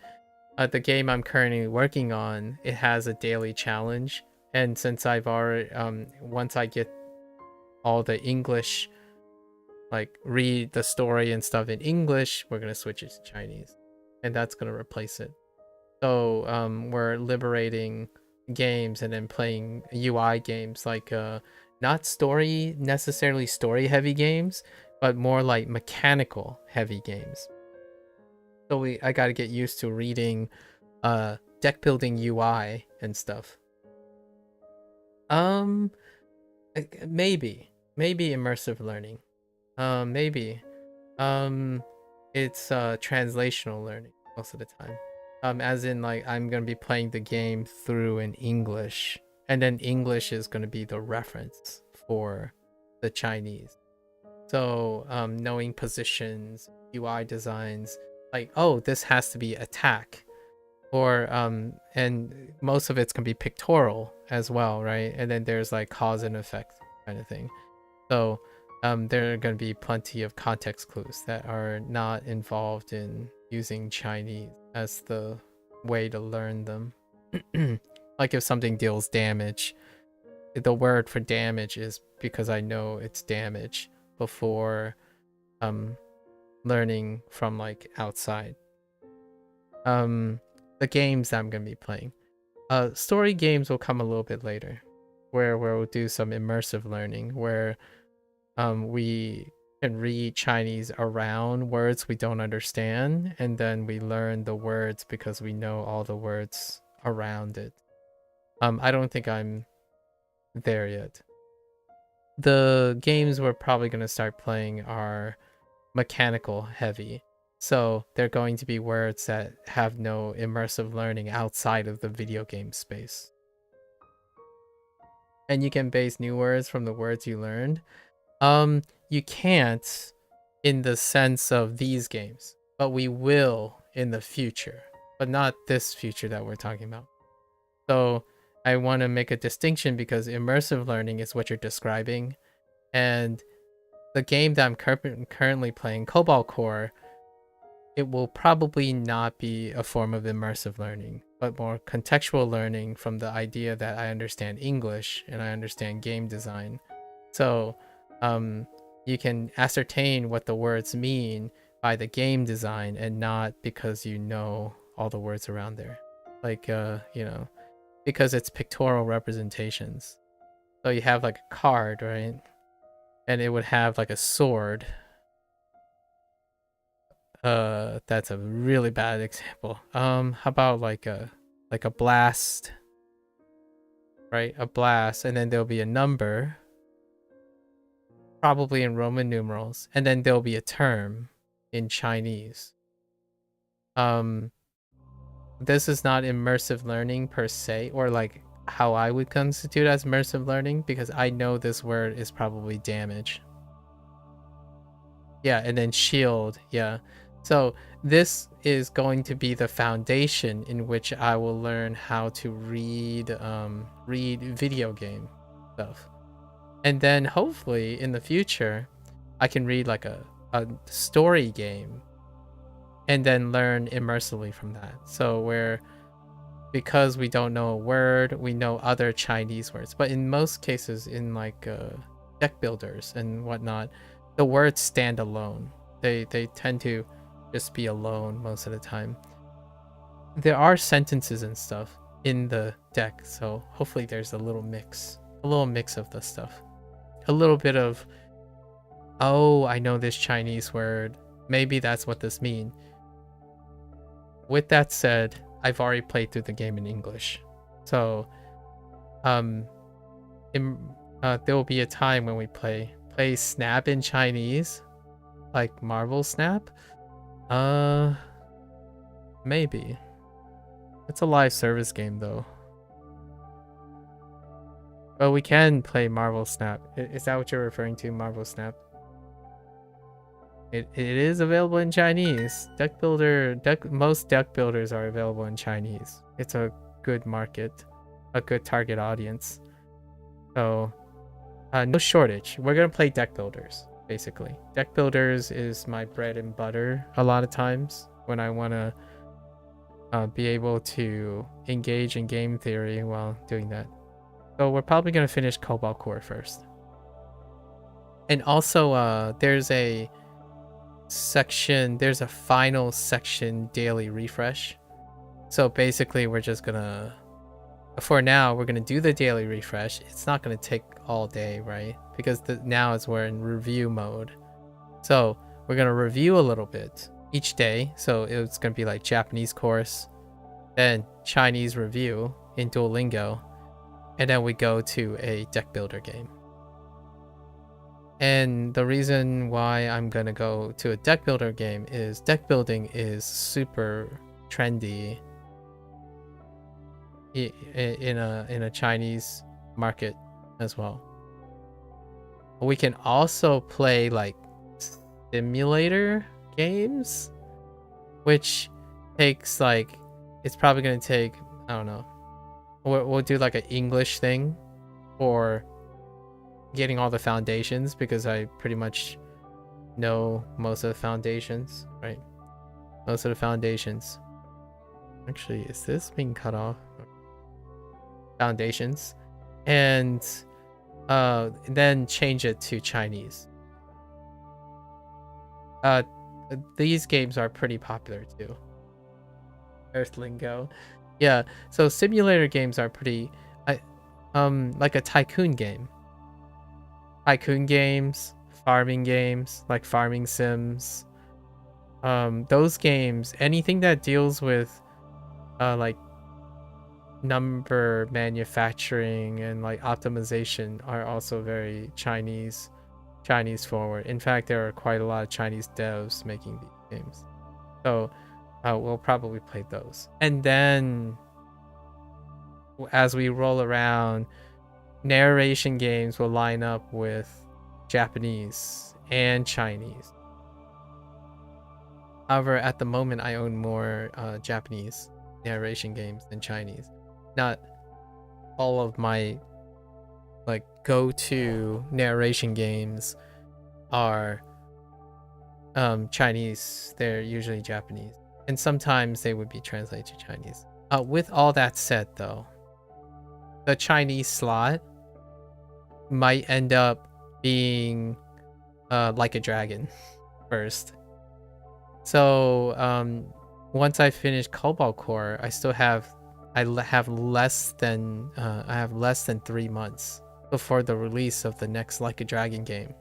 S1: the game I'm currently working on, it has a daily challenge, and since I've already once I get all the English, like read the story and stuff in English, we're gonna switch it to Chinese, and that's gonna replace it. So we're liberating games and then playing UI games, like not necessarily story heavy games, but more like mechanical heavy games. So I gotta get used to reading deck building UI and stuff. Maybe immersive learning. Maybe it's translational learning most of the time. As in like I'm gonna be playing the game through in English, and then English is gonna be the reference for the Chinese. So knowing positions, UI designs, like, oh, this has to be attack, or and most of it's gonna be pictorial as well, right? And then there's like cause and effect kind of thing. So there are gonna be plenty of context clues that are not involved in using Chinese as the way to learn them. Like if something deals damage, the word for damage is because I know it's damage before learning from like outside. The games that I'm gonna be playing, story games will come a little bit later, where we'll do some immersive learning, where we can read Chinese around words we don't understand, and then we learn the words because we know all the words around it. I don't think I'm there yet, the games we're probably going to start playing are mechanical heavy. So they're going to be words that have no immersive learning outside of the video game space. And you can base new words from the words you learned. You can't in the sense of these games, but we will in the future, but not this future that we're talking about. So I want to make a distinction because immersive learning is what you're describing, and the game that I'm currently playing, Cobalt Core, it will probably not be a form of immersive learning, but more contextual learning from the idea that I understand English and I understand game design. So you can ascertain what the words mean by the game design and not because you know all the words around there. Like, you know, because it's pictorial representations. So you have like a card, right? And it would have like a sword. That's a really bad example. How about like a blast, right? A blast, and then there'll be a number, probably in Roman numerals, and then there'll be a term in Chinese. This is not immersive learning per se, or like how I would constitute as immersive learning, because I know this word is probably damage. Yeah, and then shield, yeah. So this is going to be the foundation in which I will learn how to read video game stuff. And then hopefully in the future, I can read like a story game and then learn immersively from that. So because we don't know a word, we know other Chinese words. But in most cases, in like deck builders and whatnot, the words stand alone. They tend to just be alone most of the time. There are sentences and stuff in the deck, so hopefully there's a little mix of the stuff. A little bit of, oh, I know this Chinese word. Maybe that's what this means. With that said, I've already played through the game in English. So, there will be a time when we play Snap in Chinese, like Marvel Snap. Maybe. It's a live service game though. But we can play Marvel Snap. Is that what you're referring to, Marvel Snap? It is available in Chinese. Most deck builders are available in Chinese. It's a good market, a good target audience. So, no shortage. We're gonna play deck builders, basically. Deck builders is my bread and butter a lot of times when I want to be able to engage in game theory while doing that. So we're probably gonna finish Cobalt Core first. And also, there's a final section daily refresh. So basically we're just gonna, for now, we're gonna do the daily refresh. It's not gonna take all day, right? Because now we're in review mode. So we're gonna review a little bit each day. So it's gonna be like Japanese course, then Chinese review in Duolingo, and then we go to a deck builder game. And the reason why I'm gonna go to a deck builder game is deck building is super trendy in a Chinese market as well. We can also play like simulator games, which takes like, it's probably gonna take, I don't know, we'll do like an English thing or getting all the foundations, because I pretty much know most of the foundations, right? Most of the foundations. Actually, is this being cut off? Foundations. And then change it to Chinese. These games are pretty popular too. Earthlingo. Yeah, so simulator games are pretty, like a tycoon game. Tycoon games, farming games, like farming sims. Those games, anything that deals with like number manufacturing and like optimization are also very Chinese forward. In fact, there are quite a lot of Chinese devs making these games. So we'll probably play those. And then as we roll around, narration games will line up with Japanese and Chinese. However, at the moment, I own more Japanese narration games than Chinese. Not all of my like go-to narration games are Chinese. They're usually Japanese, and sometimes they would be translated to Chinese. With all that said, though, the Chinese slot might end up being Like a Dragon first. So once I finish Cobalt Core, I have less than 3 months before the release of the next Like a Dragon game.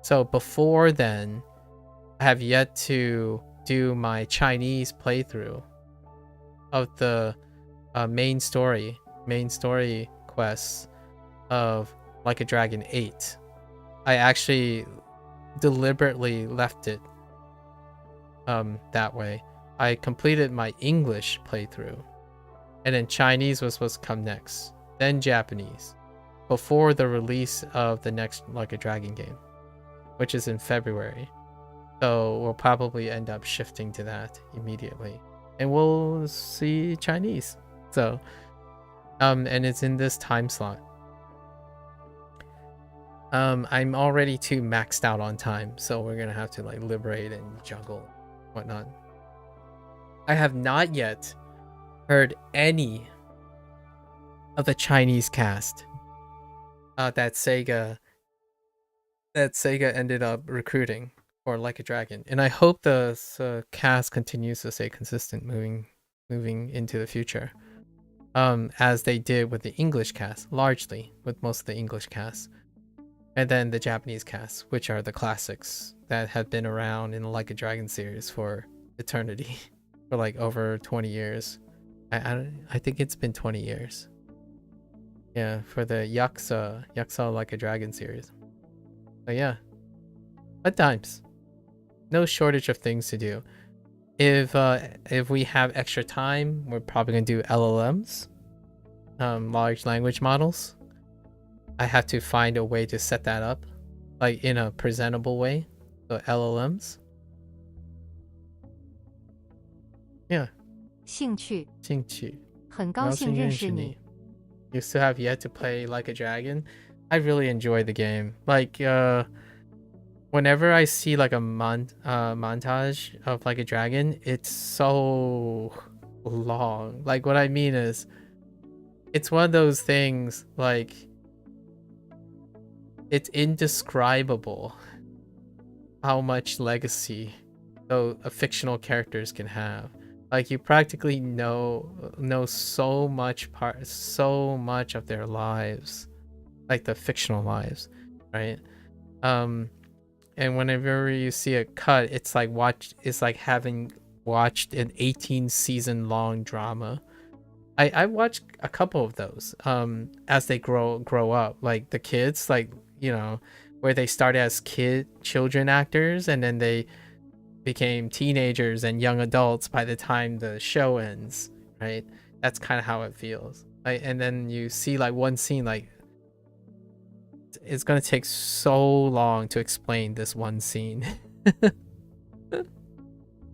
S1: So before then, I have yet to do my Chinese playthrough of the main story quests of Like a Dragon 8. I actually deliberately left it that way. I completed my English playthrough, and then Chinese was supposed to come next, then Japanese, before the release of the next Like a Dragon game, which is in February. So we'll probably end up shifting to that immediately, and we'll see Chinese. So and it's in this time slot. I'm already too maxed out on time, so we're gonna have to like liberate and juggle whatnot. I have not yet heard any of the Chinese cast that Sega ended up recruiting for Like a Dragon, and I hope the cast continues to stay consistent moving into the future, as they did with the English cast, largely with most of the English cast, and then the Japanese cast, which are the classics that have been around in the Like a Dragon series for eternity, for like over 20 years. I think it's been 20 years. Yeah, for the Yakuza Like a Dragon series. But yeah, at times, no shortage of things to do. If we have extra time, we're probably gonna do LLMs, large language models. I have to find a way to set that up, like in a presentable way. So LLMs. Yeah.
S12: 兴趣。
S1: 兴趣。
S12: 很高兴认识你。
S1: You still have yet to play Like a Dragon? I really enjoy the game. Like, whenever I see like a montage of Like a Dragon, it's so long. Like, what I mean is, it's one of those things, like, it's indescribable how much legacy fictional characters can have. Like, you practically know so much of their lives, like the fictional lives, right? And whenever you see a cut, it's like having watched an 18-season long drama. I watched a couple of those as they grow up, like the kids, like, you know, where they started as children actors, and then they became teenagers and young adults by the time the show ends, right? That's kind of how it feels. Like, and then you see like one scene, like, it's gonna take so long to explain this one scene.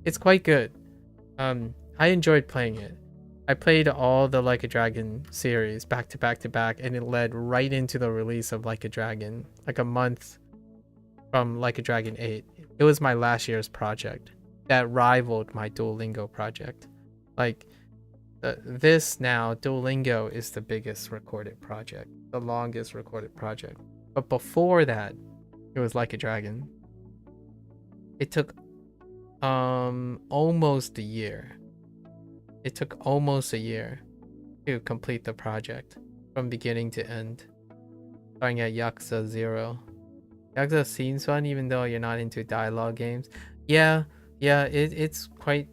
S1: It's quite good. I enjoyed playing it. I played all the Like a Dragon series back to back, and it led right into the release of Like a Dragon, like a month from Like a Dragon 8. It was my last year's project that rivaled my Duolingo project. Like, this now, Duolingo is the biggest recorded project, the longest recorded project. But before that, it was Like a Dragon. It took almost a year. It took almost a year to complete the project from beginning to end. Starting at Yakuza 0. Yakuza seems fun even though you're not into dialogue games. Yeah, it's quite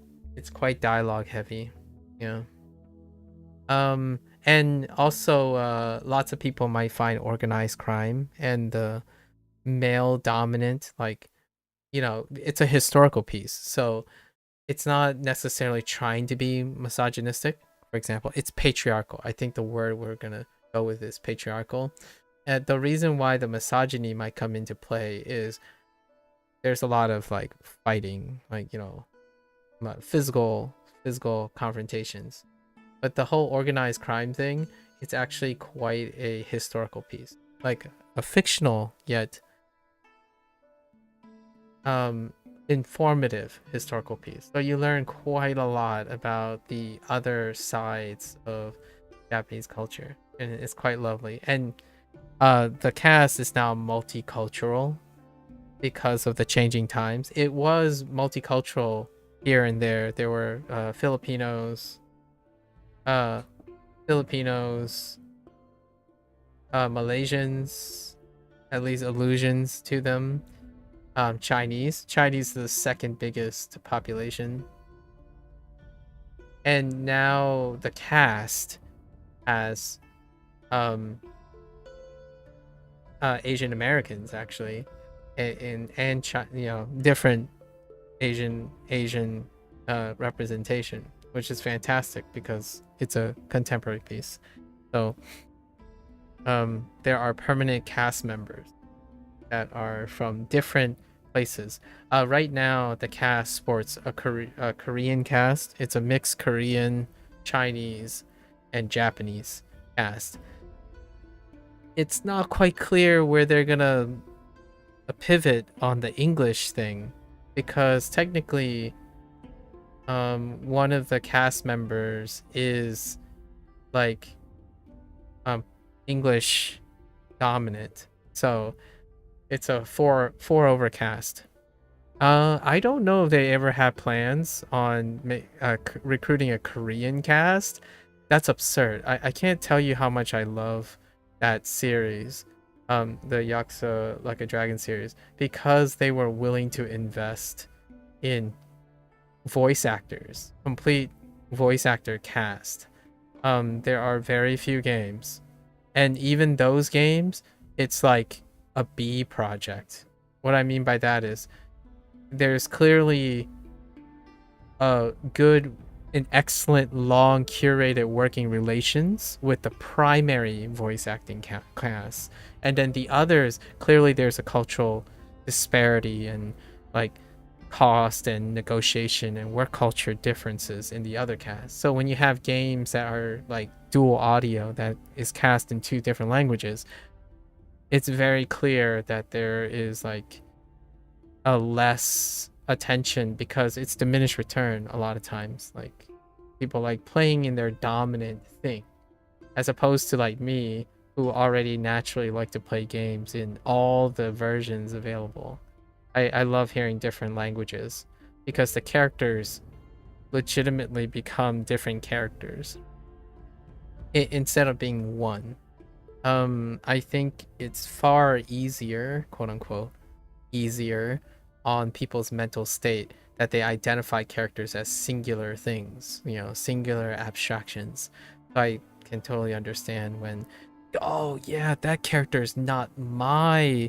S1: dialogue heavy. Yeah. And also, lots of people might find organized crime and the male dominant, like, it's a historical piece. So it's not necessarily trying to be misogynistic. For example, it's patriarchal. I think the word we're going to go with is patriarchal. And the reason why the misogyny might come into play is there's a lot of like fighting, like, physical confrontations. But the whole organized crime thing, it's actually quite a historical piece. Like a fictional yet informative historical piece. So you learn quite a lot about the other sides of Japanese culture, and it's quite lovely. And the cast is now multicultural because of the changing times. It was multicultural here and there. There were Filipinos, Malaysians, at least allusions to them. Chinese is the second biggest population, and now the cast has Asian Americans actually, and different Asian representation, which is fantastic because it's a contemporary piece. So there are permanent cast members that are from different places. Right now, the cast sports a Korean cast. It's a mixed Korean, Chinese, and Japanese cast. It's not quite clear where they're gonna pivot on the English thing, because technically, one of the cast members is like English dominant, so it's a four overcast. I don't know if they ever had plans on recruiting a Korean cast. That's absurd. I can't tell you how much I love that series, the Yakuza Like a Dragon series, because they were willing to invest in voice actors, complete voice actor cast. There are very few games, and even those games, it's like a B project. What I mean by that is there's clearly a good and excellent long curated working relations with the primary voice acting cast, and then the others, clearly there's a cultural disparity and like cost and negotiation and work culture differences in the other cast. So when you have games that are like dual audio that is cast in 2 different languages, it's very clear that there is like a less attention because it's diminished return a lot of times. Like people like playing in their dominant thing, as opposed to like me, who already naturally like to play games in all the versions available. I love hearing different languages because the characters legitimately become different characters instead of being one. I think it's far easier, quote unquote, easier on people's mental state that they identify characters as singular things, singular abstractions. So I can totally understand when, oh yeah, that character is not my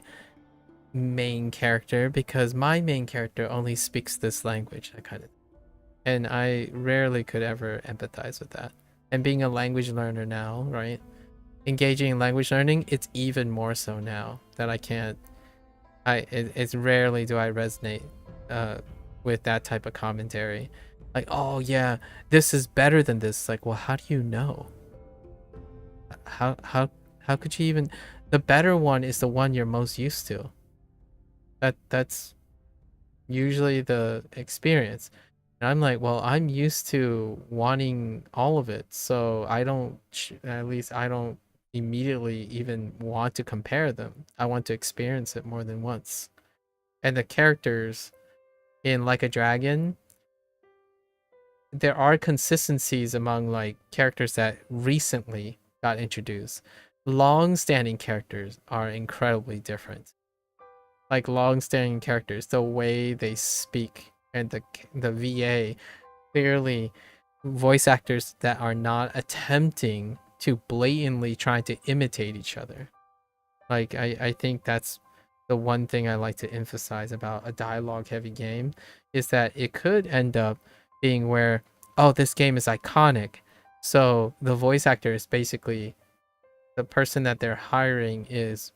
S1: main character because my main character only speaks this language, that kind of thing. And I rarely could ever empathize with that. And being a language learner now, right? Engaging in language learning, it's even more so now that it's rarely do I resonate with that type of commentary. Like, oh yeah, this is better than this. Like, well, how do you know? How could you even? The better one is the one you're most used to. That's usually the experience. And I'm like, well, I'm used to wanting all of it, so I don't immediately even want to compare them. I want to experience it more than once. And the characters in Like a Dragon, there are consistencies among like characters that recently got introduced. Long-standing characters are incredibly different. Like long-standing characters, the way they speak, and the VA clearly voice actors that are not attempting to blatantly try to imitate each other. Like, I think that's the one thing I like to emphasize about a dialogue heavy game, is that it could end up being where, oh, this game is iconic, so the voice actor is basically, the person that they're hiring is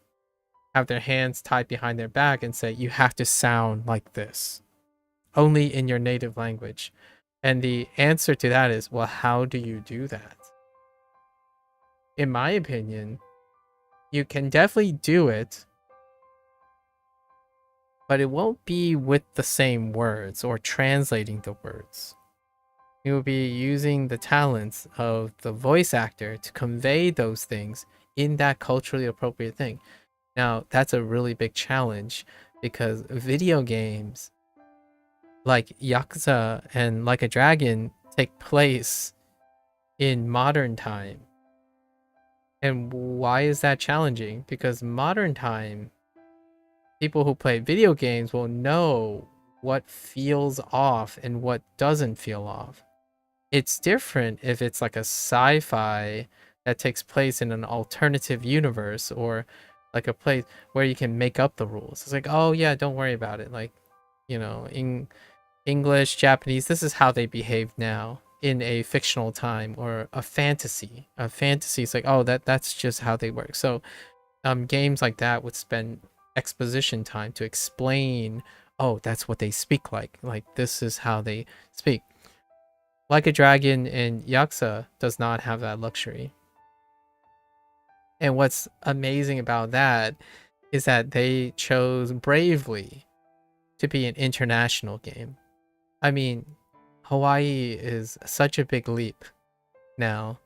S1: have their hands tied behind their back and say, you have to sound like this only in your native language. And the answer to that is, well, how do you do that? In my opinion, you can definitely do it, but it won't be with the same words or translating the words. You will be using the talents of the voice actor to convey those things in that culturally appropriate thing. Now, that's a really big challenge because video games like Yakuza and Like a Dragon take place in modern time. And why is that challenging? Because modern time, people who play video games will know what feels off and what doesn't feel off. It's different if it's like a sci-fi that takes place in an alternative universe, or like a place where you can make up the rules. It's like, oh yeah, don't worry about it. Like, you know, in English, Japanese, this is how they behave now in a fictional time, or a fantasy. A fantasy is like, oh, that's just how they work. So games like that would spend exposition time to explain, oh, that's what they speak like this is how they speak. Like a Dragon and Yakuza does not have that luxury. And what's amazing about that is that they chose bravely to be an international game. I mean, Hawaii is such a big leap now.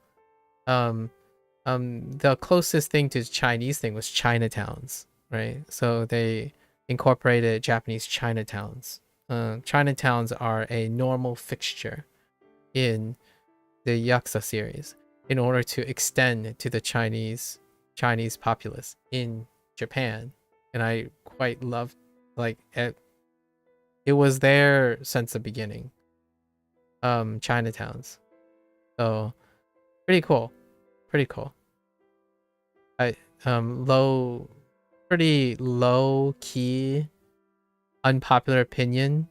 S1: The closest thing to Chinese thing was Chinatowns, right? So they incorporated Japanese Chinatowns. Chinatowns are a normal fixture in the Yakuza series in order to extend to the Chinese populace in Japan. And I quite love, like, it was there since the beginning. Chinatowns. So pretty cool. Pretty low key unpopular opinion.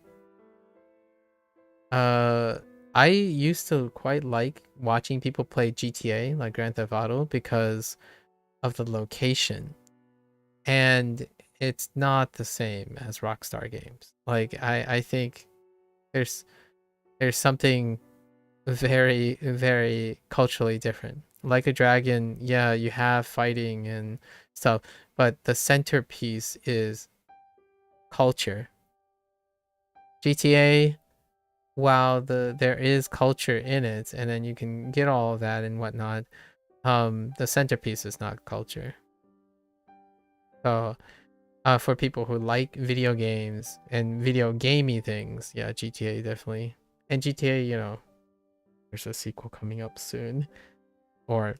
S1: I used to quite like watching people play GTA, like Grand Theft Auto, because of the location. And it's not the same as Rockstar games. Like, I think there's something very, very culturally different. Like a Dragon, yeah, you have fighting and stuff, but the centerpiece is culture. GTA, while there is culture in it, and then you can get all of that and whatnot, the centerpiece is not culture. So for people who like video games and video gamey things, yeah, GTA definitely. And GTA, you know, there's a sequel coming up soon, or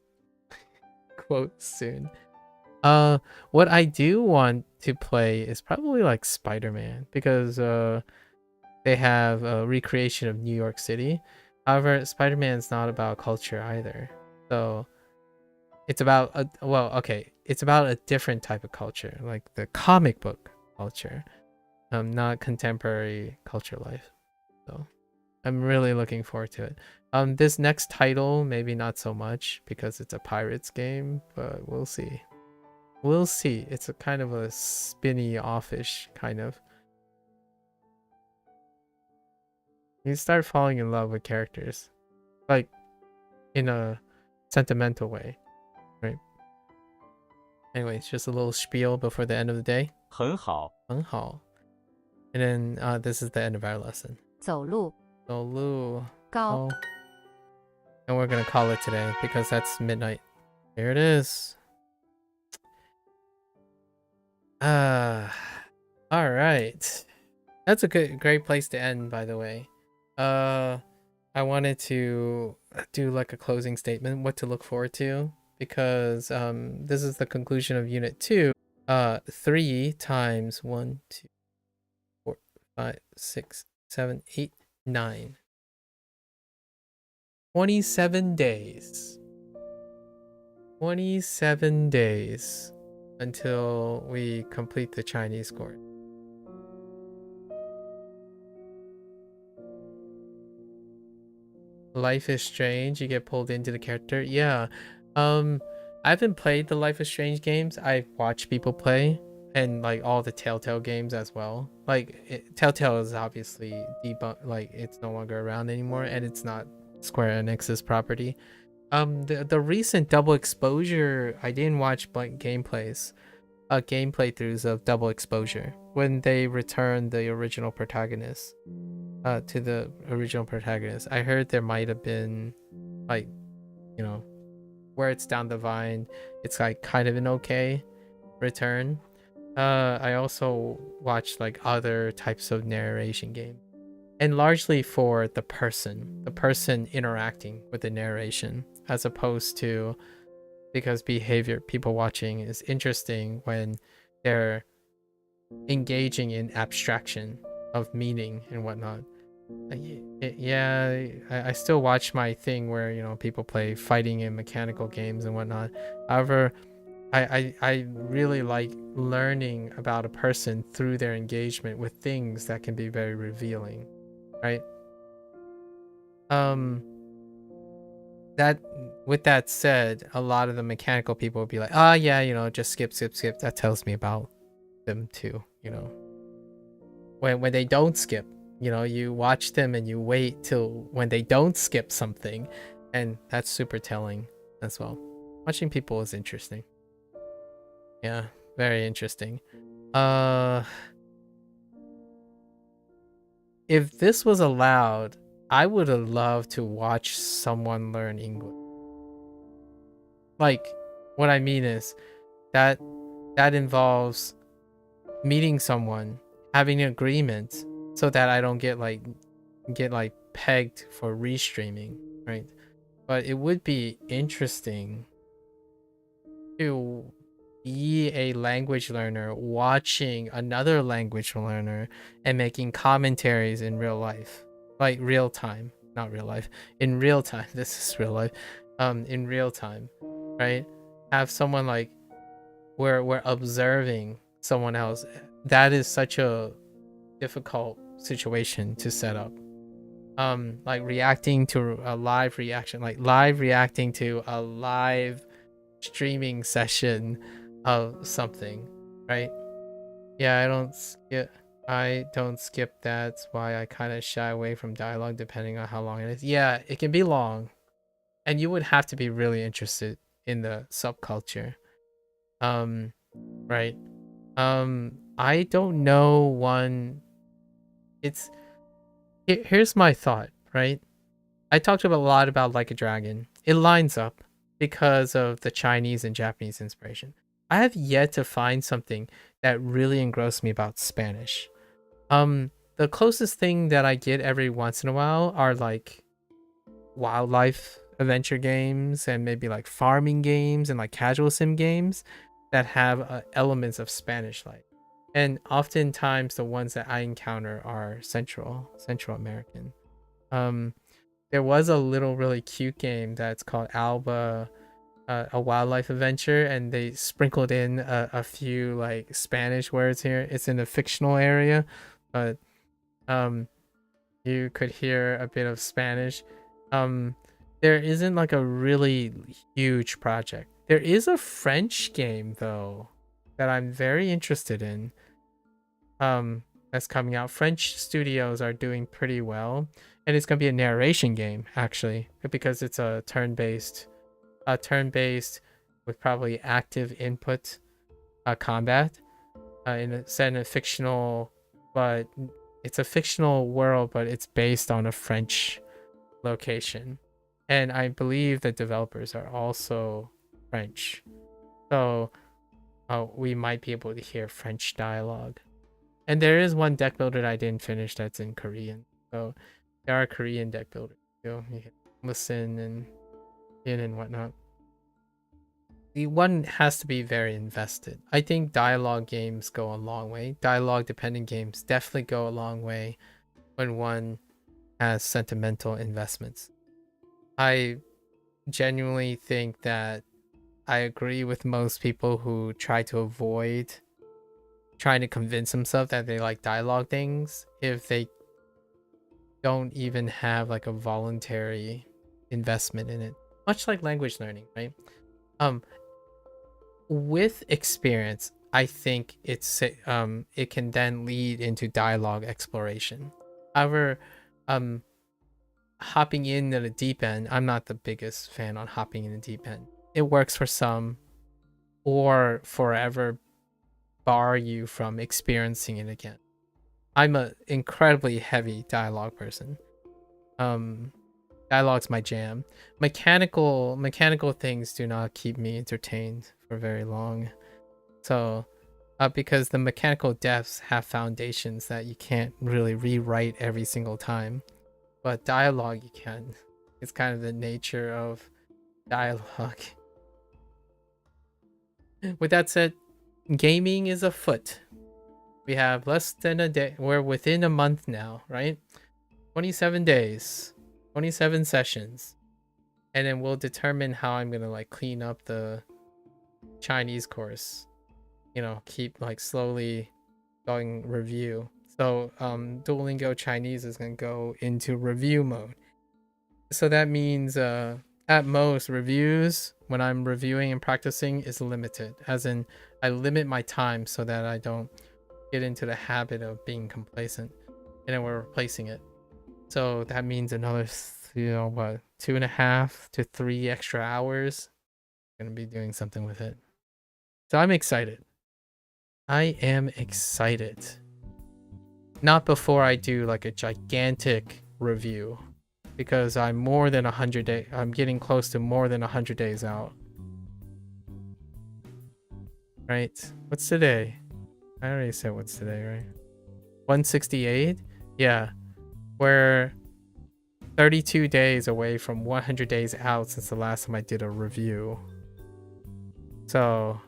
S1: quote soon. What I do want to play is probably like Spider-Man, because they have a recreation of New York City. However, Spider-Man's not about culture either. So it's about it's about a different type of culture, like the comic book culture, not contemporary culture life. So I'm really looking forward to it. This next title, maybe not so much because it's a Pirates game, but we'll see. We'll see. It's a kind of a spinny offish kind of. You start falling in love with characters, like in a sentimental way, right? Anyway, it's just a little spiel before the end of the day.
S13: 很好.
S1: 很好. And then this is the end of our lesson.
S12: 走路.
S1: 走路.
S12: 高.
S1: And we're gonna call it today because that's midnight. Here it is. All right. That's a great place to end, by the way. I wanted to do like a closing statement, what to look forward to, because this is the conclusion of Unit 2. 3 times 1, 2, 4, 5, 6, 7, 8, 9. 27 days. 27 days until we complete the Chinese course. Life is Strange, you get pulled into the character. Yeah. I haven't played the Life is Strange games. I've watched people play, and like all the Telltale games as well. Like Telltale is obviously debunked, like it's no longer around anymore, and it's not Square Enix's property. The recent Double Exposure, I didn't watch like gameplay throughs of Double Exposure when they returned the original protagonist to the original protagonist. I heard there might have been like, you know, where it's down the vine, it's like kind of an okay return. I also watched like other types of narration games, and largely for the person interacting with the narration, as opposed to, because people watching is interesting when they're engaging in abstraction of meaning and whatnot. Yeah, I still watch my thing where, you know, people play fighting and mechanical games and whatnot. However, I really like learning about a person through their engagement with things that can be very revealing, right? That, with that said, a lot of the mechanical people will be like, ah, yeah, you know, just skip. That tells me about them too, you know. When they don't skip, you know, you watch them and you wait till when they don't skip something, and that's super telling as well. Watching people is interesting. Yeah, very interesting. If this was allowed, I would have loved to watch someone learn English. Like, what I mean is that involves meeting someone, having an agreement, so that I don't get pegged for restreaming, right? But it would be interesting to be a language learner watching another language learner and making commentaries in real life, like real time, not real life, in real time. This is real life. In real time, right? Have someone like we're observing someone else. That is such a difficult situation to set up. Like reacting to a live reaction, like live reacting to a live streaming session of something, right? Yeah, I don't skip. That's why I kind of shy away from dialogue depending on how long it is. Yeah, it can be long, and you would have to be really interested in the subculture. Right. I don't know one. Here's my thought, right? I talked a lot about Like a Dragon. It lines up because of the Chinese and Japanese inspiration. I have yet to find something that really engrossed me about Spanish. The closest thing that I get every once in a while are like wildlife adventure games and maybe like farming games and like casual sim games that have elements of Spanish life. And oftentimes the ones that I encounter are Central American. There was a little really cute game that's called Alba, a wildlife adventure, and they sprinkled in a few like Spanish words here. It's in a fictional area, but you could hear a bit of Spanish. There isn't like a really huge project. There is a French game though that I'm very interested in. That's coming out. French studios are doing pretty well, and it's gonna be a narration game actually, because it's a turn-based with probably active input combat set in a fictional, but it's a fictional world, but it's based on a French location, and I believe the developers are also French, so we might be able to hear French dialogue. And there is one deck builder that I didn't finish that's in Korean, so there are Korean deck builders, so you can listen and whatnot. The one has to be very invested. I think dialogue games go a long way. Dialogue dependent games definitely go a long way when one has sentimental investments. I genuinely think that I agree with most people who try to avoid trying to convince themselves that they like dialogue things if they don't even have like a voluntary investment in it. Much like language learning, right? With experience, I think it can then lead into dialogue exploration. However, hopping in at a deep end, I'm not the biggest fan on hopping in the deep end. It works for some, or forever bar you from experiencing it again. I'm an incredibly heavy dialogue person. Dialogue's my jam. Mechanical things do not keep me entertained for very long. So, because the mechanical depths have foundations that you can't really rewrite every single time, but dialogue you can. It's kind of the nature of dialogue. With that said, gaming is afoot. We have less than a day. We're within a month now, right? 27 days, 27 sessions, and then we'll determine how I'm gonna like clean up the Chinese course. You know, keep like slowly going review. So Duolingo Chinese is gonna go into review mode. So that means at most reviews when I'm reviewing and practicing is limited, as in I limit my time so that I don't get into the habit of being complacent, and then we're replacing it. So that means another, you know, what, 2.5 to 3 extra hours. I'm gonna be doing something with it. So I'm excited. I am excited. Not before I do like a gigantic review, because I'm more than 100 days. I'm getting close to more than 100 days out. Right? What's today? I already said what's today, right? 168? Yeah. We're 32 days away from 100 days out since the last time I did a review. So,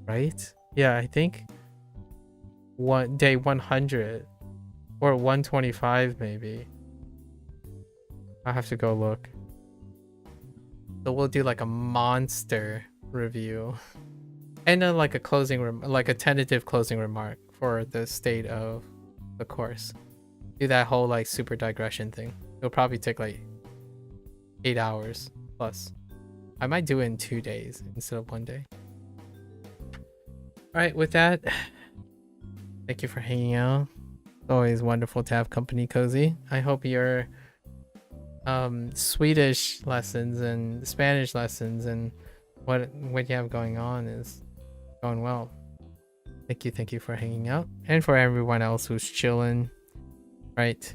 S1: right? Yeah, I think day 100 or 125 maybe. I'll have to go look. So we'll do like a monster review. And then like a like a tentative closing remark for the state of the course. Do that whole like super digression thing. It'll probably take like 8 hours plus. I might do it in 2 days instead of 1 day. Alright, with that, thank you for hanging out. It's always wonderful to have company, Cozy. I hope your Swedish lessons and Spanish lessons and what you have going on is going well. Thank you for hanging out, and for everyone else who's chilling. Right.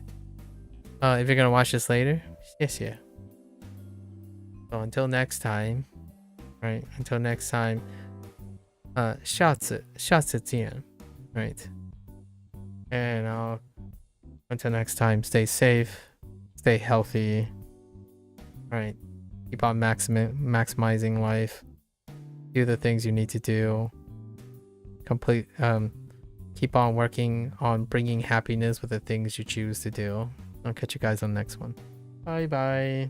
S1: If you're gonna watch this later, yes, yeah. So until next time, right? Until next time, 下次见, right? And until next time, stay safe, stay healthy, right? Keep on maximizing life. Do the things you need to do. Keep on working on bringing happiness with the things you choose to do. I'll catch you guys on the next one. Bye bye.